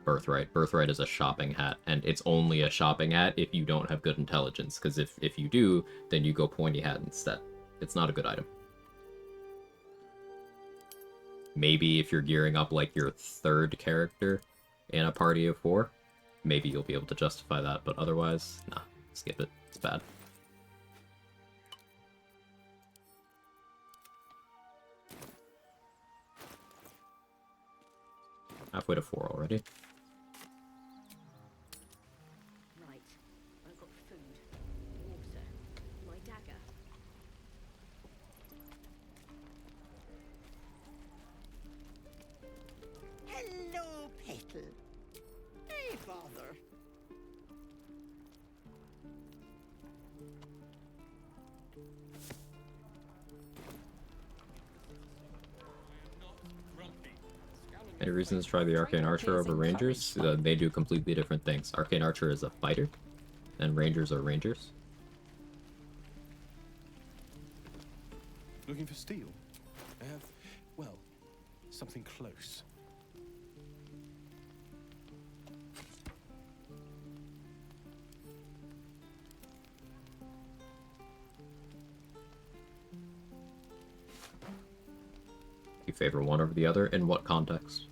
Birthright. Birthright is a shopping hat, and it's only a shopping hat if you don't have good intelligence, because if you do, then you go pointy hat instead. It's not a good item. Maybe if you're gearing up like your third character in a party of 4, maybe you'll be able to justify that, but otherwise, nah, skip it. It's bad. Halfway to 4 already. Right. I've got food, water, my dagger. Hello, Petal. Hey, bother. Any reasons to try the Arcane Archer over Rangers? They do completely different things. Arcane Archer is a fighter, and Rangers are Rangers. Looking for steel? I have, well, something close. You favor one over the other? In what context?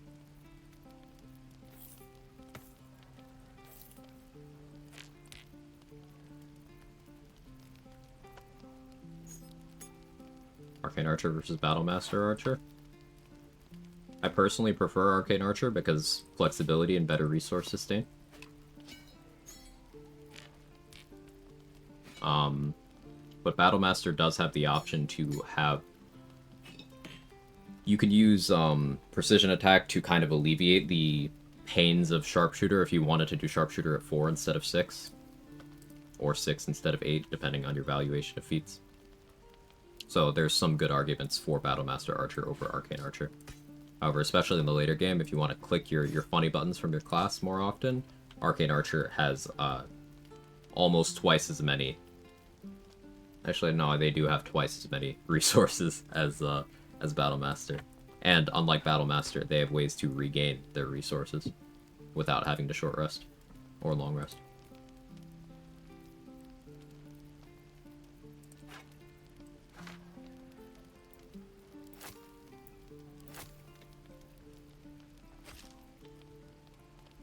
Arcane Archer versus Battlemaster Archer? I personally prefer Arcane Archer because flexibility and better resource sustain. But Battlemaster does have the option to have... You could use Precision Attack to kind of alleviate the pains of Sharpshooter if you wanted to do Sharpshooter at 4 instead of 6. Or 6 instead of 8, depending on your valuation of feats. So there's some good arguments for Battlemaster Archer over Arcane Archer. However, especially in the later game, if you want to click your funny buttons from your class more often, Arcane Archer has almost twice as many. Actually, no, they do have twice as many resources as Battlemaster. And unlike Battlemaster, they have ways to regain their resources without having to short rest or long rest.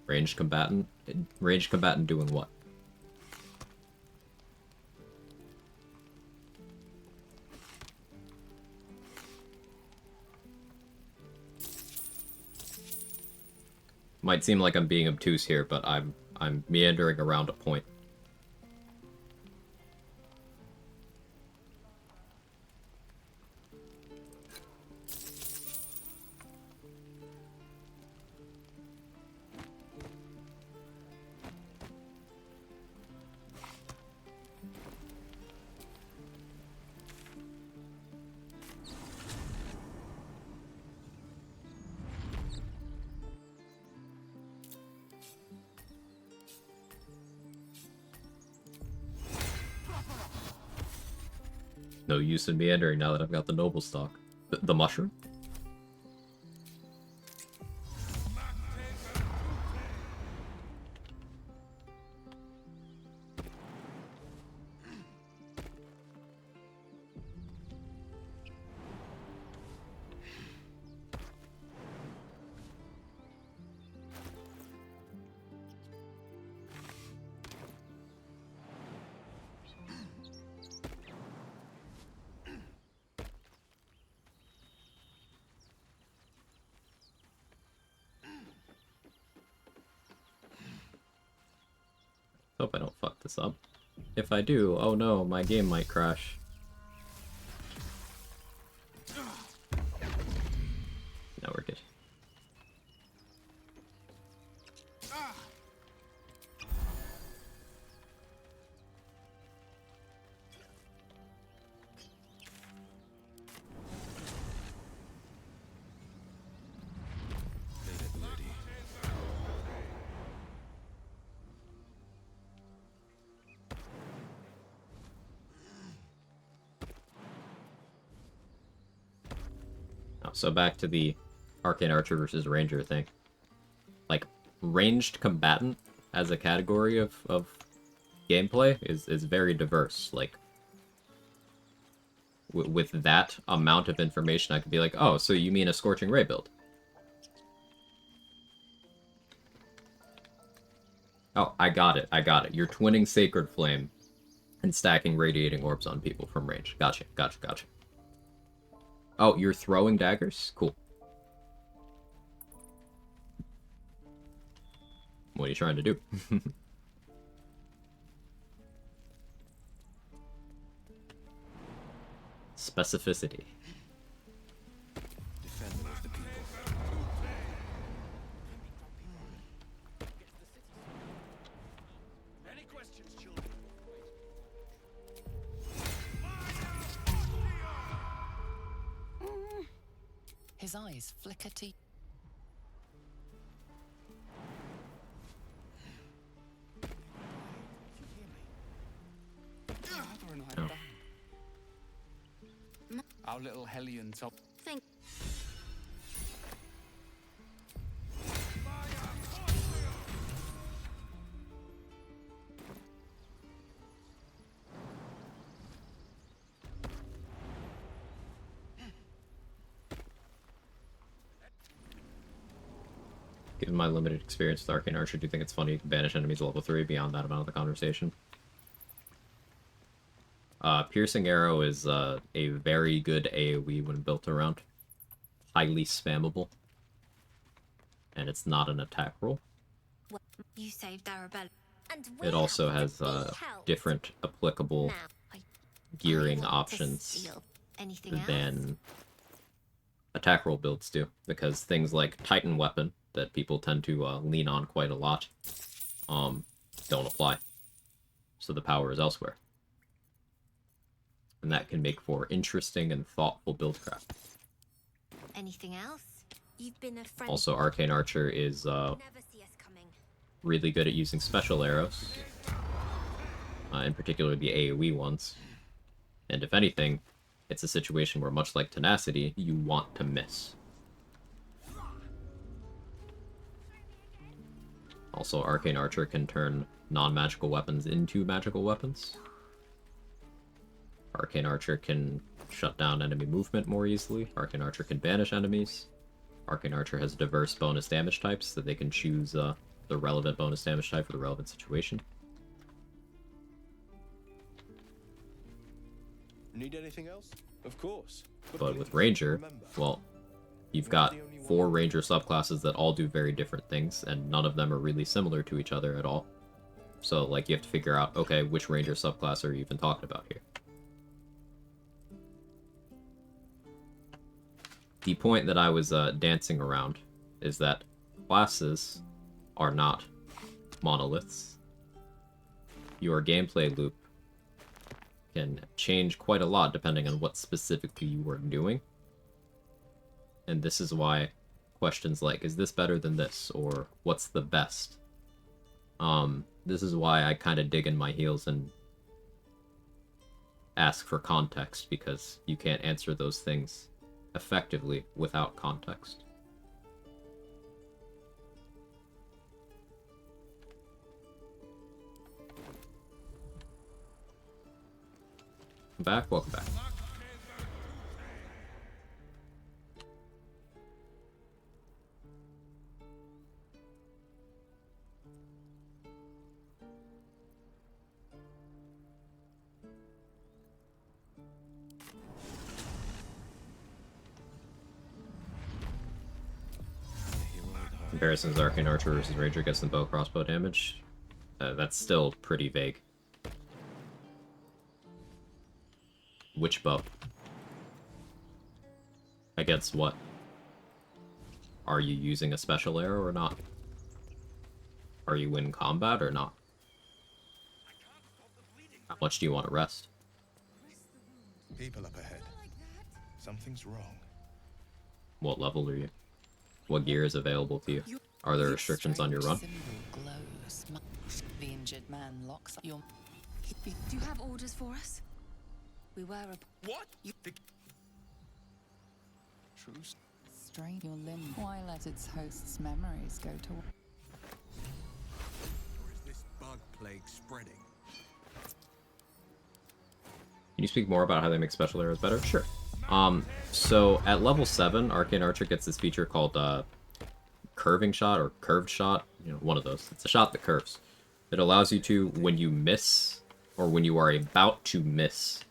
Ranged combatant doing what? Might seem like I'm being obtuse here, but I'm meandering around a point. No use in meandering now that I've got the noble stock. The mushroom? Hope I don't fuck this up. If I do, oh no, my game might crash. Now we're good. So back to the Arcane Archer versus Ranger thing. Like, ranged combatant as a category of gameplay is very diverse. Like, with that amount of information, I could be like, oh, so you mean a Scorching Ray build? Oh, I got it. You're twinning Sacred Flame and stacking Radiating Orbs on people from range. Gotcha. Oh, you're throwing daggers? Cool. What are you trying to do? Specificity. Defender of the people. Any questions, children? His eyes flicker to... No. Our little Hellion top. Thank. Given my limited experience with Arcane Archer, do you think it's funny you can banish enemies level 3 beyond that amount of the conversation? Piercing Arrow is a very good AoE when built around. Highly spammable. And it's not an attack roll. Well, you saved Arabella. And It also has different applicable gearing options than attack roll builds do, because things like Titan Weapon, that people tend to lean on quite a lot, don't apply. So the power is elsewhere. And that can make for interesting and thoughtful buildcraft. Anything else? You've been a friend. Also, Arcane Archer is really good at using special arrows, in particular the AoE ones. And if anything, it's a situation where, much like Tenacity, you want to miss. Also, Arcane Archer can turn non-magical weapons into magical weapons. Arcane Archer can shut down enemy movement more easily. Arcane Archer can banish enemies. Arcane Archer has diverse bonus damage types, so they can choose the relevant bonus damage type for the relevant situation. Need anything else? Of course. But with Ranger, well, you've got 4 Ranger subclasses that all do very different things, and none of them are really similar to each other at all. So, like, you have to figure out, okay, which Ranger subclass are you even talking about here? The point that I was dancing around is that classes are not monoliths. Your gameplay loop can change quite a lot depending on what specifically you are doing. And this is why questions like, is this better than this? Or what's the best? This is why I kind of dig in my heels and ask for context, because you can't answer those things effectively without context. Welcome back. Comparisons: Arcane Archer versus Ranger gets them bow crossbow damage. That's still pretty vague. Which bow? Against what? Are you using a special arrow or not? Are you in combat or not? How much do you want to rest? People up ahead. Something's wrong. What level are you? What gear is available to you? Are there restrictions on your run? Glows. The injured man locks up your. Do you have orders for us? We were a. What? True. Strain your limb. Why let its host's memories go to. Or is this bug plague spreading? Can you speak more about how they make special arrows better? Sure. So at level 7, Arcane Archer gets this feature called curving shot or curved shot. You know, one of those. It's a shot that curves. It allows you to, when you miss, or when you are about to miss,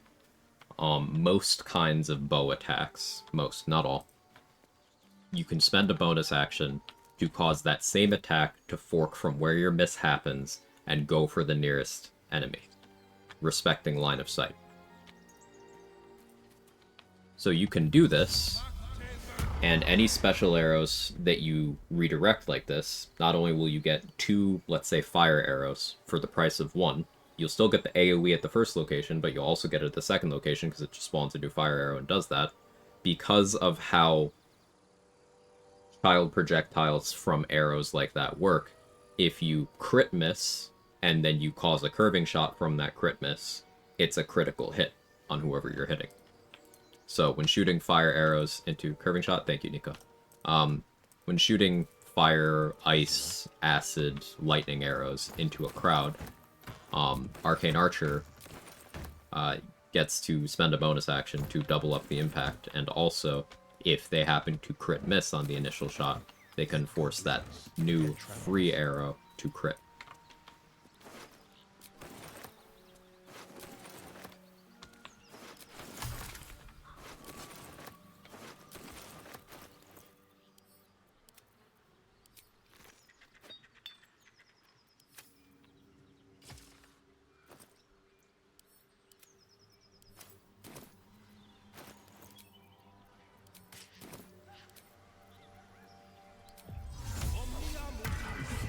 most kinds of bow attacks, most, not all, you can spend a bonus action to cause that same attack to fork from where your miss happens and go for the nearest enemy, respecting line of sight. So you can do this, and any special arrows that you redirect like this, not only will you get 2, let's say, fire arrows for the price of 1, you'll still get the AoE at the first location, but you'll also get it at the second location because it just spawns a new fire arrow and does that. Because of how child projectiles from arrows like that work, if you crit miss, and then you cause a curving shot from that crit miss, it's a critical hit on whoever you're hitting. So when shooting fire arrows into curving shot, thank you, Nico. When shooting fire, ice, acid, lightning arrows into a crowd, Arcane Archer gets to spend a bonus action to double up the impact, and also, if they happen to crit miss on the initial shot, they can force that new free arrow to crit.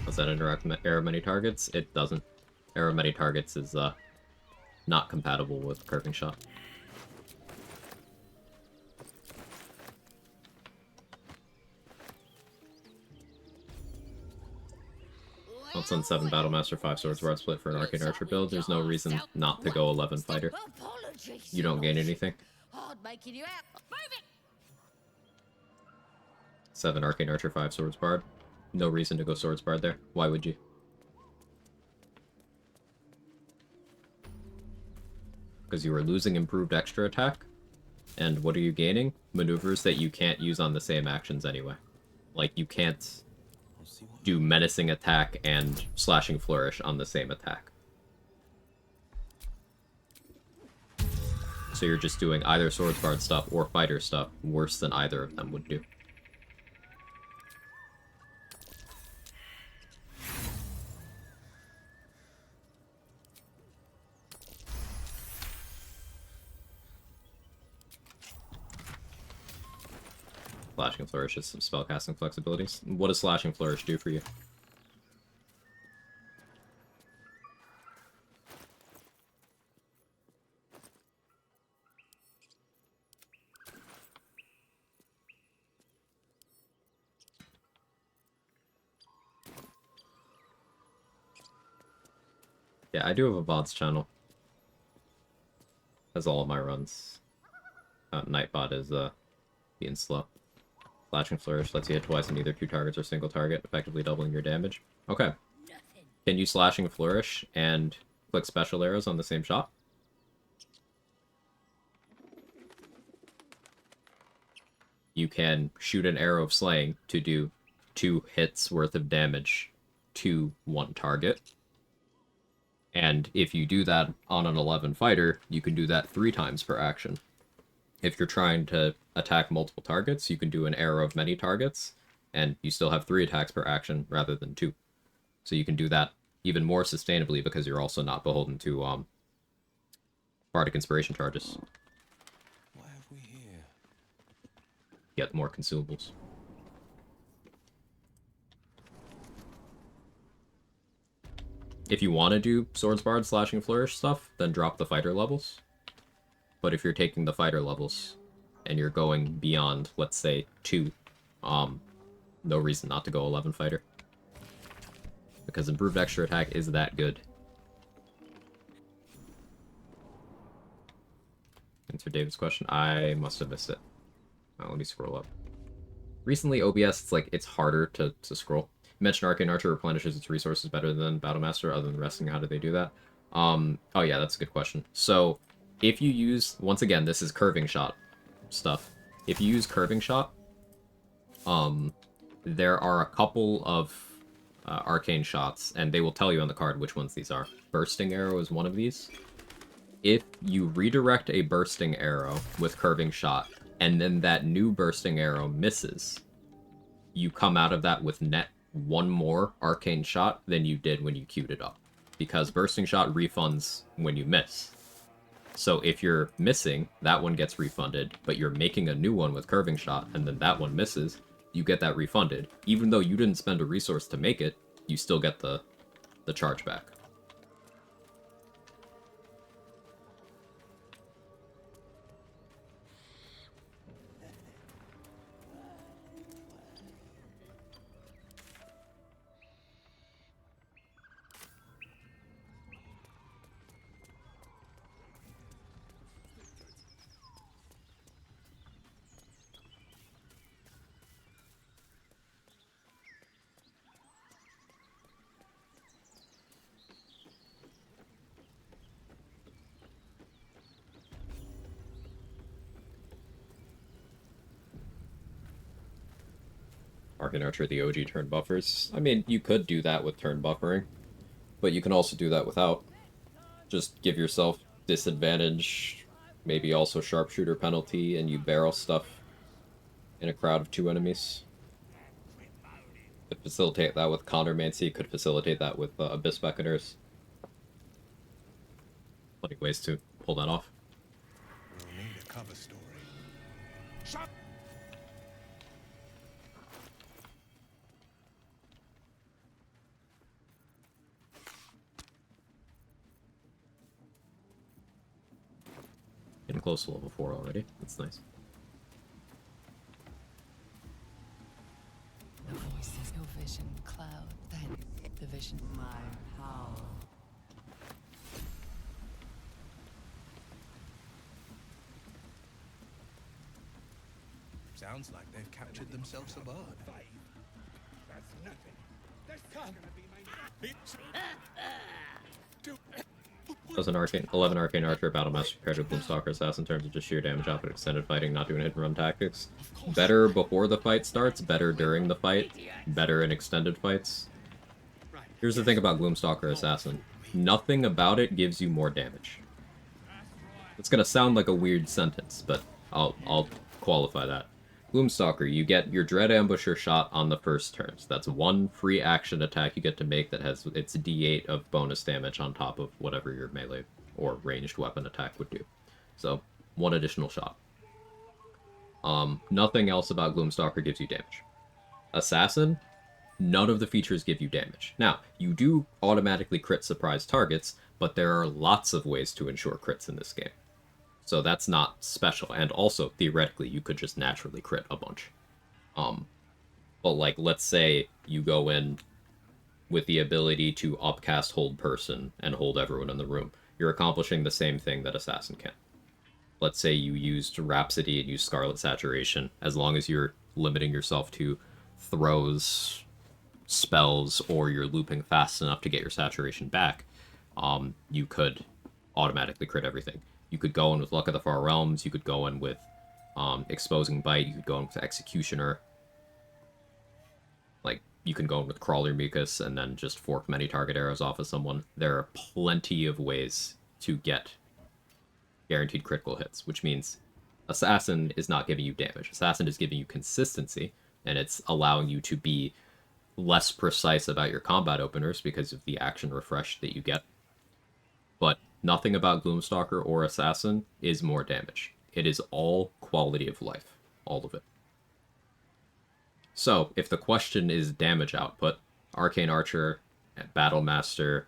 Does that interact with arrow many targets? It doesn't. Arrow many targets is not compatible with curving shot. Once on 7 Battlemaster 5 Swords Bar split for an Arcane Archer build, there's no reason not to go 11 Fighter. You don't gain anything. Hard making you out. Move it! 7 Arcane Archer 5 Swords Bard. No reason to go Swords Bard there. Why would you? Because you are losing improved extra attack. And what are you gaining? Maneuvers that you can't use on the same actions anyway. Like, you can't do Menacing Attack and Slashing Flourish on the same attack. So you're just doing either Swords Bard stuff or Fighter stuff worse than either of them would do. Slashing Flourish is some spellcasting flexibilities. What does Slashing Flourish do for you? Yeah, I do have a VODs channel. As all of my runs. Nightbot is being slow. Slashing Flourish lets you hit twice on either 2 targets or single target, effectively doubling your damage. Okay. Can you Slashing Flourish and click special arrows on the same shot? You can shoot an arrow of slaying to do 2 hits worth of damage to 1 target. And if you do that on an 11 fighter, you can do that 3 times per action. If you're trying to attack multiple targets, you can do an arrow of many targets, and you still have 3 attacks per action rather than 2. So you can do that even more sustainably because you're also not beholden to Bardic Inspiration charges. What have we here? Get more consumables. If you want to do Swords Bard, Slashing Flourish stuff, then drop the fighter levels. But if you're taking the fighter levels and you're going beyond, let's say, 2, no reason not to go 11 fighter. Because improved extra attack is that good. Answer David's question. I must have missed it. Let me scroll up. Recently, OBS, it's harder to scroll. You mentioned Arcane Archer replenishes its resources better than Battlemaster, other than resting. How do they do that? Oh yeah, that's a good question. So, if you use, once again, this is curving shot stuff. If you use curving shot, there are a couple of arcane shots, and they will tell you on the card which ones these are. Bursting Arrow is one of these. If you redirect a bursting arrow with curving shot, and then that new bursting arrow misses, you come out of that with net 1 more arcane shot than you did when you queued it up. Because bursting shot refunds when you miss. So if you're missing, that one gets refunded, but you're making a new one with curving shot, and then that one misses, you get that refunded. Even though you didn't spend a resource to make it, you still get the charge back. Arcane Archer, the OG turn buffers. I mean, you could do that with turn buffering, but you can also do that without. Just give yourself disadvantage, maybe also sharpshooter penalty, and you barrel stuff in a crowd of 2 enemies. Could facilitate that with Countermancy, could facilitate that with Abyss Beckoners. Plenty of ways to pull that off. We'll need a cover story. Getting close to level 4 already. That's nice. The voice is your vision, Cloud. Then the vision, my power. Sounds like they've captured themselves a bard. That's nothing. There's Come. Does an 11 Arcane Archer Battlemaster compared to Gloomstalker Assassin in terms of just sheer damage output, extended fighting, not doing hit and run tactics? Better before the fight starts, better during the fight, better in extended fights. Here's the thing about Gloomstalker Assassin. Nothing about it gives you more damage. It's gonna sound like a weird sentence, but I'll qualify that. Gloomstalker, you get your Dread Ambusher shot on the first turn. So that's 1 free action attack you get to make that has its d8 of bonus damage on top of whatever your melee or ranged weapon attack would do. So, 1 additional shot. Nothing else about Gloomstalker gives you damage. Assassin, none of the features give you damage. Now, you do automatically crit surprise targets, but there are lots of ways to ensure crits in this game. So that's not special, and also, theoretically, you could just naturally crit a bunch. But let's say you go in with the ability to upcast Hold Person and hold everyone in the room. You're accomplishing the same thing that Assassin can. Let's say you used Rhapsody and used Scarlet Saturation. As long as you're limiting yourself to throws, spells, or you're looping fast enough to get your saturation back, you could automatically crit everything. You could go in with Luck of the Far Realms, you could go in with Exposing Bite, you could go in with Executioner. You can go in with Crawler Mucus and then just fork many target arrows off of someone. There are plenty of ways to get guaranteed critical hits, which means Assassin is not giving you damage. Assassin is giving you consistency, and it's allowing you to be less precise about your combat openers because of the action refresh that you get. But nothing about Gloomstalker or Assassin is more damage. It is all quality of life. All of it. So, if the question is damage output, Arcane Archer, Battle Master,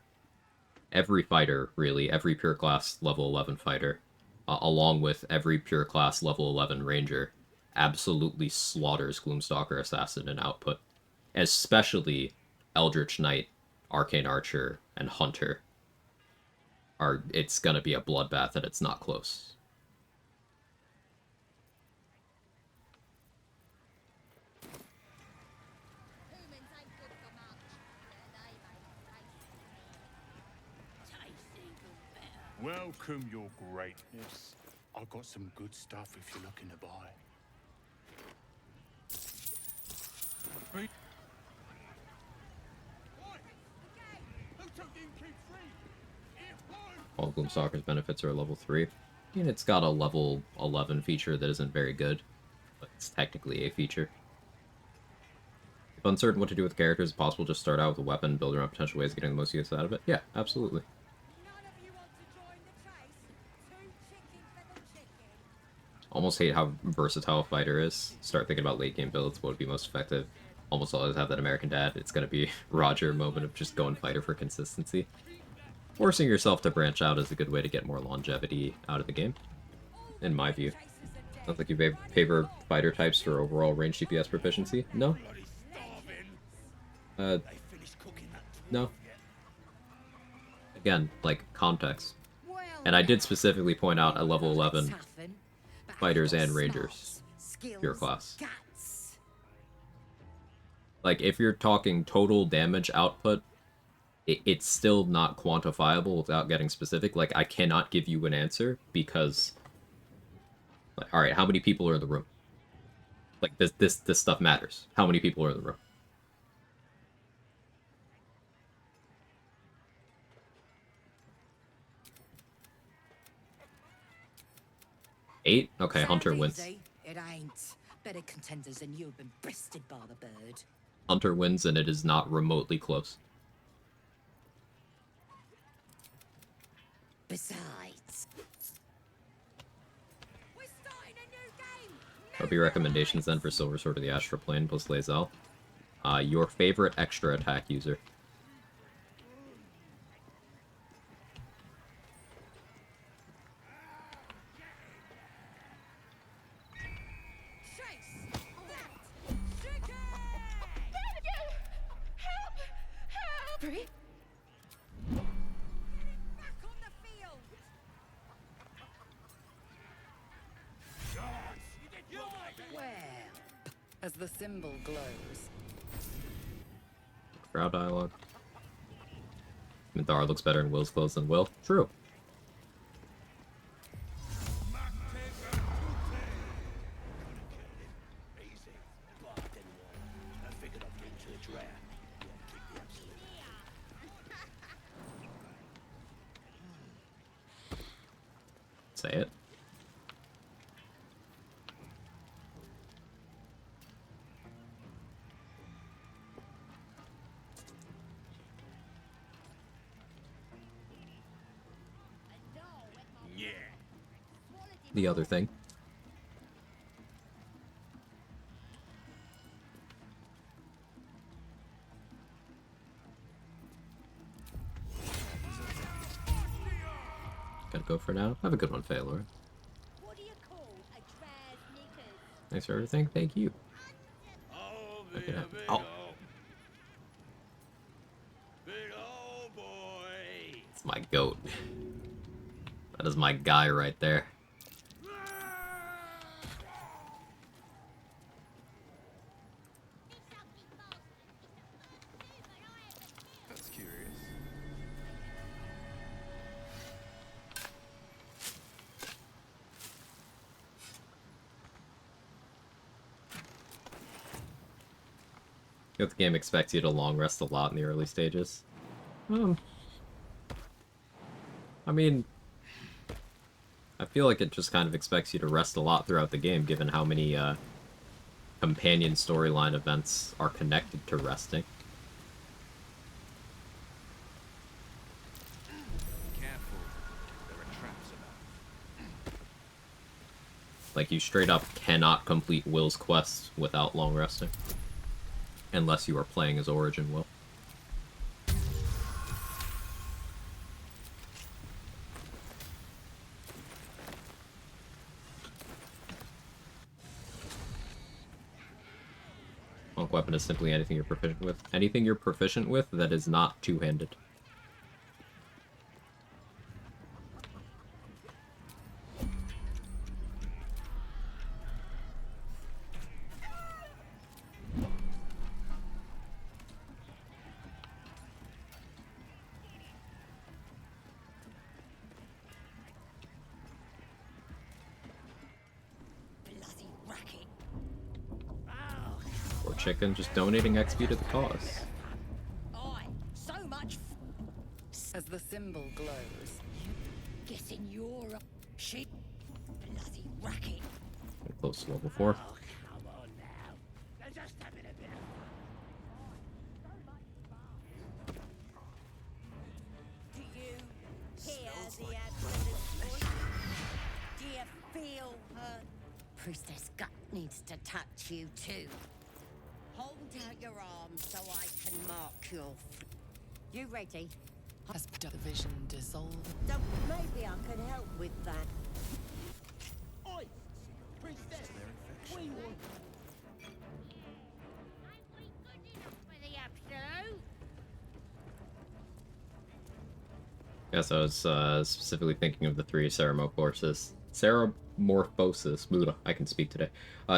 every fighter, really, every pure class level 11 fighter, along with every pure class level 11 ranger, absolutely slaughters Gloomstalker Assassin in output. Especially Eldritch Knight, Arcane Archer, and Hunter. It's gonna be a bloodbath and it's not close. Welcome, your greatness. I've got some good stuff if you're looking to buy. All Gloomstalker's benefits are level 3. I mean, it's got a level 11 feature that isn't very good, but it's technically a feature. If uncertain what to do with the characters, it's possible to just start out with a weapon, build around potential ways of getting the most use out of it. Yeah, absolutely. Almost hate how versatile a fighter is. Start thinking about late game builds, what would be most effective. Almost always have that American Dad. It's going to be Roger moment of just going fighter for consistency. Forcing yourself to branch out is a good way to get more longevity out of the game, in my view. Sounds like you favor fighter types for overall range DPS proficiency? No? No. Again, like, context. And I did specifically point out at level 11 fighters and rangers, pure class. Like, if you're talking total damage output, it's still not quantifiable without getting specific. Like, I cannot give you an answer because, like, alright, how many people are in the room? Like, this stuff matters. How many people are in the room? Eight? Okay, Hunter wins. It ain't. Better contenders than you have been breasted by the bird. Hunter wins, and it is not remotely close. Besides, What would be recommendations then for Silver Sword of the Astral Plane plus Lae'zel? Your favorite extra attack user. Brie? Well, as the symbol glows. Crowd dialogue. Minthara looks better in Will's clothes than Will. True. Say it. The other thing. Gotta go for now. Have a good one, Phalor. Thanks for everything. Thank you. Okay. Oh. It's my goat. That is my guy right there. That's curious. The game expects you to long rest a lot in the early stages. I mean, I feel like it just kind of expects you to rest a lot throughout the game, given how many companion storyline events are connected to resting. Careful. There are traps about. Like, you straight up cannot complete Will's quest without long resting. Unless you are playing as Origin Will. Monk weapon is simply anything you're proficient with. Anything you're proficient with that is not two-handed. Bloody racket. Or chicken, just donating XP to the cause. Aye, so much As the symbol glows, getting your shit. Bloody racket. Close to level 4. Come on now. They're just having a bit of Do you hear the advertisement voice? Do you feel her? Priestess Gut needs to touch you too. Hold out your arms so I can mark your. You ready? as the vision dissolves. Don't, maybe I could help with that. Oi! Priestess! We want... Yes, I was specifically thinking of the 3 Ceramorphosis. Ceramorphosis, Buddha, I can speak today.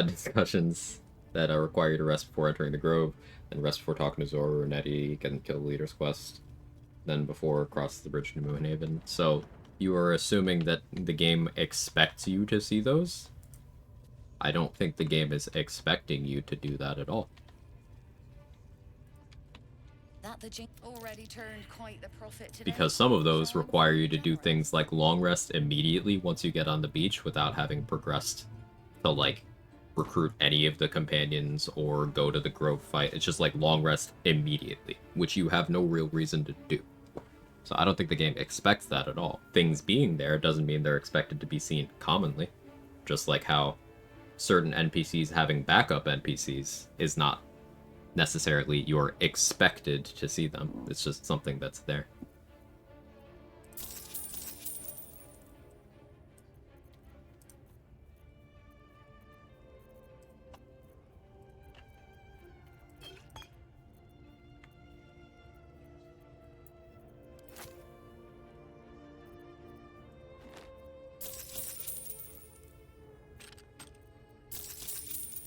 Discussions that require you to rest before entering the grove, then rest before talking to Zora or Nettie, get and kill the leader's quest, then before cross the bridge to Moonhaven. So, you are assuming that the game expects you to see those? I don't think the game is expecting you to do that at all. That the Jink already turned quite the profit today. Because some of those require you to do things like long rest immediately once you get on the beach without having progressed to, like, recruit any of the companions or go to the grove fight. It's just like long rest immediately, which you have no real reason to do. So I don't think the game expects that at all. Things being there doesn't mean they're expected to be seen commonly. Just like how certain NPCs having backup NPCs is not necessarily you're expected to see them. It's just something that's there.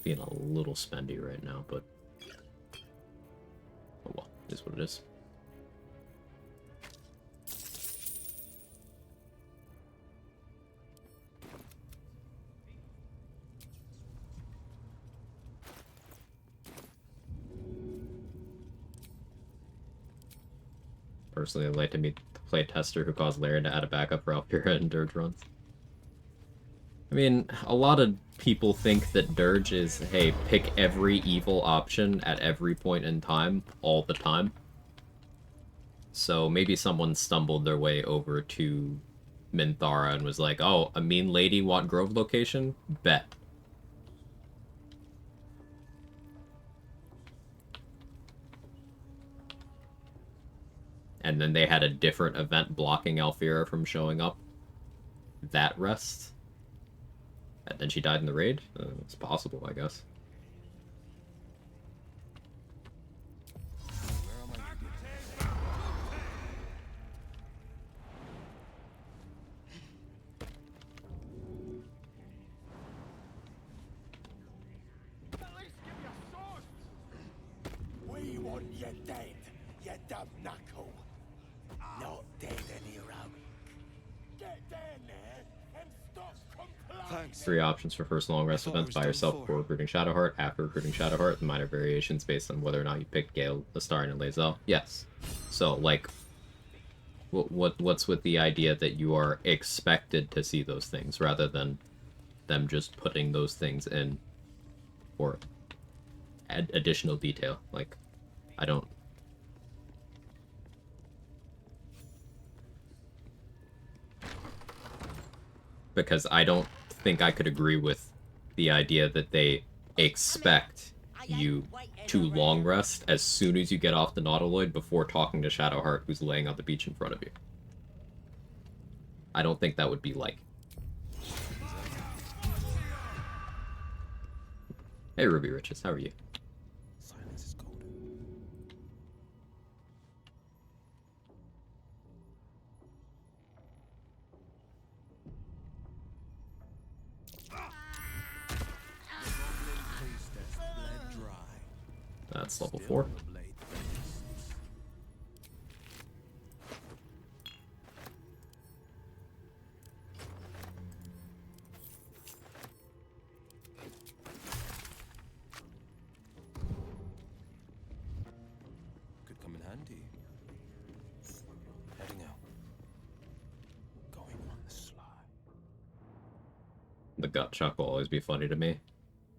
Being a little spendy right now, but oh well, it is what it is. Personally, I'd like to meet the playtester who caused Larry to add a backup for Alpira and Dirge runs. I mean, a lot of people think that Dirge is, hey, pick every evil option at every point in time, all the time. So maybe someone stumbled their way over to Minthara and was like, oh, a mean lady want Grove location? Bet. And then they had a different event blocking Alfira from showing up that rest. And then she died in the raid? It's possible, I guess. We want you dead, you dumb knuckle. Not dead and heroic. Get down there and stop complaining. 3 options for first long rest events by yourself before recruiting Shadowheart, after recruiting Shadowheart, and minor variations based on whether or not you pick Gale, Astarion, and Lae'zel. Yes. So, like, what's with the idea that you are expected to see those things rather than them just putting those things in for it? additional detail. Like, I don't... Because I don't think I could agree with the idea that they expect you to long rest as soon as you get off the Nautiloid before talking to Shadowheart, who's laying on the beach in front of you. I don't think that would be like... Hey, Ruby Riches, how are you? Silence is golden. That's level 4. Could come in handy. Heading out. Going on the sly. The gut chuck will always be funny to me.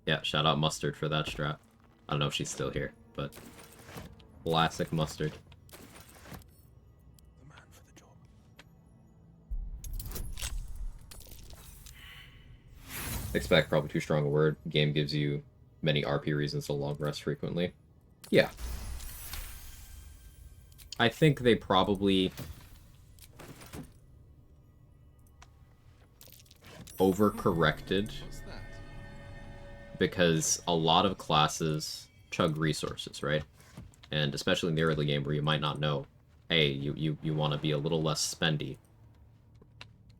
Yeah, shout out Mustard for that strat. I don't know if she's still here, but... Classic Mustard. The man for the job. Expect probably too strong a word. Game gives you many RP reasons to long rest frequently. Yeah. I think they probably overcorrected because a lot of classes chug resources, right? And especially in the early game where you might not know, hey, you want to be a little less spendy.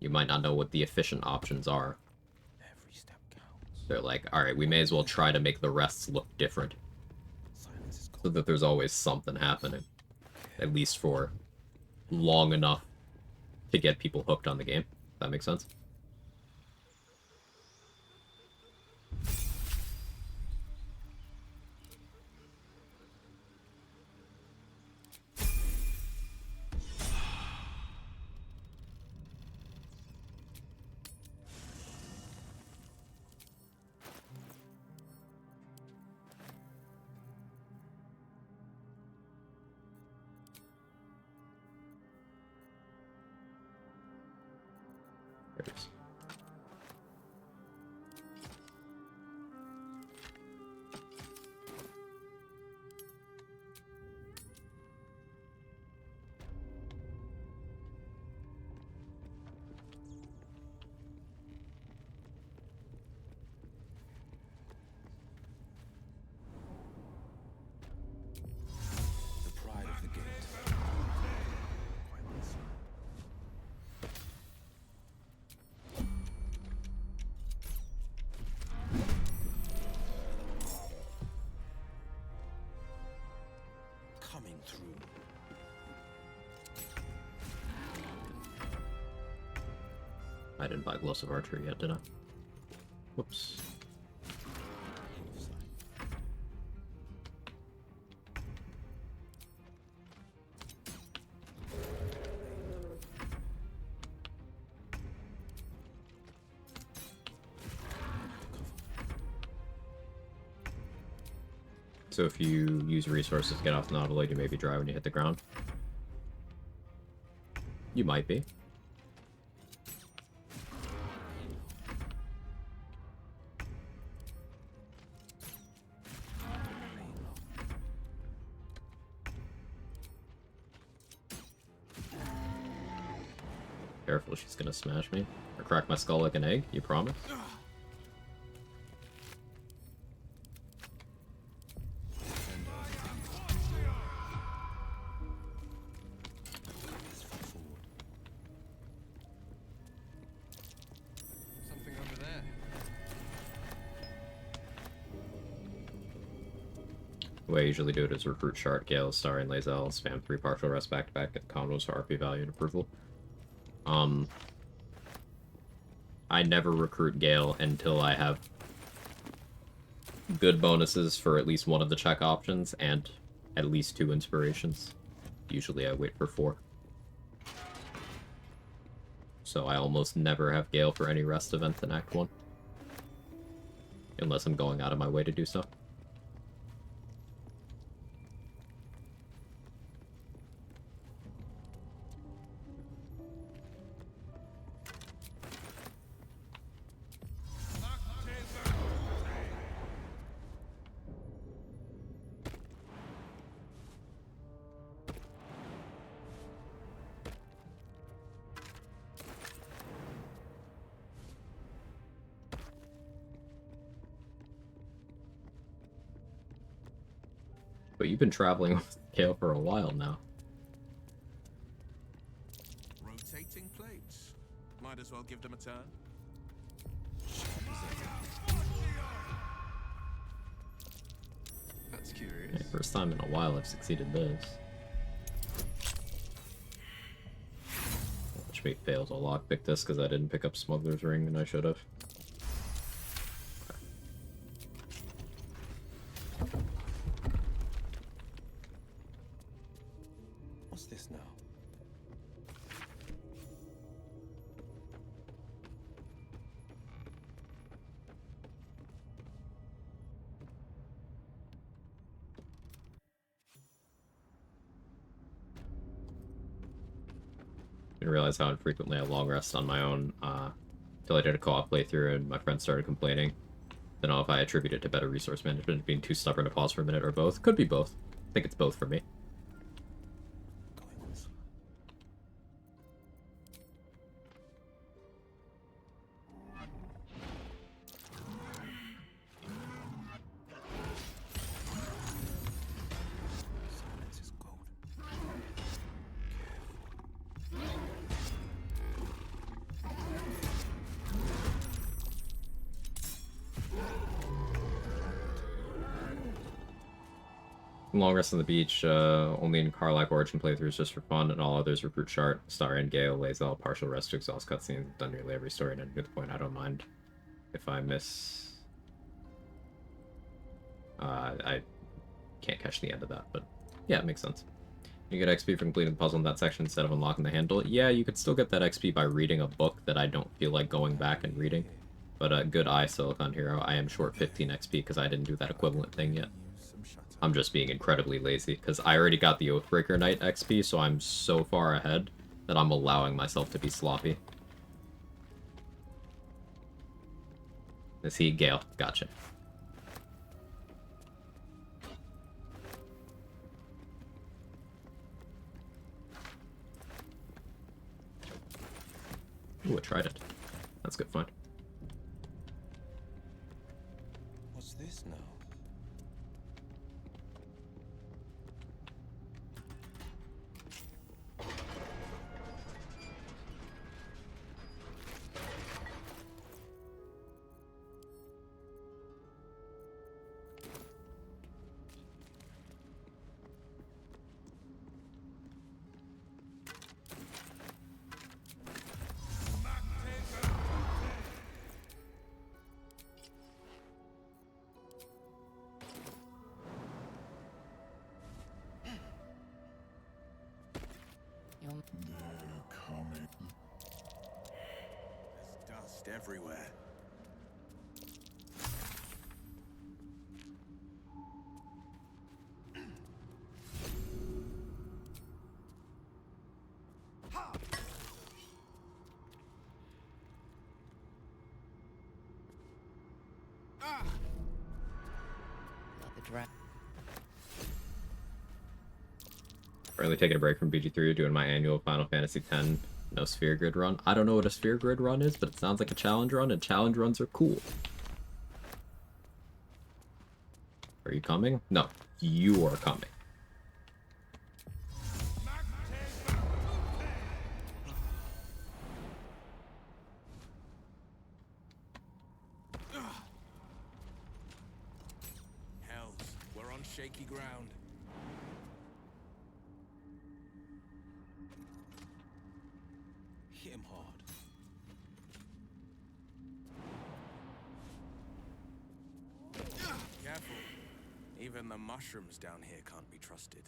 You might not know what the efficient options are. Every step counts. They're like, alright, we may as well try to make the rests look different. So that there's always something happening. At least for long enough to get people hooked on the game. That makes sense? There it is. The pride of the gate. Quite listen. Coming through. I didn't buy Gloves of Archery yet, did I? Whoops. So if you use resources to get off the Nautiloid, you may be dry when you hit the ground. You might be. Careful, she's gonna smash me. Or crack my skull like an egg, you promise? Something over there. The way I usually do it is recruit Shard, Gale, Star, and Lae'zel, spam 3 partial rest back-to-back, get combos for RP value and approval. I never recruit Gale until I have good bonuses for at least one of the check options and at least 2 inspirations. Usually I wait for 4. So I almost never have Gale for any rest event in Act 1. Unless I'm going out of my way to do so. But you've been traveling with Kale for a while now. Rotating plates. Might as well give them a turn. That's curious. Yeah, first time in a while I've succeeded this. Which me fails a lockpick this because I didn't pick up Smuggler's Ring and I should have. What's this now? Didn't realize how infrequently I long rest on my own until I did a co-op playthrough and my friends started complaining. Don't know if I attribute it to better resource management, being too stubborn to pause for a minute, or both. Could be both. I think it's both for me. Long rest on the beach, only in Carlac Origin playthroughs just for fun, and all others recruit Shart, Star, and Gale, Lae'zel, partial rest to exhaust cutscenes, done nearly every story, and at the point I don't mind if I miss... I can't catch the end of that, but yeah, it makes sense. You get XP for completing the puzzle in that section instead of unlocking the handle. Yeah, you could still get that XP by reading a book that I don't feel like going back and reading. But good eye, Silicon Hero. I am short 15 XP because I didn't do that equivalent thing yet. I'm just being incredibly lazy, because I already got the Oathbreaker Knight XP, so I'm so far ahead that I'm allowing myself to be sloppy. Is he Gale? Gotcha. Ooh, I tried it. That's good fun. What's this now? They're coming. There's dust everywhere. Currently taking a break from BG3, doing my annual Final Fantasy X no sphere grid run. I don't know what a sphere grid run is, but it sounds like a challenge run, and challenge runs are cool. Are you coming? No, you are coming. Hells, we're on shaky ground. Hit him hard. Careful. Even the mushrooms down here can't be trusted.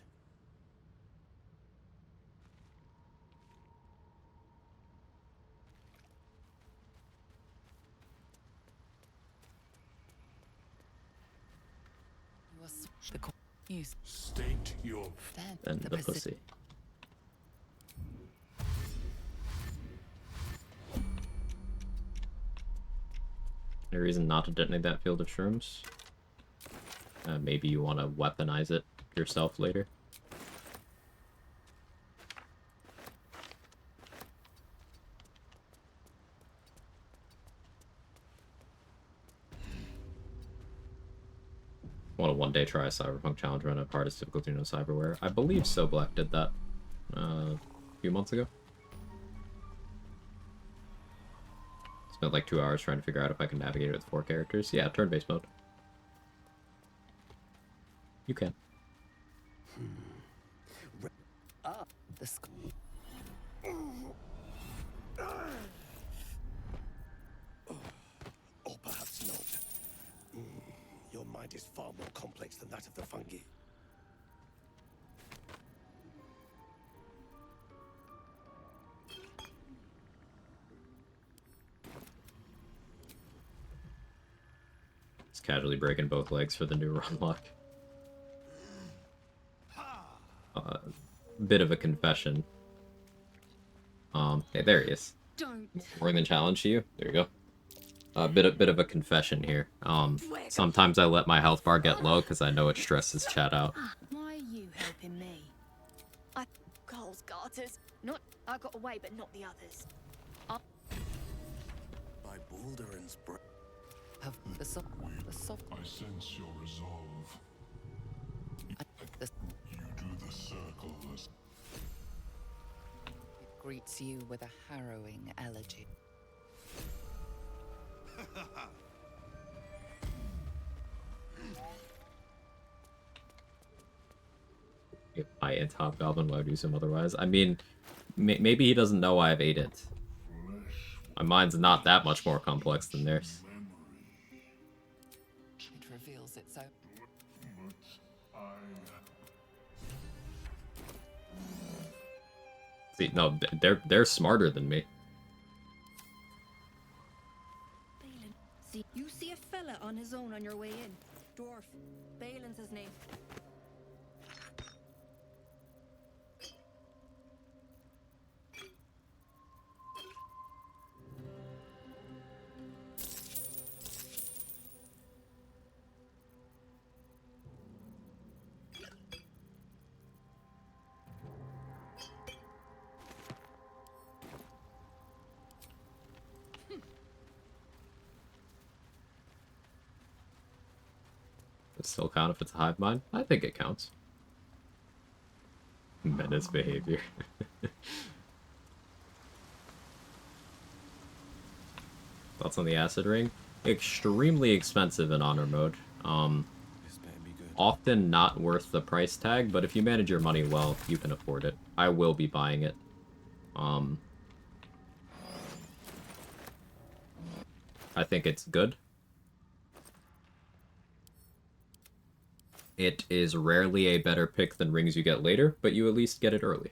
State your... And the pussy. Any reason not to detonate that field of shrooms? Maybe you want to weaponize it yourself later. Want a one-day try Cyberpunk challenge run at hardest difficulty no cyberware? I believe So Black did that a few months ago. Spent like 2 hours trying to figure out if I can navigate it with 4 characters. Yeah, turn-based mode. You can. The sky. Or perhaps not. Your mind is far more complex than that of the fungi. It's casually breaking both legs for the new run lock. Bit of a confession. Hey, there he is. Don't. More than challenge to you. There you go. A bit of a confession here. Sometimes I let my health bar get low because I know it stresses chat out. Why are you helping me? Cole's garters. Not. I got away, but not the others. By Balduran's Have the soft. I sense your resolve. You do the circle as It greets you with a harrowing elegy. If I int Hobgoblin, why would I do some otherwise? I mean, maybe he doesn't know I've ate it. My mind's not that much more complex than theirs. It reveals its own. See, no, they're smarter than me. See, you see a fella on his own on your way in. Dwarf. Balin's his name. Does it still count if it's a hive mind? I think it counts. Menace behavior. Thoughts on the acid ring? Extremely expensive in honor mode. Often not worth the price tag, but if you manage your money well, you can afford it. I will be buying it. I think it's good. It is rarely a better pick than rings you get later, but you at least get it early.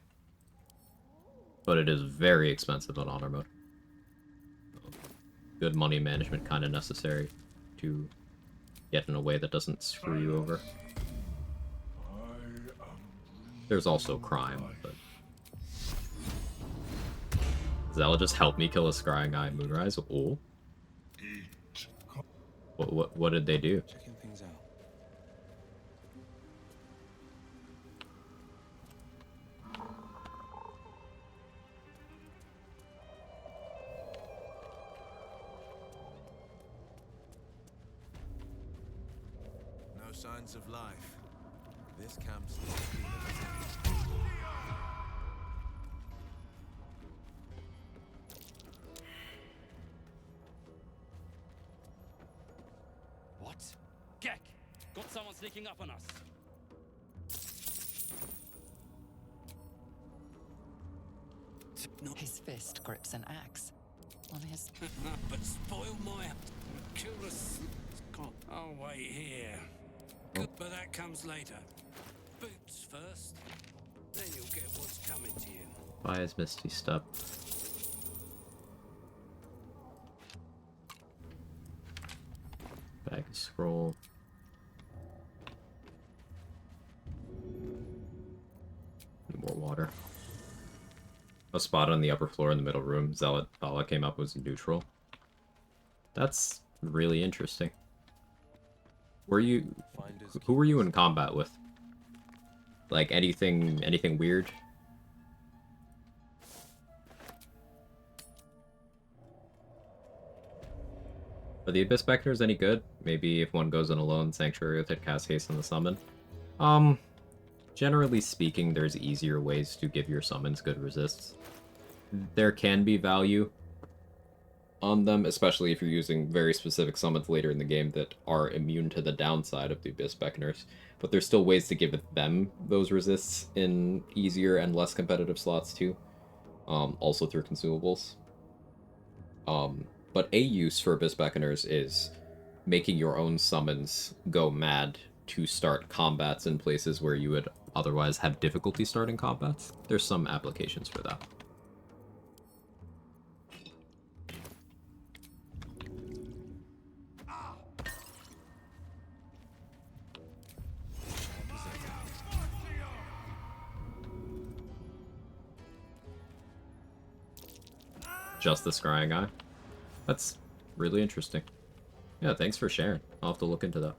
But it is very expensive on honor mode. Good money management kind of necessary to get in a way that doesn't screw you over. There's also crime, but... Zella just helped me kill a scrying eye Moonrise. Oh. What did they do? Checking things out. No signs of life. This camp's What? Gek! Got someone sneaking up on us. His fist grips an axe. On his. But spoil my... Kill us. I'll wait here. Good, but that comes later. Boots first. Then you'll get what's coming to you. Buy his Misty Step. Bag of scroll. More water. A spot on the upper floor in the middle room. Zealot Thala came up was neutral. That's really interesting. Were you... Who were you in combat with? Like, anything weird? Are the Abyss Beckoners any good? Maybe if one goes in alone, Sanctuary with it, cast haste on the summon. Generally speaking, there's easier ways to give your summons good resists. There can be value on them, especially if you're using very specific summons later in the game that are immune to the downside of the Abyss Beckoners. But there's still ways to give them those resists in easier and less competitive slots too. Also through consumables. But a use for Abyss Beckoners is making your own summons go mad to start combats in places where you would otherwise have difficulty starting combats. There's some applications for that. Just the scrying eye? That's really interesting. Yeah, thanks for sharing. I'll have to look into that.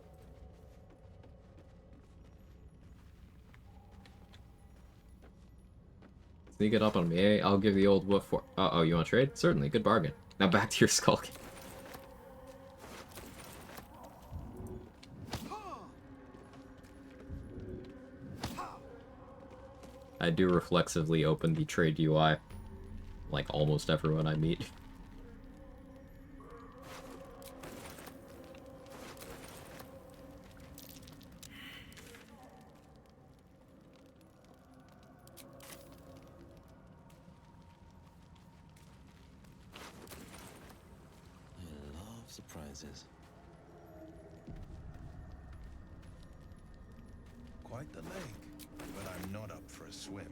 Sneak it up on me, eh? I'll give the old woof for— Uh-oh, you want to trade? Certainly, good bargain. Now back to your skulking. I do reflexively open the trade UI, like almost everyone I meet. I love surprises. Quite the lake, but I'm not up for a swim.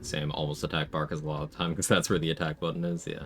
Same, almost attack bar because a lot of time, because that's where the attack button is, yeah.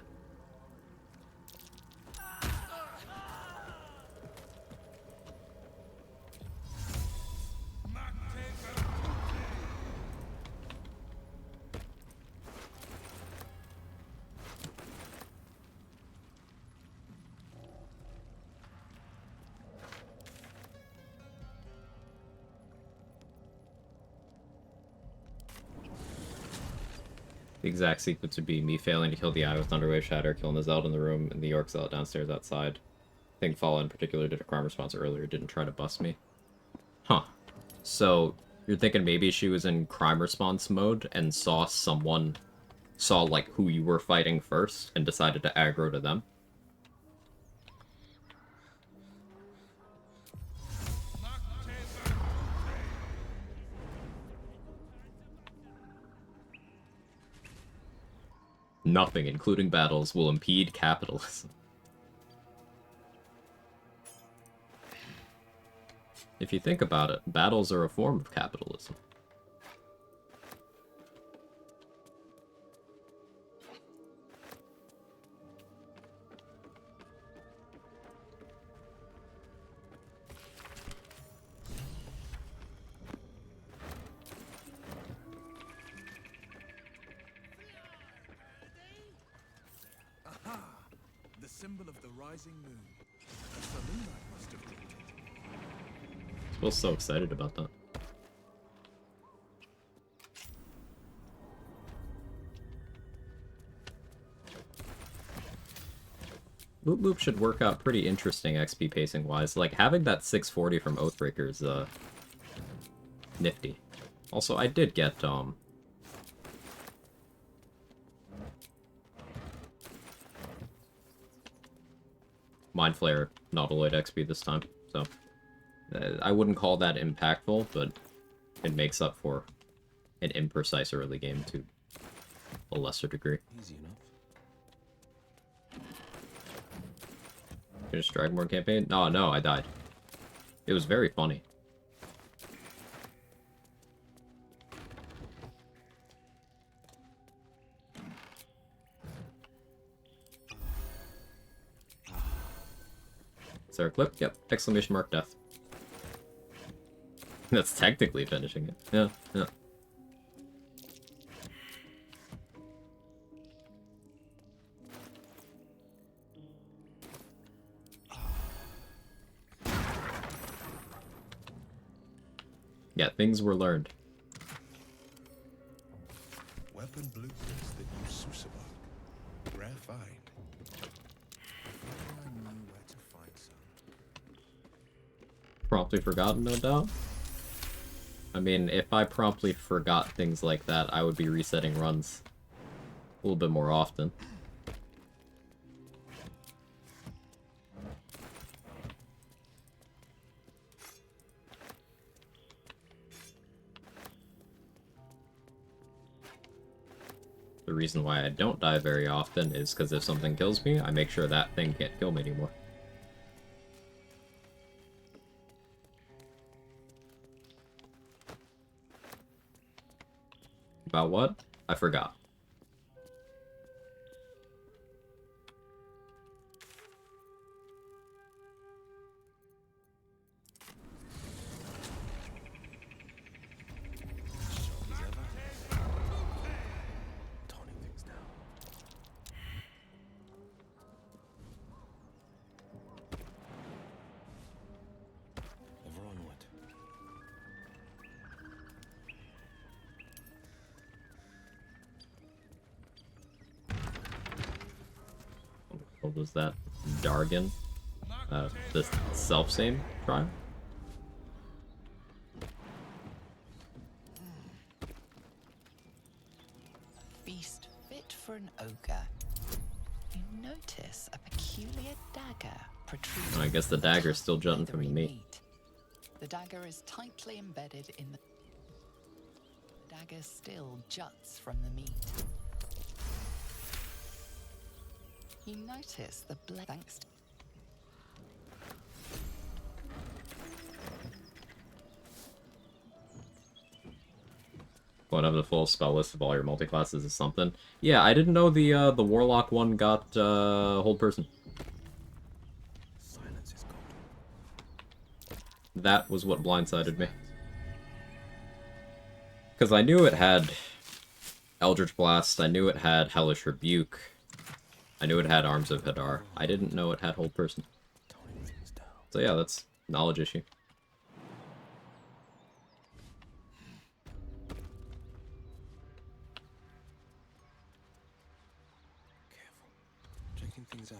The exact sequence would be me failing to kill the Eye with Thunderwave Shatter, killing the Zeld in the room, and the York Zealot downstairs outside. I think Fall in particular did a crime response earlier, didn't try to bust me. Huh. So, you're thinking maybe she was in crime response mode and saw like, who you were fighting first, and decided to aggro to them? Nothing, including battles, will impede capitalism. If you think about it, battles are a form of capitalism. Aha! The symbol of the rising moon. A saloon I must have created. I was so excited about that. Loop Loop should work out pretty interesting XP pacing wise. Like having that 640 from Oathbreaker is nifty. Also, I did get Mind Flayer Nautiloid XP this time, so I wouldn't call that impactful, but it makes up for an imprecise early game to a lesser degree. Easy enough. Finish Dragonborn campaign? No, I died. It was very funny. Is there a clip? Yep. Exclamation mark death. That's technically finishing it. Yeah, yeah. Yeah, things were learned. Weapon blueprints that use Susaba. Rare find. If only I knew where to find some. Promptly forgotten, no doubt. I mean, if I promptly forgot things like that, I would be resetting runs a little bit more often. The reason why I don't die very often is because if something kills me, I make sure that thing can't kill me anymore. About what? I forgot. What was that? Dargan? The self-same trial? Feast fit for an ogre. You notice a peculiar dagger protruding. I guess the dagger's still jutting from the meat. The dagger is tightly embedded in the... The dagger still juts from the meat. You notice the blade thanks to... Going over the full spell list of all your multi-classes is something. Yeah, I didn't know the Warlock one got hold person. Silence is gold. That was what blindsided me. Because I knew it had Eldritch Blast, I knew it had Hellish Rebuke, I knew it had Arms of Hadar. I didn't know it had hold person. So yeah, that's a knowledge issue. Checking things out.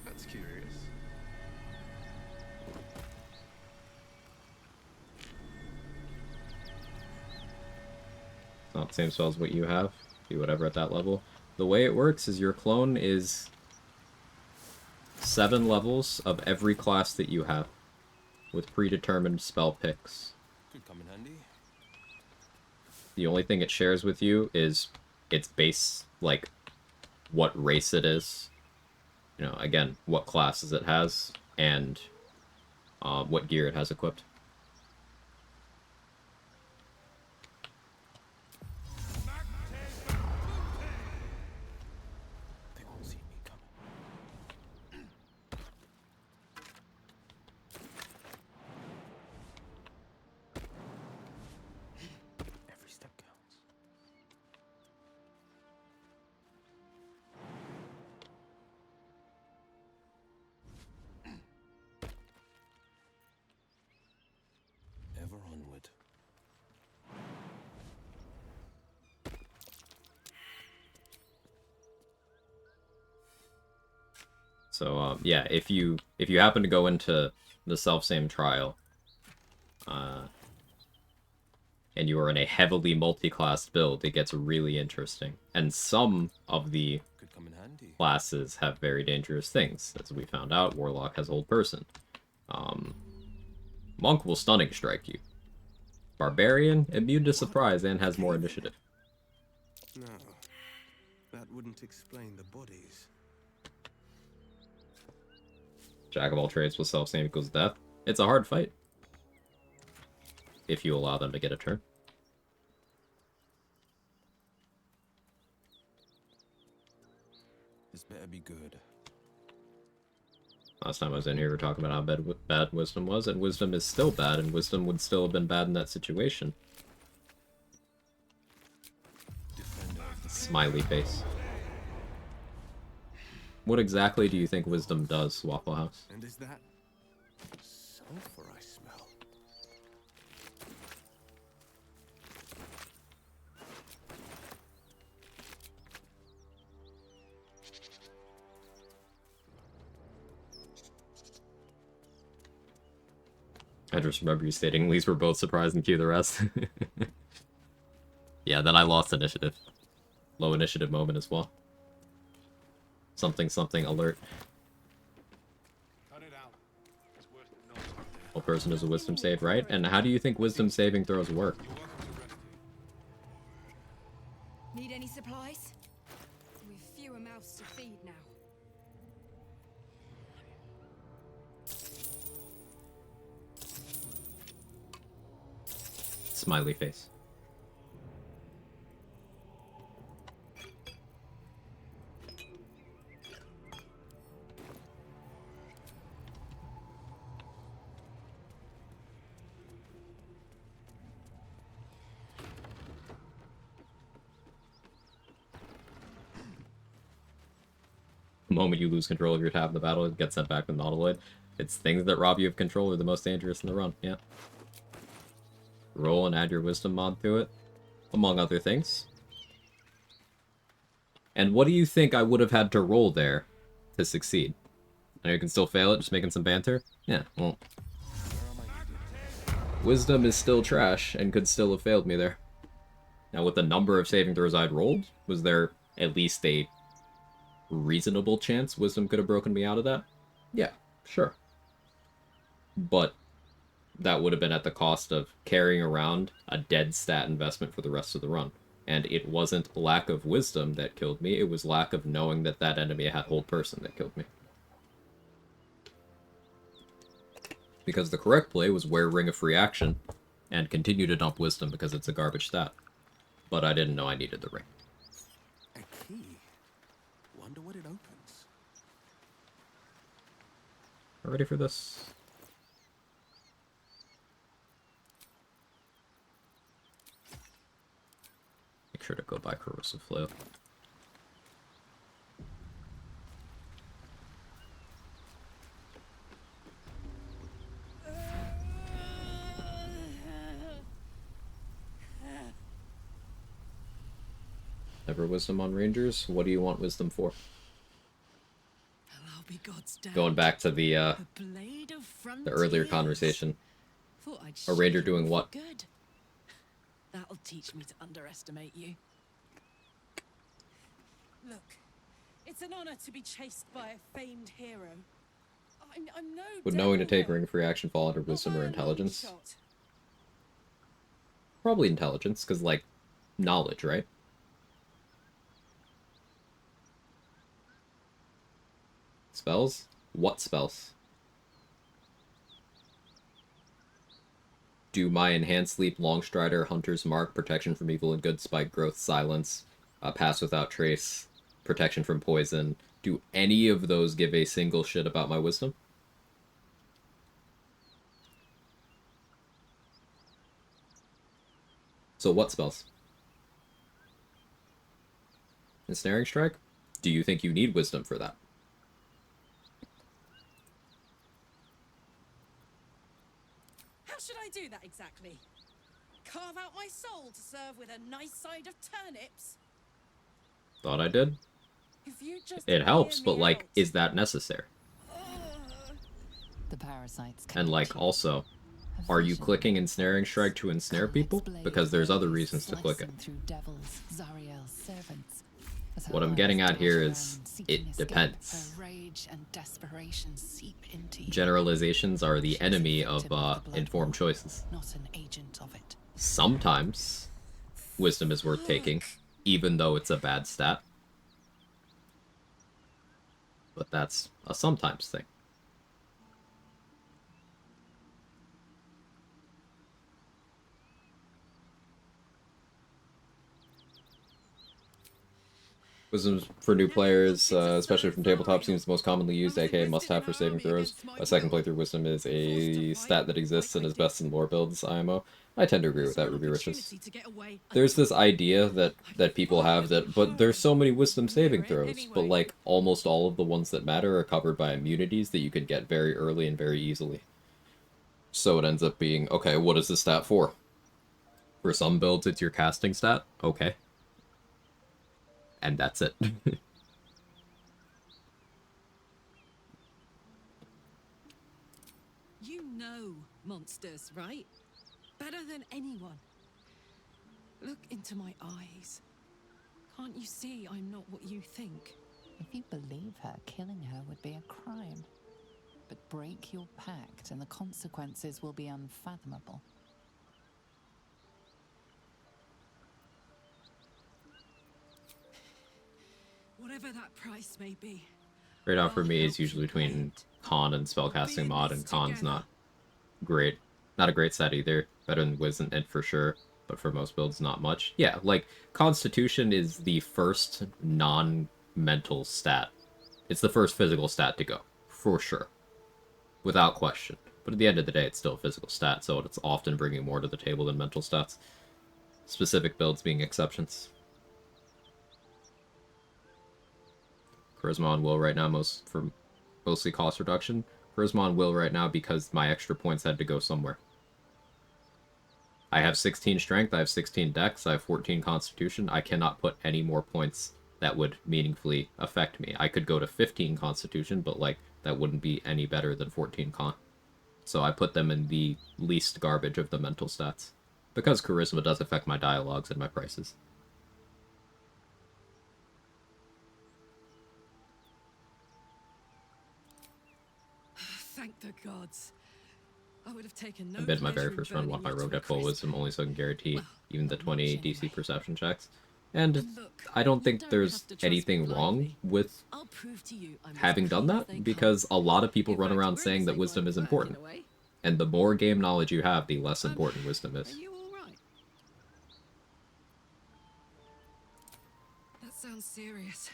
That's curious. Not the same spell as what you have. Do whatever at that level. The way it works is your clone is 7 levels of every class that you have, with predetermined spell picks. Could come in handy. The only thing it shares with you is its base, like, what race it is. You know, again, what classes it has, and what gear it has equipped. They won't see me coming. Every step counts. Ever onward. So, yeah, if you happen to go into the self-same trial, and you are in a heavily multi-class build, it gets really interesting. And some of the Could come in handy. classes have very dangerous things. As we found out, Warlock has hold person. Monk will stunning strike you. Barbarian, immune to surprise and has more initiative. No, that wouldn't explain the bodies. Jack of all trades with self-same equals death. It's a hard fight. If you allow them to get a turn. This better be good. Last time I was in here, we were talking about how bad Wisdom was, and Wisdom is still bad, and Wisdom would still have been bad in that situation. Defender of the Smiley face. What exactly do you think wisdom does, Waffle House? And is that sulfur I smell? I just remember you stating, at least we're both surprised and cue the rest. Yeah, then I lost initiative. Low initiative moment as well. Something something alert. Well, person is a wisdom save, right? And how do you think wisdom saving throws work? Need any supplies? We've fewer mouths to feed now. Smiley face. The moment you lose control of your tab in the battle, it gets sent back with Nautiloid. It's things that rob you of control are the most dangerous in the run, yeah. Roll and add your wisdom mod to it, among other things. And what do you think I would have had to roll there to succeed? Now you can still fail it, just making some banter? Yeah, well. Wisdom is still trash and could still have failed me there. Now with the number of saving throws I'd rolled, was there at least a reasonable chance wisdom could have broken me out of that? Yeah, sure. But that would have been at the cost of carrying around a dead stat investment for the rest of the run. And it wasn't lack of wisdom that killed me, it was lack of knowing that that enemy had hold person that killed me. Because the correct play was wear Ring of Free Action and continue to dump wisdom because it's a garbage stat. But I didn't know I needed the ring. A key? Wonder what it opens. Ready for this? Make sure to go by Corrosive Flail. Never wisdom on rangers. What do you want wisdom for? I'll be God's dad. Going back to the Blade of earlier Frontiers. conversation. Thought I'd A ranger shake you doing for what? Good. That'll teach me to underestimate you. Look, it's an honor to be chased by a famed hero. I'm no Would knowing to take devil, ring of free action fall under wisdom or though. intelligence? Shot. Probably intelligence, because, like, knowledge, right? Spells? What spells? Do my Enhanced Leap, Longstrider, Hunter's Mark, Protection from Evil and Good, Spike Growth, Silence, Pass Without Trace, Protection from Poison, do any of those give a single shit about my wisdom? So what spells? Ensnaring Strike? Do you think you need wisdom for that? How should I do that exactly? Carve out my soul to serve with a nice side of turnips? Thought I did. If you just It helps, hear but, me like, out. is that necessary? The parasites And, like, also, are you clicking Ensnaring Strike to ensnare people? Because there's other reasons to click it. through devils, Zariel's servants. As What I'm her getting eyes at here dart is, around, seeking it escape, depends. Her rage and desperation seep into you. Generalizations are the enemy of informed choices. Not an agent of it. Sometimes, wisdom is worth taking, even though it's a bad stat. But that's a sometimes thing. Wisdom for new players, especially from tabletop, seems the most commonly used, aka must-have for saving throws. A second playthrough Wisdom is a stat that exists and is best in lore builds, IMO. I tend to agree with that, Ruby Riches. There's this idea that people have that, but there's so many Wisdom saving throws, but like almost all of the ones that matter are covered by immunities that you can get very early and very easily. So it ends up being, okay, what is the stat for? For some builds, it's your casting stat, okay. And that's it. You know monsters, right? Better than anyone. Look into my eyes. Can't you see I'm not what you think? If you believe her, killing her would be a crime. But break your pact and the consequences will be unfathomable. Whatever that price may be. Trade-off for me is usually between con and spellcasting mod, and con's not great. Not a great set either. Better than Wisdom Int for sure, but for most builds, not much. Yeah, like, Constitution is the first non-mental stat. It's the first physical stat to go, for sure. Without question. But at the end of the day, it's still a physical stat, so it's often bringing more to the table than mental stats. Specific builds being exceptions. Charisma on Will right now, mostly cost reduction. Charisma on Will right now because my extra points had to go somewhere. I have 16 Strength, I have 16 Dex, I have 14 Constitution. I cannot put any more points that would meaningfully affect me. I could go to 15 Constitution, but like that wouldn't be any better than 14 Con. So I put them in the least garbage of the mental stats. Because Charisma does affect my dialogues and my prices. Thank the gods. I would have taken no I bid my very pleasure in first run, want my burning you rogue to a at full crisp. wisdom only so I can guarantee even the 20 DC perception checks. And I don't think there's anything wrong with having done that, because a lot of people run around saying that wisdom is important. And the more game knowledge you have, the less important wisdom is. That sounds serious.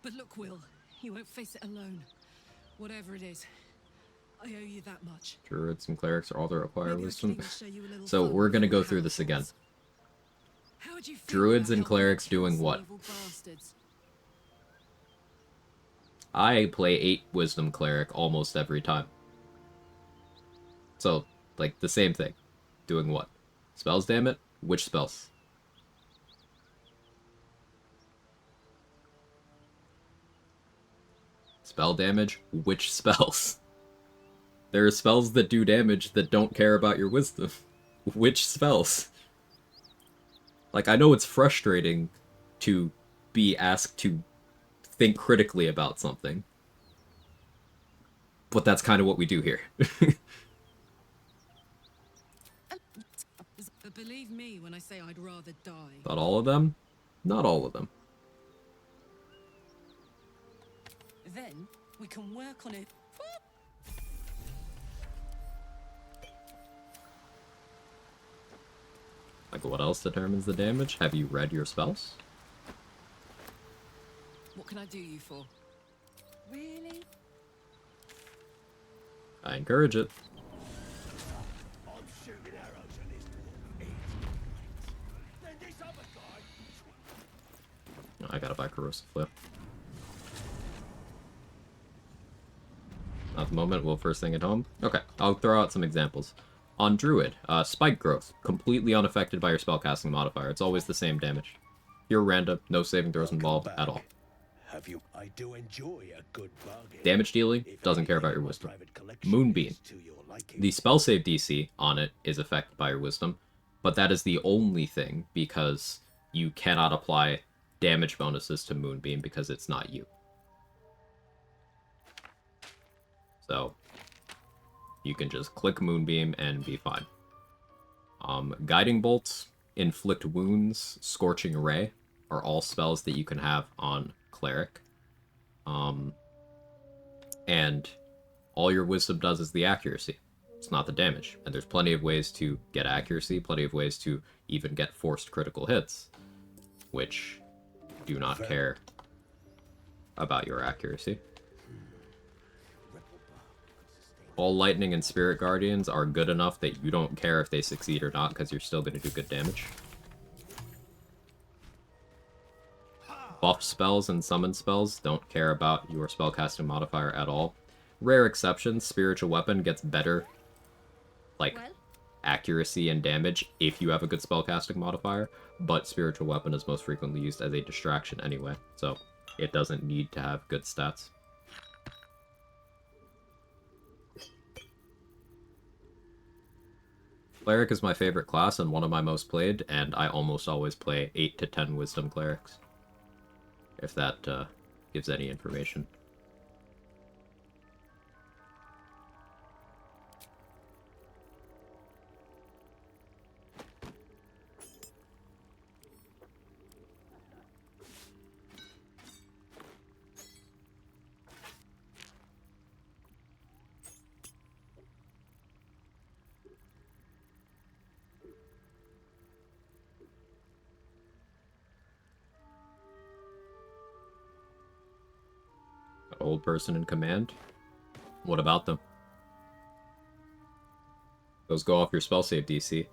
But look, Will, you won't face it alone. Whatever it is, I owe you that much. Druids and clerics are all that require wisdom. will show you a little So fun we're gonna before go the through this house again. falls. How would you feel Druids about and helping me clerics kill doing some what? evil bastards? I play 8 wisdom cleric almost every time. So, like, the same thing. Doing what? Spells, damn it? Which spells? Spell damage? Which spells? There are spells that do damage that don't care about your wisdom. Which spells? Like, I know it's frustrating to be asked to think critically about something. But that's kind of what we do here. But believe me when I say I'd rather die. Not all of them? Not all of them. Then we can work on it. Like, what else determines the damage? Have you read your spells? What can I do you for? Really? I encourage it. I'm shooting arrows at this dwarf. Then this other guy. I gotta buy Corrosive Flip. Not the moment, we'll first thing at home. Okay, I'll throw out some examples. On Druid, Spike Growth, completely unaffected by your spellcasting modifier. It's always the same damage. Pure random, no saving throws involved at all. Have you? I do enjoy a good bargain. Damage dealing, doesn't care about your wisdom. Moonbeam. The spell save DC on it is affected by your wisdom, but that is the only thing because you cannot apply damage bonuses to Moonbeam because it's not you. So, you can just click Moonbeam and be fine. Guiding Bolt, Inflict Wounds, Scorching Ray are all spells that you can have on Cleric. And all your wisdom does is the accuracy. It's not the damage. And there's plenty of ways to get accuracy, plenty of ways to even get forced critical hits. Which do not care about your accuracy. All lightning and spirit guardians are good enough that you don't care if they succeed or not, because you're still going to do good damage. Buff spells and summon spells don't care about your spellcasting modifier at all. Rare exceptions, spiritual weapon gets better, like, accuracy and damage if you have a good spellcasting modifier, but spiritual weapon is most frequently used as a distraction anyway, so it doesn't need to have good stats. Cleric is my favorite class and one of my most played, and I almost always play 8 to 10 wisdom clerics. If that gives any information. Old person in command? What about them? Those go off your spell save DC.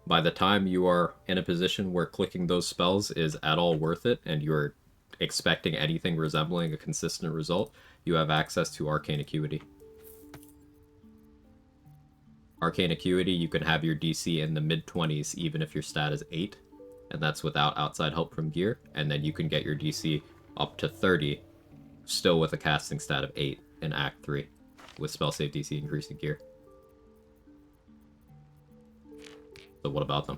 By the time you are in a position where clicking those spells is at all worth it, and you're expecting anything resembling a consistent result, you have access to Arcane Acuity. Arcane Acuity, you can have your DC in the mid-20s even if your stat is 8, and that's without outside help from gear, and then you can get your DC up to 30 still with a casting stat of 8 in Act 3, with spell save DC increasing gear. So what about them?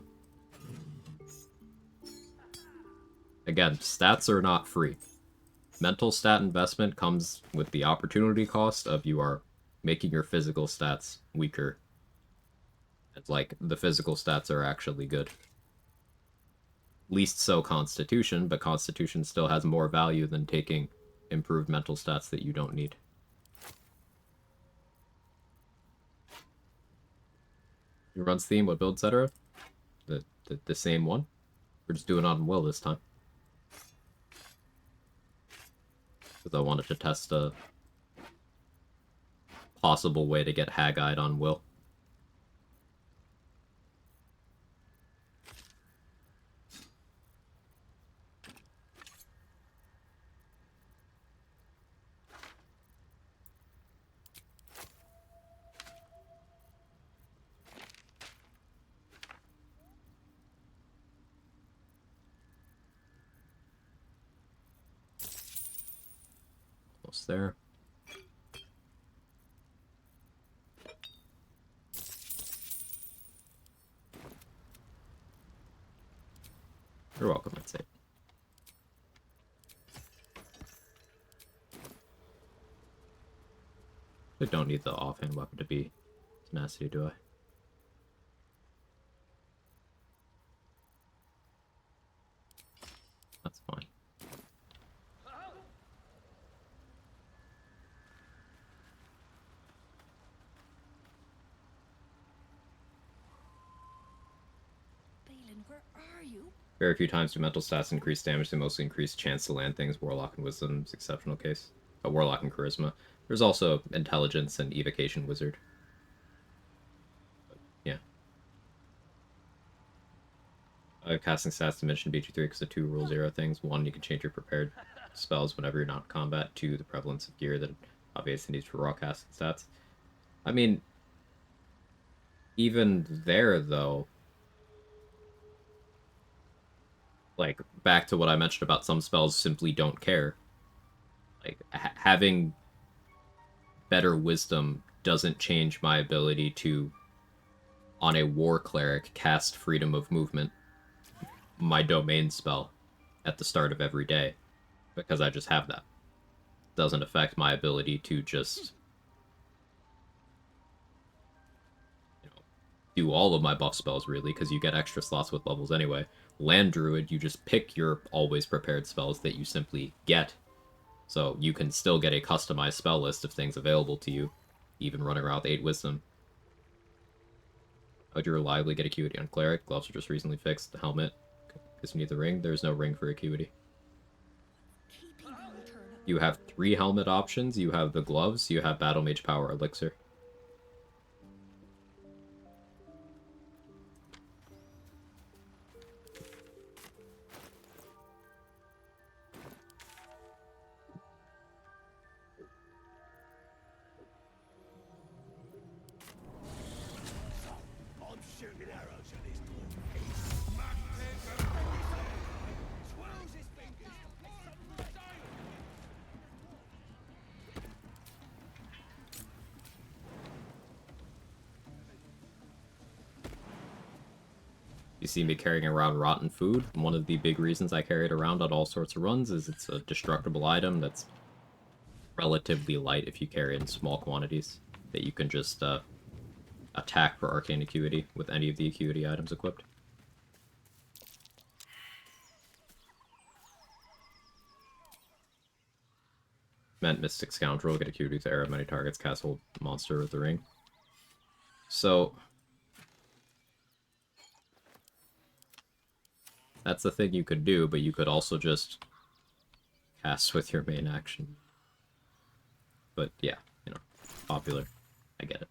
Again, stats are not free. Mental stat investment comes with the opportunity cost of you are making your physical stats weaker. It's like, the physical stats are actually good. Least so Constitution, but Constitution still has more value than taking improved mental stats that you don't need. Your runs theme, what build, etc.? The same one. We're just doing it on will this time. Because I wanted to test a possible way to get Hag-Eyed on will. Almost there. You're welcome, I'd say. I don't need the offhand weapon to be tenacity, do I? That's fine. Where are you? Very few times do mental stats increase damage, they mostly increase chance to land things. Warlock and Wisdom's exceptional case. Warlock and Charisma. There's also Intelligence and Evocation Wizard. But, yeah. Casting stats dimension BG3 because the 2 rule 0 things. 1, you can change your prepared spells whenever you're not in combat. 2, the prevalence of gear that obviously needs for raw casting stats. I mean, even there, though, like, back to what I mentioned about some spells simply don't care. Like, having better wisdom doesn't change my ability to, on a war cleric, cast freedom of movement, my domain spell, at the start of every day, because I just have that. Doesn't affect my ability to just, you know, do all of my buff spells, really, because you get extra slots with levels anyway. Land Druid, you just pick your always prepared spells that you simply get. So you can still get a customized spell list of things available to you, even running around with 8 wisdom. How'd you reliably get Acuity on Cleric? Gloves are just recently fixed. The helmet, because you need the ring. There's no ring for Acuity. You have 3 helmet options. You have the gloves. You have Battle Mage Power Elixir. I'm shooting arrows at his dwarf. Swells his fingers. You see me carrying around rotten food. One of the big reasons I carry it around on all sorts of runs is it's a destructible item that's relatively light if you carry it in small quantities, that you can just attack for arcane acuity with any of the acuity items equipped. Meant Mystic Scoundrel, get acuity with arrow, many targets, cast hold monster with the ring. So that's the thing you could do, but you could also just cast with your main action. But yeah, you know, popular. I get it.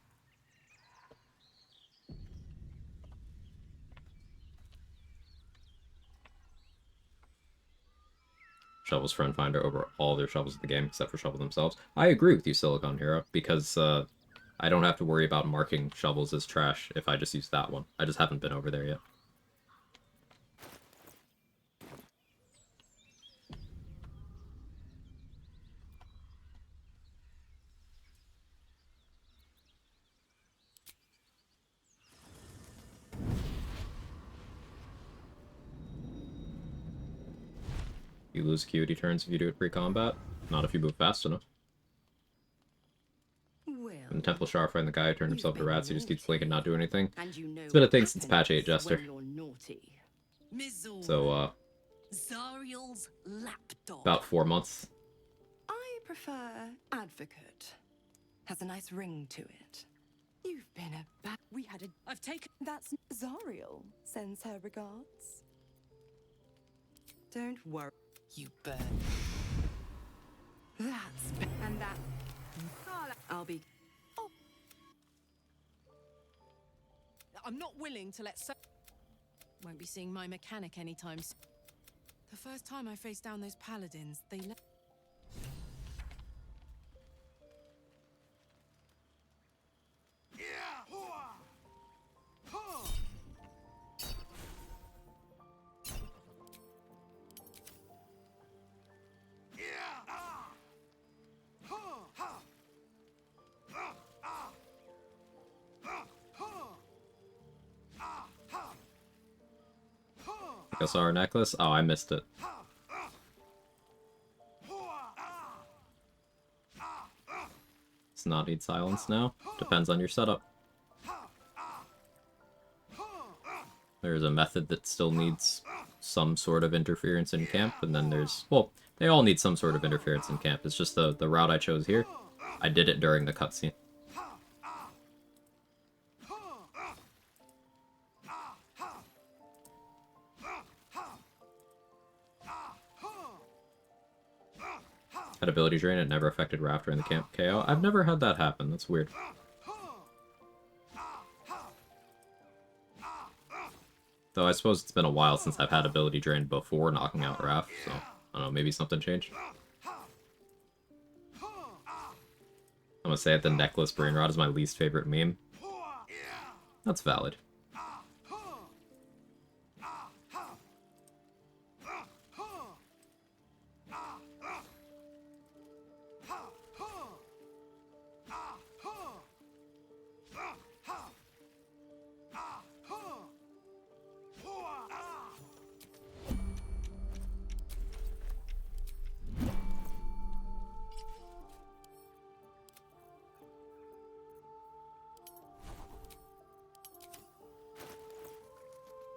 Shovels Friend Finder over all their shovels in the game, except for Shovel themselves. I agree with you, Silicon Hero, because I don't have to worry about marking shovels as trash if I just use that one. I just haven't been over there yet. You lose acuity turns if you do it pre-combat. Not if you move fast enough. In the Temple Sharfire, the guy who turned himself to rats, he just keeps blinking and not do anything. It's been a thing since patch 8, Jester. So, Zariel's lapdog. about 4 months. I prefer advocate. Has a nice ring to it. You've been a bad. We had a. I've taken. That's Zariel sends her regards. Don't worry, you burn. That's and that. I'll be. Oh. I'm not willing to let. Won't be seeing my mechanic anytime soon. The first time I faced down those paladins, they let. I saw our necklace. Oh, I missed it. Does not need silence now. Depends on your setup. There's a method that still needs some sort of interference in camp, and then there's... Well, they all need some sort of interference in camp. It's just the route I chose here. I did it during the cutscene. Had ability drain, it never affected Raph during the camp KO. I've never had that happen, that's weird. Though I suppose it's been a while since I've had ability drain before knocking out Raph, so I don't know, maybe something changed. I'm gonna say it, the necklace brain rot is my least favorite meme. That's valid.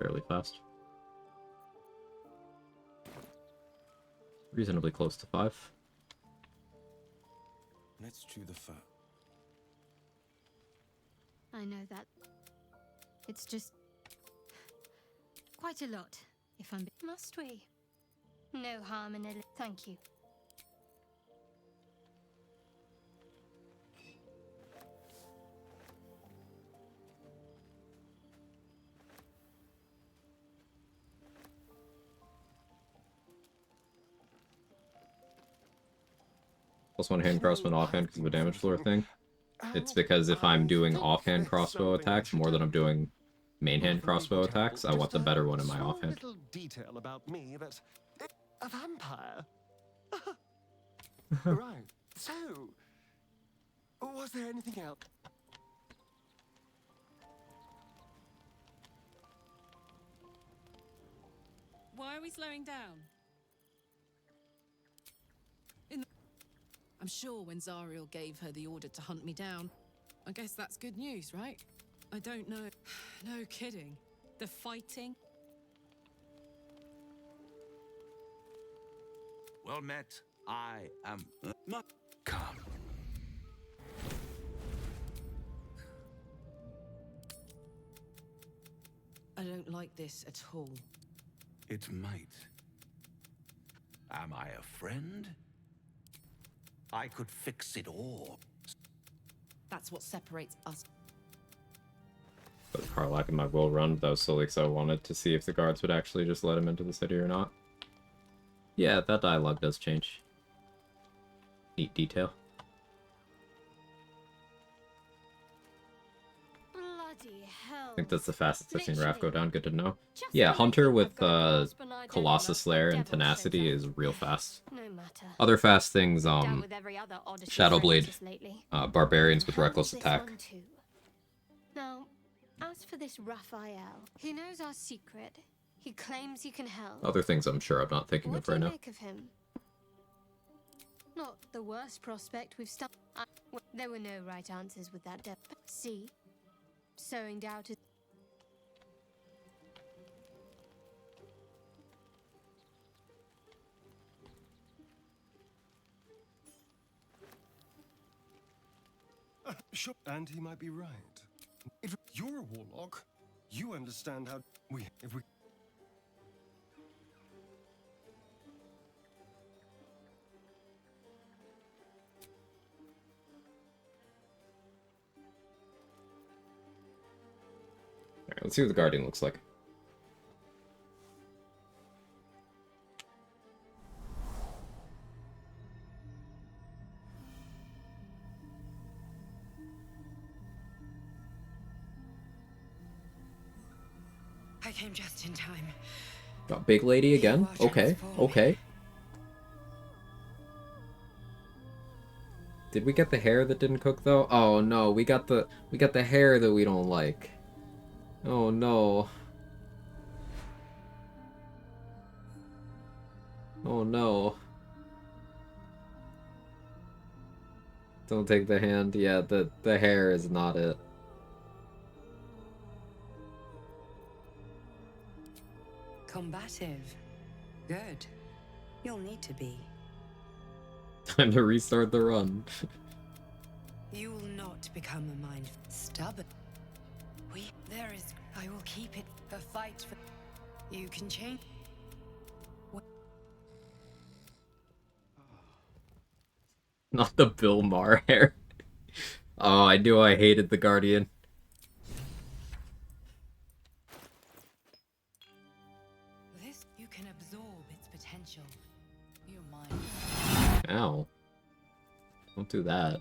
Fairly fast. Reasonably close to 5. Let's chew the fat. I know that. It's just quite a lot, if I'm. Must we? No harm in a. Thank you. +1 hand crossbow and offhand because of a damage floor thing. It's because if I'm doing offhand crossbow attacks more than I'm doing main hand crossbow attacks, I want the better one in my offhand. Little detail about me that a vampire. Right. So, was there anything else? Why are we slowing down? I'm sure when Zariel gave her the order to hunt me down, I guess that's good news, right? I don't know. No kidding. The fighting. Well met. I am not Come. I don't like this at all. It might. Am I a friend? I could fix it all. That's what separates us. But Karlak in my will run, though, solely because I wanted to see if the guards would actually just let him into the city or not. Yeah, that dialogue does change. Neat detail. Bloody hell. I think that's the fastest I've seen Raph go down. Good to know. Yeah, Hunter with Colossus Slayer and Tenacity is real fast. No matter. Other fast things, Down with every other oddity Shadowblade, apprentice lately. Barbarians with How Reckless was this Attack. one too? Now, as for this Raphael, he knows our secret. He claims he can help. Other things I'm sure I'm not thinking What of do right you now. make of him? Not the worst prospect we've stuck. There were no right answers with that. See, sowing doubt is. Sure, and he might be right. If you're a warlock, you understand how if we. Alright, let's see what the Guardian looks like. I came just in time. Got Big Lady again? Okay, okay. Did we get the hair that didn't cook though? Oh no, we got the hair that we don't like. Oh no. Oh no. Don't take the hand. Yeah, the hair is not it. Combative. Good. You'll need to be. Time to restart the run. You will not become a mind stubborn. There is. I will keep it. The fight for. You can change. Not the Bill Maher hair. Oh, I knew I hated the Guardian. This you can absorb its potential. Your mind. Ow. Don't do that.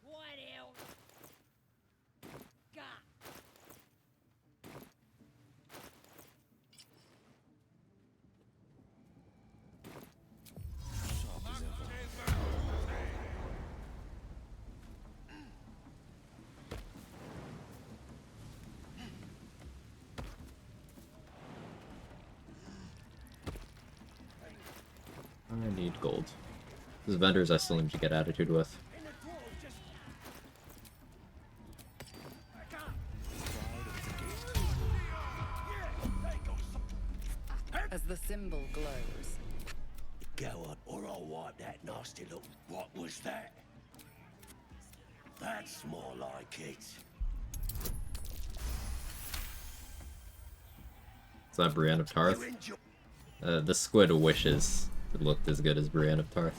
What else? God. I need gold. These vendors I still need to get attitude with. As the symbol glows. Go on, or I'll wipe that nasty look. What was that? That's more like it. Is that Brienne of Tarth? The squid wishes it looked as good as Brienne of Tarth.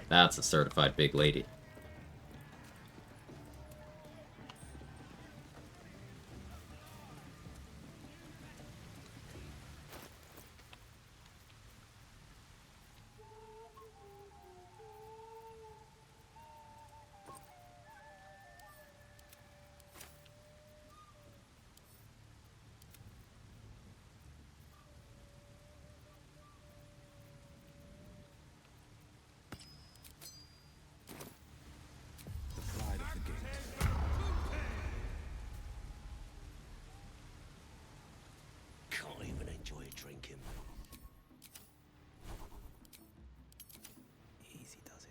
That's a certified big lady. Pride of the gate. Can't even enjoy drinking. Easy does it.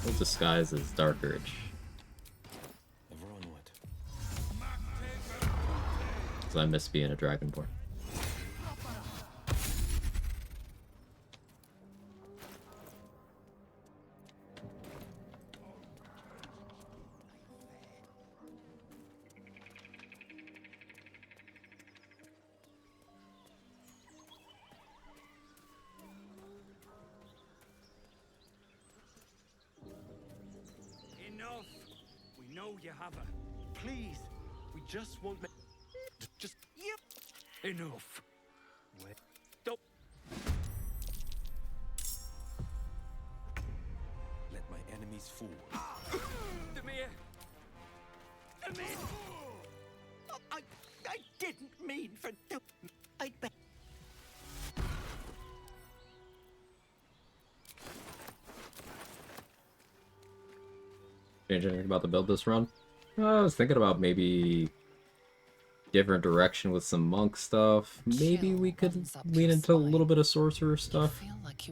We'll disguise as Dark Urge. Ever onward. Because I miss being a Dragonborn. Enough! We know you have her. Please, we just want... Just... Yep! Enough! Wait. Stop! Let my enemies fall. Demir! Demir! I didn't mean for... I bet... Change anything about the build this run? I was thinking about maybe different direction with some monk stuff. Maybe we could lean into a little bit of sorcerer stuff.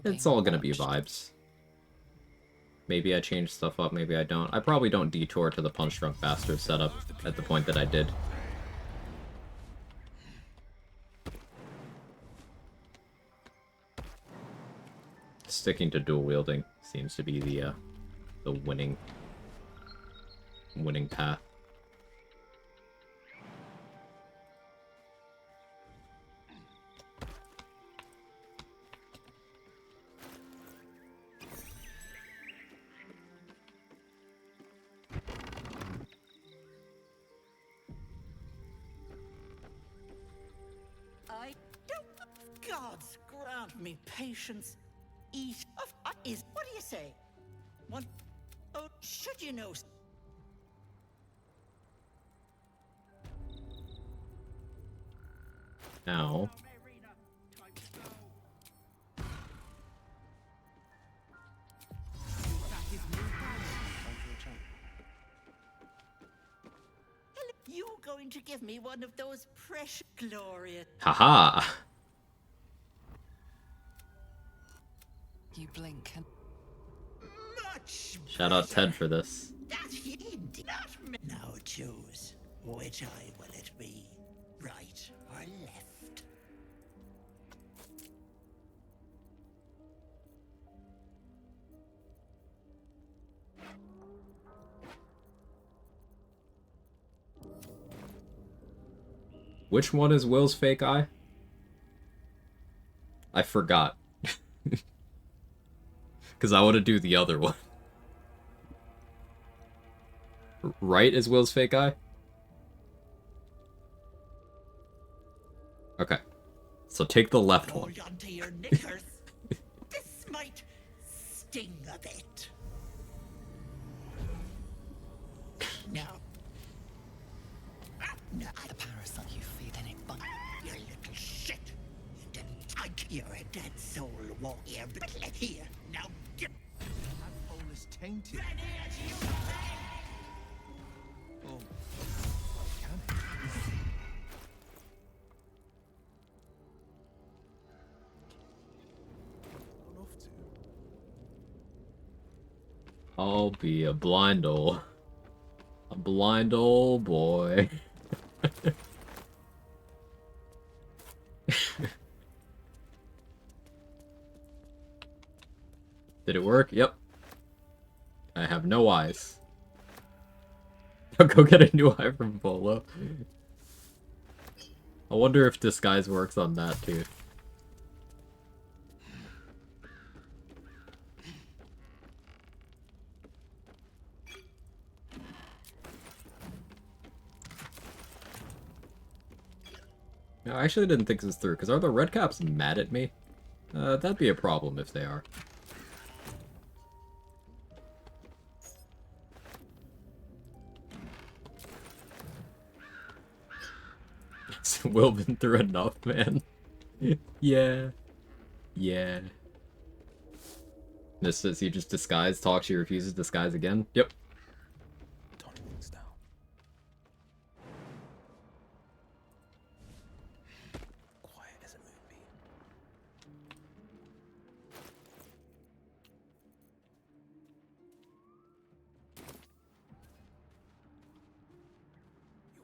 It's all gonna be vibes. Maybe I change stuff up, maybe I don't. I probably don't detour to the Punch Drunk Bastard setup at the point that I did. Sticking to dual wielding seems to be the winning path. I don't... Gods grant me patience. Eat of... is... What do you say? One... Oh, should you know... Now... You going to give me one of those precious glorious... Haha! You blink and... Much Shout out Ted for this. That he did not... Now choose. Which eye will it be? Right or left? Which one is Will's fake eye? I forgot. Because I want to do the other one. Right is Will's fake eye? Okay. So take the left one. Hold onto your knickers. This might sting a bit. Now. No, the parasite you feed in it, but you little shit. You're a dead soul warrior. Here, now get. That bowl is tainted. Well, can it? Don't have to. I'll be a blind ol' boy. Did it work? Yep. I have no eyes. I'll go get a new eye from Bolo. I wonder if disguise works on that too. No, I actually didn't think this through, because are the redcaps mad at me? That'd be a problem if they are. Will been through enough, man. Yeah. Yeah. This says he just disguised, talks, she refuses disguise again. Yep. Toning things down. Quiet as a moonbeam.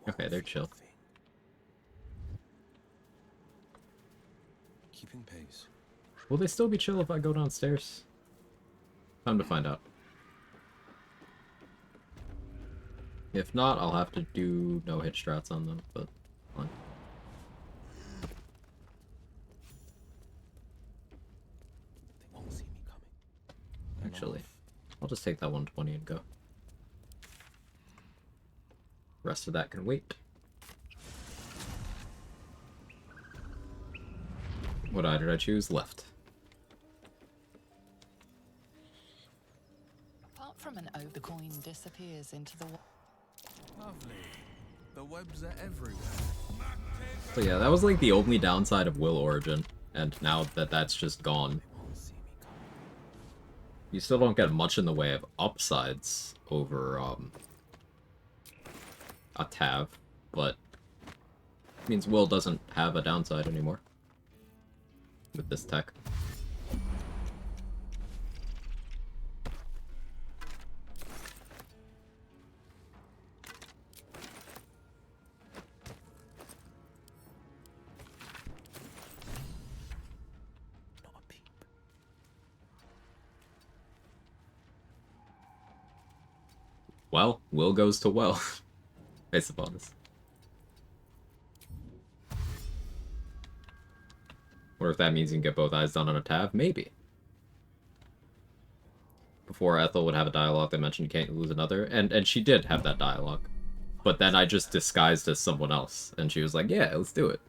Okay, they're chill. Keeping pace. Will they still be chill if I go downstairs? Time to find out. If not, I'll have to do no hit strats on them, but fine. They won't see me coming. Actually, I'll just take that 120 and go. Rest of that can wait. What eye did I choose? Left. Apart from an oak, the coin disappears into the. Lovely. The webs are everywhere. So yeah, that was like the only downside of Will Origin, and now that that's just gone, you still don't get much in the way of upsides over a Tav, but it means Will doesn't have a downside anymore with this tech. Well, Will goes to well, based upon this. Or if that means you can get both eyes done on a Tav, maybe. Before Ethel would have a dialogue that mentioned you can't lose another, and she did have that dialogue. But then I just disguised as someone else, and she was like, yeah, let's do it.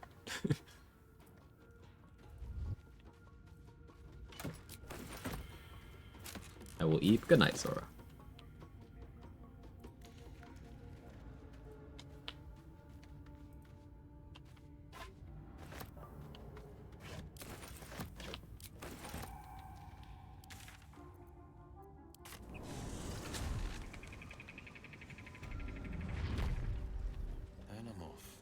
I will eat. Good night, Sora. And I'm off.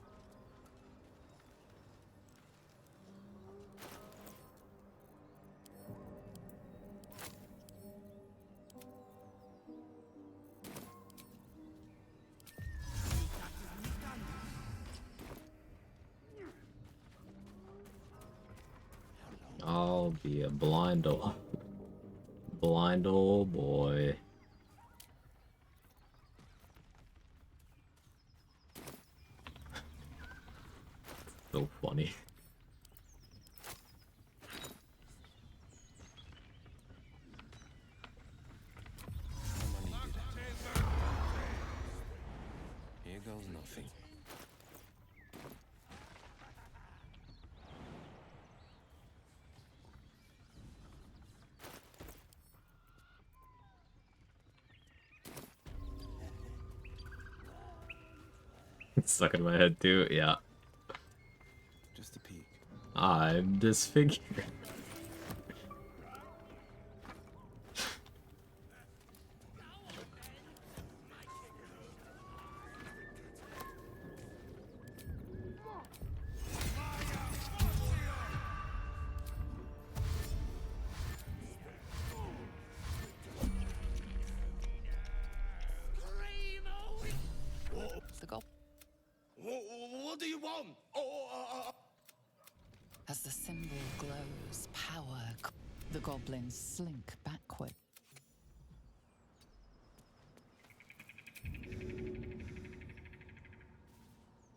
I'll be a blind old boy. So funny. Here goes nothing. It's stuck in my head too, yeah. Just a peek. I'm disfigured. goblins slink backward.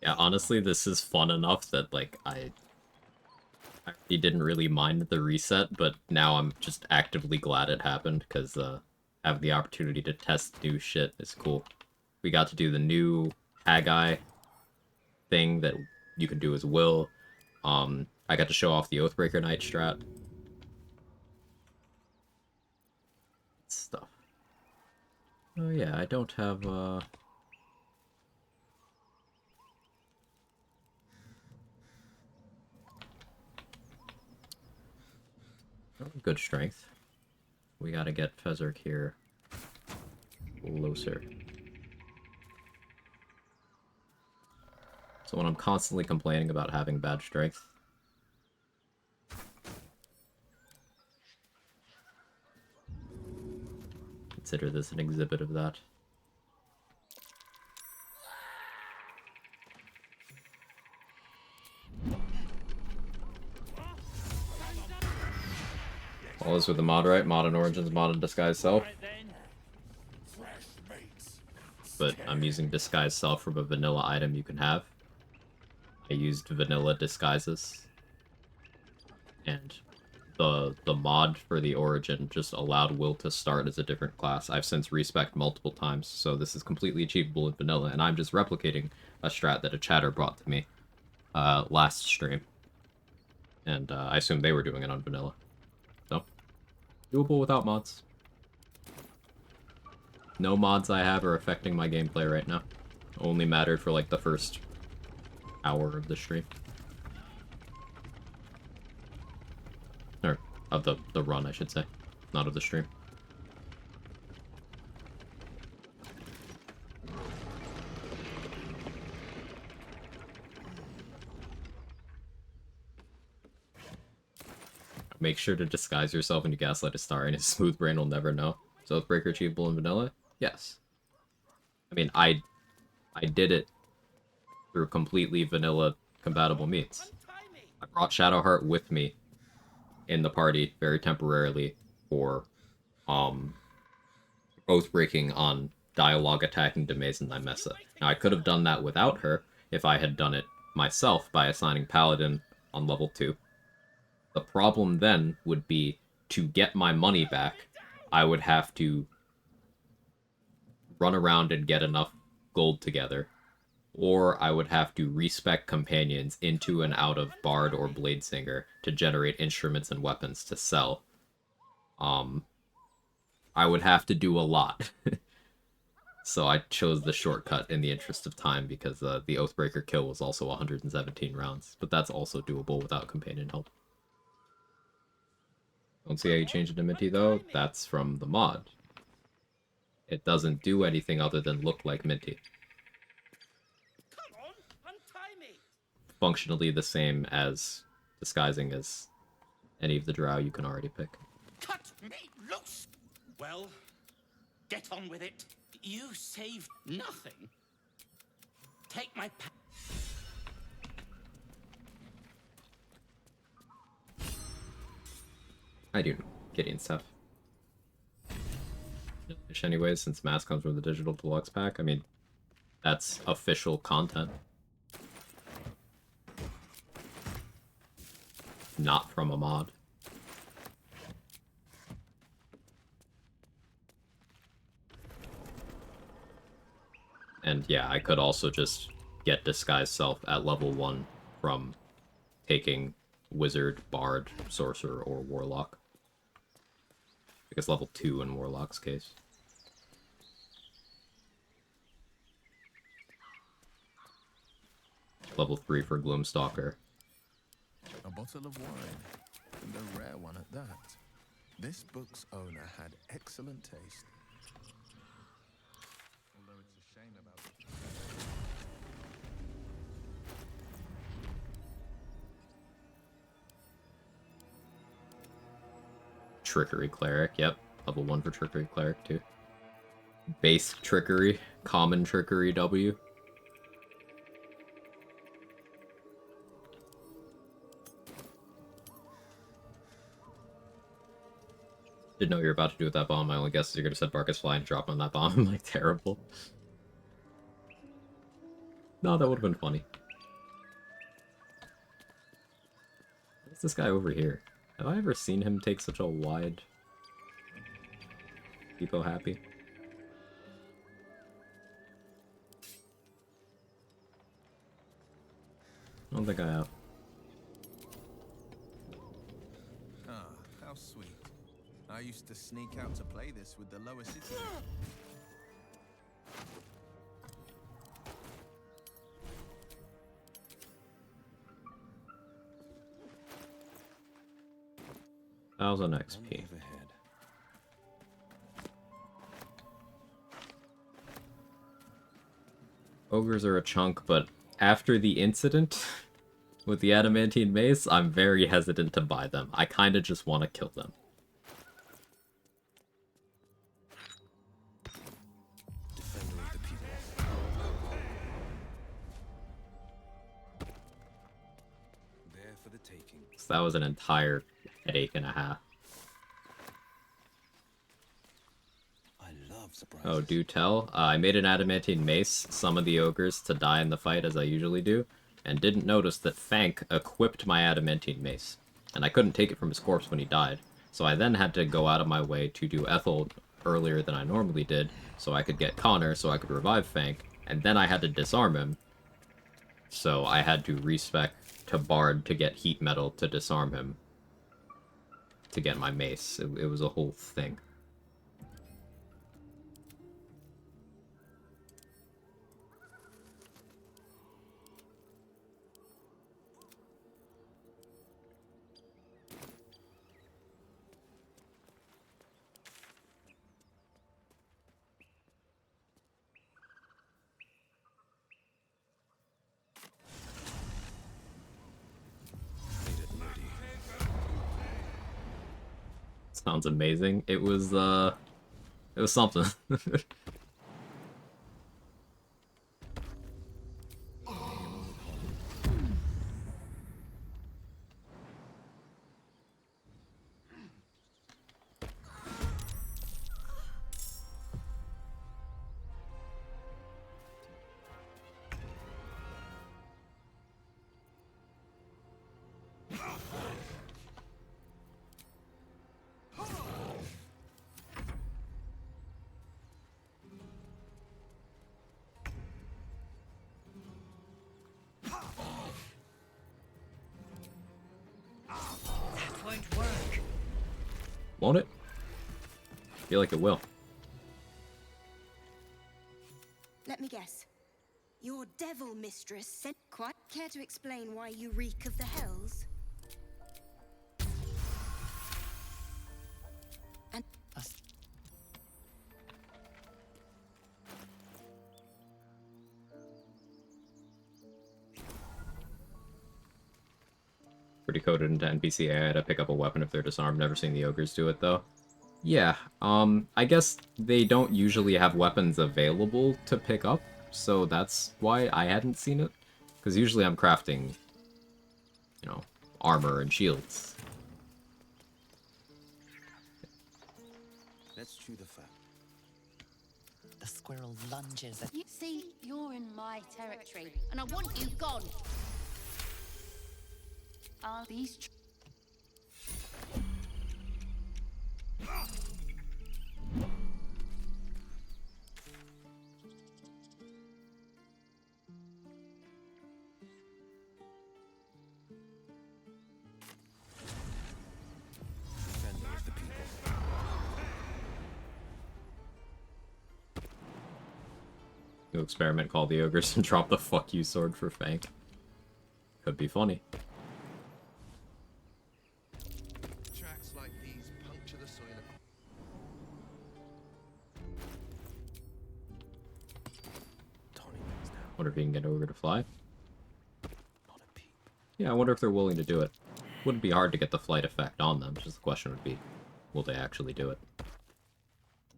Yeah, honestly, this is fun enough that, like, I already didn't really mind the reset, but now I'm just actively glad it happened, because having the opportunity to test new shit is cool. We got to do the new Haggai thing that you can do as Will. I got to show off the Oathbreaker Knight strat. Stuff. Oh yeah, I don't have, good strength. We gotta get Fezzik here closer. So when I'm constantly complaining about having bad strength, consider this an exhibit of that. All this with the mod, right? Mod in Origins, mod in Disguise Self. But I'm using Disguise Self from a vanilla item you can have. I used vanilla disguises. And the mod for the Origin just allowed Will to start as a different class. I've since respec'd multiple times, so this is completely achievable in vanilla, and I'm just replicating a strat that a chatter brought to me last stream. And I assume they were doing it on vanilla. So, doable without mods. No mods I have are affecting my gameplay right now. Only mattered for like the first hour of the stream. Or, of the run, I should say. Not of the stream. Make sure to disguise yourself when you gaslight a star, and his smooth brain will never know. Is Oathbreaker achievable in vanilla? Yes. I mean, I did it through completely vanilla compatible means. I brought Shadowheart with me in the party very temporarily for Oathbreaking on dialogue attacking Demaze and Nymessa. Now I could have done that without her if I had done it myself by assigning Paladin on level 2. The problem then would be, to get my money back, I would have to run around and get enough gold together, or I would have to respec companions into and out of Bard or Bladesinger to generate instruments and weapons to sell. I would have to do a lot. So I chose the shortcut in the interest of time, because the Oathbreaker kill was also 117 rounds, but that's also doable without companion help. Don't see how you change it to Minty, though. That's from the mod. It doesn't do anything other than look like Minty. Functionally the same as disguising as any of the drow you can already pick. Cut me loose! Well, get on with it. You saved nothing. Take my I do Gideon stuff. Anyways, since Mass comes from the digital deluxe pack, I mean, that's official content. Not from a mod. And yeah, I could also just get Disguise Self at level 1 from taking Wizard, Bard, Sorcerer, or Warlock. I guess level 2 in Warlock's case. Level 3 for Gloomstalker. A bottle of wine, and a rare one at that. This book's owner had excellent taste. Although it's a shame about Trickery Cleric, yep. Level 1 for Trickery Cleric, too. Base Trickery, Common Trickery W. Didn't know what you were about to do with that bomb. My only guess is you're gonna set Barkus Fly and drop on that bomb. I'm like, terrible. No, that would have been funny. What's this guy over here? Have I ever seen him take such a wide... Depot happy? I don't think I have. Ah, how sweet. I used to sneak out to play this with the lower city. Thousand XP. Ogres are a chunk, but after the incident with the adamantine mace, I'm very hesitant to buy them. I kinda just want to kill them. Defender of the people. There for the taking. So that was an entire headache and a half. Oh, do tell. I made an adamantine mace, some of the ogres to die in the fight as I usually do, and didn't notice that Fank equipped my adamantine mace, and I couldn't take it from his corpse when he died. So I then had to go out of my way to do Ethel earlier than I normally did, so I could get Connor, so I could revive Fank, and then I had to disarm him. So I had to respec to Bard to get heat metal to disarm him, to get my mace. It was a whole thing. Sounds amazing. It was something. That won't work. Won't it? I feel like it will. Let me guess. Your devil mistress sent Quag. Care to explain why you reek of the hells? And Pretty coded into NPC AI to pick up a weapon if they're disarmed. Never seen the ogres do it though. Yeah, I guess they don't usually have weapons available to pick up, so that's why I hadn't seen it. Because usually I'm crafting, you know, armor and shields. Let's chew the fat. The squirrel lunges at You see, you're in my territory, and I want you gone. Are these... Defender of the people. New experiment, call the ogres and drop the fuck you sword for Fank. Could be funny. Tracks like these puncture the soil. Wonder if you can get ogre to fly. Yeah, I wonder if they're willing to do it. Wouldn't be hard to get the flight effect on them, just the question would be, will they actually do it?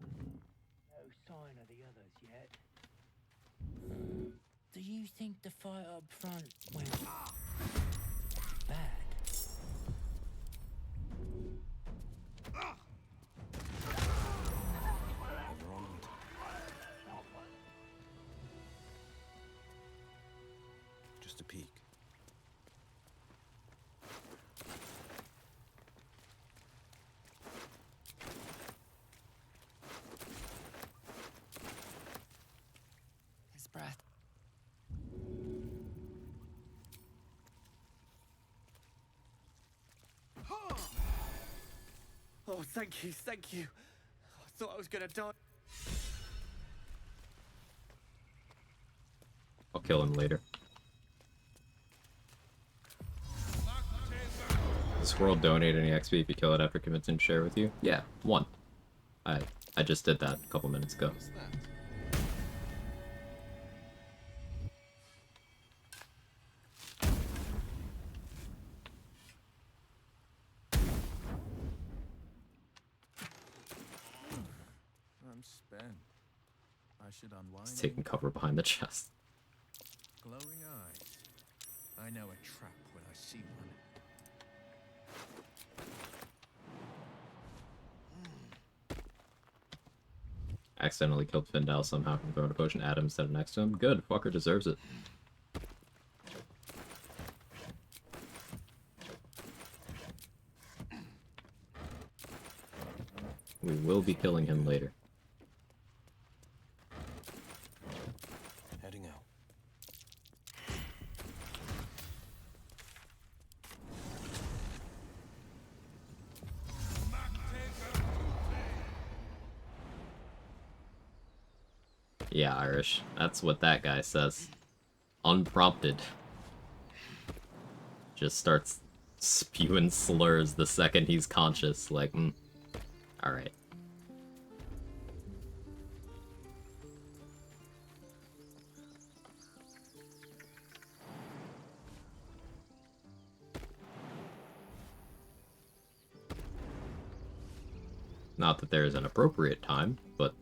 No sign of the others yet. Do you think the fight up front went bad? Oh, thank you, thank you. I thought I was gonna die. I'll kill him later. Does Squirrel donate any XP if you kill it after convincing to share with you? Yeah, 1. I just did that a couple minutes ago. I'm spent. I should unwind. He's taking cover behind the chest. Glowing eyes. I know a trap when I see one. Accidentally killed Findel somehow from throwing a potion at him instead of next to him. Good, fucker deserves it. We will be killing him later. Heading out. Yeah, Irish. That's what that guy says. Unprompted. Just starts spewing slurs the second he's conscious. Like, alright. Not that there is an appropriate time, but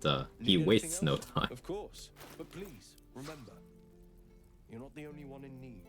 he Need wastes anything no else? time. Of course. But please, remember, you're not the only one in need.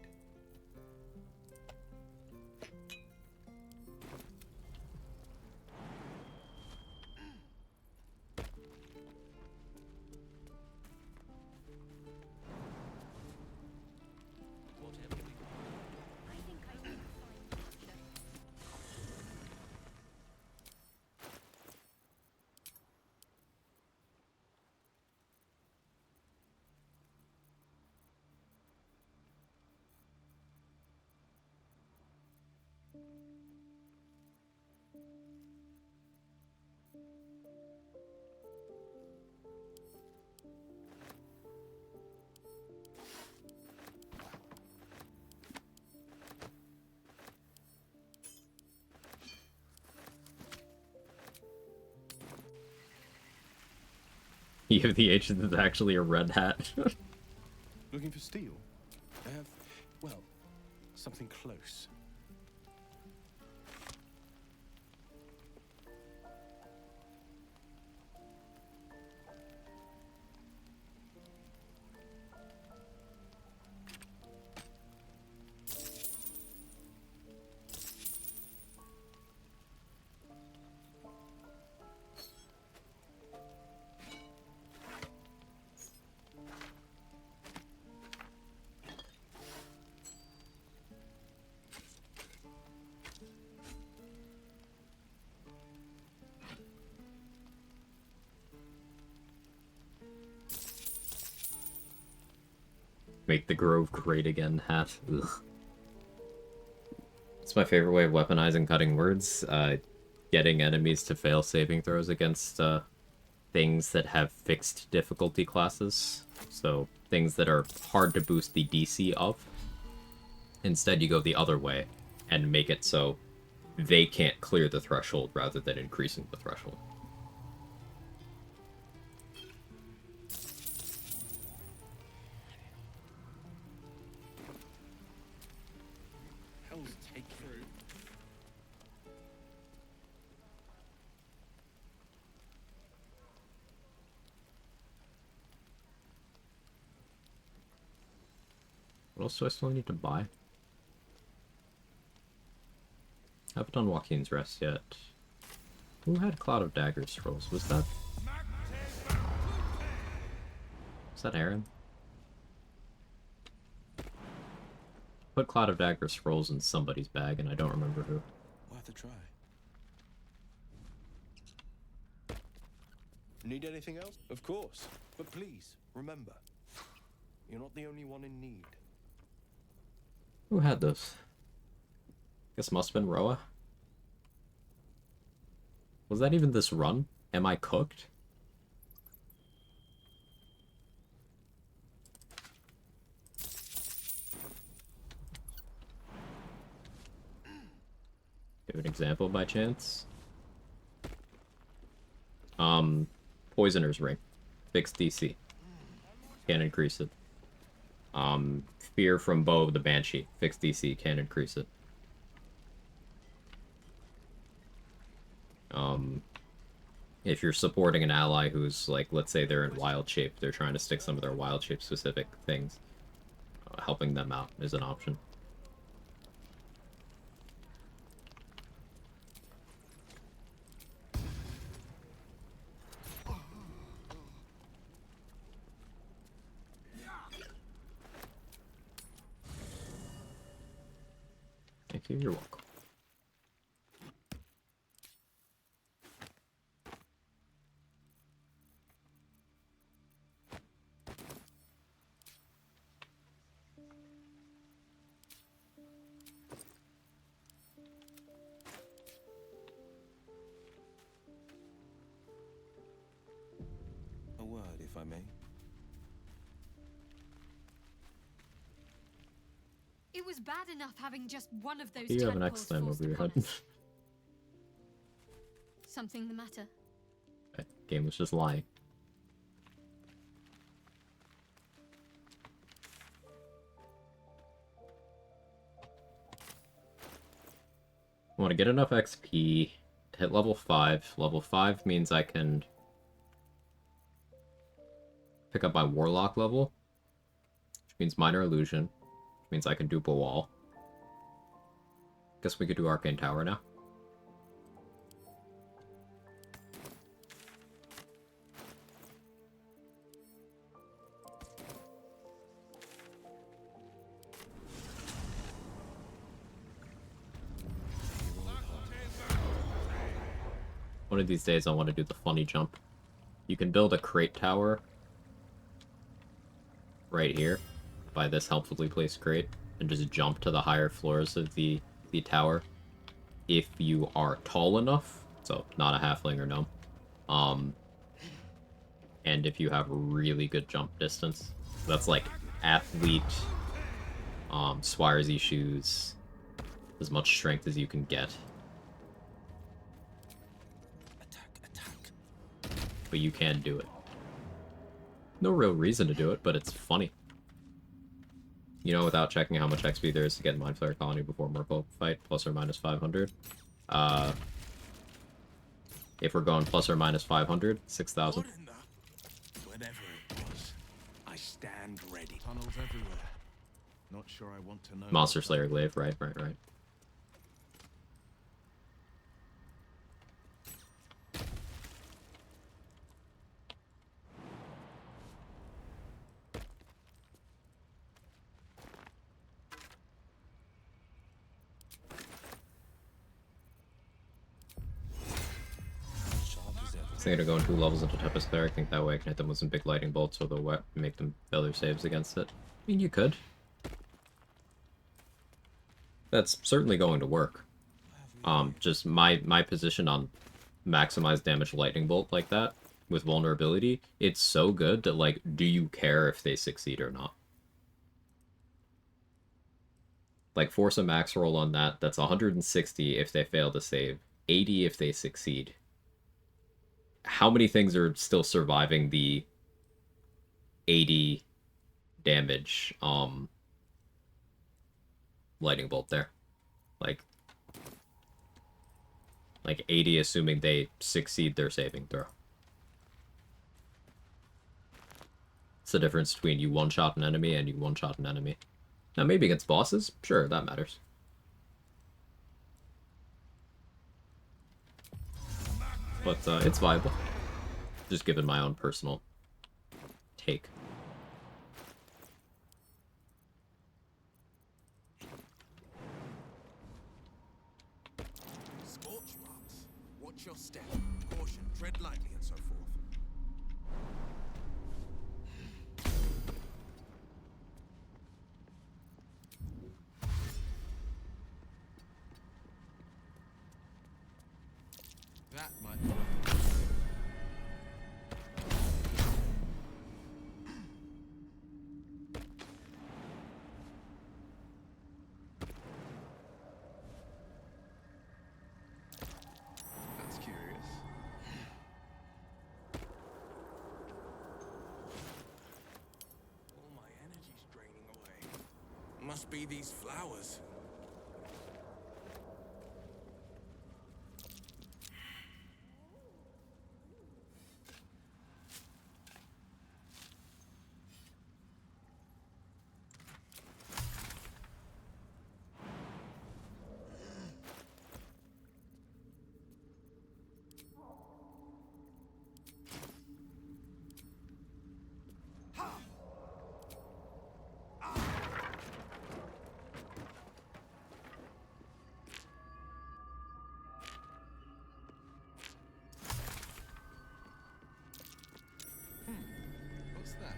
You have the H that's actually a red hat. Looking for steel? I have, well, something close. Make the Grove great again hat. Ugh. It's my favorite way of weaponizing cutting words. Getting enemies to fail saving throws against things that have fixed difficulty classes. So things that are hard to boost the DC of. Instead, you go the other way and make it so they can't clear the threshold rather than increasing the threshold. Hell's take through. What else do I still need to buy? Haven't done Joaquin's Rest yet. Who had Cloud of Daggers scrolls? Was that Aaron? Put Cloud of Daggers scrolls in somebody's bag, and I don't remember who. Worth a try. Need anything else? Of course. But please, remember, you're not the only one in need. Who had those? Guess must have been Roa. Was that even this run? Am I cooked? Give an example by chance. Poisoner's Ring. Fixed DC. Can increase it. Fear from Bow of the Banshee. Fixed DC. Can increase it. If you're supporting an ally who's, like, let's say they're in wild shape, they're trying to stick some of their wild shape specific things, helping them out is an option. Thank you, you're welcome. A word, if I may. It was bad enough having just one of those You have an tadpoles X slam forced over your upon head. us. Something the matter? That game was just lying. I want to get enough XP to hit level 5. Level 5 means I can pick up my Warlock level, which means Minor Illusion, which means I can dupe a wall. Guess we could do Arcane Tower now. One of these days I want to do the funny jump. You can build a crate tower right here by this helpfully placed crate and just jump to the higher floors of the tower if you are tall enough, so not a halfling or gnome, and if you have really good jump distance. That's like athlete, Swiresy shoes, as much strength as you can get. But you can do it. No real reason to do it, but it's funny. You know, without checking how much XP there is to get Mind Flayer Colony before Merfolk fight, plus or minus 500. If we're going plus or minus 500, 6,000. Whatever it was, I stand ready. Tunnels everywhere. Not sure I want to know. Monster Slayer Glaive, right. I think I'm gonna go 2 levels into Tempest Cleric. I think that way I can hit them with some big lightning bolts so they'll make them fail their saves against it. I mean, you could. That's certainly going to work. Just my position on maximize damage lightning bolt like that with vulnerability, it's so good that, like, do you care if they succeed or not? Like, force a max roll on that, that's 160 if they fail to save, 80 if they succeed. How many things are still surviving the 80 damage lightning bolt there? Like 80 assuming they succeed their saving throw. It's the difference between you one-shot an enemy and you one-shot an enemy. Now maybe against bosses, sure, that matters. But it's viable. Just given my own personal take. Scorch marks. Watch your step. Caution, tread lightly, and so forth. That might Must be these flowers.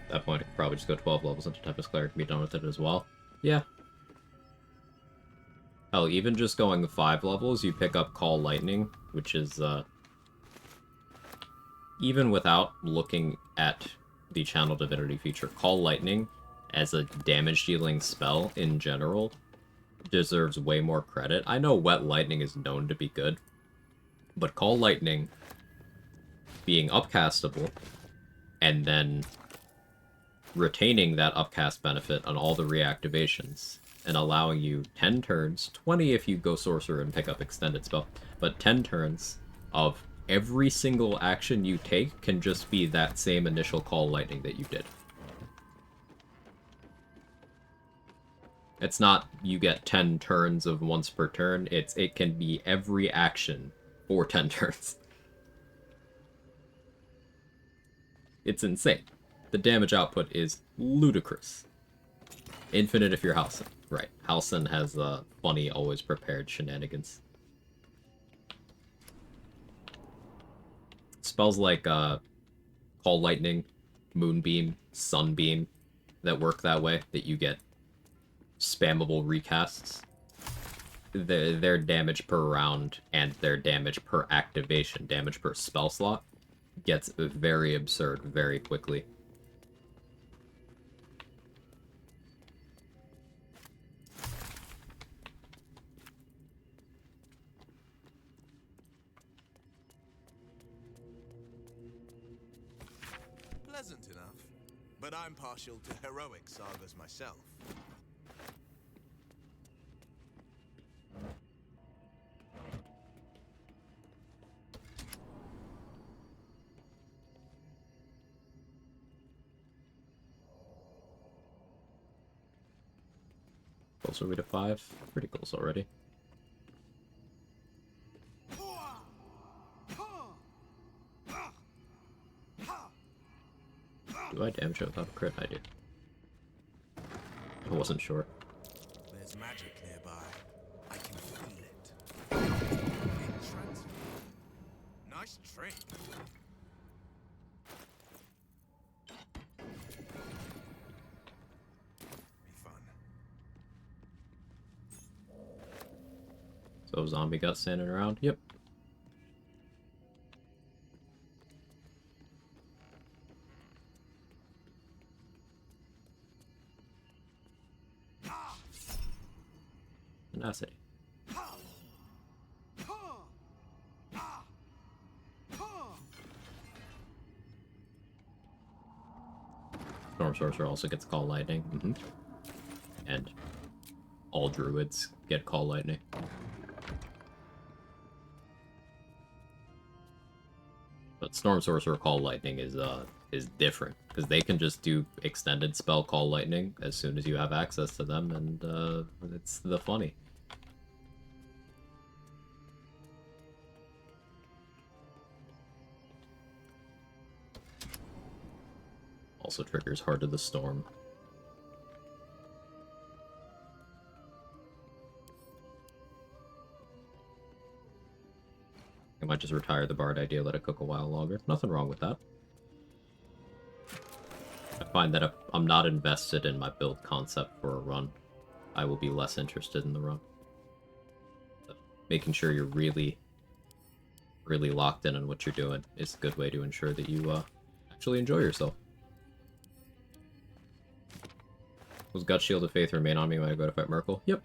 At that point, I could probably just go 12 levels into Tempest Cleric and be done with it as well. Yeah. Hell, even just going 5 levels, you pick up Call Lightning, which is, even without looking at the Channel Divinity feature, Call Lightning, as a damage-dealing spell in general, deserves way more credit. I know Wet Lightning is known to be good, but Call Lightning being upcastable, and then retaining that upcast benefit on all the reactivations, and allowing you 10 turns, 20 if you go Sorcerer and pick up Extended Spell, but 10 turns of every single action you take can just be that same initial Call Lightning that you did. It's not you get 10 turns of once per turn, it can be every action for 10 turns. It's insane. The damage output is ludicrous. Infinite if you're Halcyon. Right. Halcyon has funny, always prepared shenanigans. Spells like Call Lightning, Moonbeam, Sunbeam that work that way, that you get spammable recasts. Their damage per round and their damage per activation, damage per spell slot, gets very absurd very quickly. Pleasant enough, but I'm partial to heroic sagas myself. Close are we to 5? Pretty close already. Do I damage it without a crit? I do. I wasn't sure. There's magic nearby. I can feel it. It transforms. Nice trick. Be fun. So zombie got standing around? Yep. Tenacity. Storm Sorcerer also gets Call Lightning. And all druids get Call Lightning. But Storm Sorcerer Call Lightning is different, because they can just do extended spell Call Lightning as soon as you have access to them, and it's the funny. Also triggers Heart of the Storm. I might just retire the Bard idea, let it cook a while longer. Nothing wrong with that. I find that if I'm not invested in my build concept for a run, I will be less interested in the run. But making sure you're really locked in on what you're doing is a good way to ensure that you actually enjoy yourself. Was Gut Shield of Faith remain on me when I go to fight Merkel? Yep.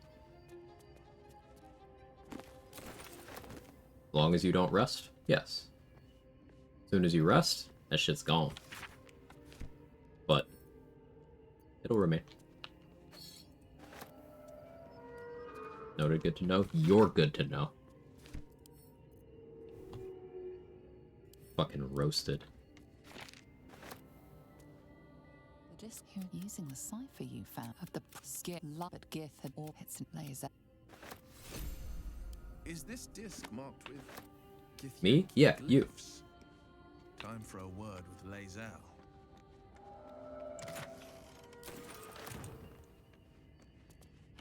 As long as you don't rest, yes. As soon as you rest, that shit's gone. But it'll remain. Noted, good to know. You're good to know. Fucking roasted. Just here using the cipher you found of the skit love at Gith and all hits and laser. Is this disc marked with Gith? Me? Yeah, you. Time for a word with Lae'zel.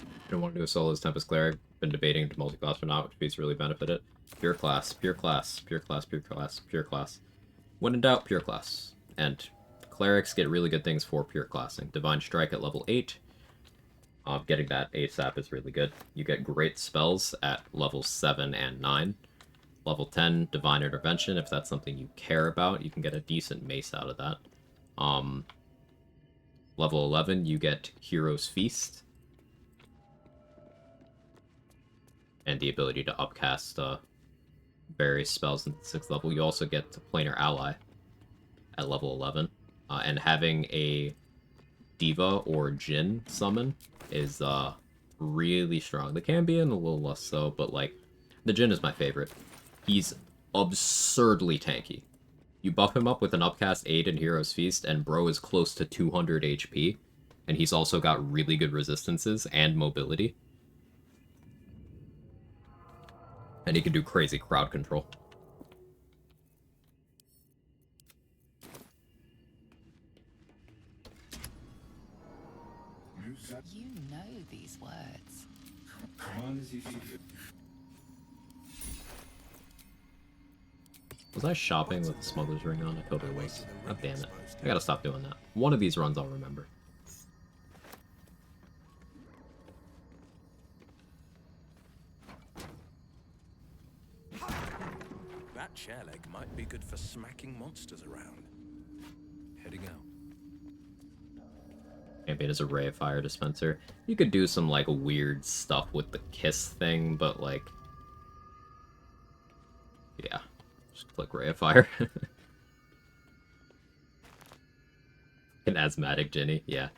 I don't want to do a solo as Tempest Cleric. Been debating to multi-class or not, which piece really benefited. Pure class, pure class, pure class, pure class, pure class. When in doubt, pure class. And clerics get really good things for pure classing. Divine Strike at level 8. Getting that ASAP is really good. You get great spells at level 7 and 9. Level 10, Divine Intervention, if that's something you care about. You can get a decent mace out of that. Level 11, you get Hero's Feast. And the ability to upcast various spells in the 6th level. You also get Planar Ally at level 11. And having a Diva or Jinn summon is really strong. The Cambion a little less so, but like, the Jinn is my favorite. He's absurdly tanky. You buff him up with an upcast 8 and Hero's Feast, and bro is close to 200 HP. And he's also got really good resistances and mobility. And he can do crazy crowd control. You know these words. Was I shopping with the Smuggler's Ring on? I totally was. God damn it. I gotta stop doing that. One of these runs I'll remember. That chair leg might be good for smacking monsters around. Heading out. Champion is a Ray of Fire dispenser. You could do some like weird stuff with the kiss thing, but like, yeah, just click Ray of Fire. An asthmatic Jenny, yeah.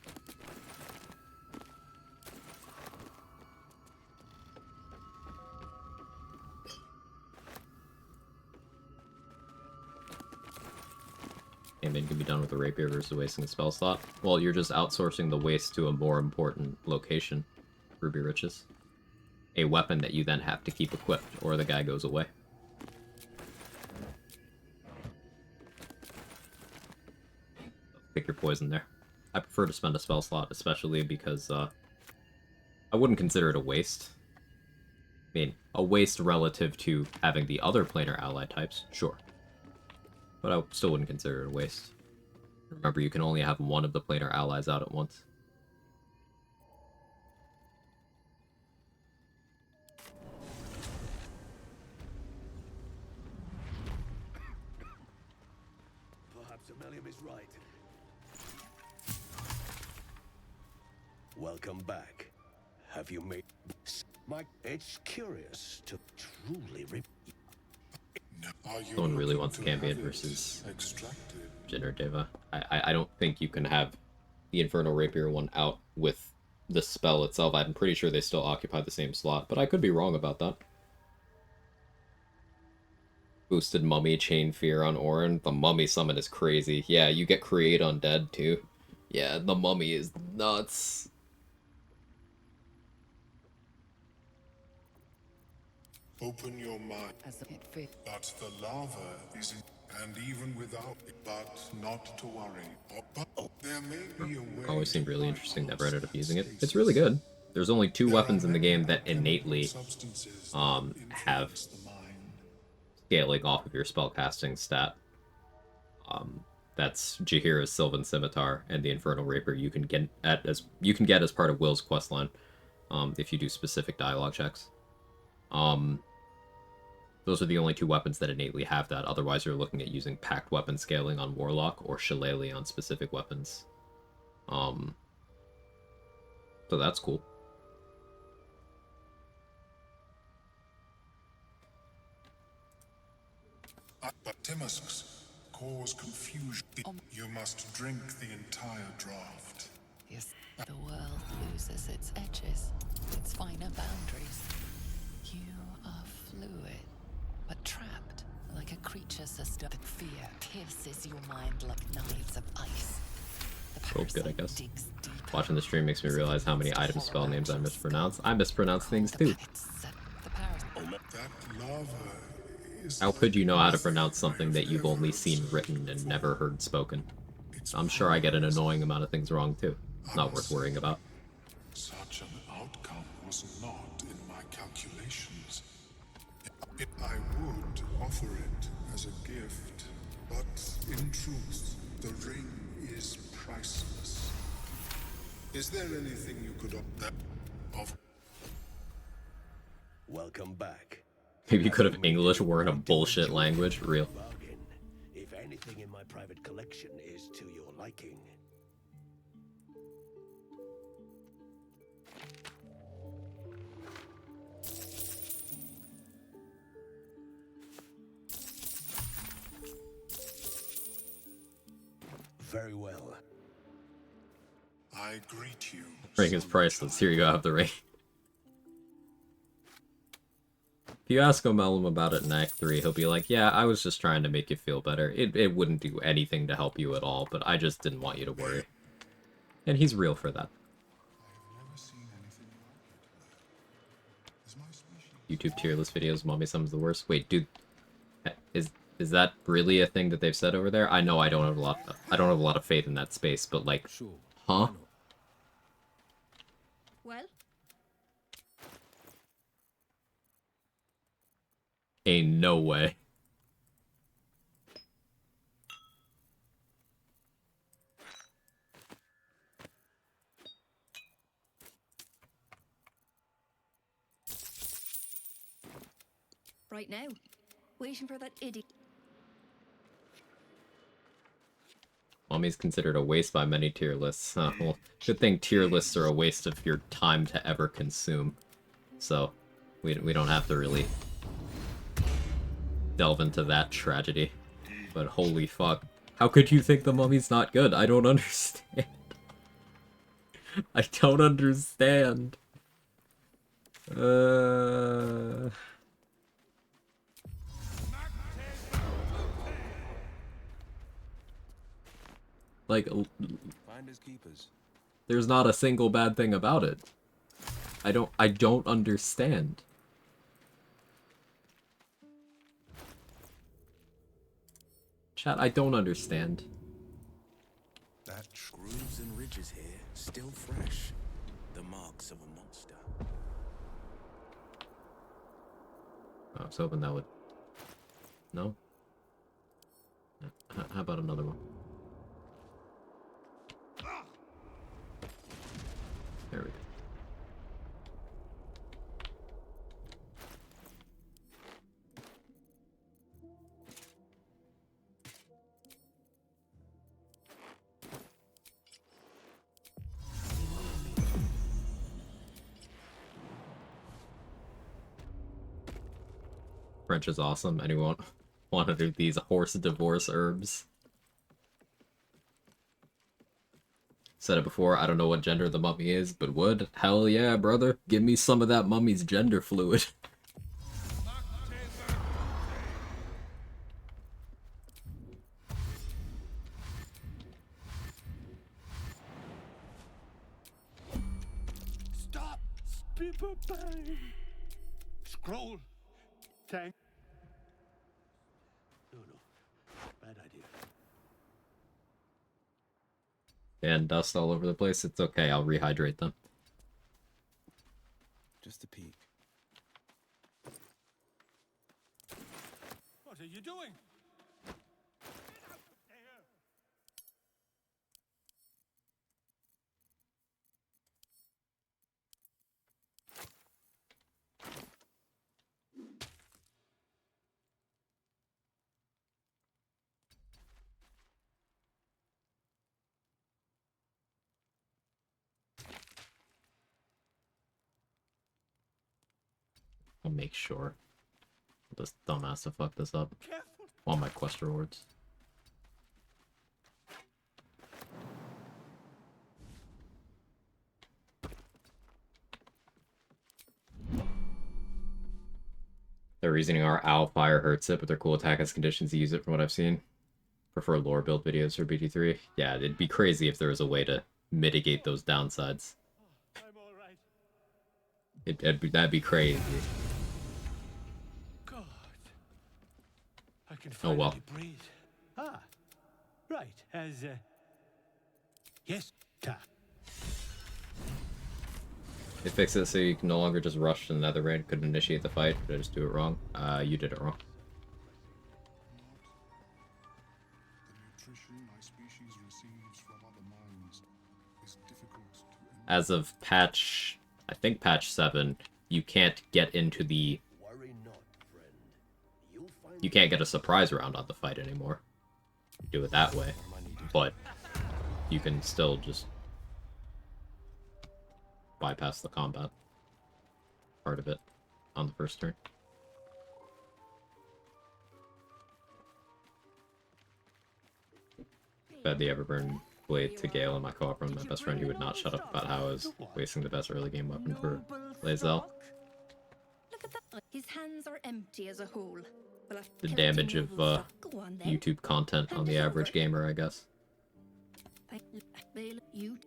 Champion can be done with a rapier versus wasting a spell slot. Well, you're just outsourcing the waste to a more important location, Ruby Riches. A weapon that you then have to keep equipped, or the guy goes away. Pick your poison there. I prefer to spend a spell slot, especially because I wouldn't consider it a waste. I mean, a waste relative to having the other planar ally types, sure. But I still wouldn't consider it a waste. Remember, you can only have one of the planar allies out at once. Perhaps Ammonium is right. Welcome back. Have you made... It's curious to truly... Someone really wants Cambion versus Jinn or Deva. I don't think you can have the Infernal Rapier one out with the spell itself. I'm pretty sure they still occupy the same slot, but I could be wrong about that. Boosted Mummy, Chain Fear on Orin. The Mummy summon is crazy. Yeah, you get Create Undead too. Yeah, the Mummy is nuts. Open your mind. But the lava is and even without it, but not to worry. But there may be a way. Always seemed really interesting, never ended up using it. It's really good. There's only 2 weapons in the game that innately have scaling off of your spellcasting stat. That's Jaheira's Sylvan Scimitar and the Infernal Rapier you can get as part of Will's questline, if you do specific dialogue checks. Those are the only 2 weapons that innately have that. Otherwise, you're looking at using packed weapon scaling on Warlock or Shillelagh on specific weapons. So that's cool. But Tenacious cause confusion. You must drink the entire draft. Yes, the world loses its edges, its finer boundaries. You are fluid, but trapped like a creature sustained. Fear pierces your mind like knives of ice. Oh, good, I guess. Watching the stream makes me realize how many item spell names I mispronounce. I mispronounce things too. How could you know how to pronounce something that you've only seen written and never heard spoken? I'm sure I get an annoying amount of things wrong too. Not worth worrying about. Such an outcome was not in my calculations. I would offer it as a gift, but in truth, the ring is priceless. Is there anything you could offer? Welcome back. Maybe you could have English weren't a bullshit language. Real. Bargain. If anything in my private collection is to your liking. Very well. I greet you. Ring is priceless. Here you go, have the ring. If you ask O'Mallum about it in Act 3, he'll be like, yeah, I was just trying to make you feel better. It wouldn't do anything to help you at all, but I just didn't want you to worry. And he's real for that. YouTube tier list videos, Mommy Summon's the worst. Wait, dude, is that really a thing that they've said over there? I know I don't have a lot of faith in that space, but like, huh? Well, Ain't no way. right now. Waiting for that idiot. Mommy's considered a waste by many tier lists. Well, good thing tier lists are a waste of your time to ever consume. So, we don't have to really delve into that tragedy. But holy fuck. How could you think the Mummy's not good? I don't understand. I don't understand. Like, Finders keepers. there's not a single bad thing about it. I don't understand. Chat, I don't understand. That grooves and ridges here, still fresh. The marks of a monster. I was hoping that would... No? How about another one? There we go. French is awesome. Anyone want to do these horse divorce herbs? Said it before, I don't know what gender the mummy is, but would? Hell yeah, brother. Give me some of that mummy's gender fluid. Stop! Spipper bang! Scroll! Tank! No. Bad idea. And dust all over the place. It's okay, I'll rehydrate them. Just a peek. What are you doing? I'll make sure. This dumbass to fuck this up. Want my quest rewards. The reasoning are Owl Fire hurts it, but their cool attack has conditions to use it from what I've seen. Prefer lore build videos for BT3. Yeah, it'd be crazy if there was a way to mitigate those downsides. That'd be crazy. God. I can Oh well. finally breathe. Ah. Right. Yes, ta. They fix it so you can no longer just rush to the Netherrain. Couldn't initiate the fight. Did I just do it wrong? You did it wrong. As of patch, I think patch 7, you can't get into the... You can't get a surprise round on the fight anymore. You do it that way. But you can still just bypass the combat part of it on the first turn. Fed the Everburn Blade to Gale in my co-op run. My best friend, he would not shut up about how I was wasting the best early game weapon for Lae'zel. Look at that. His hands are empty as a whole. Well, The damage of YouTube content on the average gamer, I guess. You.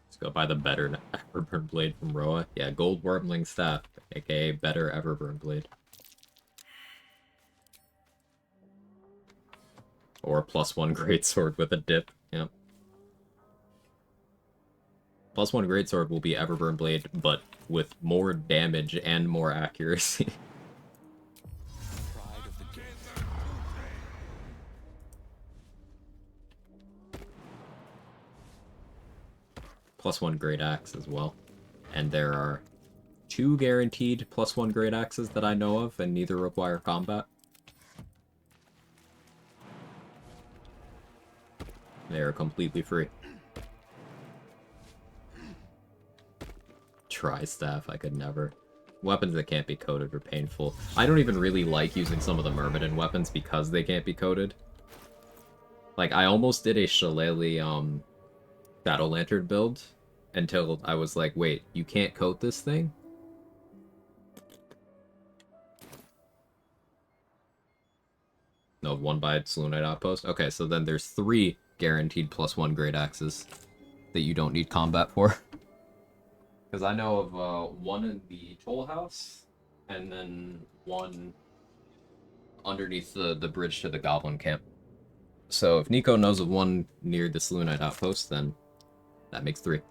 Let's go buy the better Everburn Blade from Roa. Yeah, Gold Wormling Staff, aka better Everburn Blade. Or +1 Greatsword with a dip, yep. +1 Greatsword will be Everburn Blade, but with more damage and more accuracy. +1 Great Axe as well. And there are 2 guaranteed +1 Great Axes that I know of, and neither require combat. They are completely free. Tri-staff, I could never. Weapons that can't be coded are painful. I don't even really like using some of the Myrmidon weapons because they can't be coded. Like, I almost did a Shillelagh, Battle Lantern build until I was like, wait, you can't code this thing? No, 1 by Selûnite Outpost? Okay, so then there's 3 guaranteed +1 Great Axes that you don't need combat for. Because I know of 1 in the Toll House, and then 1 underneath the bridge to the Goblin Camp. So if Nico knows of 1 near the Selûnite Outpost, then that makes 3.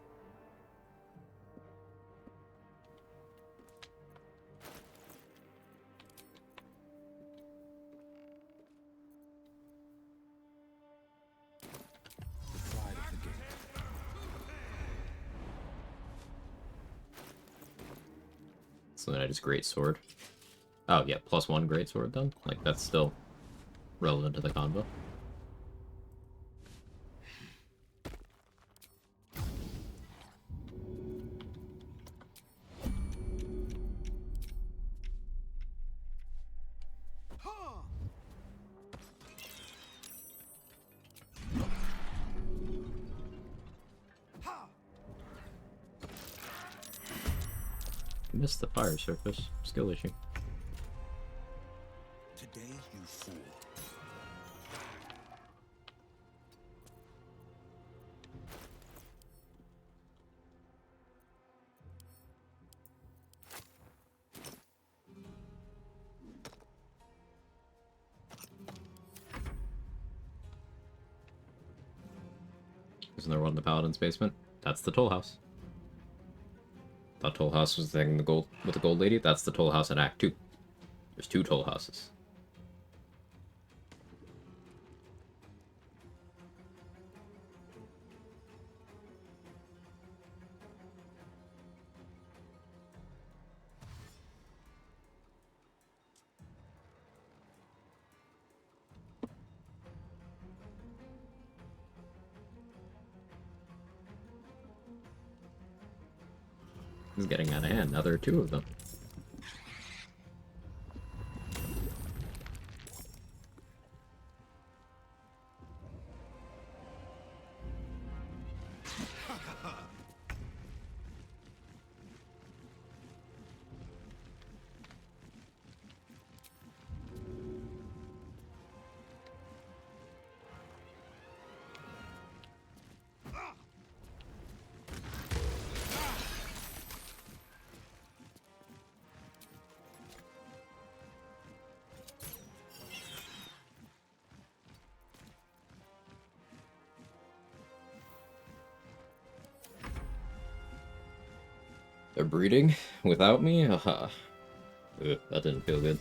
Selûnite is Great Sword. Oh yeah, +1 Great Sword then? Like, that's still relevant to the combo. Missed the fire surface. Skill issue. Today you fool. Isn't there one in the Paladin's basement? That's the Toll House. Thought Toll House was the thing with the gold lady. That's the Toll House in Act 2. There's 2 Toll Houses. This is getting out of hand. Now there are two of them. They're breeding without me? Haha. Ugh, that didn't feel good.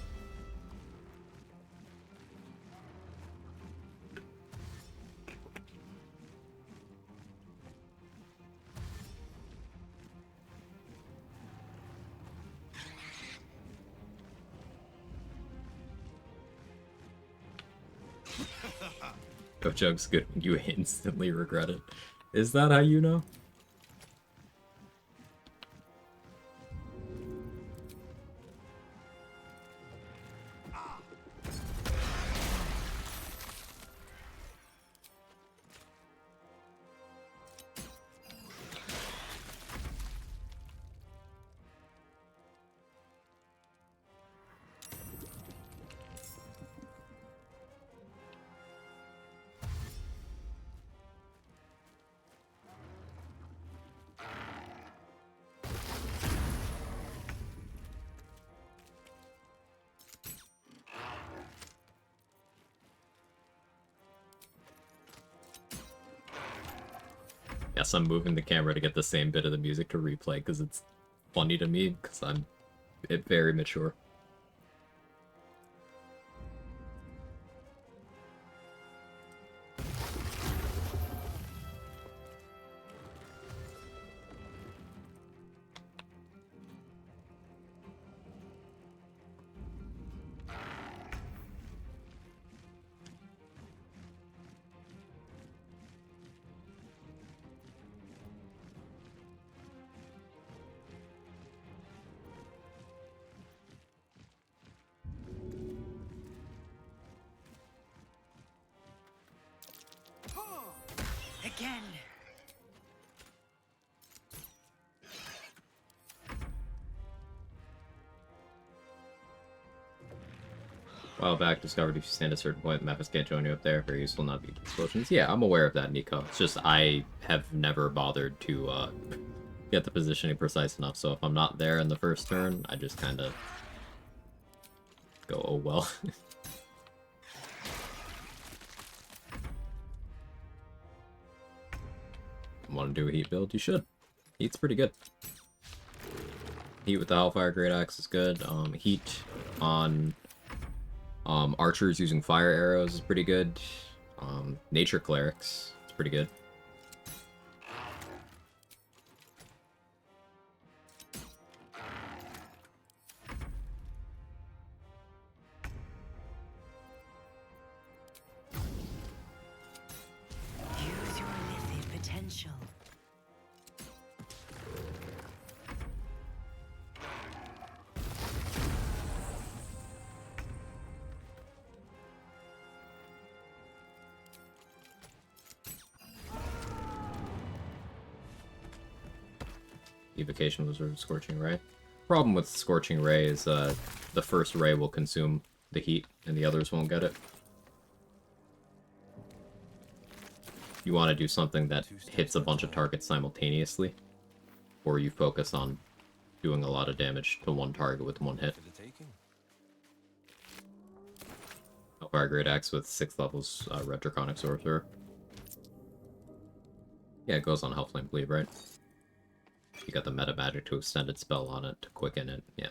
Go Chug's good when you instantly regret it. Is that how you know? Yes, I'm moving the camera to get the same bit of the music to replay because it's funny to me because I'm very mature. Again. A while back, discovered if you stand at a certain point, the map can't join you up there. Very useful, not beat explosions. Yeah, I'm aware of that, Nico. It's just I have never bothered to get the positioning precise enough, so if I'm not there in the first turn, I just kind of go, oh well. Want to do a heat build? You should. Heat's pretty good. Heat with the Hellfire Great Axe is good. Heat on archers using fire arrows is pretty good. Nature Clerics is pretty good. Use your lithy potential. Evocation was a Scorching Ray. Problem with Scorching Ray is the first ray will consume the heat and the others won't get it. You want to do something that hits a bunch of targets simultaneously, or you focus on doing a lot of damage to one target with one hit. Hellfire Great Axe with 6 levels Red Draconic Sorcerer. Yeah, it goes on Hellflame Bleed, right? You got the meta magic to extend its spell on it, to quicken it, yeah.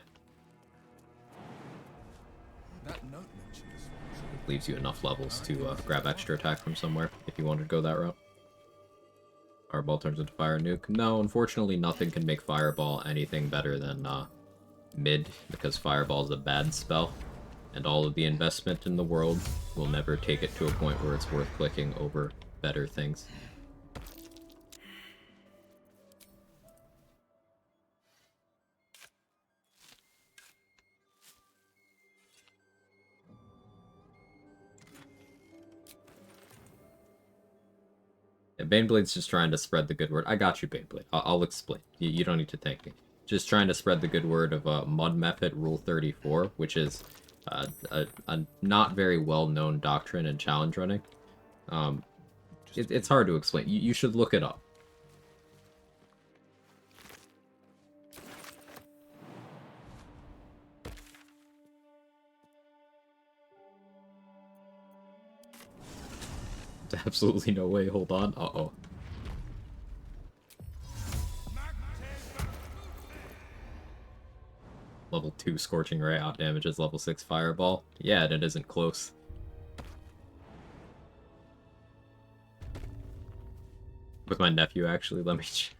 That note mentions It leaves you enough levels to grab extra attack from somewhere, if you wanted to go that route. Fireball turns into Fire Nuke. No, unfortunately nothing can make Fireball anything better than mid, because Fireball is a bad spell, and all of the investment in the world will never take it to a point where it's worth clicking over better things. Yeah, Baneblade's just trying to spread the good word. I got you, Baneblade. I'll explain. You don't need to thank me. Just trying to spread the good word of Mud Method Rule 34, which is a not very well-known doctrine in challenge running. It's hard to explain. You should look it up. There's absolutely no way. Hold on. Uh-oh. Level 2 Scorching Ray out damages level 6 Fireball. Yeah, and it isn't close. With my nephew, actually. Let me check.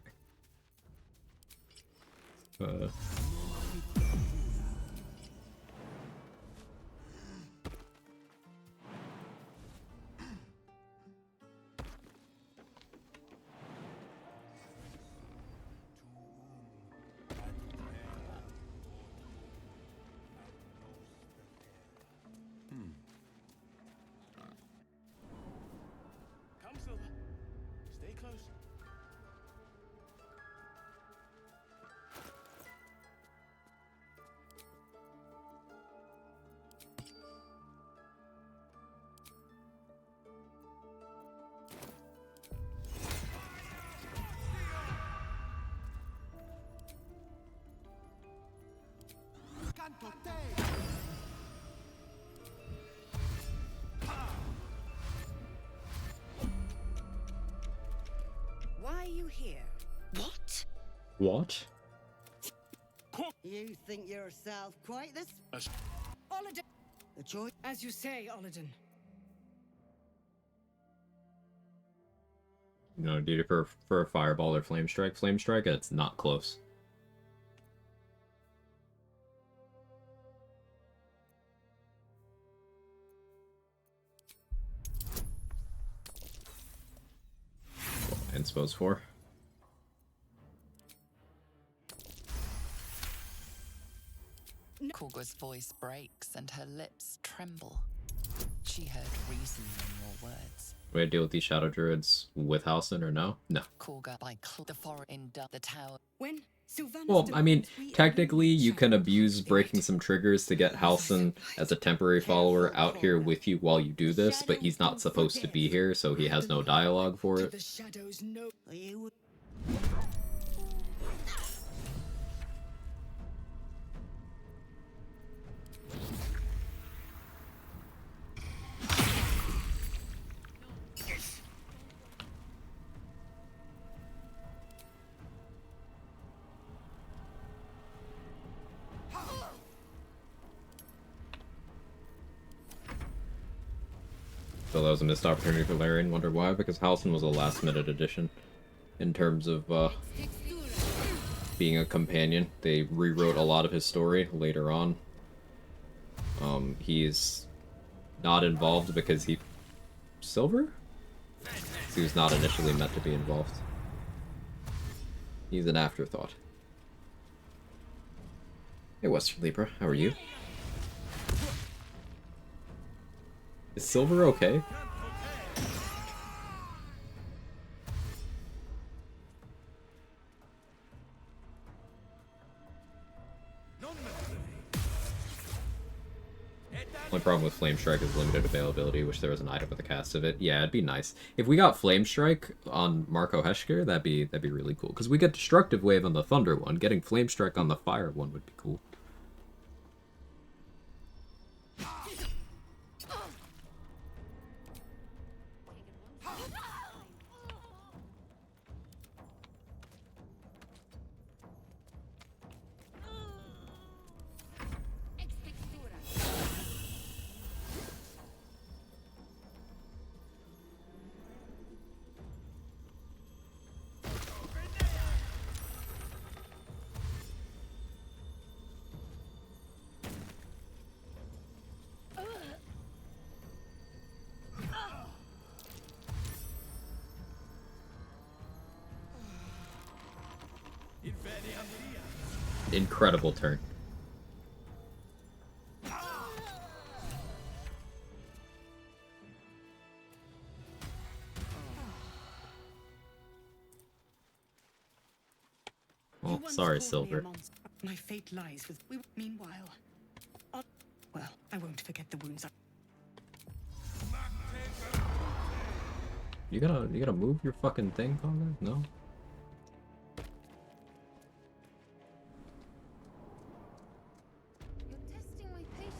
Come, Silver. Stay close. Why are you here? What? What? You think yourself quite this? Olidin! The choice. As you say, Olidin. You know, dude, for a Fireball or Flame Strike? Flame Strike, it's not close. And suppose 4. Quag's voice breaks and her lips tremble. She heard reason in your words. Way to deal with these Shadow Druids with Halcyon or no? No. Quag by the forest in the tower. When Sylvanas Well, I mean, technically, you can abuse breaking some triggers to get Halcyon as a temporary follower out here with you while you do this, but he's not supposed to be here, so he has no dialogue for it. The shadows know. So that was a missed opportunity for Larian. Wonder why? Because Halcyon was a last-minute addition in terms of being a companion. They rewrote a lot of his story later on. He's not involved because he... Silver? He was not initially meant to be involved. He's an afterthought. Hey, Western Libra, how are you? Is Silver okay? Only problem with Flame Strike is limited availability, which there was an item with a cast of it. Yeah, it'd be nice. If we got Flame Strike on Marco Heshker, that'd be really cool. Because we get Destructive Wave on the Thunder one. Getting Flame Strike on the Fire one would be cool. Incredible turn. You Oh, once sorry, called me a Silver. monster. My fate lies with we. Meanwhile, well, I won't forget the wounds. You gotta move your fucking thing, Conrad? No? You're testing my patience,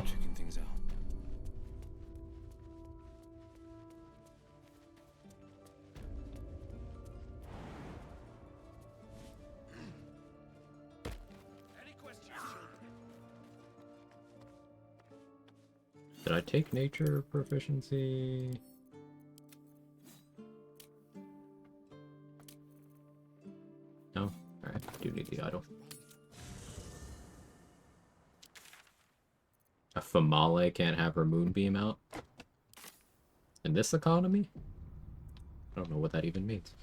Checking things out. Did I take nature proficiency? No? Alright, I do need the idol. A Famale can't have her moonbeam out? In this economy? I don't know what that even means.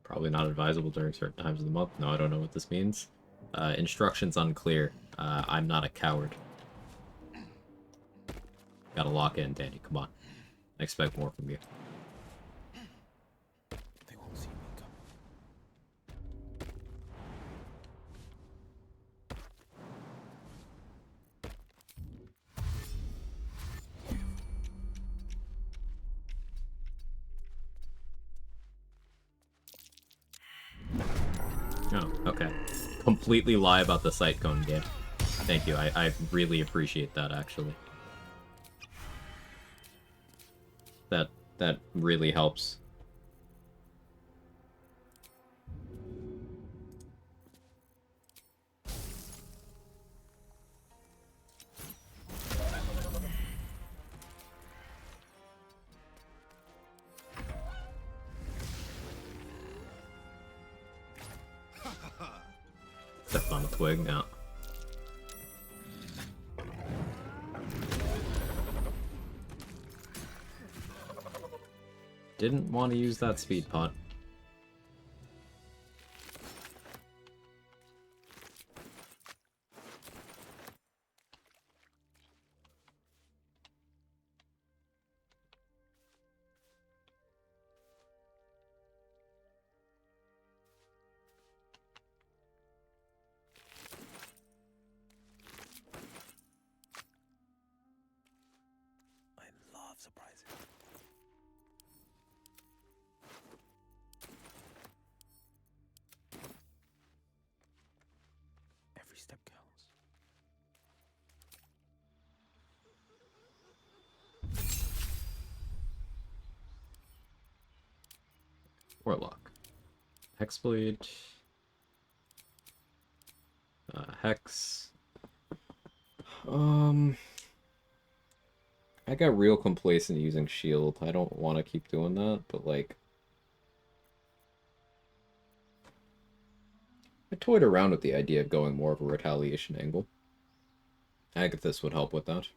Probably not advisable during certain times of the month. No, I don't know what this means. Instructions unclear. I'm not a coward. Gotta lock in, Danny. Come on. I expect more from you. They won't see me coming. Oh, okay. Completely lie about the sight cone game. Thank you. I really appreciate that, actually. That really helps. Step on the twig now. Didn't want to use that speed pot. I love surprises. Every step counts. Warlock. Hexblade. Hex. I got real complacent using shield. I don't want to keep doing that, but like... I toyed around with the idea of going more of a retaliation angle. Agathis would help with that.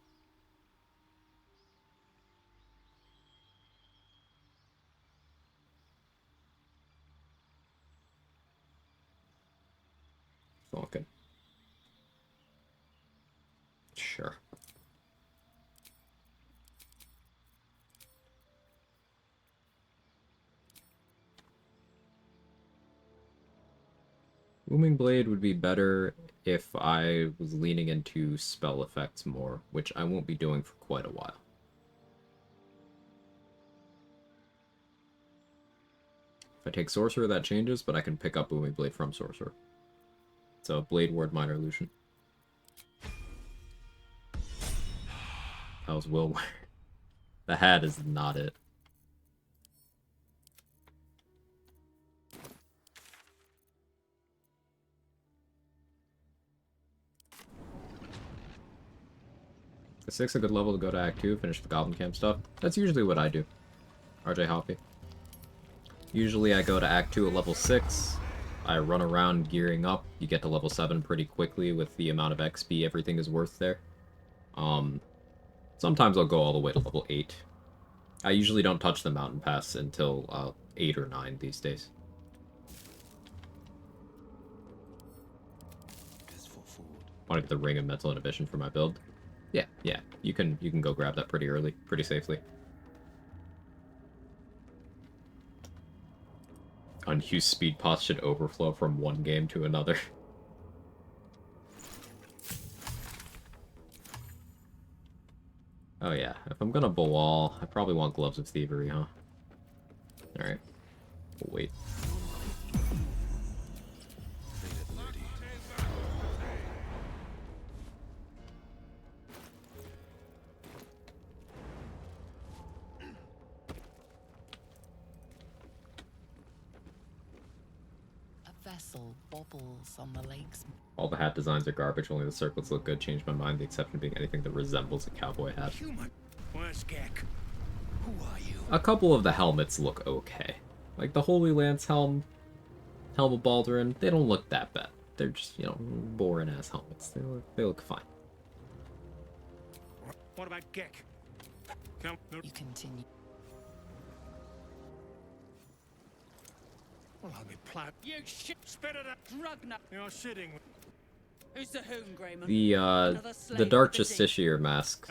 Okay. Sure. Booming Blade would be better if I was leaning into spell effects more, which I won't be doing for quite a while. If I take Sorcerer, that changes, but I can pick up Booming Blade from Sorcerer. So, Blade Ward, Minor Illusion. That was Will. The hat is not it. Is 6 a good level to go to Act 2, finish the Goblin Camp stuff? That's usually what I do. RJ Hoppy. Usually I go to Act 2 at level 6, I run around gearing up, you get to level 7 pretty quickly with the amount of XP everything is worth there. Sometimes I'll go all the way to level 8. I usually don't touch the Mountain Pass until 8 or 9 these days. Want to get the Ring of Mental Inhibition for my build? Yeah, you can go grab that pretty early, pretty safely. Unused speed pots should overflow from one game to another. Oh yeah, if I'm gonna wall, I probably want Gloves of Thievery, huh? Alright. We'll wait. A vessel bobbles on the lakes. All the hat designs are garbage, only the circlets look good. Changed my mind, the exception being anything that resembles a cowboy hat. Where's Gek? Who are you? A couple of the helmets look okay. Like the Holy Lance helm, Helm of Baldurin, they don't look that bad. They're just, you know, boring-ass helmets. They look fine. What about Gek? Come. You continue. Well, I'll be ploughed. You shit! Spit it up! Drug nut! You're shitting. Who's the whom, Grayman? The Dark Justiciar mask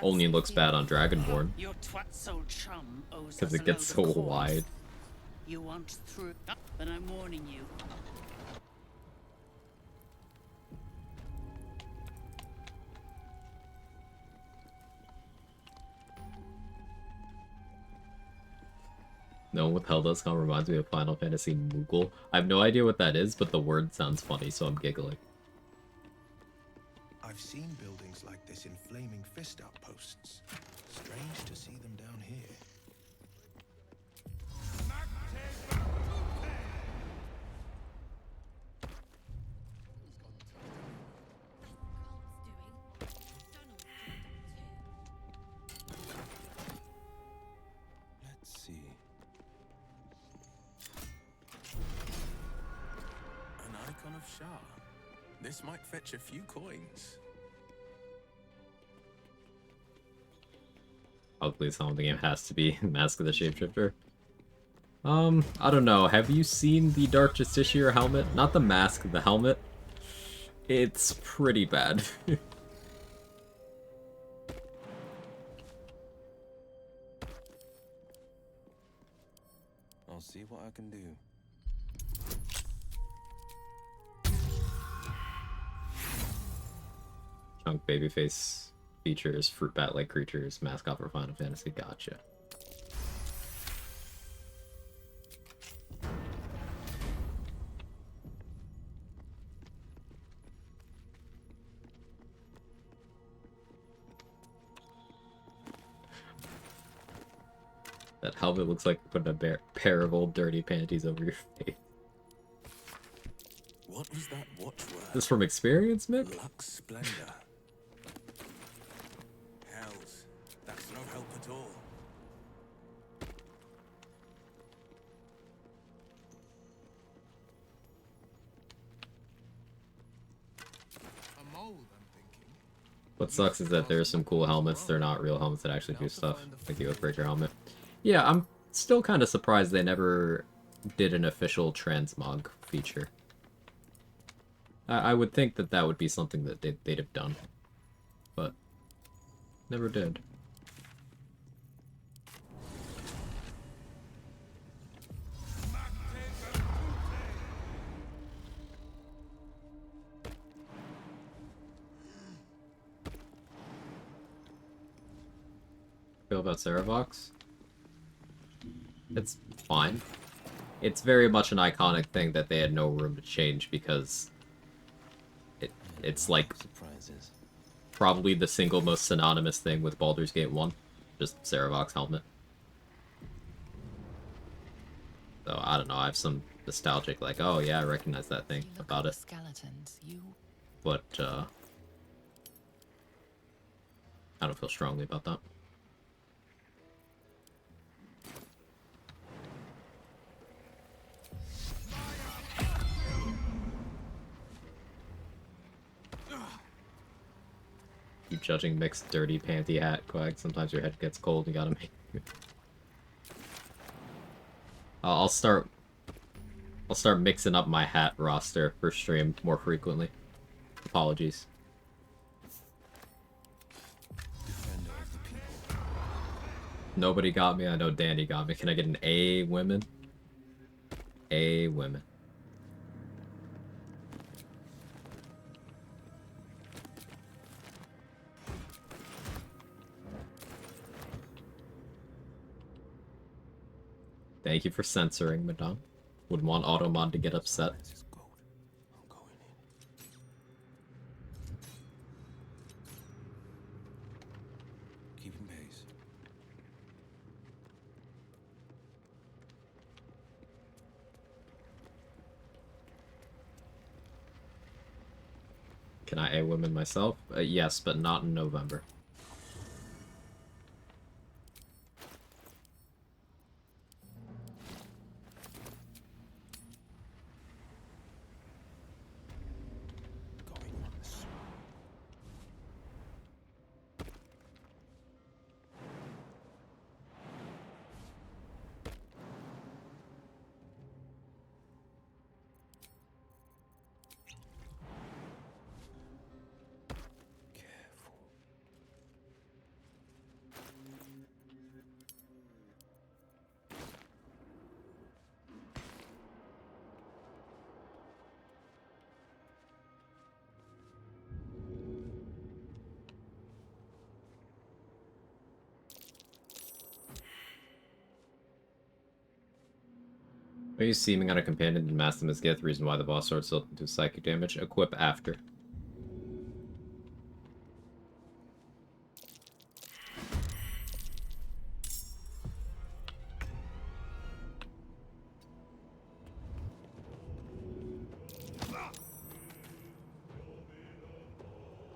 only looks bad on Dragonborn. Your twat's old chum owes Because us it gets a so load of coins. wide. You want through, but I'm warning you. No, with Hell.com reminds me of Final Fantasy Moogle. I have no idea what that is, but the word sounds funny, so I'm giggling. I've seen buildings like this in flaming fist outposts. Strange to see them down here. Let's see. An icon of Shah. This might fetch a few coins. Hopefully some of the game has to be Mask of the Shapeshifter. I don't know. Have you seen the Dark Justiciar helmet? Not the mask, the helmet. It's pretty bad. I'll see what I can do. Chunk babyface features fruit bat-like creatures, mascot for Final Fantasy. Gotcha. That helmet looks like putting a pair of old dirty panties over your face. What was that watchword? This from experience, Mick? Lux Splendor. Hells, that's no help at all. A mole, I'm thinking. What sucks is that there are some cool helmets. They're not real helmets that actually do stuff, like the Oathbreaker helmet. Yeah, I'm still kind of surprised they never did an official transmog feature. I would think that that would be something that they'd have done, but never did. Feel about Saravox? It's fine. It's very much an iconic thing that they had no room to change because it's like Surprises. probably the single most synonymous thing with Baldur's Gate 1. just Saravok's helmet. So I don't know, I have some nostalgic like, oh yeah, I recognize that thing about it. Skeletons, you... But I don't feel strongly about that. Keep judging mixed dirty panty hat, Quag. Sometimes your head gets cold, you gotta make I'll start mixing up my hat roster for stream more frequently. Apologies. Nobody got me, I know Danny got me. Can I get an A, women? A, women. Thank you for censoring, madame. Wouldn't want Automod to get upset. Keeping pace. Can I A-women myself? Yes, but not in November. Are you seeming on a companion and Maximus get the reason why the boss sword still do psychic damage? Equip after.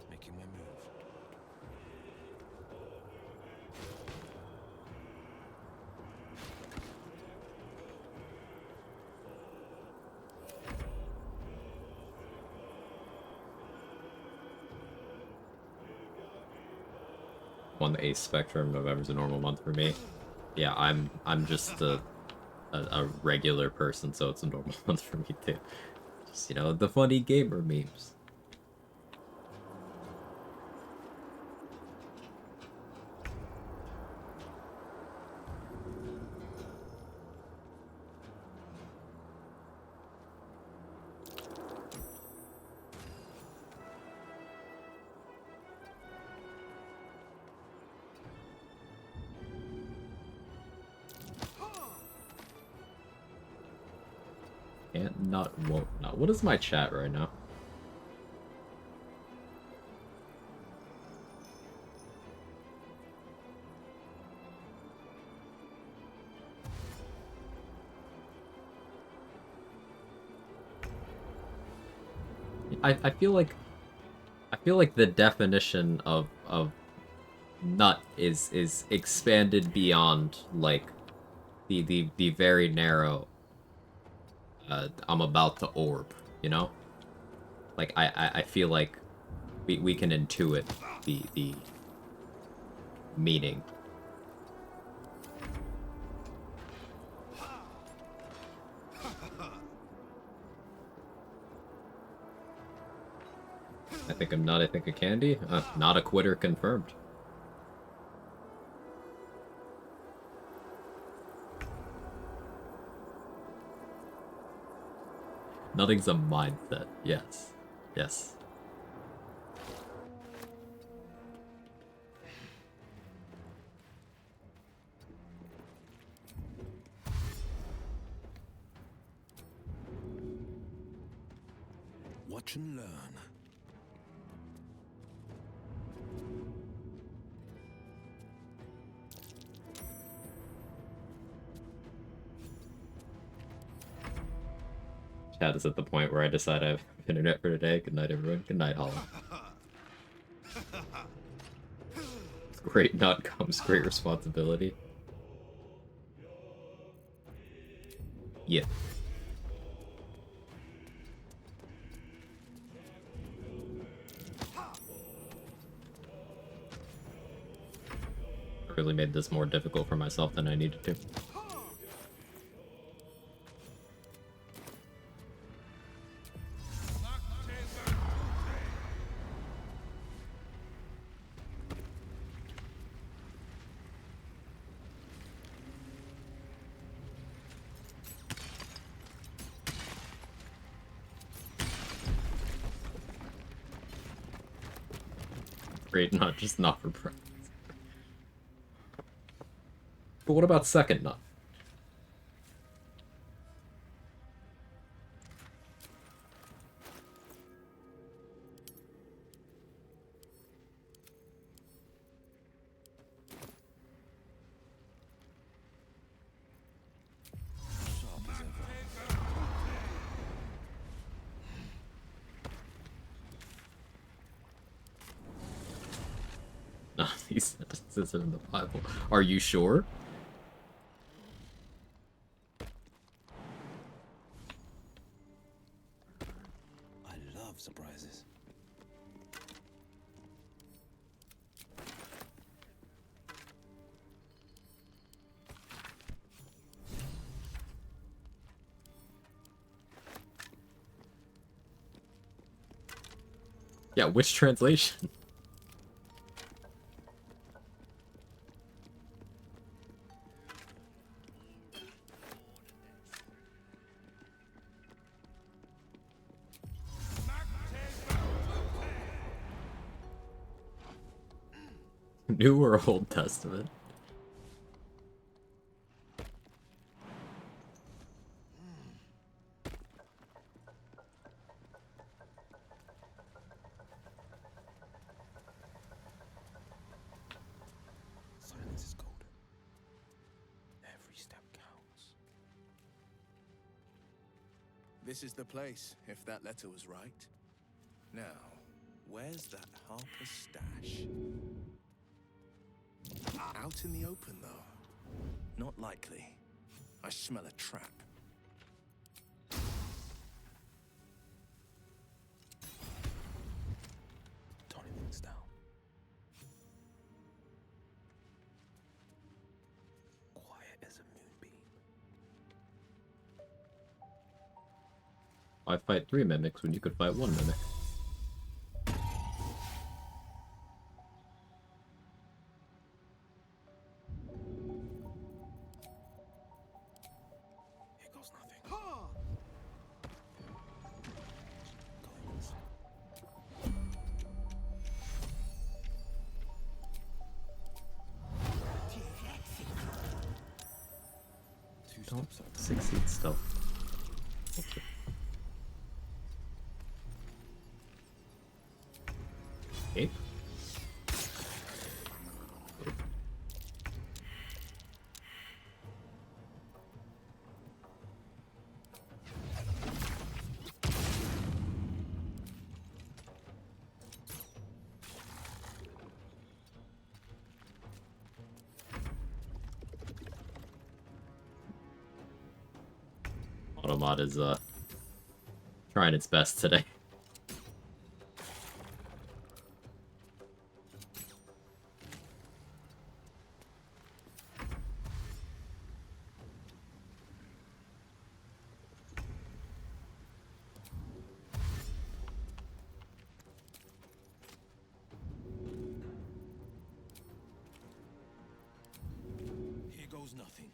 Making my move. On the Ace spectrum, November's a normal month for me. Yeah, I'm just a regular person, so it's a normal month for me too. Just, you know, the funny gamer memes. Can't not, won't not. What is my chat right now? I feel like the definition of nut is expanded beyond like the very narrow I'm about to orb, you know? Like I feel like we can intuit the meaning. I think I'm not, I think a candy? Not a quitter confirmed. Nothing's a mindset. Yes. Yes. Watch and learn. Chat is at the point where I decide I have internet for today. Good night, everyone. Good night, Hollow. Great nut comes great responsibility. Yeah. I really made this more difficult for myself than I needed to. Great nut, just not for prize. But what about second nut? No, these sentences are in the Bible. Are you sure? I love surprises. Yeah, which translation? New or Old Testament? Silence is golden. Every step counts. This is the place, if that letter was right. Now, where's that Harper stash? Out in the open, though. Not likely. I smell a trap. Toning things down. Quiet as a moonbeam. Why fight 3 mimics when you could fight 1 mimic? Here goes nothing. Don't succeed stealth. Okay. Ape? Automod is trying its best today. Here goes nothing.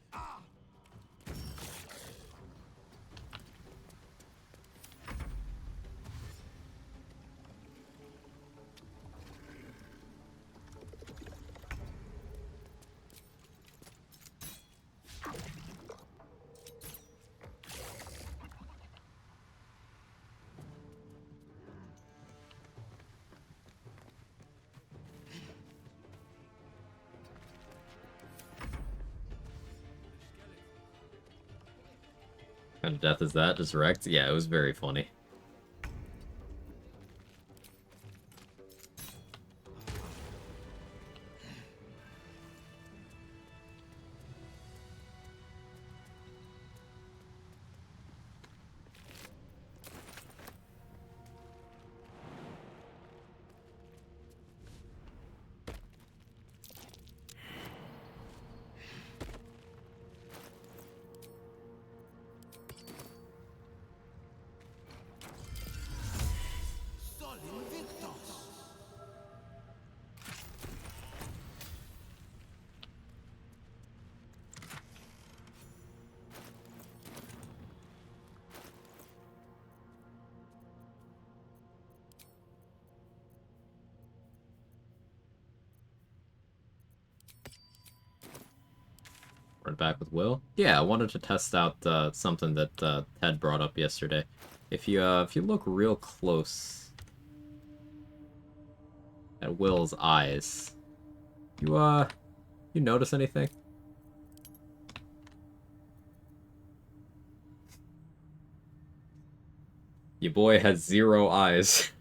kind of death is that? Just wrecked? Yeah, it was very funny. Run back with Will. Yeah, I wanted to test out something that Ted brought up yesterday. If you look real close at Will's eyes, you notice anything? Your boy has 0 eyes.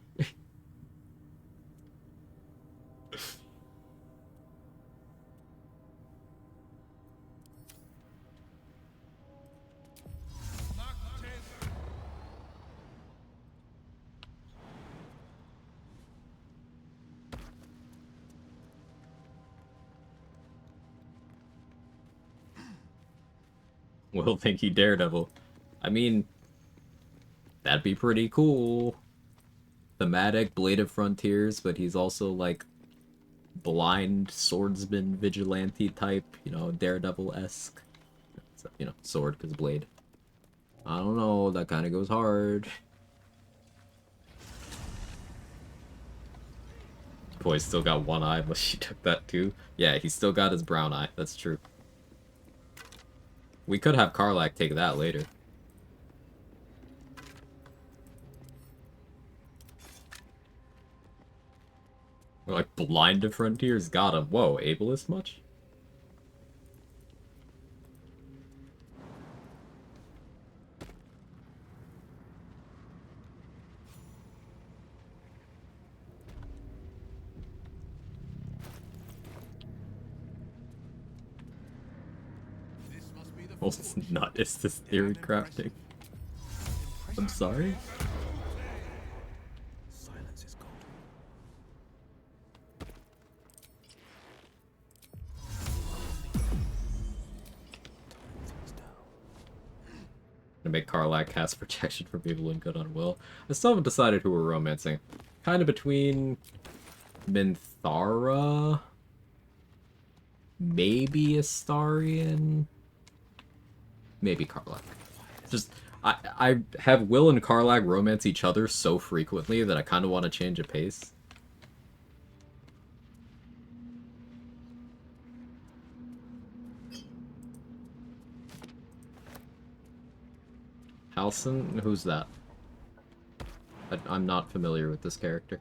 Will think he Daredevil. I mean, that'd be pretty cool. Thematic, Blade of Frontiers, but he's also like blind swordsman vigilante type, you know, Daredevil-esque. So, you know, sword because blade. I don't know, that kind of goes hard. Boy, still got 1 eye unless she took that too. Yeah, he still got his brown eye, that's true. We could have Karlach take that later. We're like, blind to Frontiers, got him. Whoa, ableist much? Well, it's not, it's this theory crafting. I'm sorry? Silence is gold. To make Karlach cast protection from evil and good on Will. I still haven't decided who we're romancing. Kind of between Minthara, maybe Astarion, maybe Karlach. Just I have Will and Karlach romance each other so frequently that I kind of want to change a pace. Halson? Who's that? I'm not familiar with this character.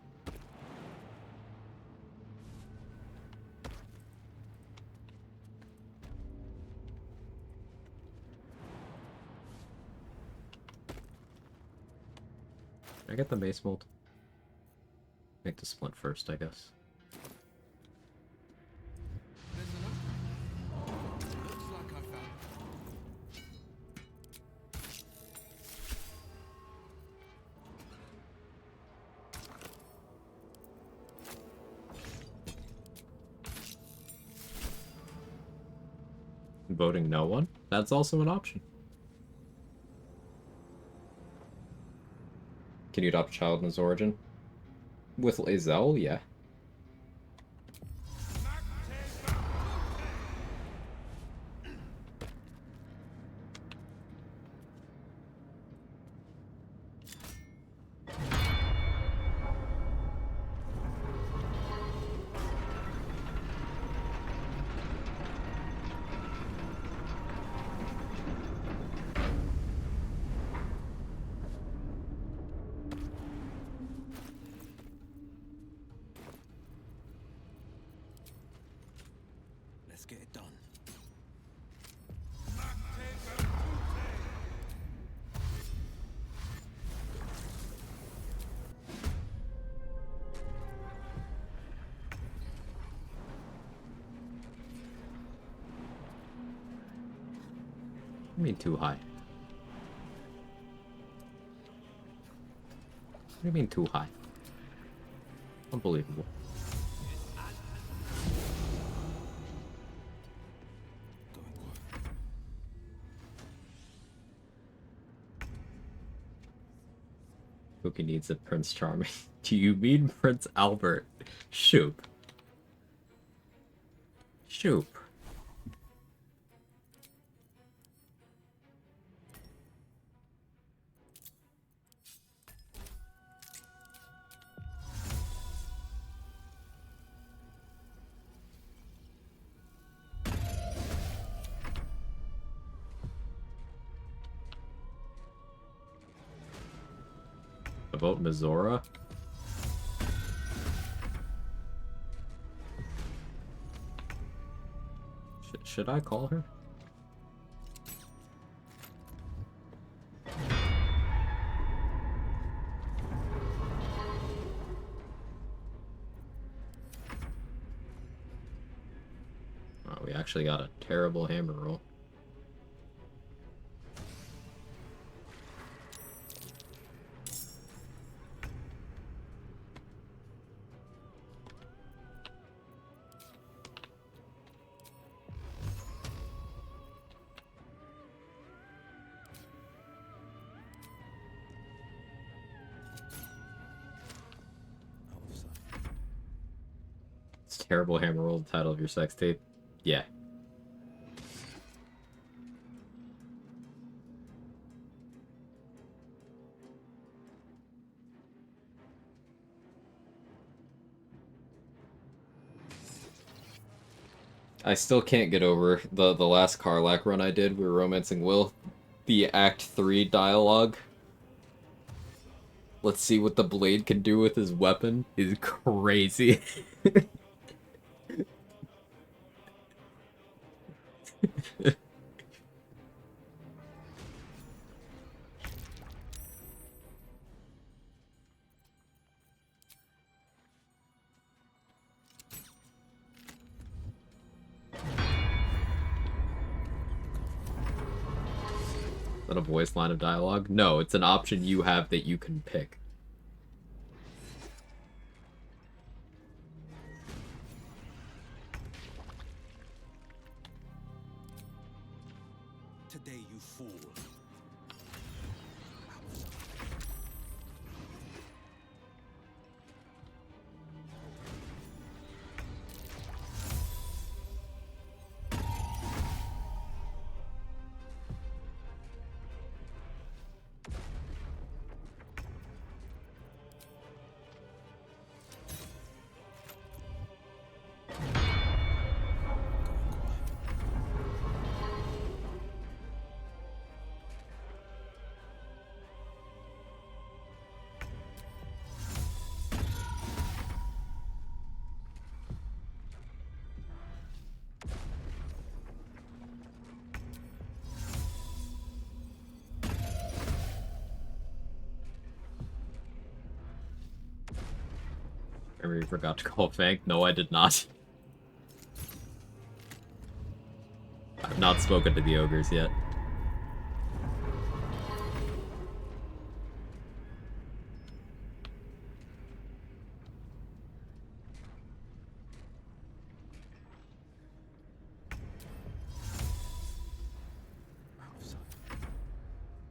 Can I get the mace mold? Make the splint first, I guess. Voting no one? That's also an option. Can you adopt a child in his origin? With Lae'zel, yeah. Let's get it done. I mean too high. What do you mean too high? Unbelievable. Cookie needs a Prince Charming. Do you mean Prince Albert? Shoop. Shoop. About Mizora? Should I call her? Oh, we actually got a terrible hammer roll. Terrible hammer roll, the title of your sex tape. Yeah. I still can't get over the last Karlach run I did. We were romancing Will. The Act 3 dialogue. Let's see what the blade can do with his weapon is crazy. Is that a voice line of dialogue? No, it's an option you have that you can pick. Today, you fool. I really forgot to call Fank. No, I did not. I've not spoken to the ogres yet.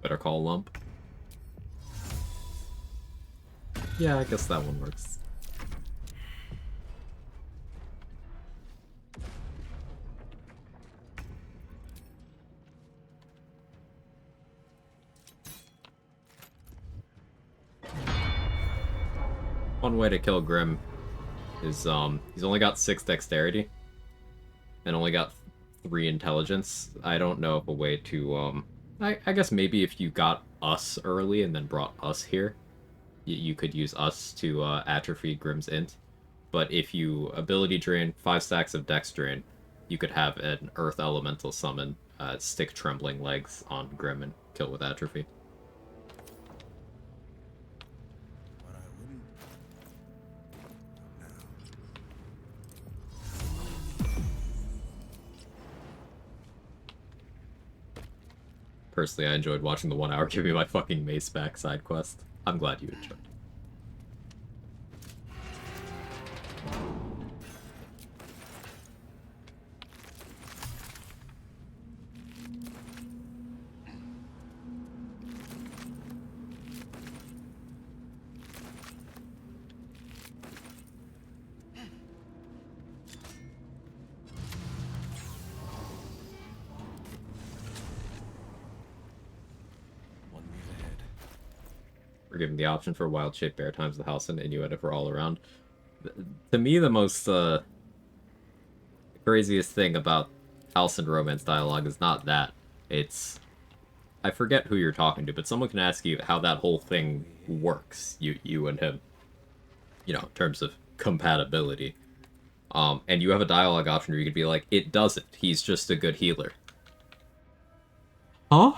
Better call Lump. Yeah, I guess that one works. One way to kill Grim is, he's only got 6 dexterity and only got 3 intelligence. I don't know of a way to, I guess maybe if you got us early and then brought us here, you could use us to atrophy Grim's int. But if you ability drain 5 stacks of dex drain, you could have an earth elemental summon stick trembling legs on Grim and kill with atrophy. personally, I enjoyed watching the 1 hour give me my fucking mace back side quest. I'm glad you enjoyed. We're given the option for wild shape bear times the house and Inuit if we're all around. To me, the most craziest thing about house and romance dialogue is not that. It's... I forget who you're talking to, but someone can ask you how that whole thing works, you and him. You know, in terms of compatibility. And you have a dialogue option where you could be like, it doesn't. He's just a good healer. Huh?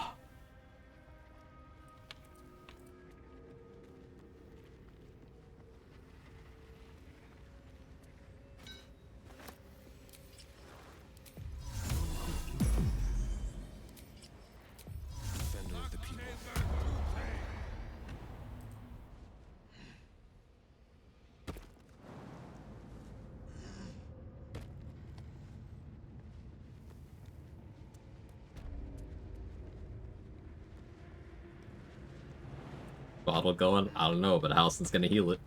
Defender of the people. Bottle going? I don't know, but Halson's gonna heal it.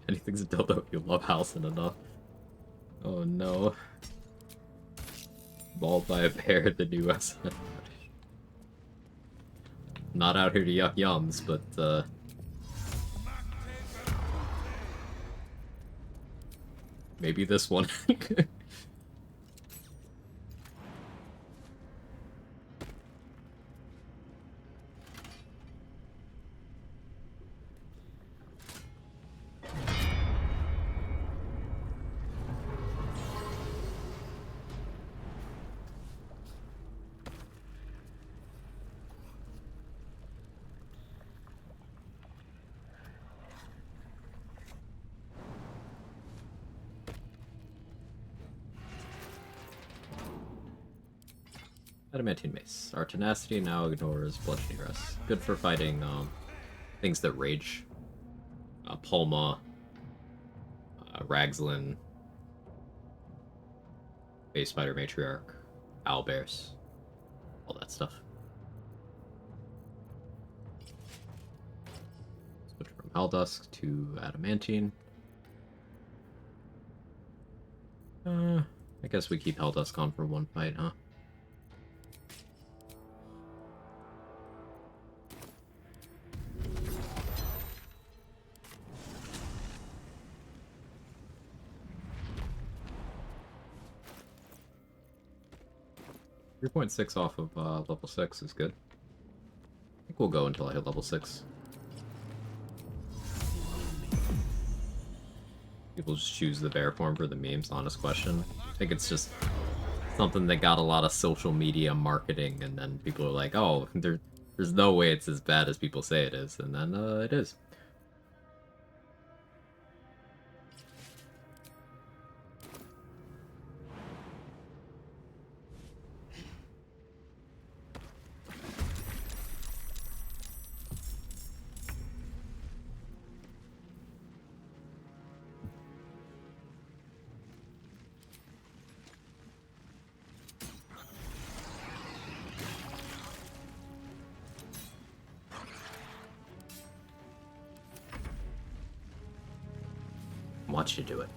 Anything's a dildo if you love Halson enough. Oh no. Mauled by a bear, the new SNF. Not out here to yuck yums, but maybe this one. Adamantine Mace. Our tenacity now ignores bludgeoning rest. Good for fighting things that rage. Palma, Ragzlin, Base Spider Matriarch, Owlbears, all that stuff. Switch from Haldusk to Adamantine. I guess we keep Haldusk on for one fight, huh? 3.6 off of level 6 is good. I think we'll go until I hit level 6. People just choose the bear form for the memes, honest question. I think it's just something that got a lot of social media marketing, and then people are like, oh, there's no way it's as bad as people say it is, and then it is. I want you to do it.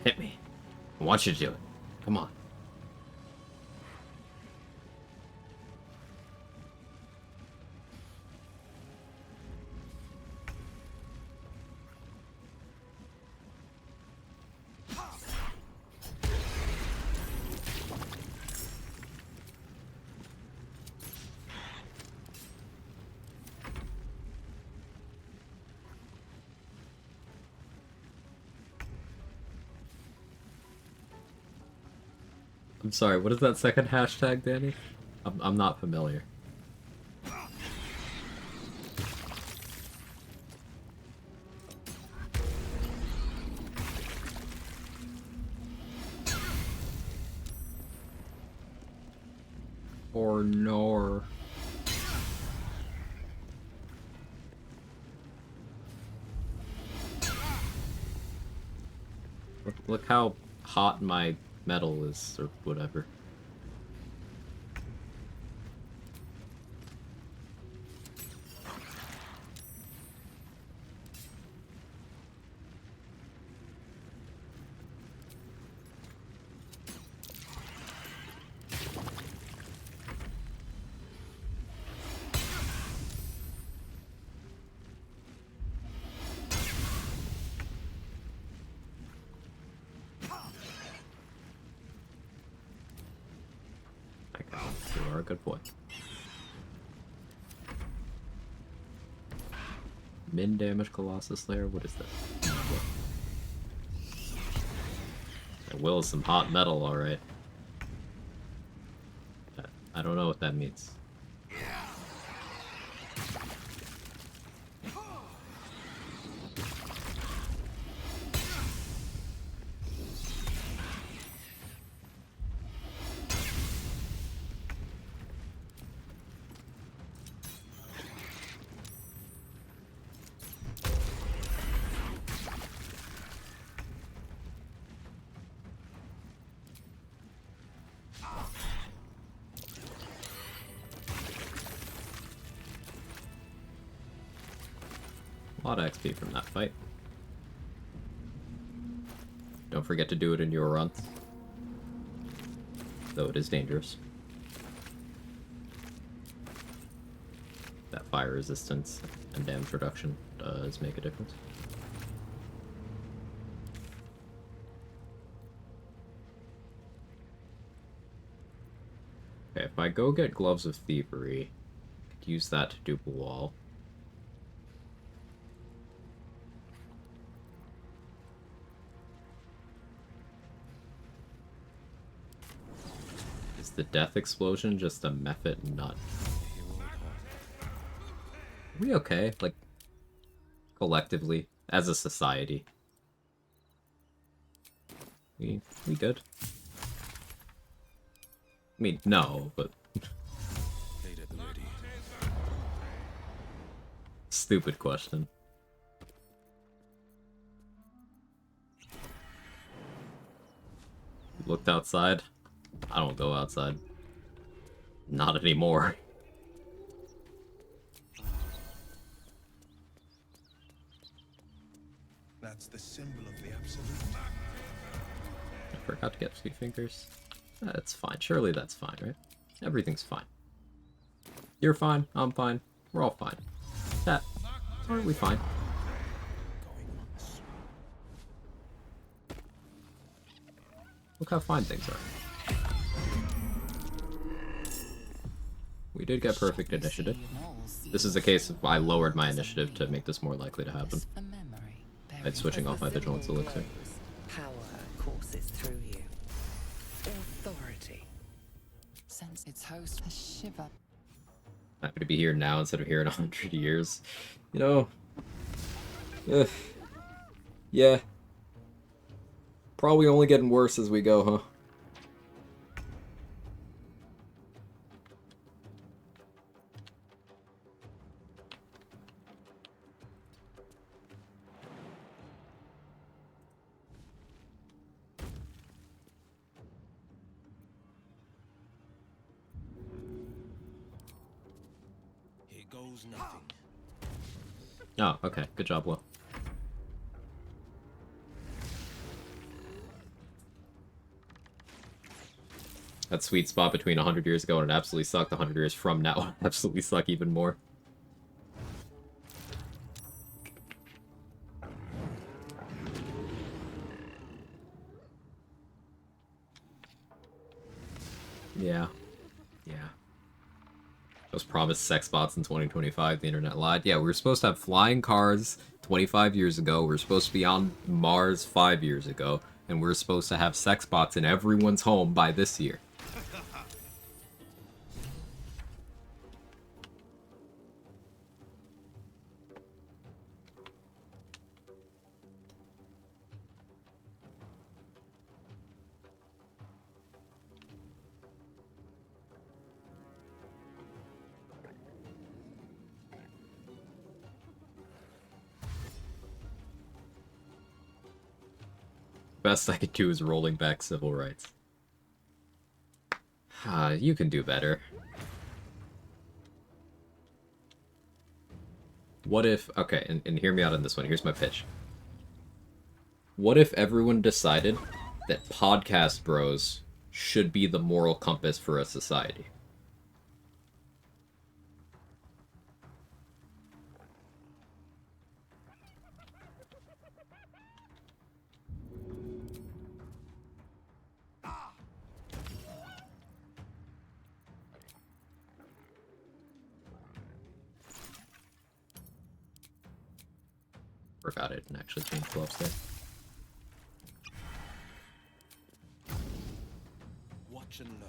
Hit me. I want you to do it. Come on. I'm sorry, what is that second hashtag, Danny? I'm not familiar. Or nor. Look how hot my metal is, or whatever. You are a good boy. Min damage Colossus Slayer? What is this? That will is some hot metal, alright. I don't know what that means. A lot of XP from that fight. Don't forget to do it in your runs. Though it is dangerous. That fire resistance and damage reduction does make a difference. Okay, if I go get Gloves of Thievery, I could use that to dupe a wall. Is the death explosion just a method nut? Are we okay? Like, collectively, as a society? We good? I mean, no, but... Stupid question. Looked outside? I don't go outside. Not anymore. That's the symbol of the absolute. I forgot to get 3 fingers. That's fine. Surely that's fine, right? Everything's fine. You're fine. I'm fine. We're all fine. Chat, aren't we fine? Look how fine things are. We did get perfect initiative. This is a case of I lowered my initiative to make this more likely to happen. By switching off my Vigilance Elixir. Power courses through you. Authority. Sense its host a shiver. Happy to be here now instead of here in 100 years. You know... Ugh. Yeah. Probably only getting worse as we go, huh? Here goes nothing. Oh, okay. Good job, Will. That sweet spot between 100 years ago and it absolutely sucked 100 years from now. Absolutely suck even more. Yeah. Yeah. Those promised sex bots in 2025, the internet lied. Yeah, we were supposed to have flying cars 25 years ago. We were supposed to be on Mars 5 years ago. And we were supposed to have sex bots in everyone's home by this year. best I could do is rolling back civil rights. You can do better. What if... Okay, and hear me out on this one. Here's my pitch. What if everyone decided that podcast bros should be the moral compass for a society? Forgot it and actually changed gloves there. Watch and learn.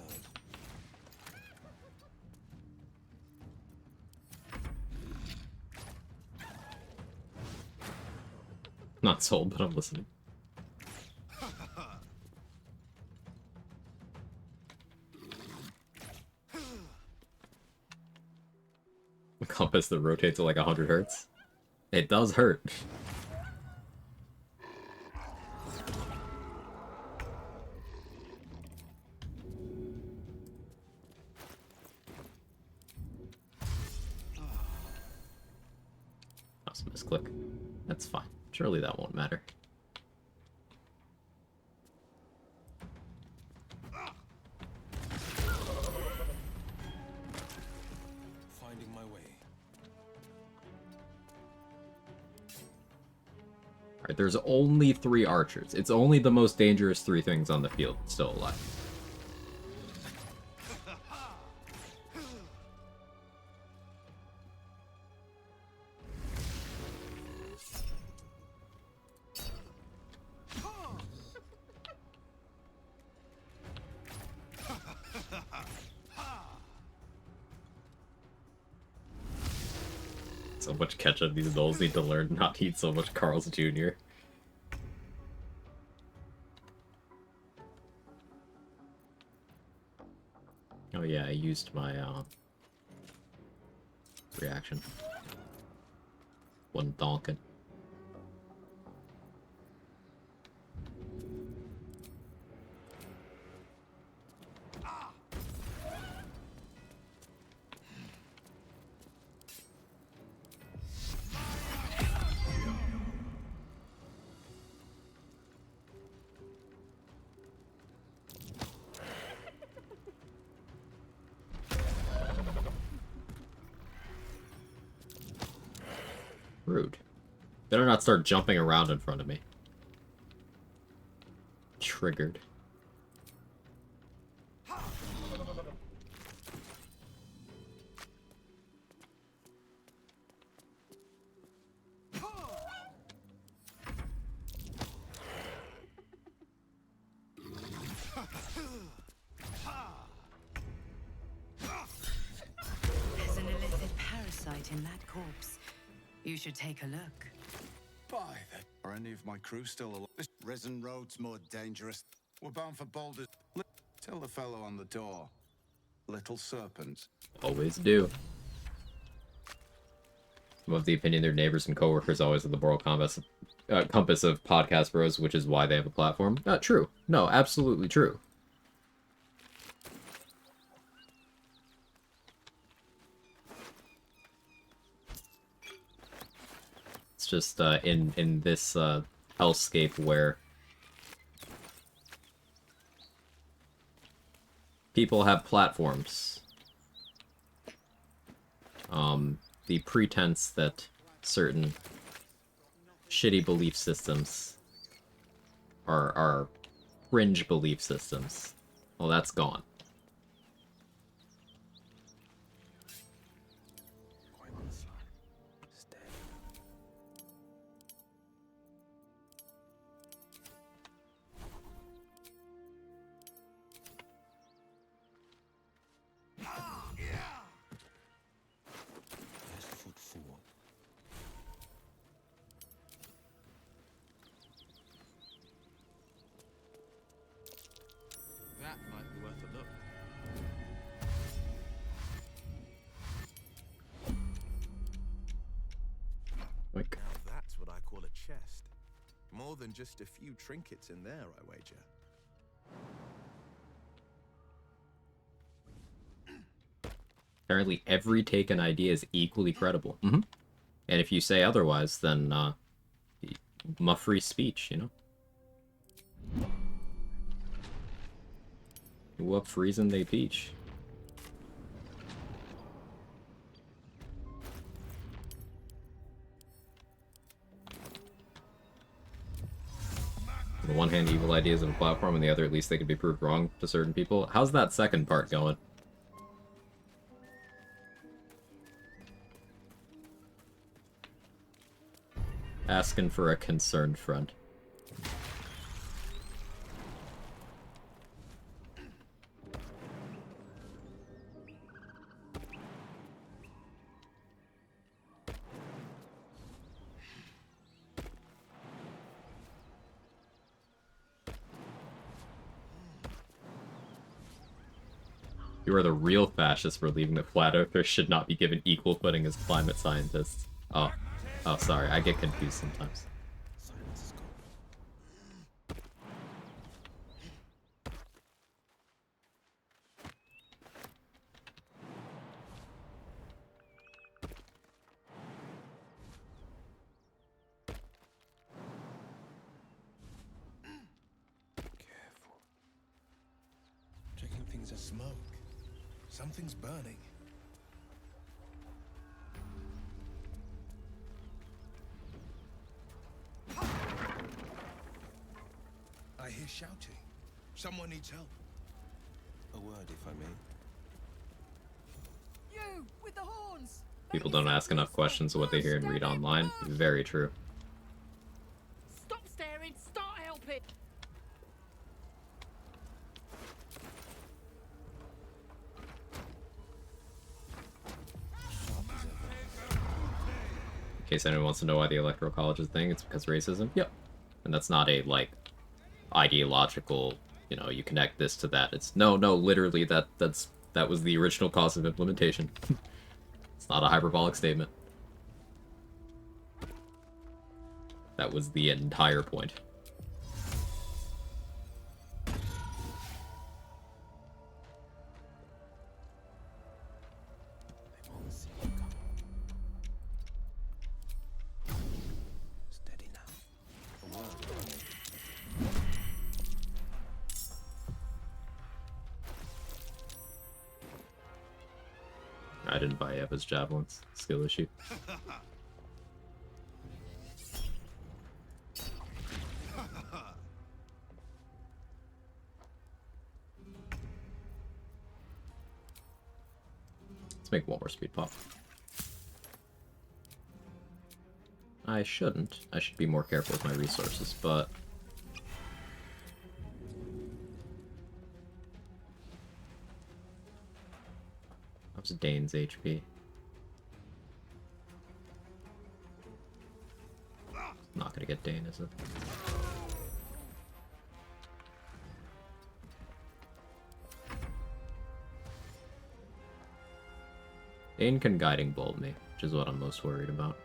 Not sold, but I'm listening. A compass that rotates at like 100 hertz? It does hurt. That's a misclick. That's fine. Surely that won't matter. Finding my way. Alright, there's only 3 archers. It's only the most dangerous 3 things on the field still alive. So much ketchup these adults need to learn not to eat so much Carl's Jr. Oh yeah, I used my reaction. One donkin. Rude. Better not start jumping around in front of me. Triggered. There's an illicit parasite in that corpse. You should take a look. By the... Are any of my crew still alive? This risen road's more dangerous. We're bound for boulders. Tell the fellow on the door. Little serpents. Always do. I'm of the opinion their neighbors and coworkers always have the moral compass of podcast bros, which is why they have a platform. True. No, absolutely true. It's just in this hellscape where people have platforms. The pretense that certain shitty belief systems are fringe belief systems, well, that's gone. That might be worth a look. Like, Now that's what I call a chest. More than just a few trinkets in there, I wager. Apparently every taken idea is equally credible. And if you say otherwise, then, my free speech, you know? What freezing they peach? On the one hand, evil ideas of a platform, on the other, at least they could be proved wrong to certain people. How's that second part going? Asking for a concerned friend. You are the real fascists for believing that flat earthers should not be given equal footing as climate scientists. Oh. Oh, sorry. I get confused sometimes. Careful. Checking things are smoke. Something's burning. I hear shouting. Someone needs help. A word, if I may. You with the horns. People don't ask enough questions of what they hear and read online. Very true. Stop staring. Start helping. In case anyone wants to know why the Electoral College is a thing, it's because racism. Yep. And that's not a, like, ideological, you know, you connect this to that. It's no, literally that was the original cause of implementation. It's not a hyperbolic statement. That was the entire point. Steady now. A word, if I may. I didn't buy Eva's javelins. Skill issue. Let's make one more speed pop. I shouldn't. I should be more careful with my resources, but... How's Dane's HP? Not gonna get Dane, is it? Dane can guiding bolt me, which is what I'm most worried about.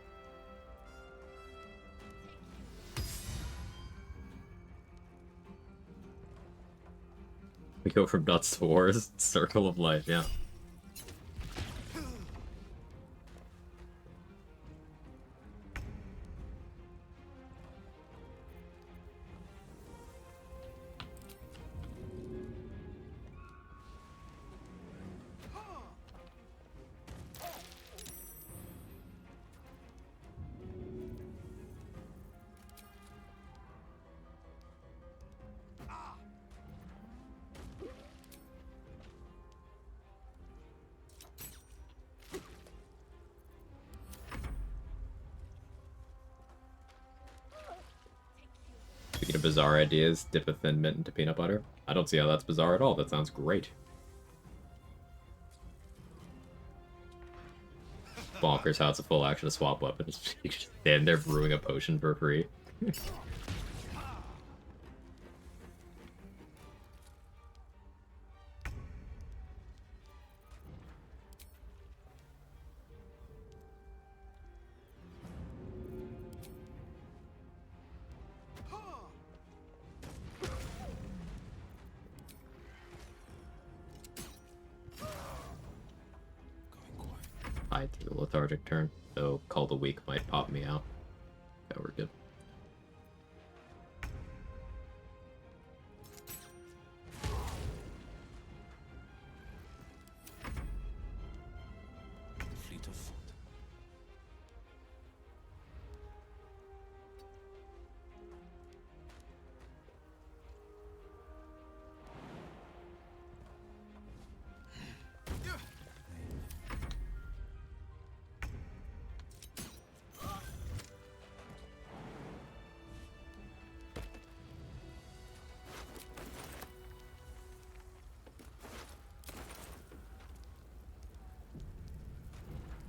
We go from nuts to wars. Circle of life, yeah. Speaking of bizarre ideas, dip a thin mint into peanut butter. I don't see how that's bizarre at all. That sounds great. Bonkers how it's a full action to swap weapons. You just stand there brewing a potion for free. I take a lethargic turn, so Call the Weak might pop me out. Okay, we're good. Fleet of foot.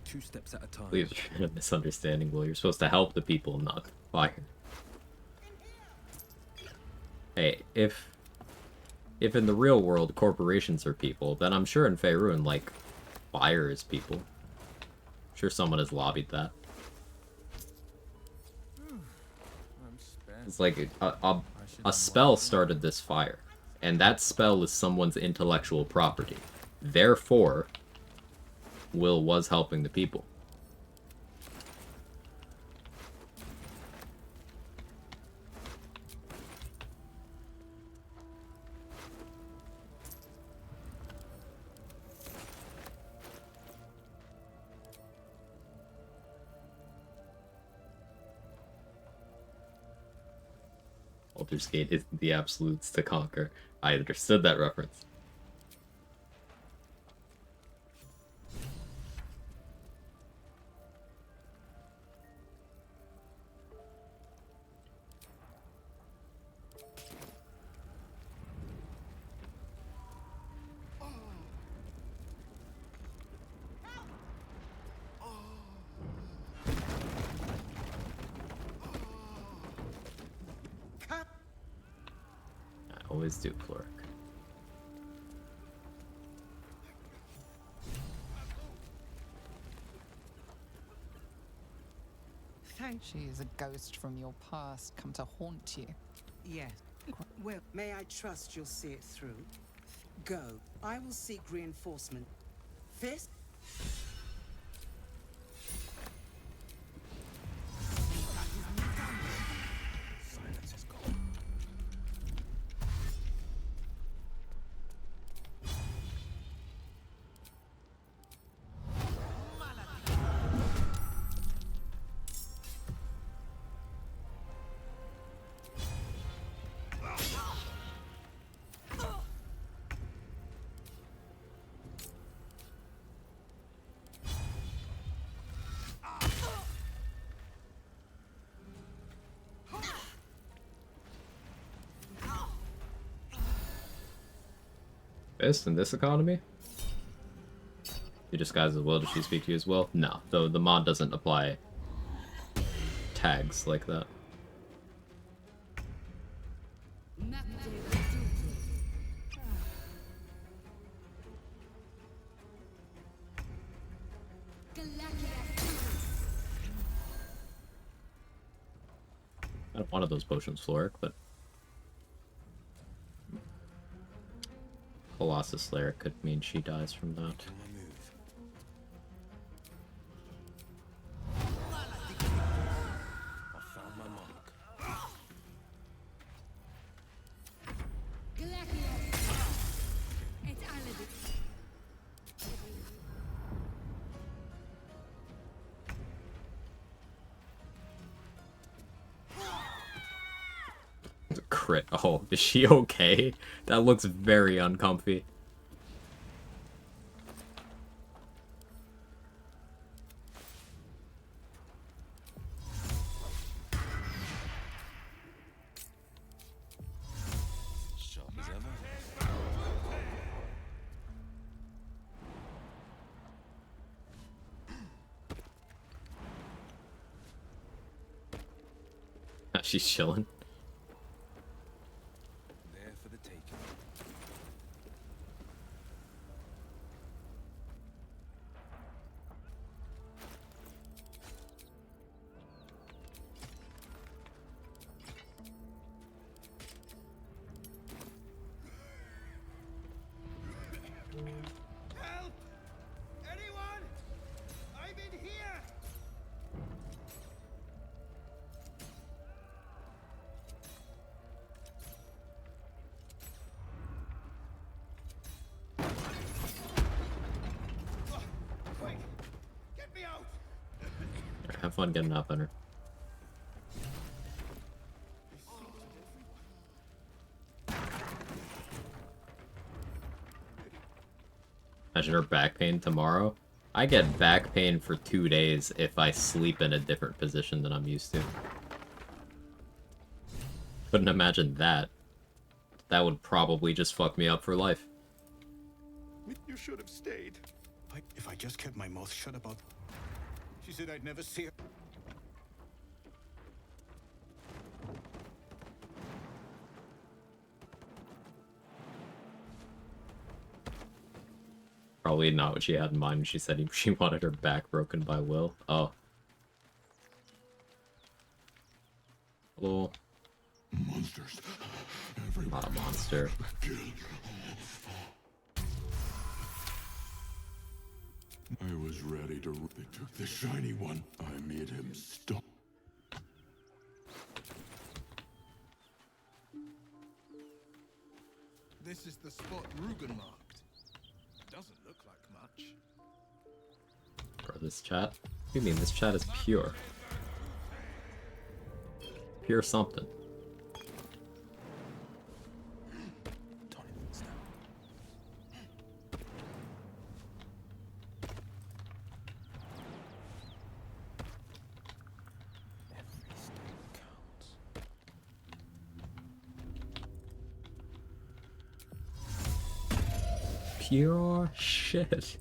Two steps at a time. Please, a misunderstanding, Will. You're supposed to help the people, not fire. Hey, if in the real world corporations are people, then I'm sure in Faerun, like, fire is people. I'm sure someone has lobbied that. It's like a spell started this fire, and that spell is someone's intellectual property. Therefore, Will was helping the people. Baldur's Gate isn't the absolutes to conquer. I understood that reference. I always do, Floric. She is a ghost from your past come to haunt you. Yes. Well, may I trust you'll see it through? Go. I will seek reinforcement. Fist? Silence is gone. Fist in this economy? You disguise as well, does she speak to you as well? No, though the mod doesn't apply tags like that. I don't want those potions, Floric, but Colossus Slayer could mean she dies from that. I found my mark. Crit. Oh, is she okay? That looks very uncomfy. Sharp as ever. She's chilling. There for the taking. Help! Anyone? I fun getting up on her. Imagine her back pain tomorrow. I get back pain for 2 days if I sleep in a different position than I'm used to. Couldn't imagine that. That would probably just fuck me up for life. You should have stayed. If I just kept my mouth shut about... She said I'd never see her. Probably not what she had in mind when she said she wanted her back broken by Will. Oh. Hello. Monsters. Not a monster. I was ready to... They took the shiny one. I made him stop. This is the spot Rugen marked. Doesn't look like much. Bro, this chat? What do you mean? This chat is pure. Pure something. Pure shit.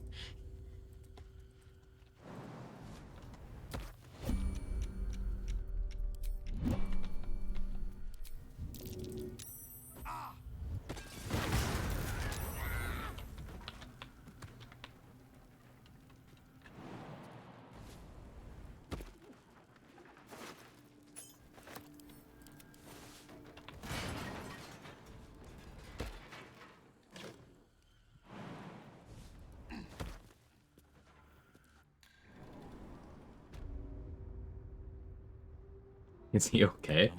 Is he okay?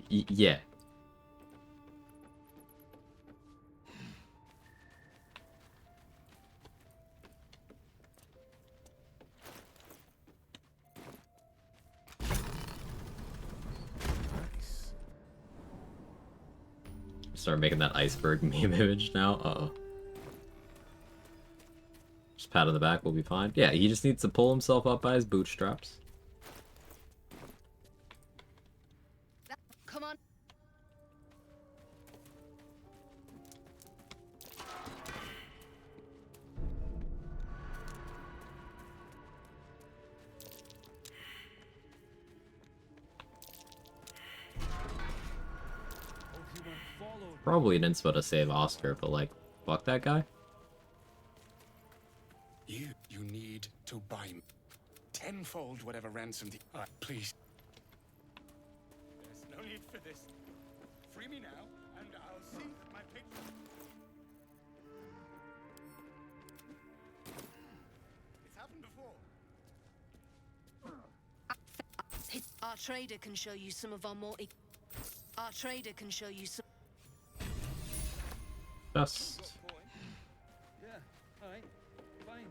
Yeah. Start making that iceberg meme image now. Uh-oh. Just pat on the back, we'll be fine. Yeah, he just needs to pull himself up by his bootstraps. Come on. Probably an inspo to save Oscar, but like, fuck that guy. You need to buy me tenfold whatever ransom the... please. There's no need for this. Free me now, and I'll see my picture. It's happened before. Our trader can show you some of our more... Our trader can show you some... Just... Yeah, alright, fine.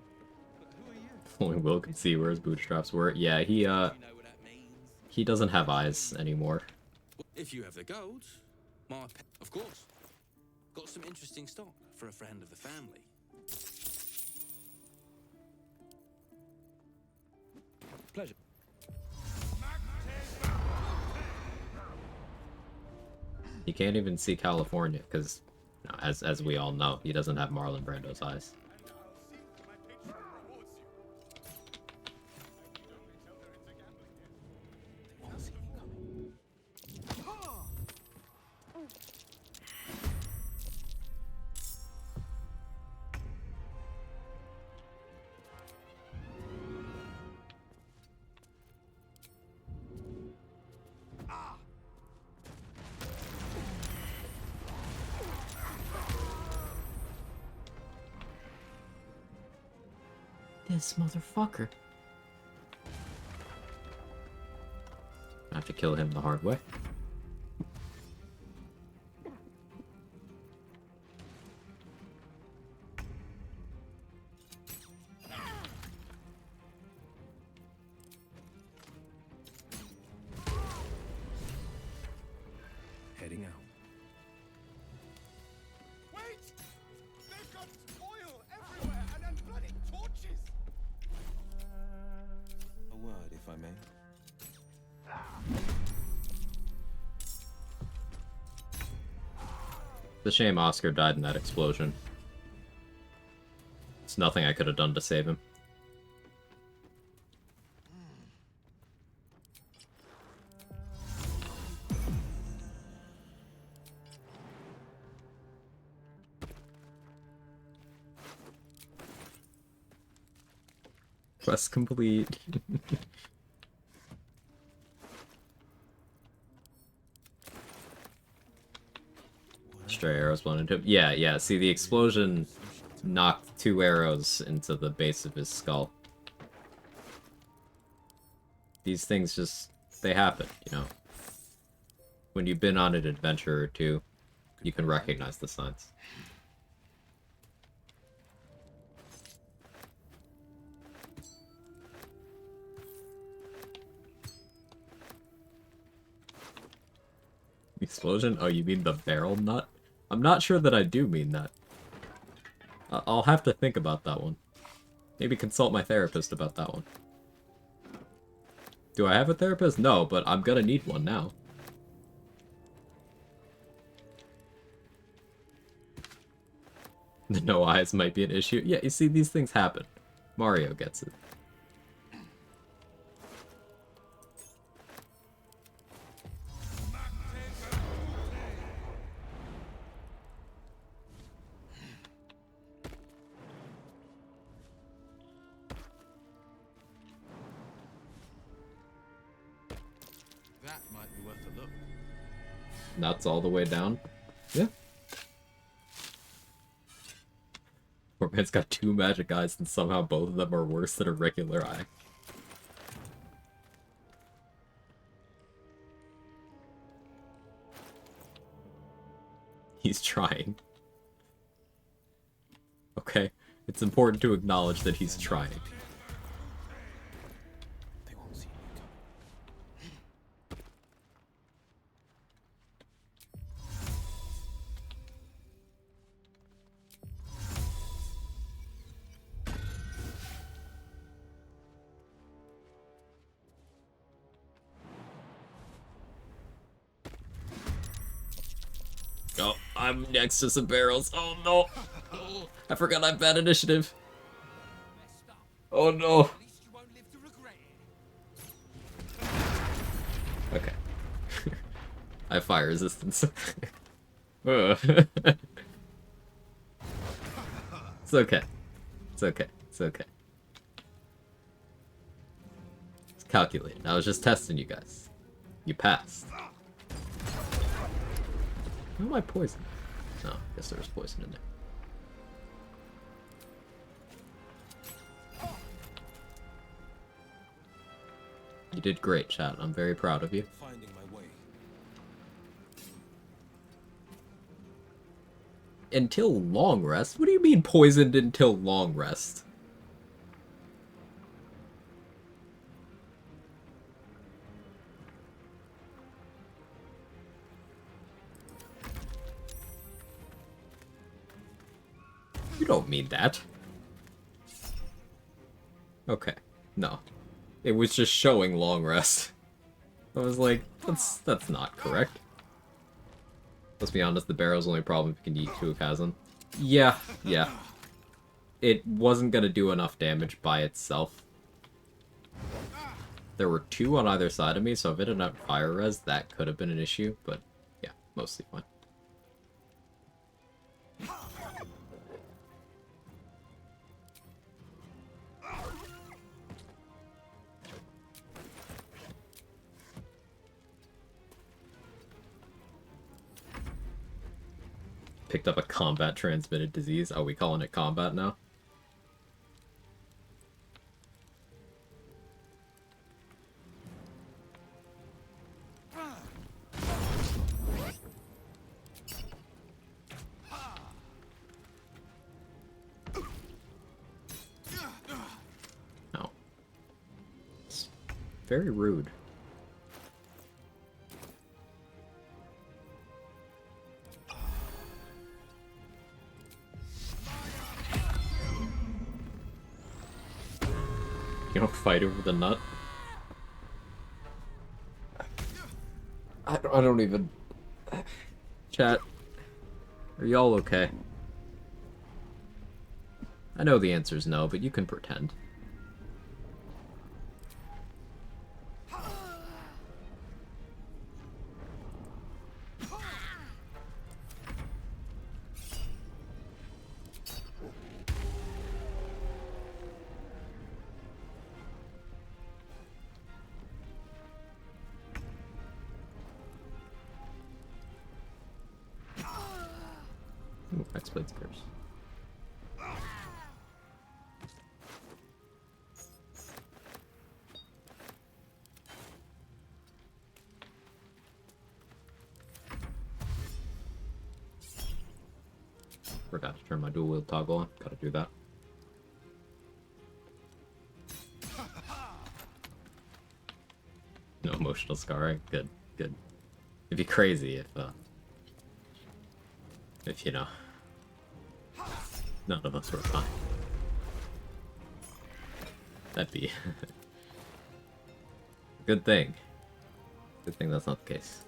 But who are you? Only Will can see where his bootstraps were. Yeah, he doesn't have eyes anymore. If you have the gold, of course. Got some interesting stock for a friend of the family. Pleasure. He can't even see California because, you know, as we all know, he doesn't have Marlon Brando's eyes. This motherfucker. I have to kill him the hard way. It's a shame Oscar died in that explosion. It's nothing I could have done to save him. Quest complete. Stray arrows blown into him. Yeah, yeah. See, the explosion knocked 2 arrows into the base of his skull. These things just, they happen, you know. When you've been on an adventure or two, you can recognize the signs. Explosion? Oh, you mean the barrel nut? I'm not sure that I do mean that. I'll have to think about that one. Maybe consult my therapist about that one. Do I have a therapist? No, but I'm gonna need one now. The no eyes might be an issue. Yeah, you see, these things happen. Mario gets it. That might be worth a look. Nuts all the way down. Yeah. Poor man's got 2 magic eyes and somehow both of them are worse than a regular eye. He's trying. Okay, it's important to acknowledge that he's trying. Oh, I'm next to some barrels. Oh no! I forgot I have bad initiative. Oh no! Okay. I have fire resistance. It's okay. It's okay. It's okay. It's calculated. I was just testing you guys. You passed. How am I poisoned? No, I guess there was poison in there. You did great, chat. I'm very proud of you. Finding my way. Until long rest? What do you mean poisoned until long rest? You don't mean that. Okay. No. It was just showing long rest. I was like, that's not correct. Let's be honest, the barrel's only problem if you can eat 2 of Kazan. Yeah, yeah. It wasn't gonna do enough damage by itself. There were 2 on either side of me, so if it didn't have fire res, that could have been an issue, but yeah, mostly fine. Picked up a combat transmitted disease. Are we calling it combat now? No. It's very rude. You don't fight over the nut? I don't even... Chat. Are y'all okay? I know the answer is no, but you can pretend. Ooh, X-Blade Spears. Forgot to turn my dual wield toggle on. Gotta do that. No emotional scarring. Good, good. It'd be crazy if you know, none of us were fine. That'd be a good thing. Good thing that's not the case.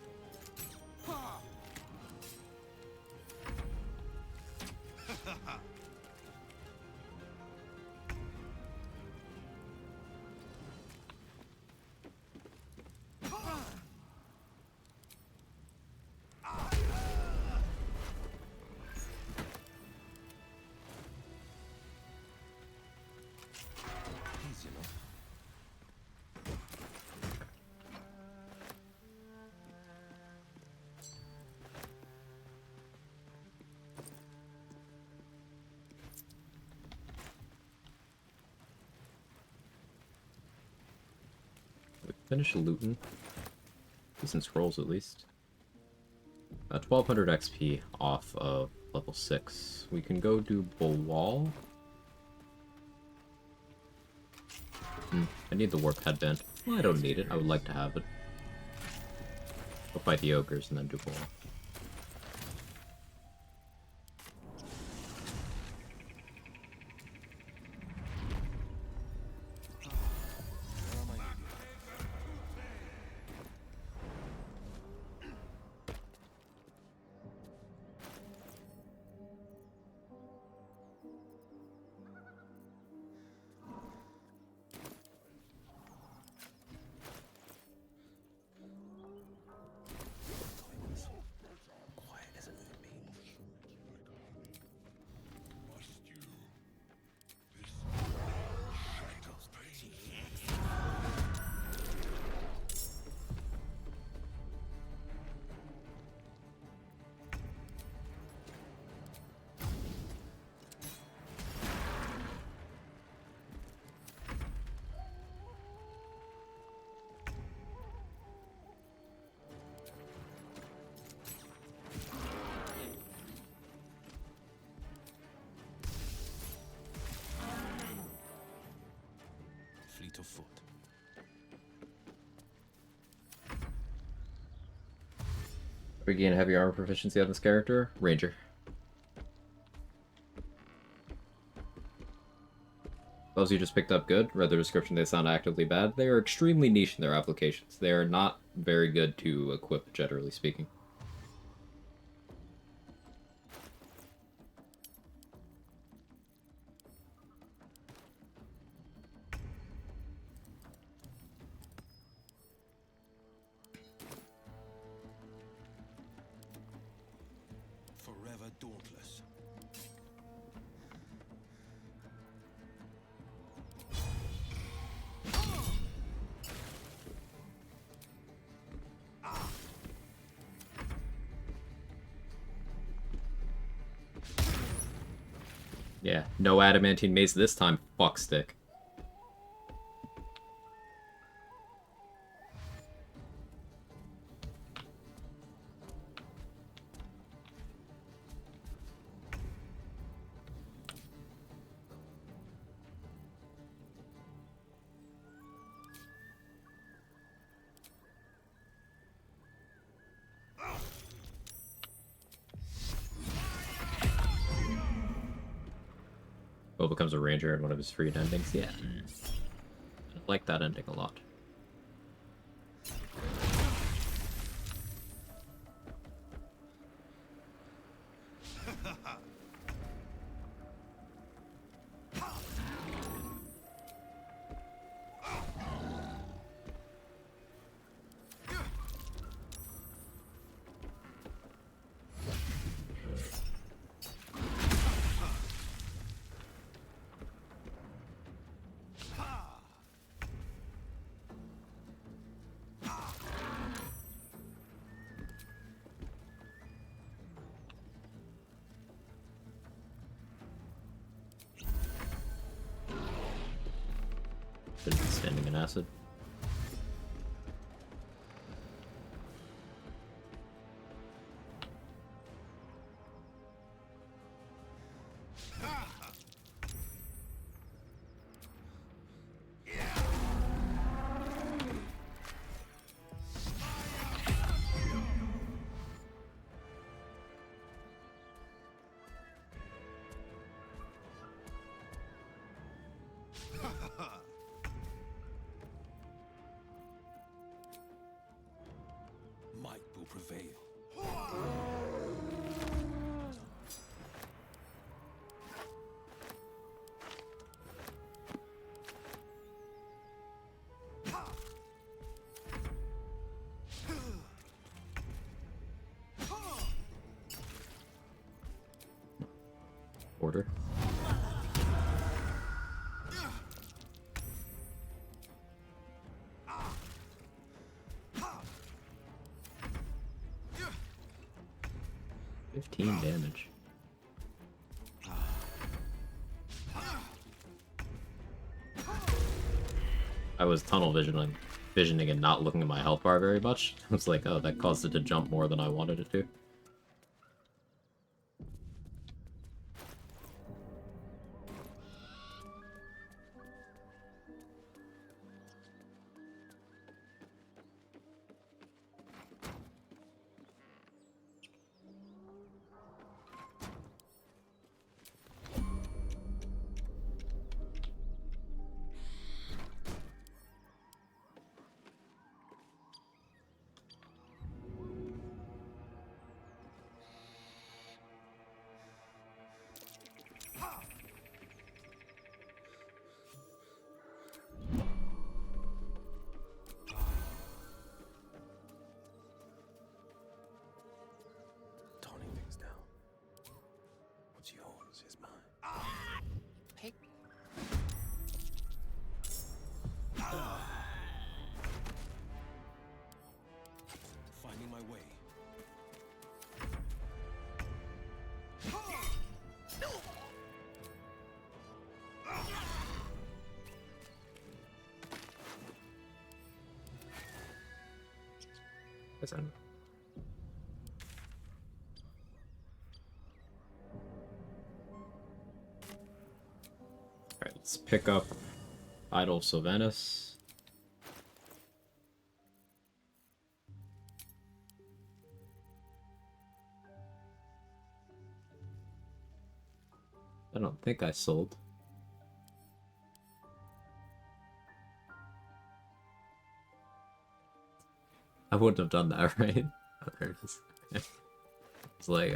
Finish looting. Decent scrolls at least. 1200 XP off of level 6. We can go do Bulwall. I need the warp headband. Well, I don't need it. I would like to have it. Go fight the ogres and then do Bulwall. Fleet of foot. We gain heavy armor proficiency on this character. Ranger. Those you just picked up good. Read the description, they sound actively bad. They are extremely niche in their applications. They are not very good to equip, generally speaking. Forever dauntless. Yeah, no adamantine mace this time, fuckstick. Will becomes a ranger in one of his freed endings. Yeah. I like that ending a lot. Should be standing in acid. Might will prevail. Order. Damage. I was tunnel visioning and not looking at my health bar very much. I was like, oh, that caused it to jump more than I wanted it to. Toning things down. What's yours is mine. Pick. Finding my way. Listen. Alright, let's pick up Idol of Sylvanas. I don't think I sold. I wouldn't have done that, right? Oh, there it is. It's like,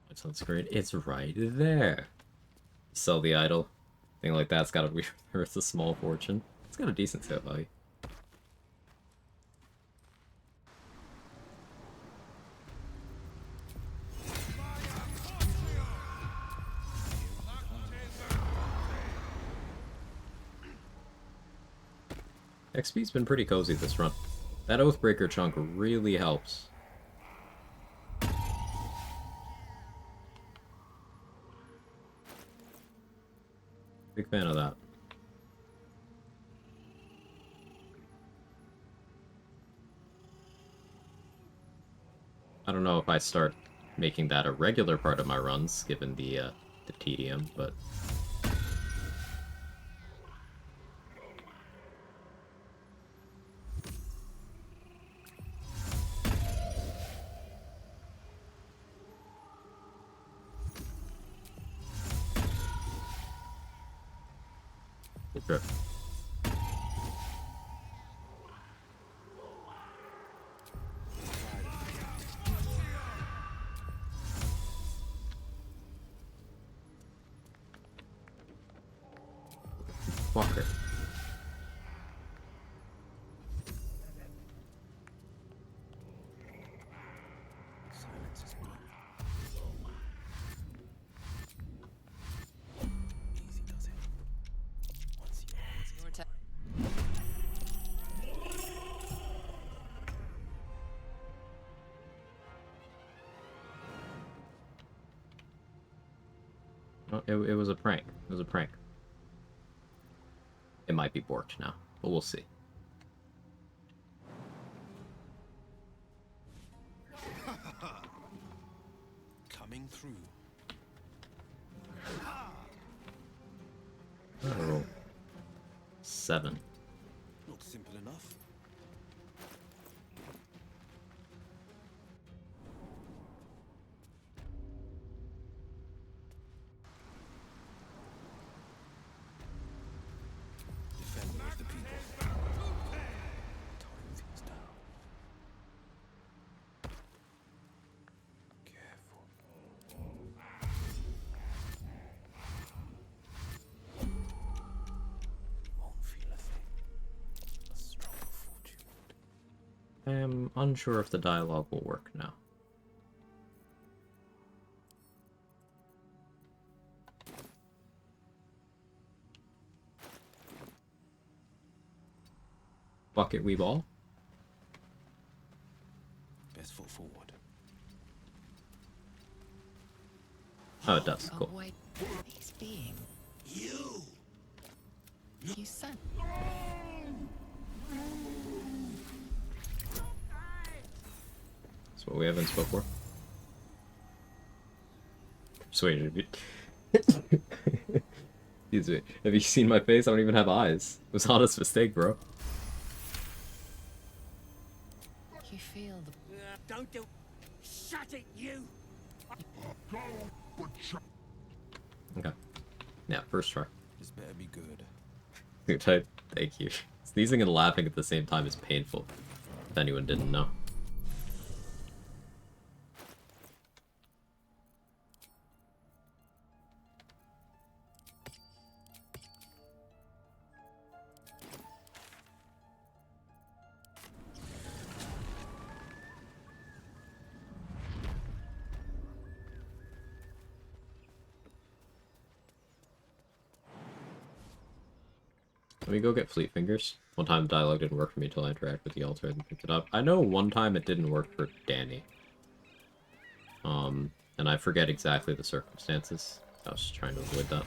that sounds great. It's right there. Sell the idol. Thing like that's gotta be worth a small fortune. It's got a decent sale value. XP's been pretty cozy this run. That Oathbreaker chunk really helps. Big fan of that. I don't know if I start making that a regular part of my runs, given the tedium, but... Sure. Walker. Silence is blue. Easy does it. Once Your turn. Oh, it was a prank. It was a prank. It might be borked now, but we'll see. coming through. Oh. 7. Looks simple enough. Defender of the people. Time things down. Careful. Won't feel a thing. A strong fortune. I am unsure if the dialogue will work now. Bucket we ball. Best foot forward. Oh, it does. Cool. Wait, he's being. You! You said. That's what we have in spoke for. Sweet. Excuse me. Have you seen my face? I don't even have eyes. It was an honest mistake, bro. You feel the. Don't do. Shut it, you! Okay. Yeah, first try. This better be good. Thank you. Sneezing and laughing at the same time is painful. If anyone didn't know. Let me go get Fleet Fingers. One time dialogue didn't work for me until I interacted with the altar and picked it up. I know one time it didn't work for Danny. And I forget exactly the circumstances. I was just trying to avoid that.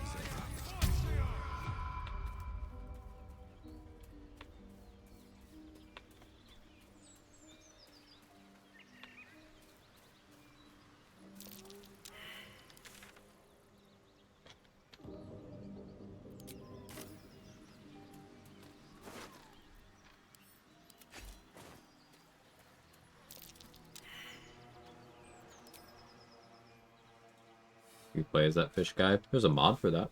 You play as that fish guy. There's a mod for that.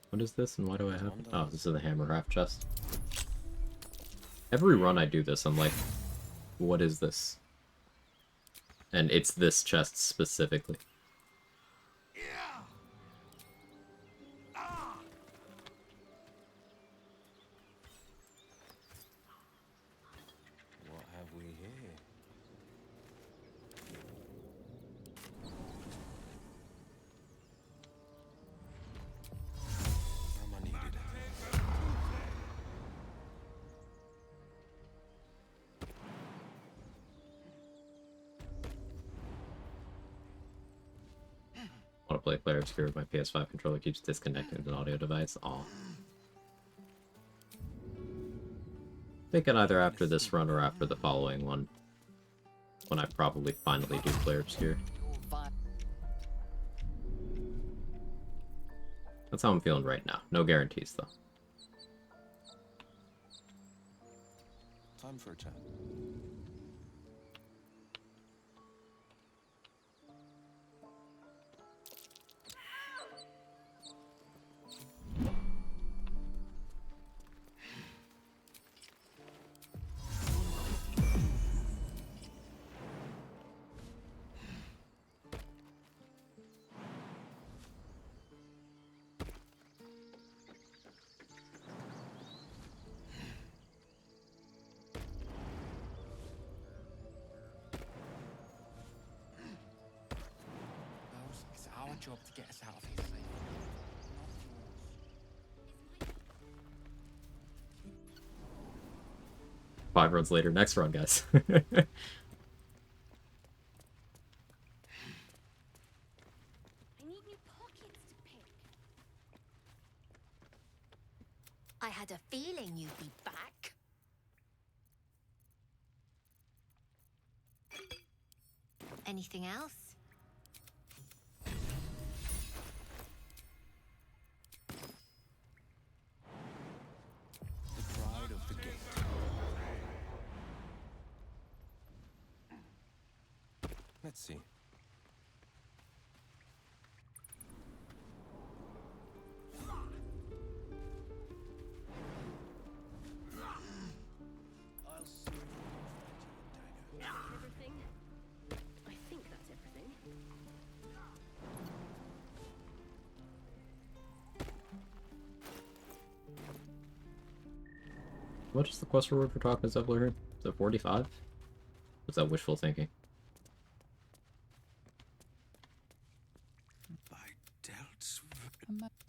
What is this and why do I have it? Oh, this is the Hammercraft chest. Every run I do this, I'm like, what is this? And it's this chest specifically. What have we here? Am I needed? Want to play Player Obscure with my PS5 controller keeps disconnecting an audio device. Aw. Thinking either after this run or after the following one. When I probably finally do Player Obscure. That's how I'm feeling right now. No guarantees though. Time for a chat. job to get us out of here safe. Not yours. 5 runs later, next run, guys. I need new pockets to pick. I had a feeling you'd be back. Anything else? The pride of the gate. Let's see. I'll see. Everything? I think that's everything. What is the quest reward for talking to Zevler here? Is it 45? Was that wishful thinking?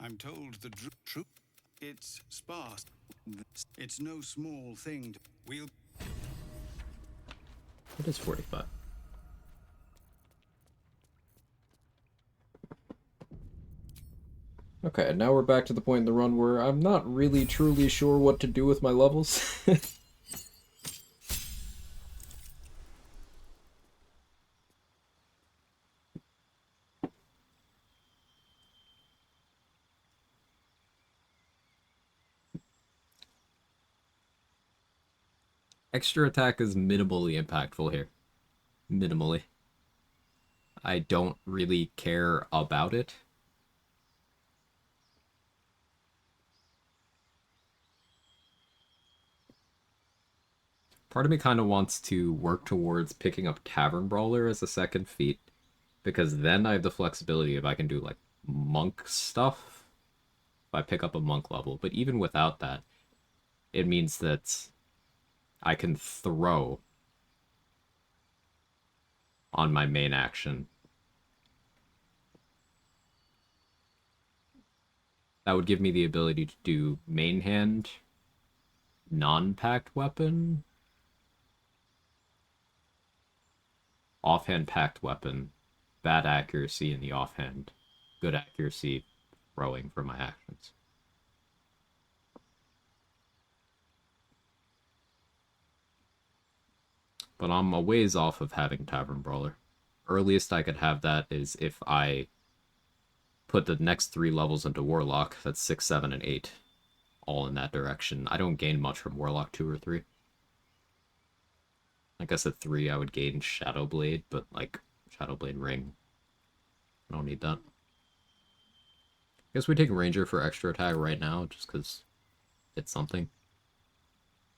I'm told the truth. It's sparse. It's no small thing. We'll. It is 45. Okay, now we're back to the point in the run where I'm not really truly sure what to do with my levels. Extra attack is minimally impactful here. Minimally. I don't really care about it. Part of me kind of wants to work towards picking up Tavern Brawler as a second feat, because then I have the flexibility if I can do, like, monk stuff, if I pick up a monk level. But even without that, it means that I can throw on my main action. That would give me the ability to do main hand, non-packed weapon, offhand packed weapon, bad accuracy in the offhand, good accuracy throwing for my actions. But I'm a ways off of having Tavern Brawler. Earliest I could have that is if I put the next 3 levels into Warlock. That's 6, 7, and 8. All in that direction. I don't gain much from Warlock 2 or 3. I guess at 3 I would gain Shadow Blade, but like Shadow Blade Ring. I don't need that. I guess we take Ranger for extra attack right now, just because it's something.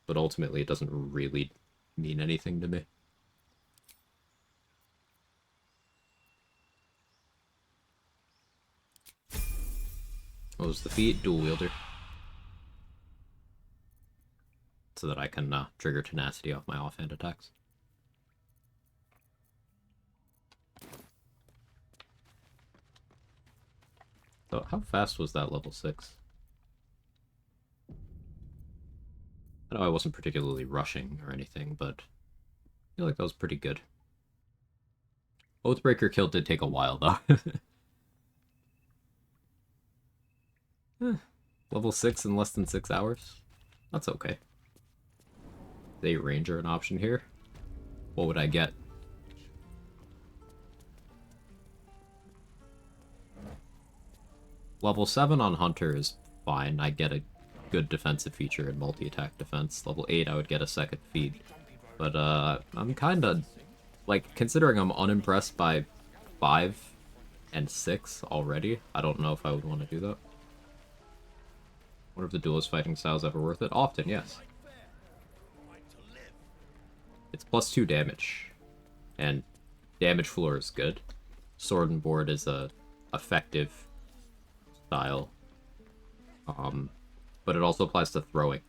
But ultimately it doesn't really mean anything to me. What was the feat? Dual Wielder. So that I can trigger Tenacity off my offhand attacks. So how fast was that level 6? I know I wasn't particularly rushing or anything, but I feel like that was pretty good. Oathbreaker kill did take a while, though. Level 6 in less than 6 hours? That's okay. Is a Ranger an option here? What would I get? Level 7 on Hunter is fine. I get a good defensive feature in multi-attack defense. Level 8 I would get a second feat. But I'm kinda... like, considering I'm unimpressed by 5 and 6 already, I don't know if I would want to do that. Wonder if the duelist fighting style is ever worth it? Often, yes. It's +2 damage. And damage floor is good. Sword and board is a effective style. But it also applies to throwing.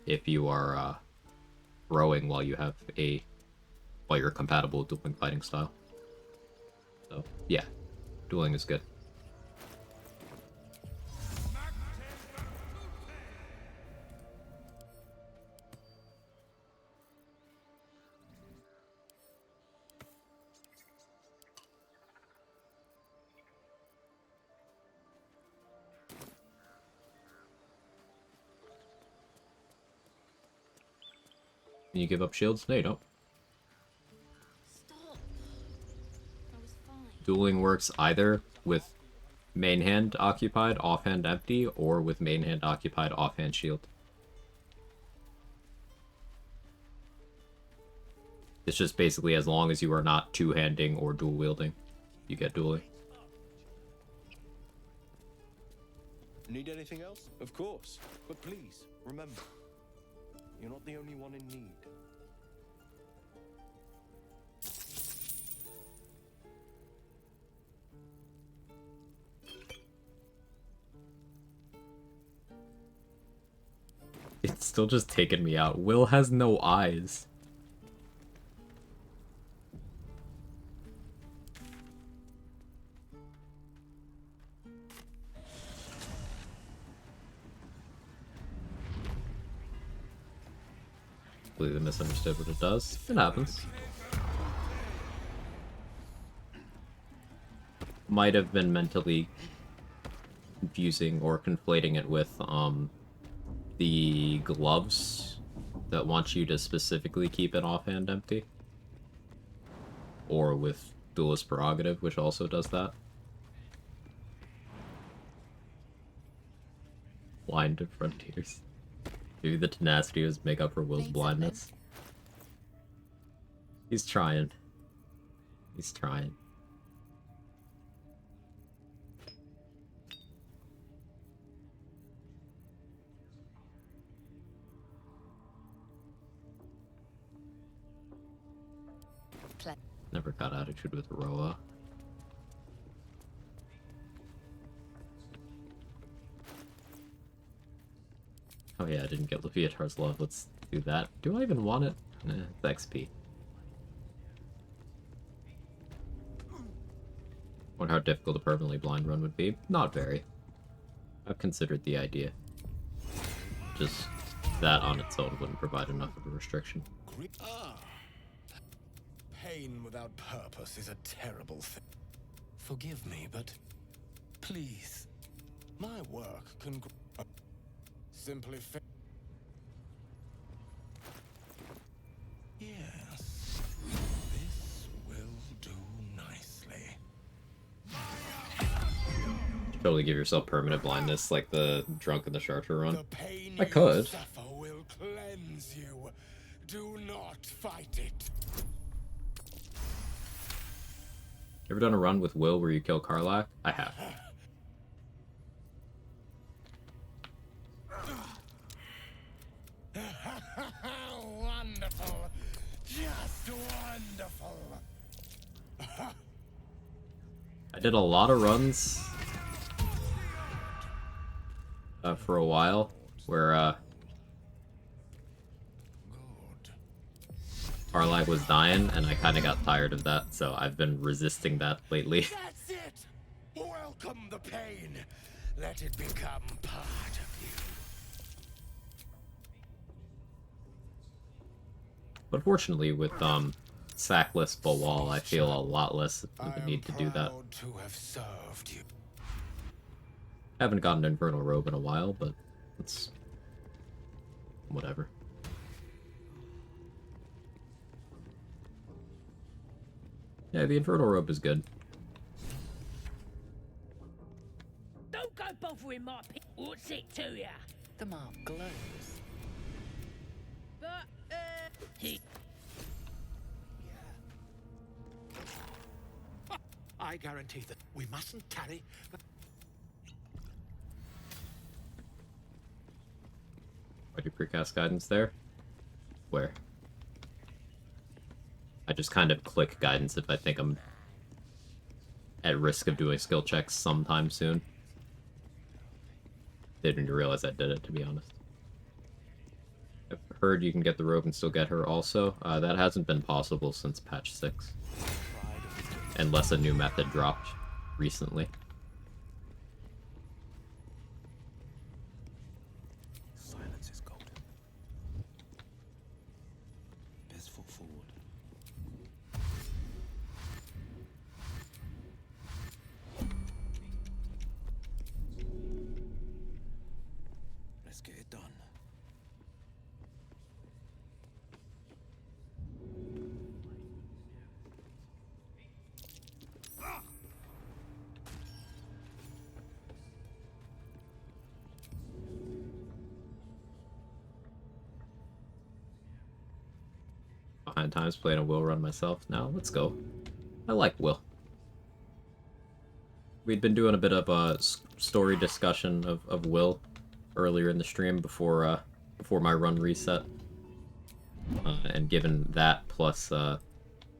If you are throwing while you have while you're compatible with dueling fighting style. So, yeah. Dueling is good. Can you give up shields? No, you don't. Stop. I was fine. Dueling works either with main hand occupied, offhand empty, or with main hand occupied, offhand shield. It's just basically as long as you are not two-handing or dual wielding, you get dueling. Need anything else? Of course. But please, remember, you're not the only one in need. It's still just taking me out. Will has no eyes. Completely misunderstood what it does. It happens. Might have been mentally confusing or conflating it with the gloves that want you to specifically keep it offhand empty. Or with Duelist Prerogative, which also does that. Blind to Frontiers. Maybe the tenacity was make up for Will's blindness. He's trying. He's trying. Never got attitude with Roa. Oh yeah, I didn't get Leviatar's Love. Let's do that. Do I even want it? It's XP. Wonder how difficult a permanently blind run would be. Not very. I've considered the idea. Just that on its own wouldn't provide enough of a restriction. Pain without purpose is a terrible thing. Forgive me, but please, my work can simply yes, this will do nicely. Totally give yourself permanent blindness like the Drunk in the Charter run. I could. You suffer will cleanse you. Do not fight it. Ever done a run with Will where you kill Karlach? I have. Wonderful. Just wonderful. I did a lot of runs for a while where Karlach was dying, and I kind of got tired of that, so I've been resisting that lately. That's it. Welcome the pain. Let it become part of you. But fortunately, with Sackless Balwal, I feel a lot less of the need to do that. To have served you. Haven't gotten Infernal Robe in a while, but it's whatever. Yeah, the Infernal Robe is good. Don't go bothering my what's it to ya? The mark glows. But, he... I guarantee that we mustn't tarry, but... Why do precast guidance there? Where? I just kind of click guidance if I think I'm at risk of doing skill checks sometime soon. Didn't realize I did it, to be honest. I've heard you can get the robe and still get her also. That hasn't been possible since patch 6. Unless a new method dropped. recently. Silence is golden. Best foot forward. Let's get it done. Behind times playing a Will run myself. Now let's go. I like Will. We'd been doing a bit of a story discussion of Will earlier in the stream before my run reset. And given that plus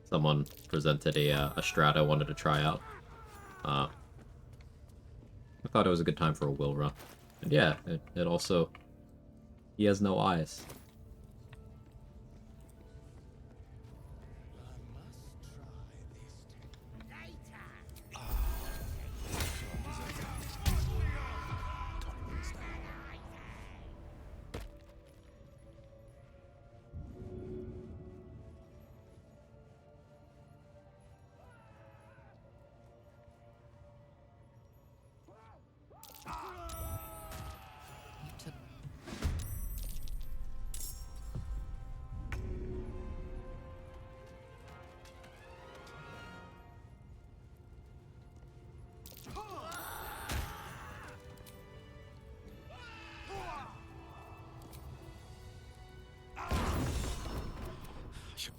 someone presented a strat I wanted to try out, I thought it was a good time for a Will run. And yeah, it also, he has no eyes.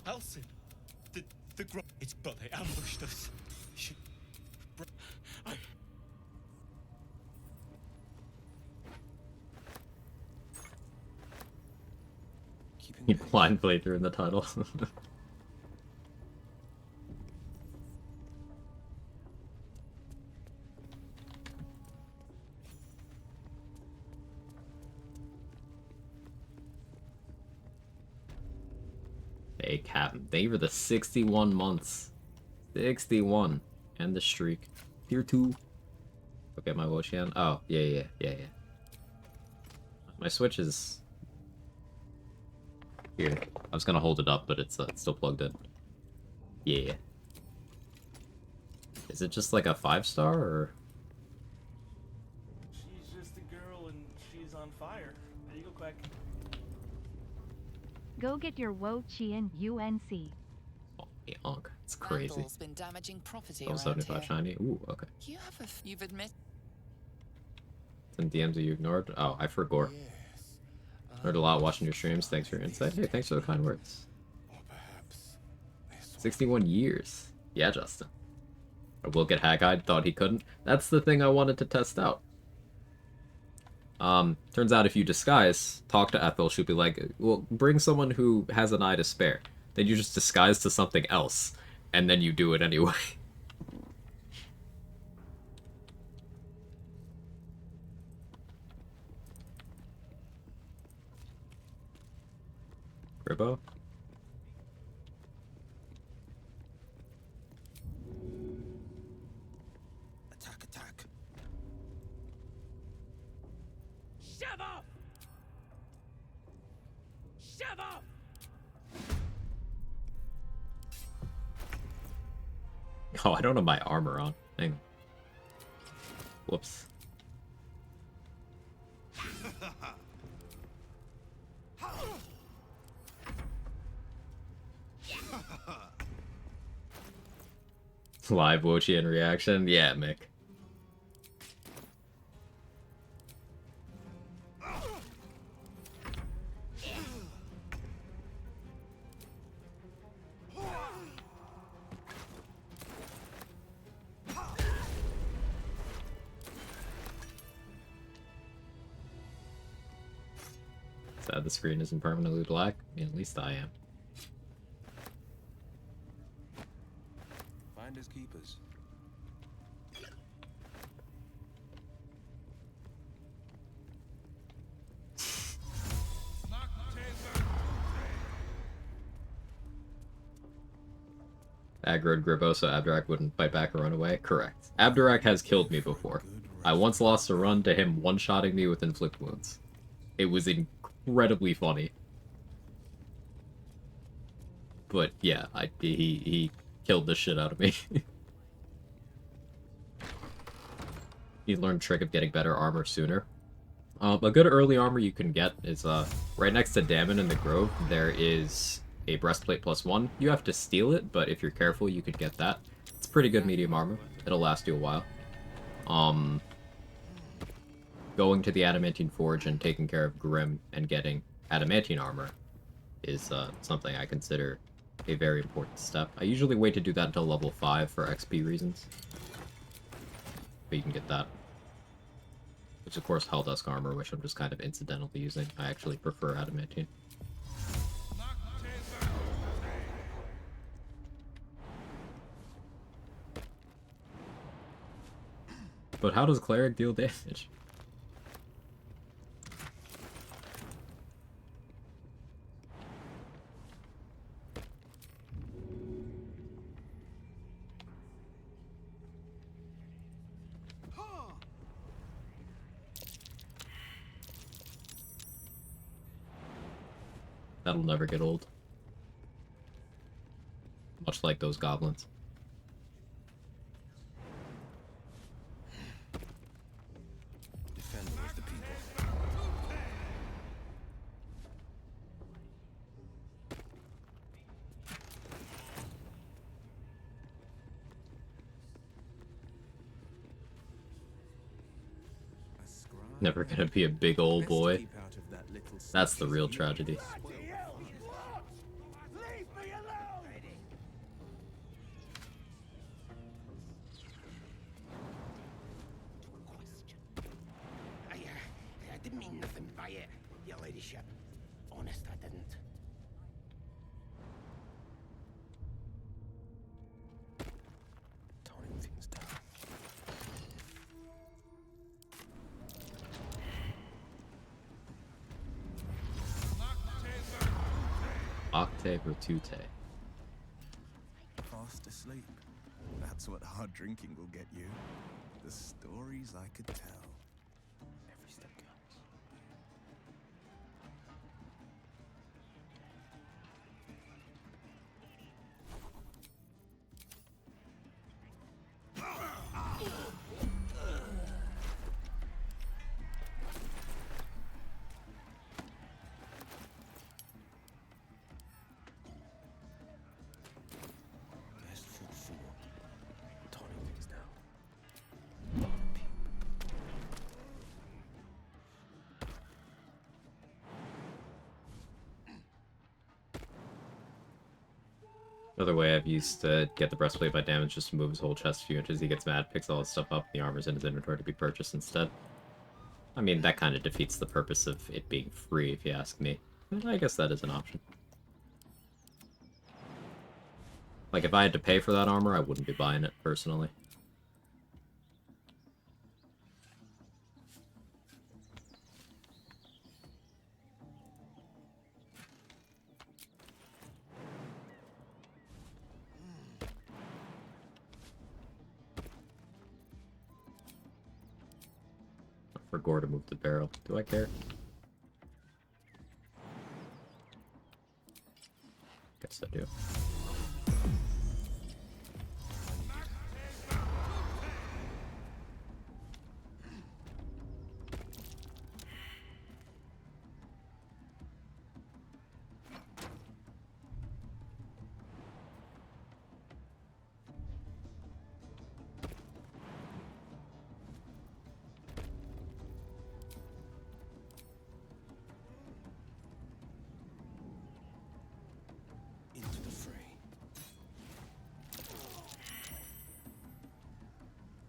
Elson, it's but they ambushed us. He blind playthrough in the title. Hey, Captain. Thank you for the 61 months. 61. And the streak. Tier 2. Okay, my Woshan. Oh, yeah. My Switch is here. I was gonna hold it up, but it's still plugged in. Yeah. Is it just like a 5-star or? She's just a girl and she's on fire. There you go, Quag. Go get your Wo Chien UNC. Yonk. It's crazy. Vandal's been damaging property Oh, around 75 here. shiny. Ooh, okay. You've admitted. Some DMs that you ignored. Oh, I forgot. Learned a lot watching your streams. Thanks for your insight. Hey, thanks for the kind words. 61 years. Yeah, Justin. I will get Hag-Eyed. Thought he couldn't. That's the thing I wanted to test out. Turns out if you disguise, talk to Ethel, she'll be like, well, bring someone who has an eye to spare. Then you just disguise to something else, and then you do it anyway. Ribbo? Attack. Shove off! Shove off! Oh, I don't have my armor on. Hang on. Whoops. Live Wochian reaction? Yeah, Mick. Sad the screen isn't permanently black. I mean, at least I am. Finders keepers. aggroed Gribbo so Abdurak wouldn't fight back or run away? Correct. Abdurak has killed me before. I once lost a run to him one-shotting me with inflict wounds. It was incredibly funny. But yeah, he killed the shit out of me. He learned the trick of getting better armor sooner. A good early armor you can get is right next to Damon in the Grove, there is a breastplate +1. You have to steal it, but if you're careful, you could get that. It's pretty good medium armor. It'll last you a while. Going to the Adamantine Forge and taking care of Grim and getting Adamantine armor is something I consider a very important step. I usually wait to do that until level 5 for XP reasons. But you can get that. Which of course Helldusk armor, which I'm just kind of incidentally using. I actually prefer Adamantine. But how does Cleric deal damage? That'll never get old. Much like those goblins. Defenders the people. Never gonna be a big old boy. That's the real tragedy. I didn't mean nothing by it, your ladyship. Honest, I didn't. Toning things down. Octave Rotute. Fast asleep. That's what hard drinking will get you. The stories I could tell. Every step counts. Best foot forward. Toning things down. Another way I've used to get the breastplate by damage just to move his whole chest a few inches. He gets mad, picks all his stuff up, the armor's in his inventory to be purchased instead. I mean, that kind of defeats the purpose of it being free, if you ask me. But I guess that is an option. Like, if I had to pay for that armor, I wouldn't be buying it, personally. For Gore to move the barrel. Do I care? Guess I do. Into the fray.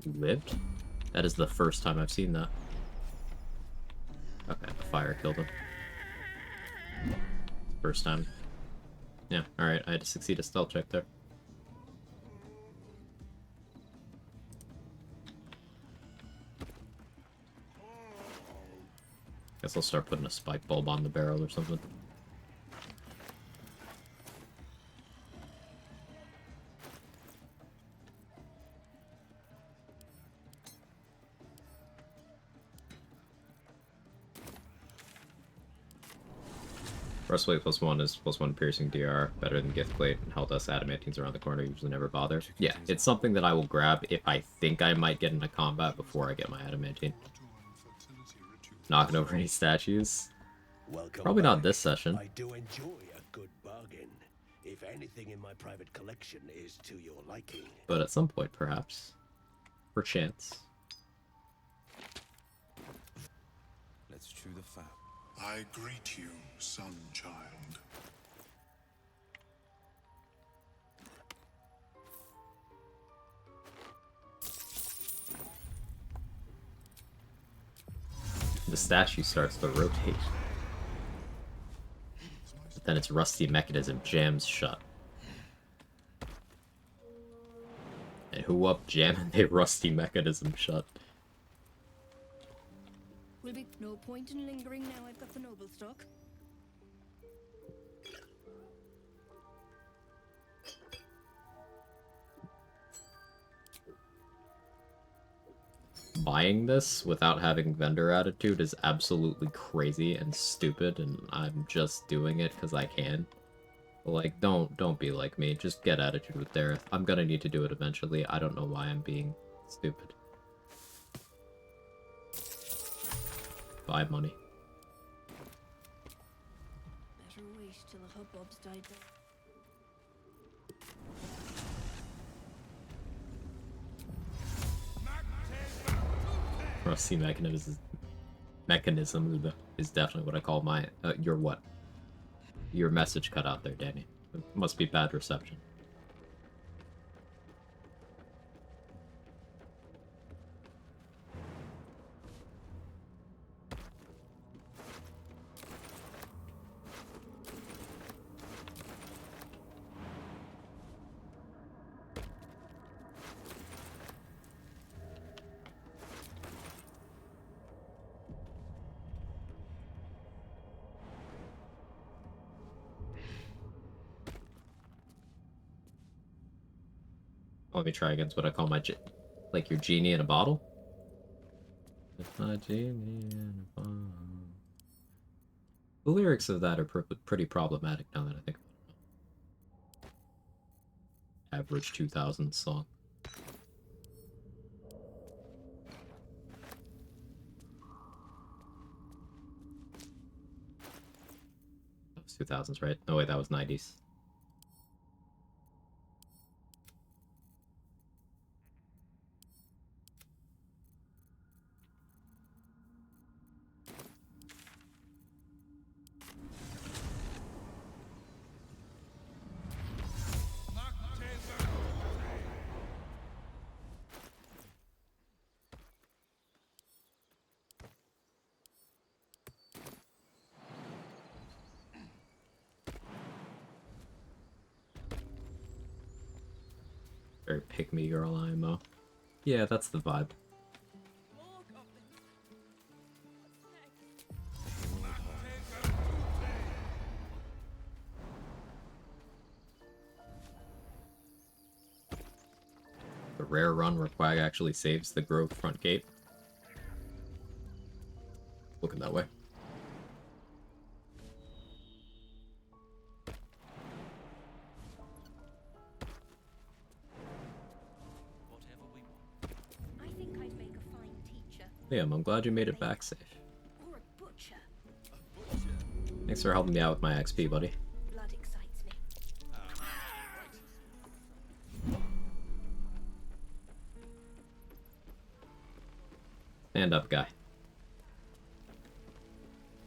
He lived? That is the first time I've seen that. Okay, the fire killed him. First time. Yeah, alright, I had to succeed a stealth check there. Guess I'll start putting a spike bulb on the barrel or something. Breastplate +1 is +1 piercing DR, better than gift plate, and held us adamantines around the corner, usually never bother. Yeah, it's something that I will grab if I think I might get into combat before I get my adamantine. Knocking over any statues? Welcome Probably back. not this session. I do enjoy a good bargain. If anything in my private collection is to your liking. But at some point, perhaps. Perchance. Let's chew the fat. I greet you, son child. The statue starts to rotate. But then its rusty mechanism jams shut. And who up jamming their rusty mechanism shut? Will be no point in lingering now I've got the noble stock. Buying this without having vendor attitude is absolutely crazy and stupid, and I'm just doing it because I can. But like, don't be like me. Just get attitude with Dareth. I'm gonna need to do it eventually. I don't know why I'm being stupid. Buy money. Better wait till the hubbub's died down. Rusty mechanism is definitely what I call my your what? Your message cut out there, Danny. It must be bad reception. Let me try against what I call my like your genie in a bottle. It's my genie in a bottle. The lyrics of that are pretty problematic now that I think about it. Average 2000 song. That was 2000s, right? No, wait, that was 90s. Very pick-me girl IMO. Yeah, that's the vibe. The rare run where Quag actually saves the Grove front gate. Looking that way. I think I'd make a fine teacher. Liam, I'm glad you made it back safe. Or a butcher. Thanks for helping me out with my XP, buddy. Blood excites me. Stand up, guy.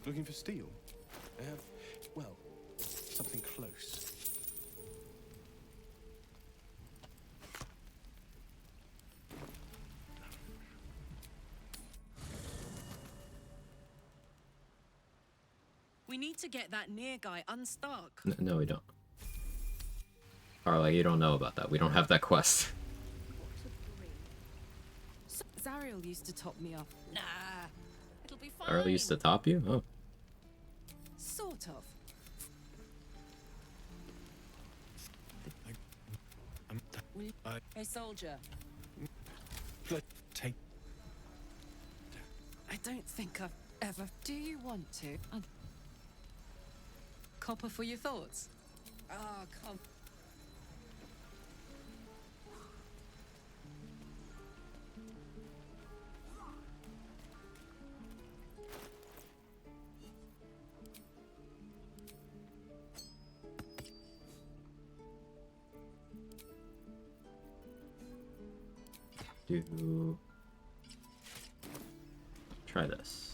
Looking for steel? I have, well, something close. We need to get that near guy unstuck. No, we don't. Carla, you don't know about that. We don't have that quest. Zariel used to top me up. Nah, it'll be fine. Carla used to top you? Oh. Sort of. Hey, soldier. Take. I don't think I've ever. Do you want to? Copper for your thoughts? Oh, come. Do try this.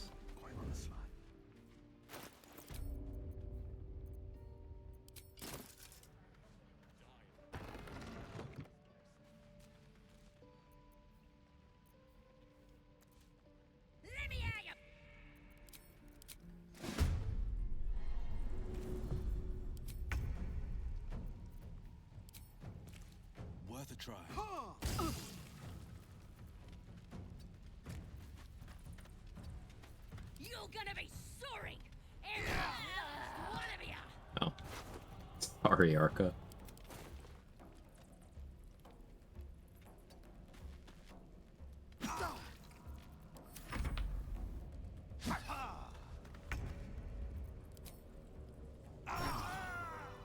Worth a try. You're gonna be sorry. Every last one of you. Oh, sorry, Arca.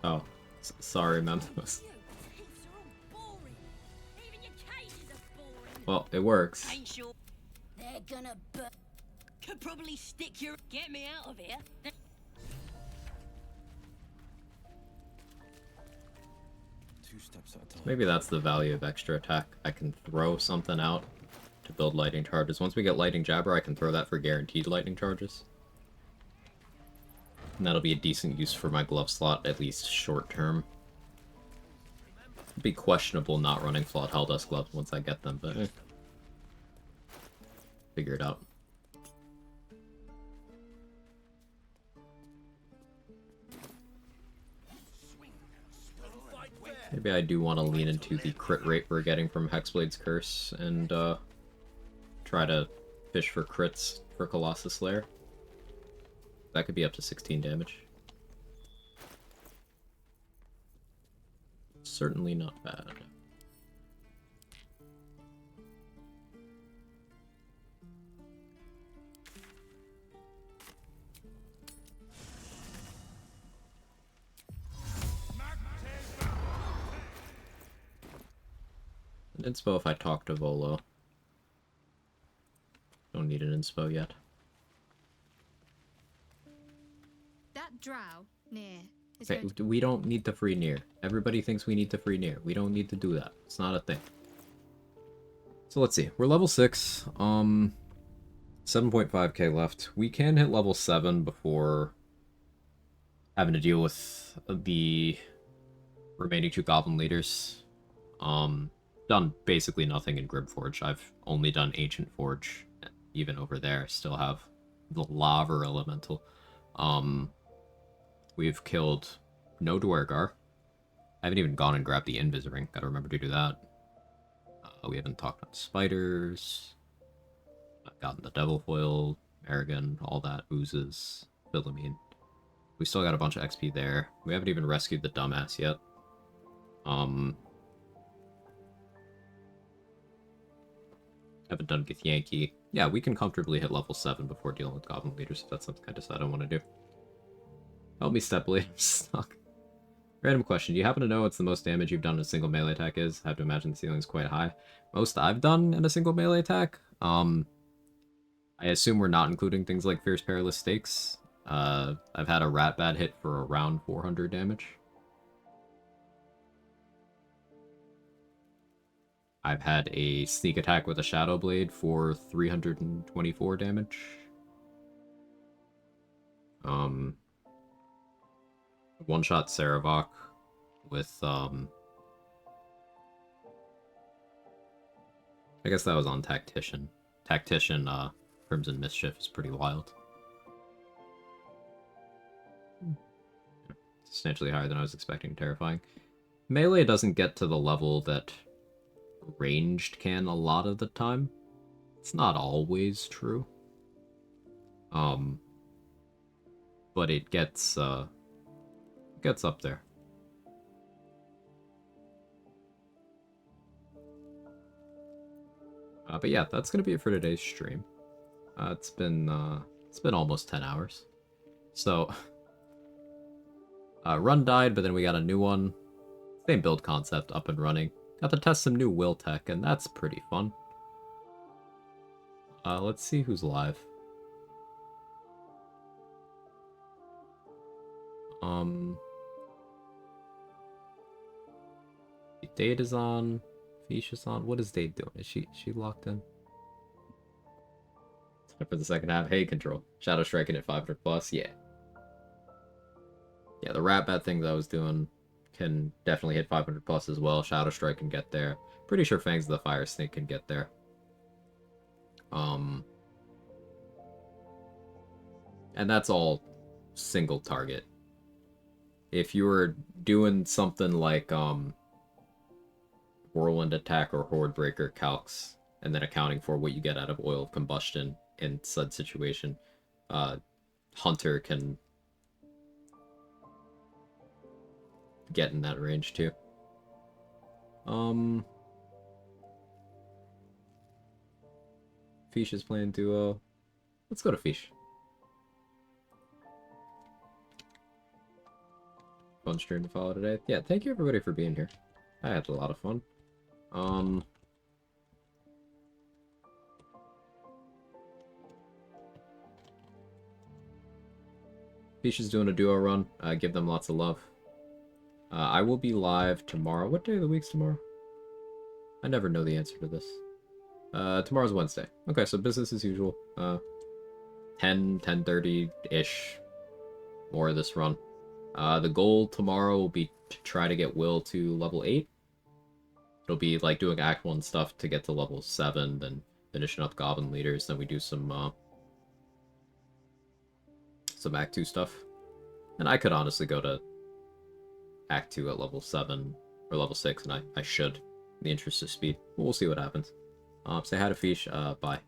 Oh, sorry, Memphis. Well, it works. Ain't sure. They're gonna could probably stick your. Get me out of here. Two steps at a time. Maybe that's the value of extra attack. I can throw something out to build lightning charges. Once we get lightning jabber, I can throw that for guaranteed lightning charges. And that'll be a decent use for my glove slot, at least short term. It'd be questionable not running flawed Helldust gloves once I get them, but figure it out. Maybe I do want to lean into the crit rate we're getting from Hexblade's Curse and try to fish for crits for Colossus Slayer. That could be up to 16 damage. Certainly not bad. An inspo if I talk to Volo. Don't need an inspo yet. That drow near. Okay, we don't need the free near. Everybody thinks we need the free near. We don't need to do that. It's not a thing. So let's see. We're level 6. 7.5k left. We can hit level 7 before having to deal with the remaining 2 goblin leaders. Done basically nothing in Grimforge. I've only done Ancient Forge. Even over there, still have the Lava Elemental. We've killed no Dwergar. I haven't even gone and grabbed the Invis Ring. Gotta remember to do that. We haven't talked on spiders. I've gotten the Devil Foil, Aragon, all that, oozes, Philomene. We still got a bunch of XP there. We haven't even rescued the dumbass yet. Haven't done Githyanki. Yeah, we can comfortably hit level 7 before dealing with Goblin Leaders if that's something I decide I want to do. Help me, Stepley. I'm stuck. Random question. Do you happen to know what's the most damage you've done in a single melee attack is? I have to imagine the ceiling is quite high. Most I've done in a single melee attack? I assume we're not including things like Fierce Perilous Stakes. I've had a Rat Bat hit for around 400 damage. I've had a Sneak Attack with a Shadow Blade for 324 damage. One-shot Saravok with, I guess that was on Tactician. Tactician, Crimson Mischief is pretty wild. Substantially higher than I was expecting, terrifying. Melee doesn't get to the level that ranged can a lot of the time. It's not always true. But it gets up there. But yeah, that's gonna be it for today's stream. It's been almost 10 hours. So Run died, but then we got a new one. Same build concept up and running. Got to test some new will tech, and that's pretty fun. Let's see who's live. Date is on. Fish is on. What is Date doing? Is she locked in? Time for the second half. Hey, control. Shadow striking at 500 plus. Yeah. Yeah, the rat bat thing that I was doing can definitely hit 500 plus as well. Shadow Strike can get there. Pretty sure Fangs of the Fire Snake can get there. And that's all single target. If you were doing something like Whirlwind Attack or Horde Breaker calcs, and then accounting for what you get out of Oil of Combustion in said situation, Hunter can get in that range too. Fish is playing duo. Let's go to Fish. Fun stream to follow today. Yeah, thank you everybody for being here. I had a lot of fun. Fish is doing a duo run. Give them lots of love. I will be live tomorrow. What day of the week's tomorrow? I never know the answer to this. Tomorrow's Wednesday. Okay, so business as usual. 10:30-ish. More of this run. The goal tomorrow will be to try to get Will to level 8. It'll be like doing Act 1 stuff to get to level 7, then finishing up Goblin Leaders, then we do some Act 2 stuff. And I could honestly go to Act 2 at level 7 or level 6, and I should, in the interest of speed. We'll see what happens. Say hi to Fish, bye.